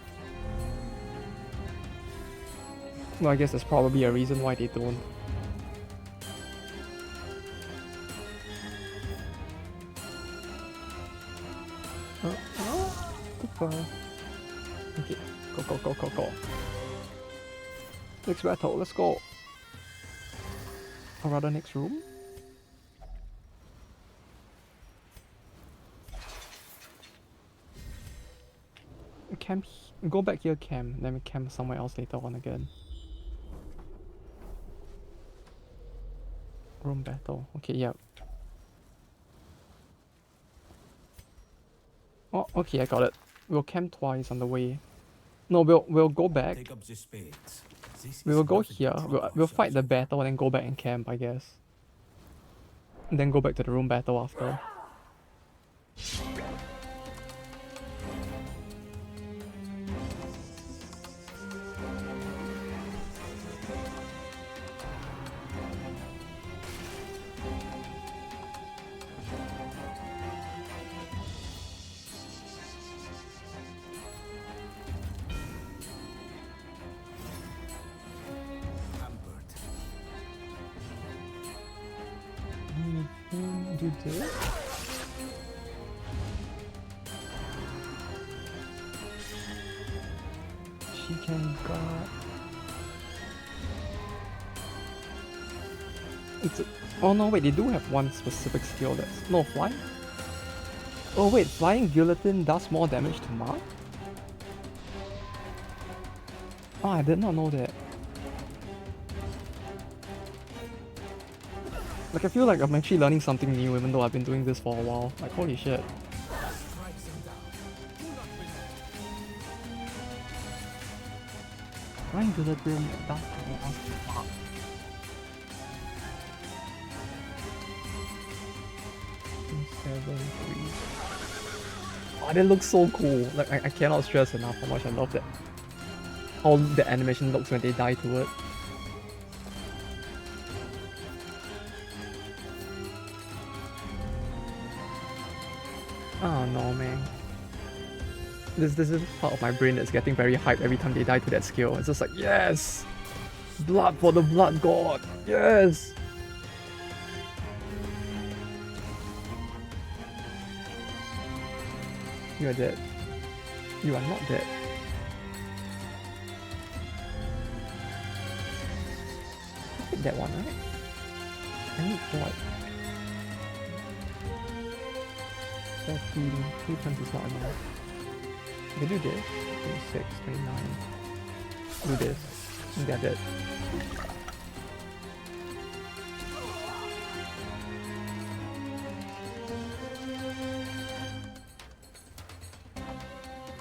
Well, I guess there's probably a reason why they don't. Goodbye. Okay, go. Next battle, let's go. Or rather, next room. Camp. Go back here, camp. Then we camp somewhere else later on again. Room battle. Okay, yeah. Oh, okay, I got it. We'll camp twice on the way. No, we'll go back. Take up the spades. We will go here. We'll fight the battle and then go back and camp, I guess. And then go back to the room battle after. Do this. she can guard. Oh no, wait, they do have one specific skill that's... No, flying? Oh wait, flying guillotine does more damage to Mark? Oh, I did not know that. Like, I feel like I'm actually learning something new even though I've been doing this for a while. Like, holy shit. Flying guillotine does more to Mark. Oh, that looks so cool. Like, I cannot stress enough how much I love that. How the animation looks when they die to it. Oh no, man. This is part of my brain that's getting very hyped every time they die to that skill. It's just like, yes! Blood for the blood god! Yes! You are dead. You are not dead. Hit that one, right? I need what? 13. 3 times is not enough. We do this. 26, 29. Do this. And they're dead.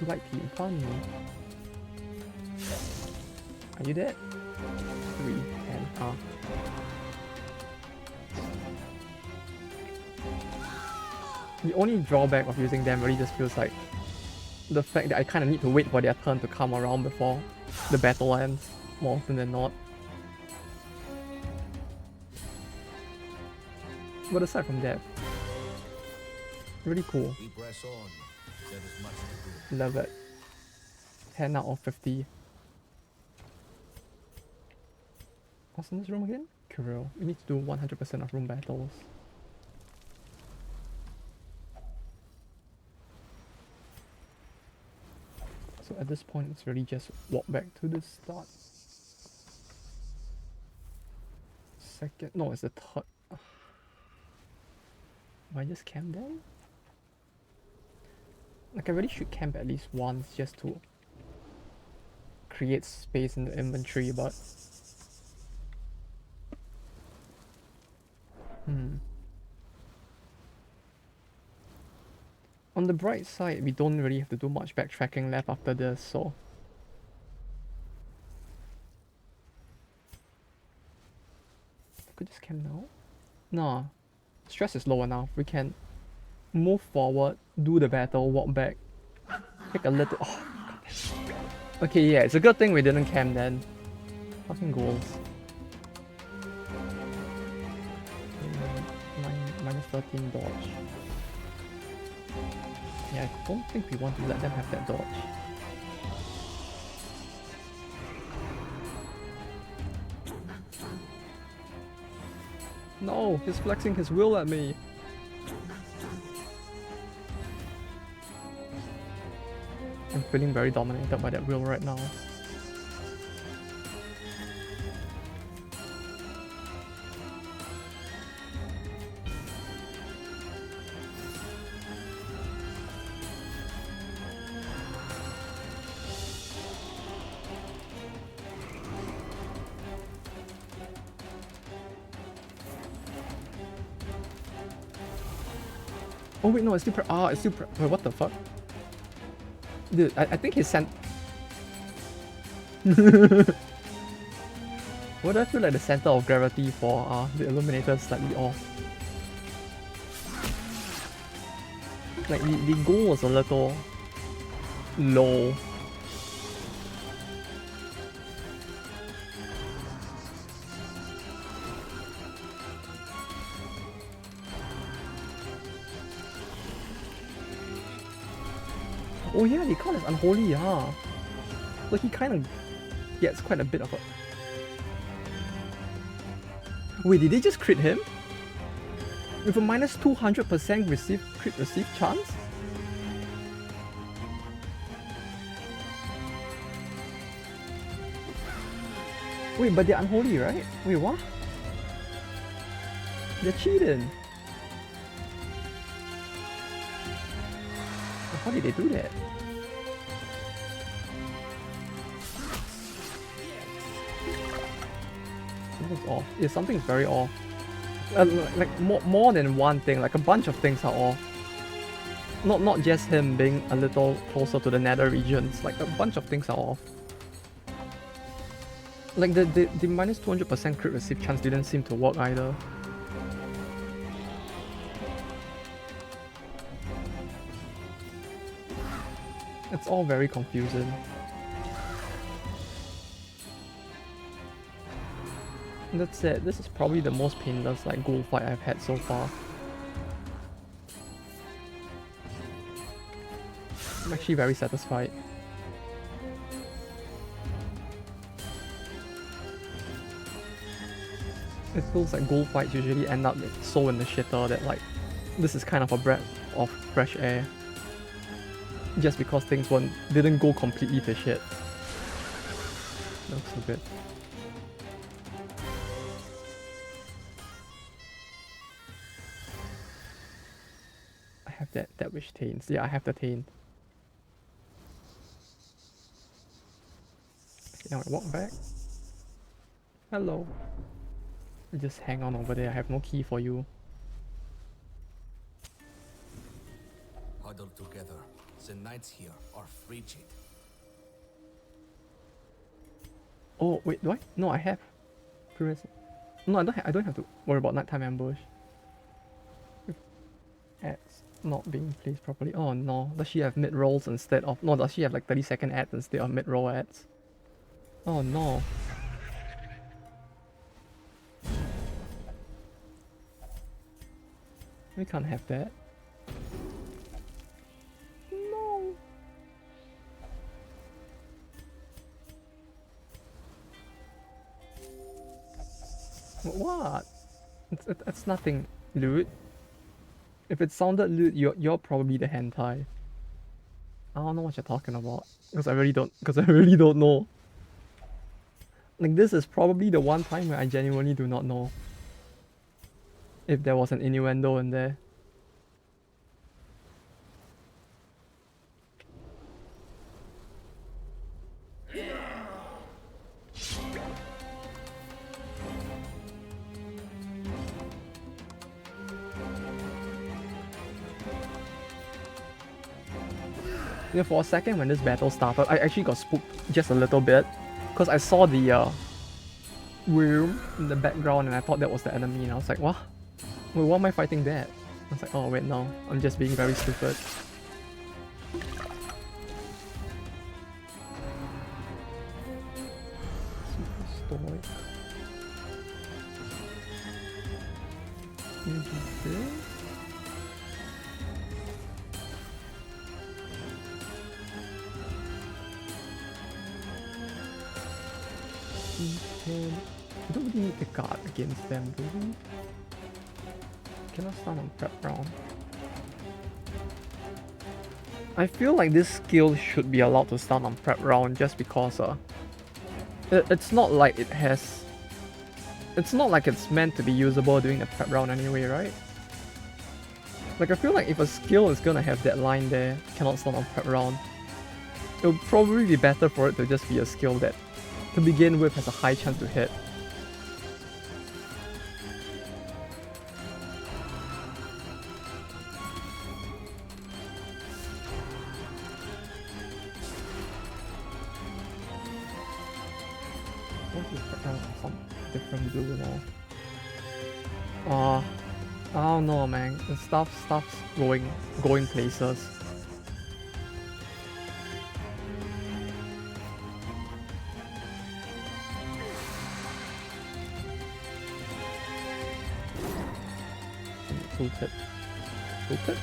White team, find me. Are you dead? 3 and The only drawback of using them really just feels like the fact that I kind of need to wait for their turn to come around before the battle ends, more often than not. But aside from that, really cool. We press on. There is much to do. Love it. 10 out of 50. What's in this room again? Kirill. We need to do 100% of room battles. So at this point, it's really just walk back to the start. Second, no, it's the third. Do I just camp there? Like, I really should camp at least once just to create space in the inventory, but... On the bright side, we don't really have to do much backtracking left after this, so... I could just camp now? Nah. Stress is low enough. We can move forward, do the battle, walk back. Take a little... Oh, God. Okay, yeah, it's a good thing we didn't camp then. Fucking goals. Minus 13 dodge. Yeah, I don't think we want to let them have that dodge. No, he's flexing his will at me. I'm feeling very dominated by that will right now. Oh wait, no, it's still wait, what the fuck? Dude, I think he sent... Why do I feel like the center of gravity for the Illuminator is slightly off? Like, the goal was a little low. Oh yeah, they count as unholy, huh? So he kind of gets quite a bit of a... Wait, did they just crit him? With a minus 200% crit receive chance? Wait, but they're unholy, right? Wait, what? They're cheating. How did they do that? Something's off. Yeah, something's very off. Like more than one thing, like a bunch of things are off. Not just him being a little closer to the nether regions, like a bunch of things are off. Like the minus 200% crit receive chance didn't seem to work either. It's all very confusing. That's it. This is probably the most painless like ghoul fight I've had so far. I'm actually very satisfied. It feels like ghoul fights usually end up so in the shitter that like this is kind of a breath of fresh air. Just because things didn't go completely to shit. That looks so good. I have that which taints. Yeah, I have the taint. Okay, now I walk back. Hello. Just hang on over there. I have no key for you. Huddle together. The knights here are frigid. Oh wait, do I? No, I have. No, I don't have to worry about nighttime ambush. Ads not being placed properly. Oh no, does she have mid rolls instead of? No, does she have like 30-second ads instead of mid roll ads? Oh no. We can't have that. No. What? It's nothing, loot. If it sounded loot, you're probably the hentai. I don't know what you're talking about because I really don't know. Like this is probably the one time where I genuinely do not know if there was an innuendo in there. Yeah, for a second when this battle started, I actually got spooked just a little bit because I saw the room in the background and I thought that was the enemy and I was like, what? Wait, why am I fighting that? I was like, oh wait, no, I'm just being very stupid. Super stoic. Can you do this? We don't really need to guard against them, do we? Cannot stun on prep round. I feel like this skill should be allowed to stun on prep round just because it's not like it has... It's not like it's meant to be usable during the prep round anyway, right? Like I feel like if a skill is gonna have that line there, cannot stun on prep round, it would probably be better for it to just be a skill that to begin with has a high chance to hit. What is some different blue now? I don't know, man. The stuff's going places. Tooltip. Tooltip?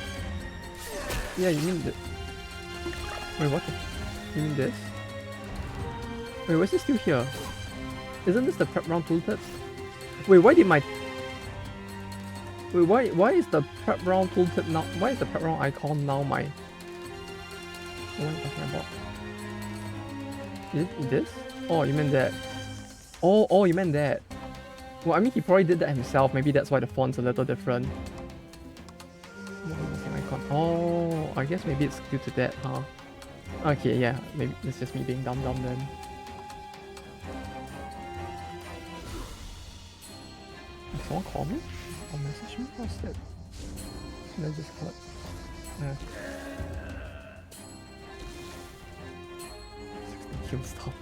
Yeah, you mean the... Wait, what the... You mean this? Wait, why is it still here? Isn't this the prep round tooltip? Wait, why did my... Wait, why is the prep round tooltip now... Why is the prep round icon now my... What am I talking about? Is it this? Oh, you mean that? Oh, you meant that. Well, I mean, he probably did that himself. Maybe that's why the font's a little different. Oh, I guess maybe it's due to that, huh? Okay, yeah. Maybe it's just me being dumb then. Did someone call me? Or message me? What's that? Should I just cut? Yeah. 60 kills, stop.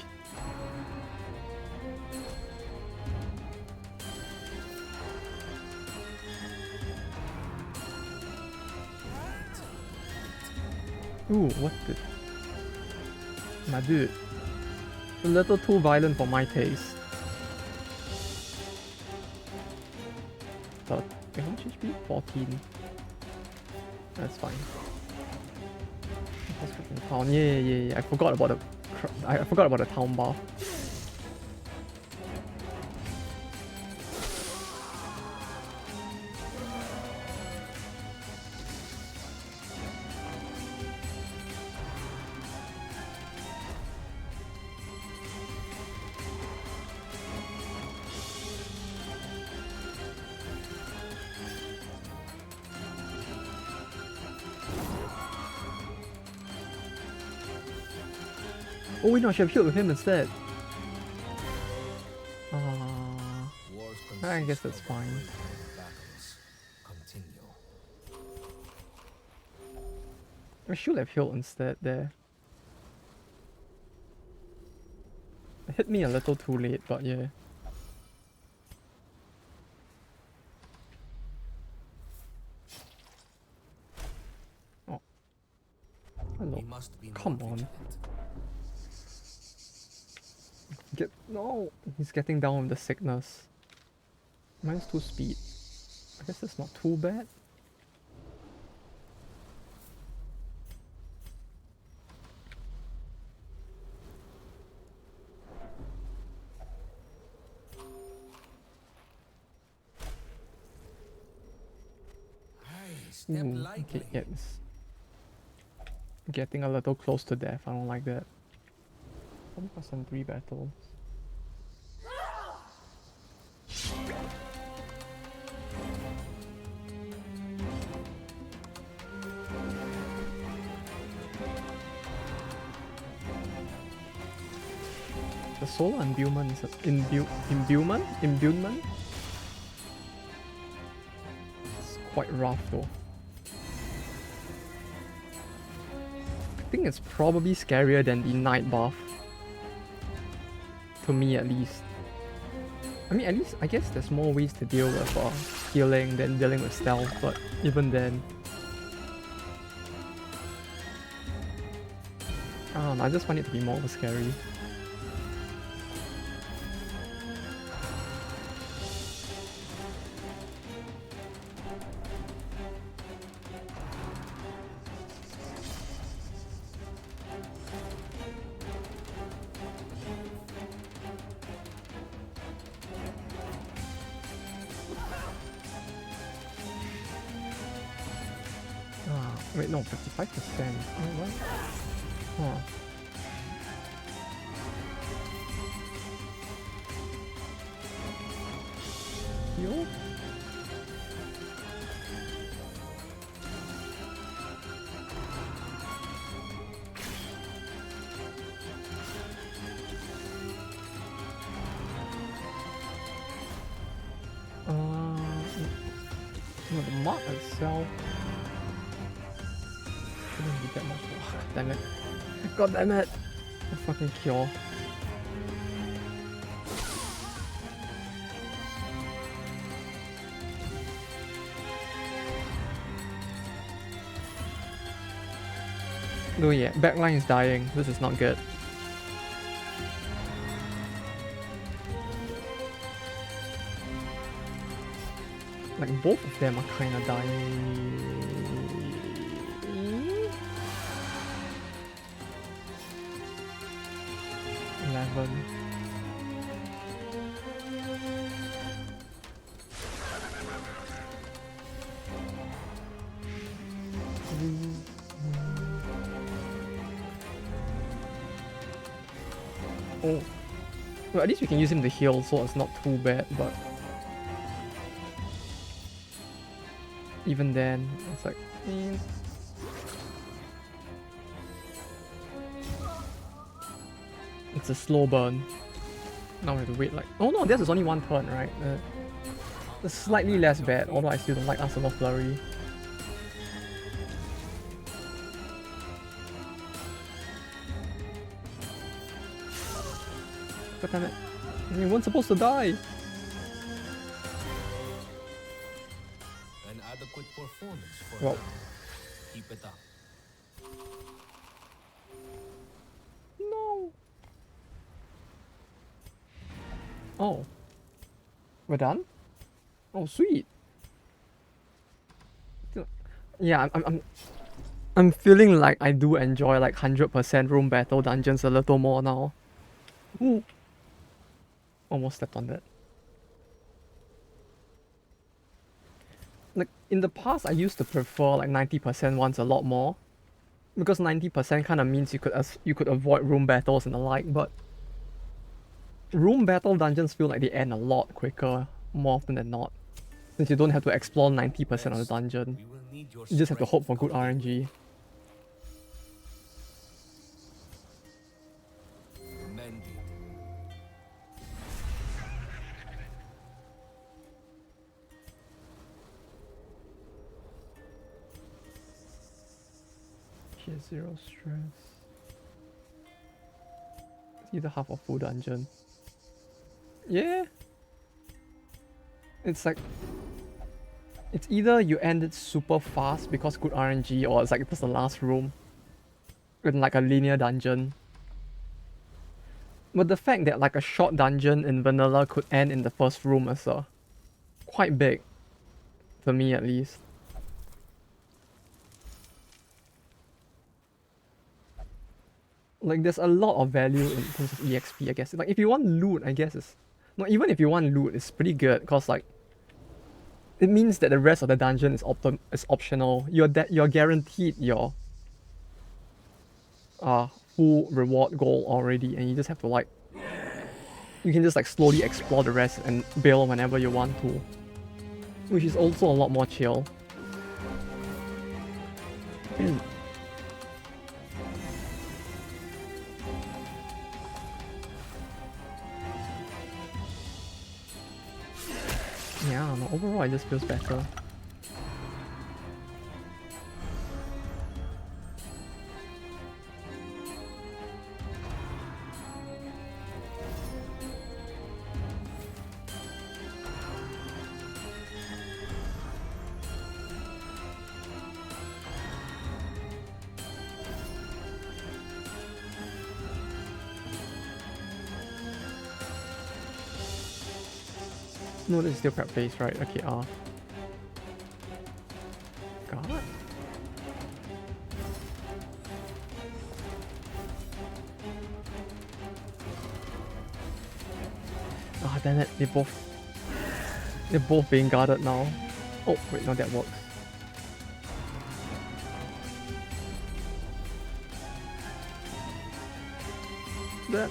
Ooh, what the... My dude. A little too violent for my taste. But how much HP? 14. That's fine. Town. Yeah. I forgot about the town buff. Oh wait, no, I should have killed with him instead. I guess that's fine. I should have healed instead there. It hit me a little too late, but yeah. Oh. Hello. Come on. No! He's getting down with the sickness. -2 speed. I guess that's not too bad. Ooh, okay, it's getting a little close to death. I don't like that. 1% 3 battles. The solar imbuement is imbuement? It's quite rough though. I think it's probably scarier than the night buff. To me at least. I mean, at least I guess there's more ways to deal with healing than dealing with stealth, but even then, I don't know, I just find it to be more scary. Wait, no, 55%. Oh, what? Huh. Heal? No, the mod itself shouldn't be that much. Oh, damn it. God damn it! The fucking cure. Oh yeah, backline is dying. This is not good. Like both of them are kind of dying. 11. Oh. Well, at least we can use him to heal, so it's not too bad, but... Even then, it's like... It's a slow burn. Now we have to wait like... Oh no, this is only one turn, right? It's slightly less bad, although I still don't like Arsenal Flurry. God damn it. We weren't supposed to die! An adequate performance for Well. her. Keep it up. No! Oh. We're done? Oh, sweet! Yeah, I'm feeling like I do enjoy like 100% room battle dungeons a little more now. Ooh. Almost stepped on that. Like, in the past, I used to prefer like 90% ones a lot more. Because 90% kind of means you could avoid room battles and the like, but... Room battle dungeons feel like they end a lot quicker, more often than not. Since you don't have to explore 90% of the dungeon. We will need your You just have to hope strength for good going RNG. Mending. Tier 0 stress. It's either half or full dungeon. Yeah. It's like... It's either you end it super fast because good RNG, or it's like it's the last room. In like a linear dungeon. But the fact that like a short dungeon in vanilla could end in the first room is quite big. For me at least. Like there's a lot of value in terms of EXP, I guess. Like if you want loot, I guess it's... No, even if you want loot, it's pretty good, cause like... It means that the rest of the dungeon is optional. You're guaranteed your... full reward goal already, and you just have to like... You can just like slowly explore the rest and bail whenever you want to. Which is also a lot more chill. Yeah, no, overall it just feels better. No, this is still prep phase, right? Okay, God. Ah, damn it, they're both being guarded now. Oh, wait, no, that works. That,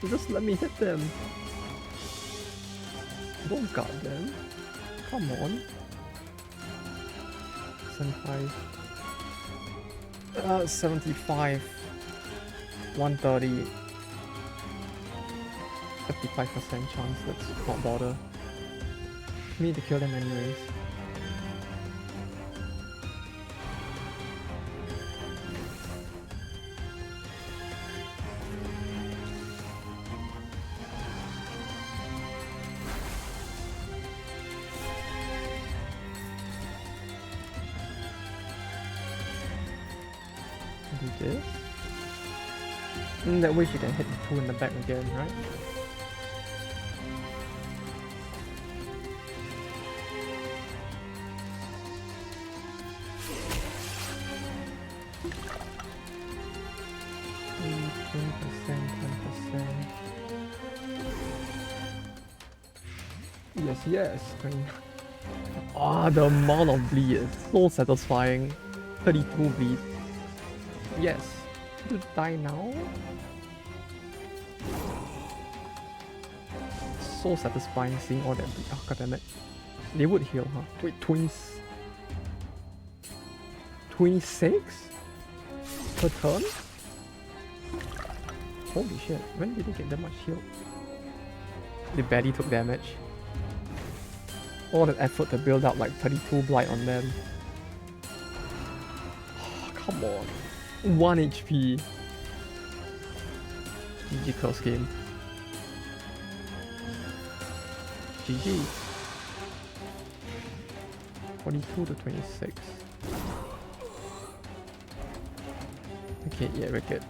just let me hit them. Don't guard them. Come on. 75. 75. 130. 55% chance, let's not bother. We need to kill them anyways. Do this. And that way she can hit the 2 in the back again, right? Yes. Ah, the amount of bleed is so satisfying. 32 bleed. Yes. You die now? so satisfying seeing all that. Oh, god damn it. They would heal, huh? Wait, 26 per turn? Holy shit, when did they get that much heal? They barely took damage. All that effort to build up like 32 blight on them. Oh, come on. 1 HP. GG close game. GG. 42 to 26. Okay, yeah, we're good.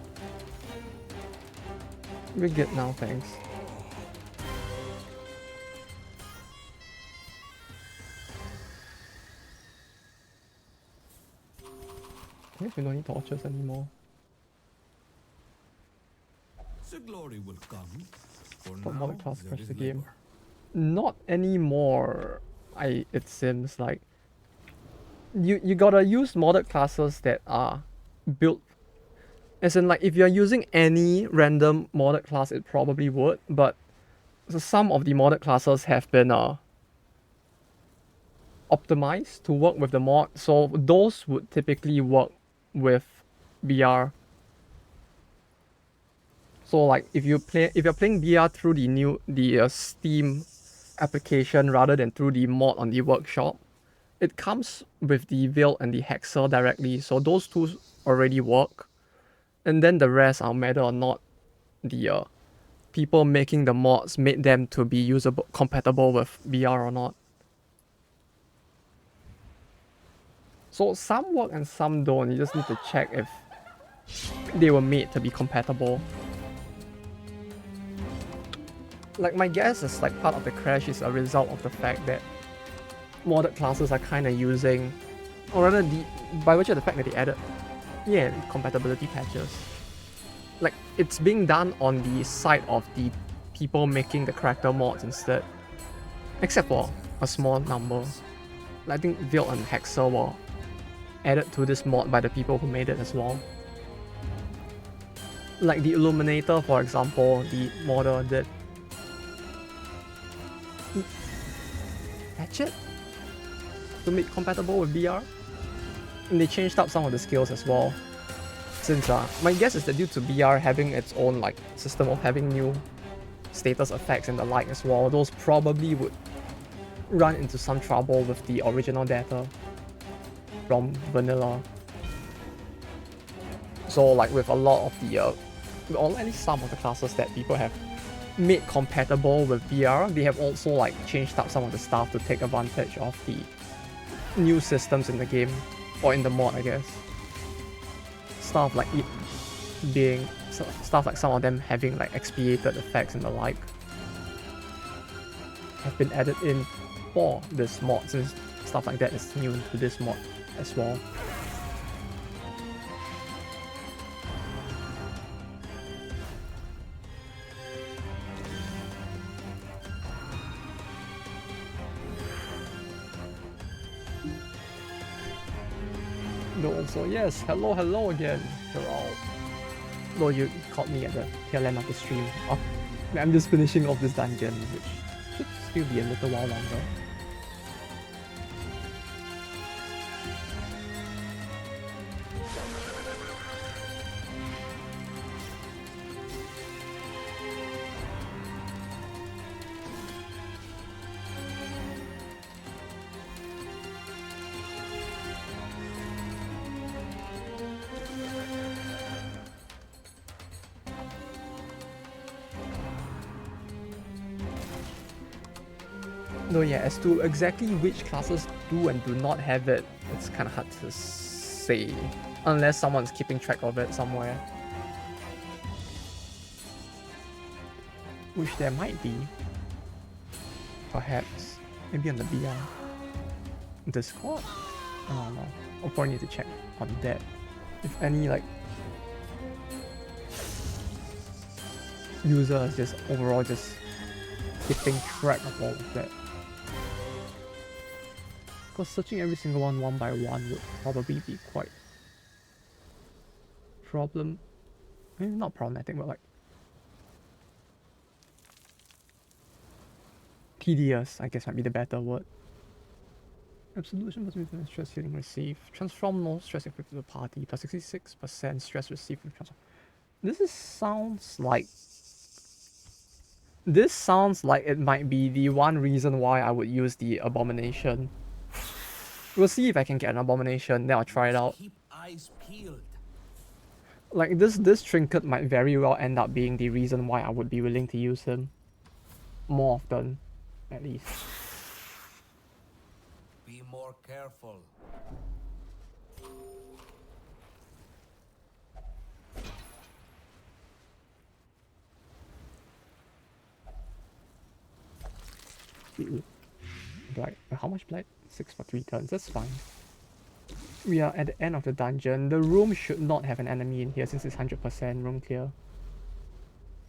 We're good now, thanks. I guess we don't need torches anymore. The glory will come. For But now, modern class there crash is the game. labor. Not anymore. It seems like you gotta use modded classes that are built. As in, like, if you're using any random modded class, it probably would. But some of the modded classes have been optimized to work with the mod, so those would typically work with BR. So like if you're playing BR through the Steam application rather than through the mod on the workshop, it comes with the Veil and the Hexer directly, so those two already work. And then the rest are whether or not the people making the mods made them to be usable, compatible with BR or not. So some work and some don't. You just need to check if they were made to be compatible. Like, my guess is like part of the crash is a result of the fact that modded classes are kind of using, or rather by virtue of the fact that they added, compatibility patches. Like, it's being done on the side of the people making the character mods instead. Except for a small number. Like, I think Veil and Hexer were added to this mod by the people who made it as well. Like the Illuminator, for example, the modder did patch it to make compatible with BR. And they changed up some of the skills as well. Since my guess is that due to BR having its own like system of having new status effects and the like as well, those probably would run into some trouble with the original data from vanilla. So like with a lot of the or at least some of the classes that people have made compatible with BR, they have also like changed up some of the stuff to take advantage of the new systems in the game, or in the mod, I guess. Stuff like it being, stuff like some of them having like expiated effects and the like have been added in for this mod, since stuff like that is new to this mod as well. No, also, yes, hello again, Gerald. No, you caught me at the tail end of the stream. Oh, I'm just finishing off this dungeon, which should still be a little while longer. No, yeah, as to exactly which classes do and do not have it, it's kind of hard to say, unless someone's keeping track of it somewhere. Which there might be. Perhaps. Maybe on the BR Discord? I don't know. I'll probably need to check on that. If any, like, users just overall just keeping track of all of that. Because searching every single one by one would probably be quite maybe not problematic, but like tedious, I guess might be the better word. Absolution must be the stress healing received. Transform no stress inflicted to the party, plus 66% stress received from transform. This sounds like it might be the one reason why I would use the abomination. We'll see if I can get an abomination, then I'll try it out. Keep eyes peeled. Like this trinket might very well end up being the reason why I would be willing to use him. More often, at least. Be more careful. Blight. How much blight? 6 for 3 turns. That's fine. We are at the end of the dungeon. The room should not have an enemy in here since it's 100% room clear.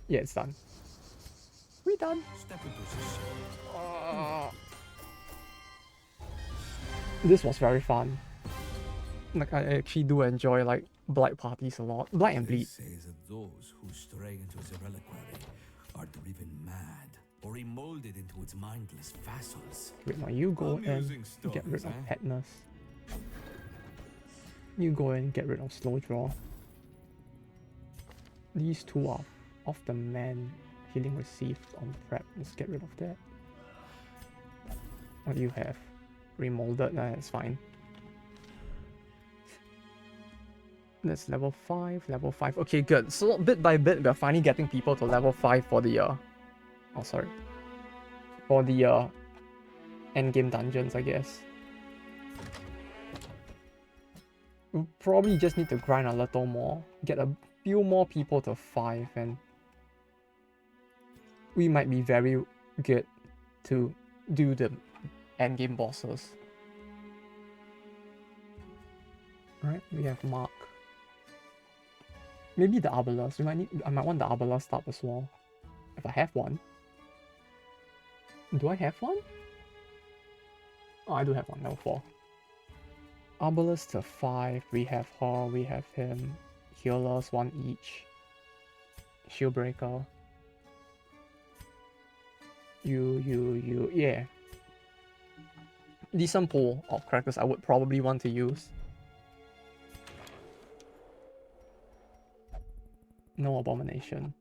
Yeah, it's done. We done. Step into this. This was very fun. Like I actually do enjoy like blight parties a lot. Blight and They bleed. say that those who stray into the Reliquary are driven mad or remolded into its mindless vassals. Wait, now you go Amusing and get rid of stories, petness. You go and get rid of slow draw. These two are of the man healing received on prep. Let's get rid of that. What do you have? Remolded, that's fine. That's level 5, level 5. Okay, good. So bit by bit, we're finally getting people to level 5 for the oh sorry. For the endgame dungeons, I guess. We'll probably just need to grind a little more. Get a few more people to 5 and we might be very good to do the endgame bosses. Right, we have Mark. Maybe the Arbalest. I might want the Arbalest up as well. If I have one. Do I have one? Oh, I do have one, level 4. Arbalest to 5. We have her, we have him. Healers, 1 each. Shieldbreaker. You. Yeah. Decent pool of characters I would probably want to use. No abomination.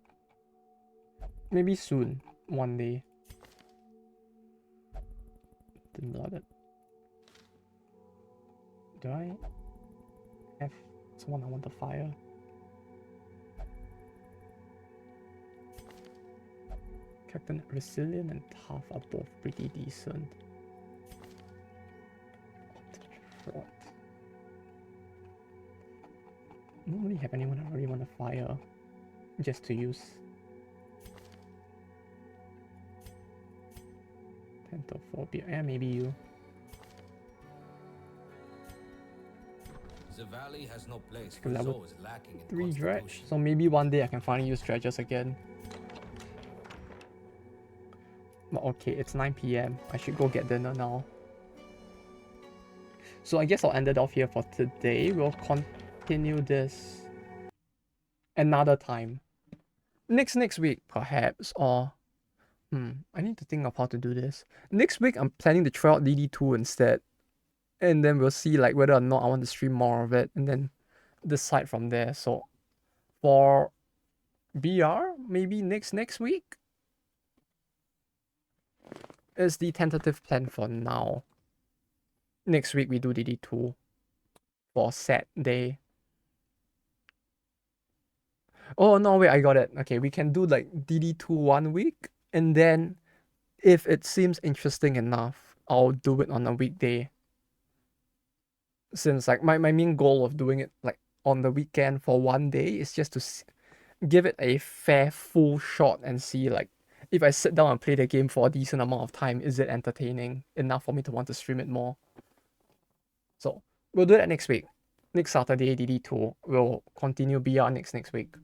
Maybe soon. One day. Didn't blood it. Do I have someone I want to fire? Captain Resilient and Tough are both pretty decent. Fraud. I don't really have anyone I really want to fire just to use. Tentophobia. Yeah, maybe you. The valley has no place Like for level those lacking in 3 dredge. constitution. So maybe one day I can finally use dredges again. But okay, it's 9 PM. I should go get dinner now. So I guess I'll end it off here for today. We'll continue this another time. Next week, perhaps, or... I need to think of how to do this. Next week, I'm planning to try out DD2 instead. And then we'll see like whether or not I want to stream more of it. And then decide from there. So, for BR, maybe next week? Is the tentative plan for now. Next week, we do DD2 for set day. Oh, no, wait, I got it. Okay, we can do like DD2 1 week. And then, if it seems interesting enough, I'll do it on a weekday. Since like my main goal of doing it like on the weekend for 1 day is just to give it a fair full shot and see like if I sit down and play the game for a decent amount of time, is it entertaining enough for me to want to stream it more? So we'll do that next week. Next Saturday, DD2. We'll continue BR next week.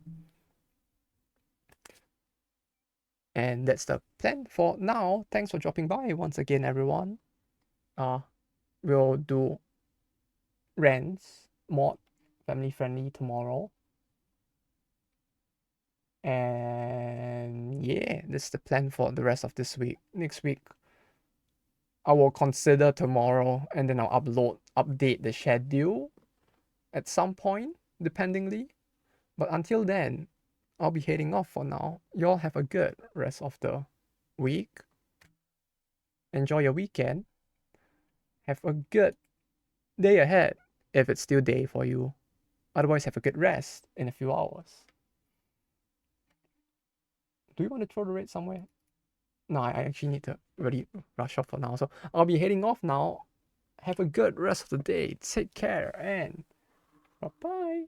And that's the plan for now. Thanks for dropping by once again, everyone. We'll do Rents mod family friendly tomorrow. And yeah, this is the plan for the rest of this week. Next week, I will consider tomorrow, and then I'll update the schedule at some point, dependingly. But until then, I'll be heading off for now. Y'all have a good rest of the week. Enjoy your weekend. Have a good day ahead if it's still day for you. Otherwise, have a good rest in a few hours. Do you want to throw the raid somewhere? No, I actually need to really rush off for now. So I'll be heading off now. Have a good rest of the day. Take care and bye-bye.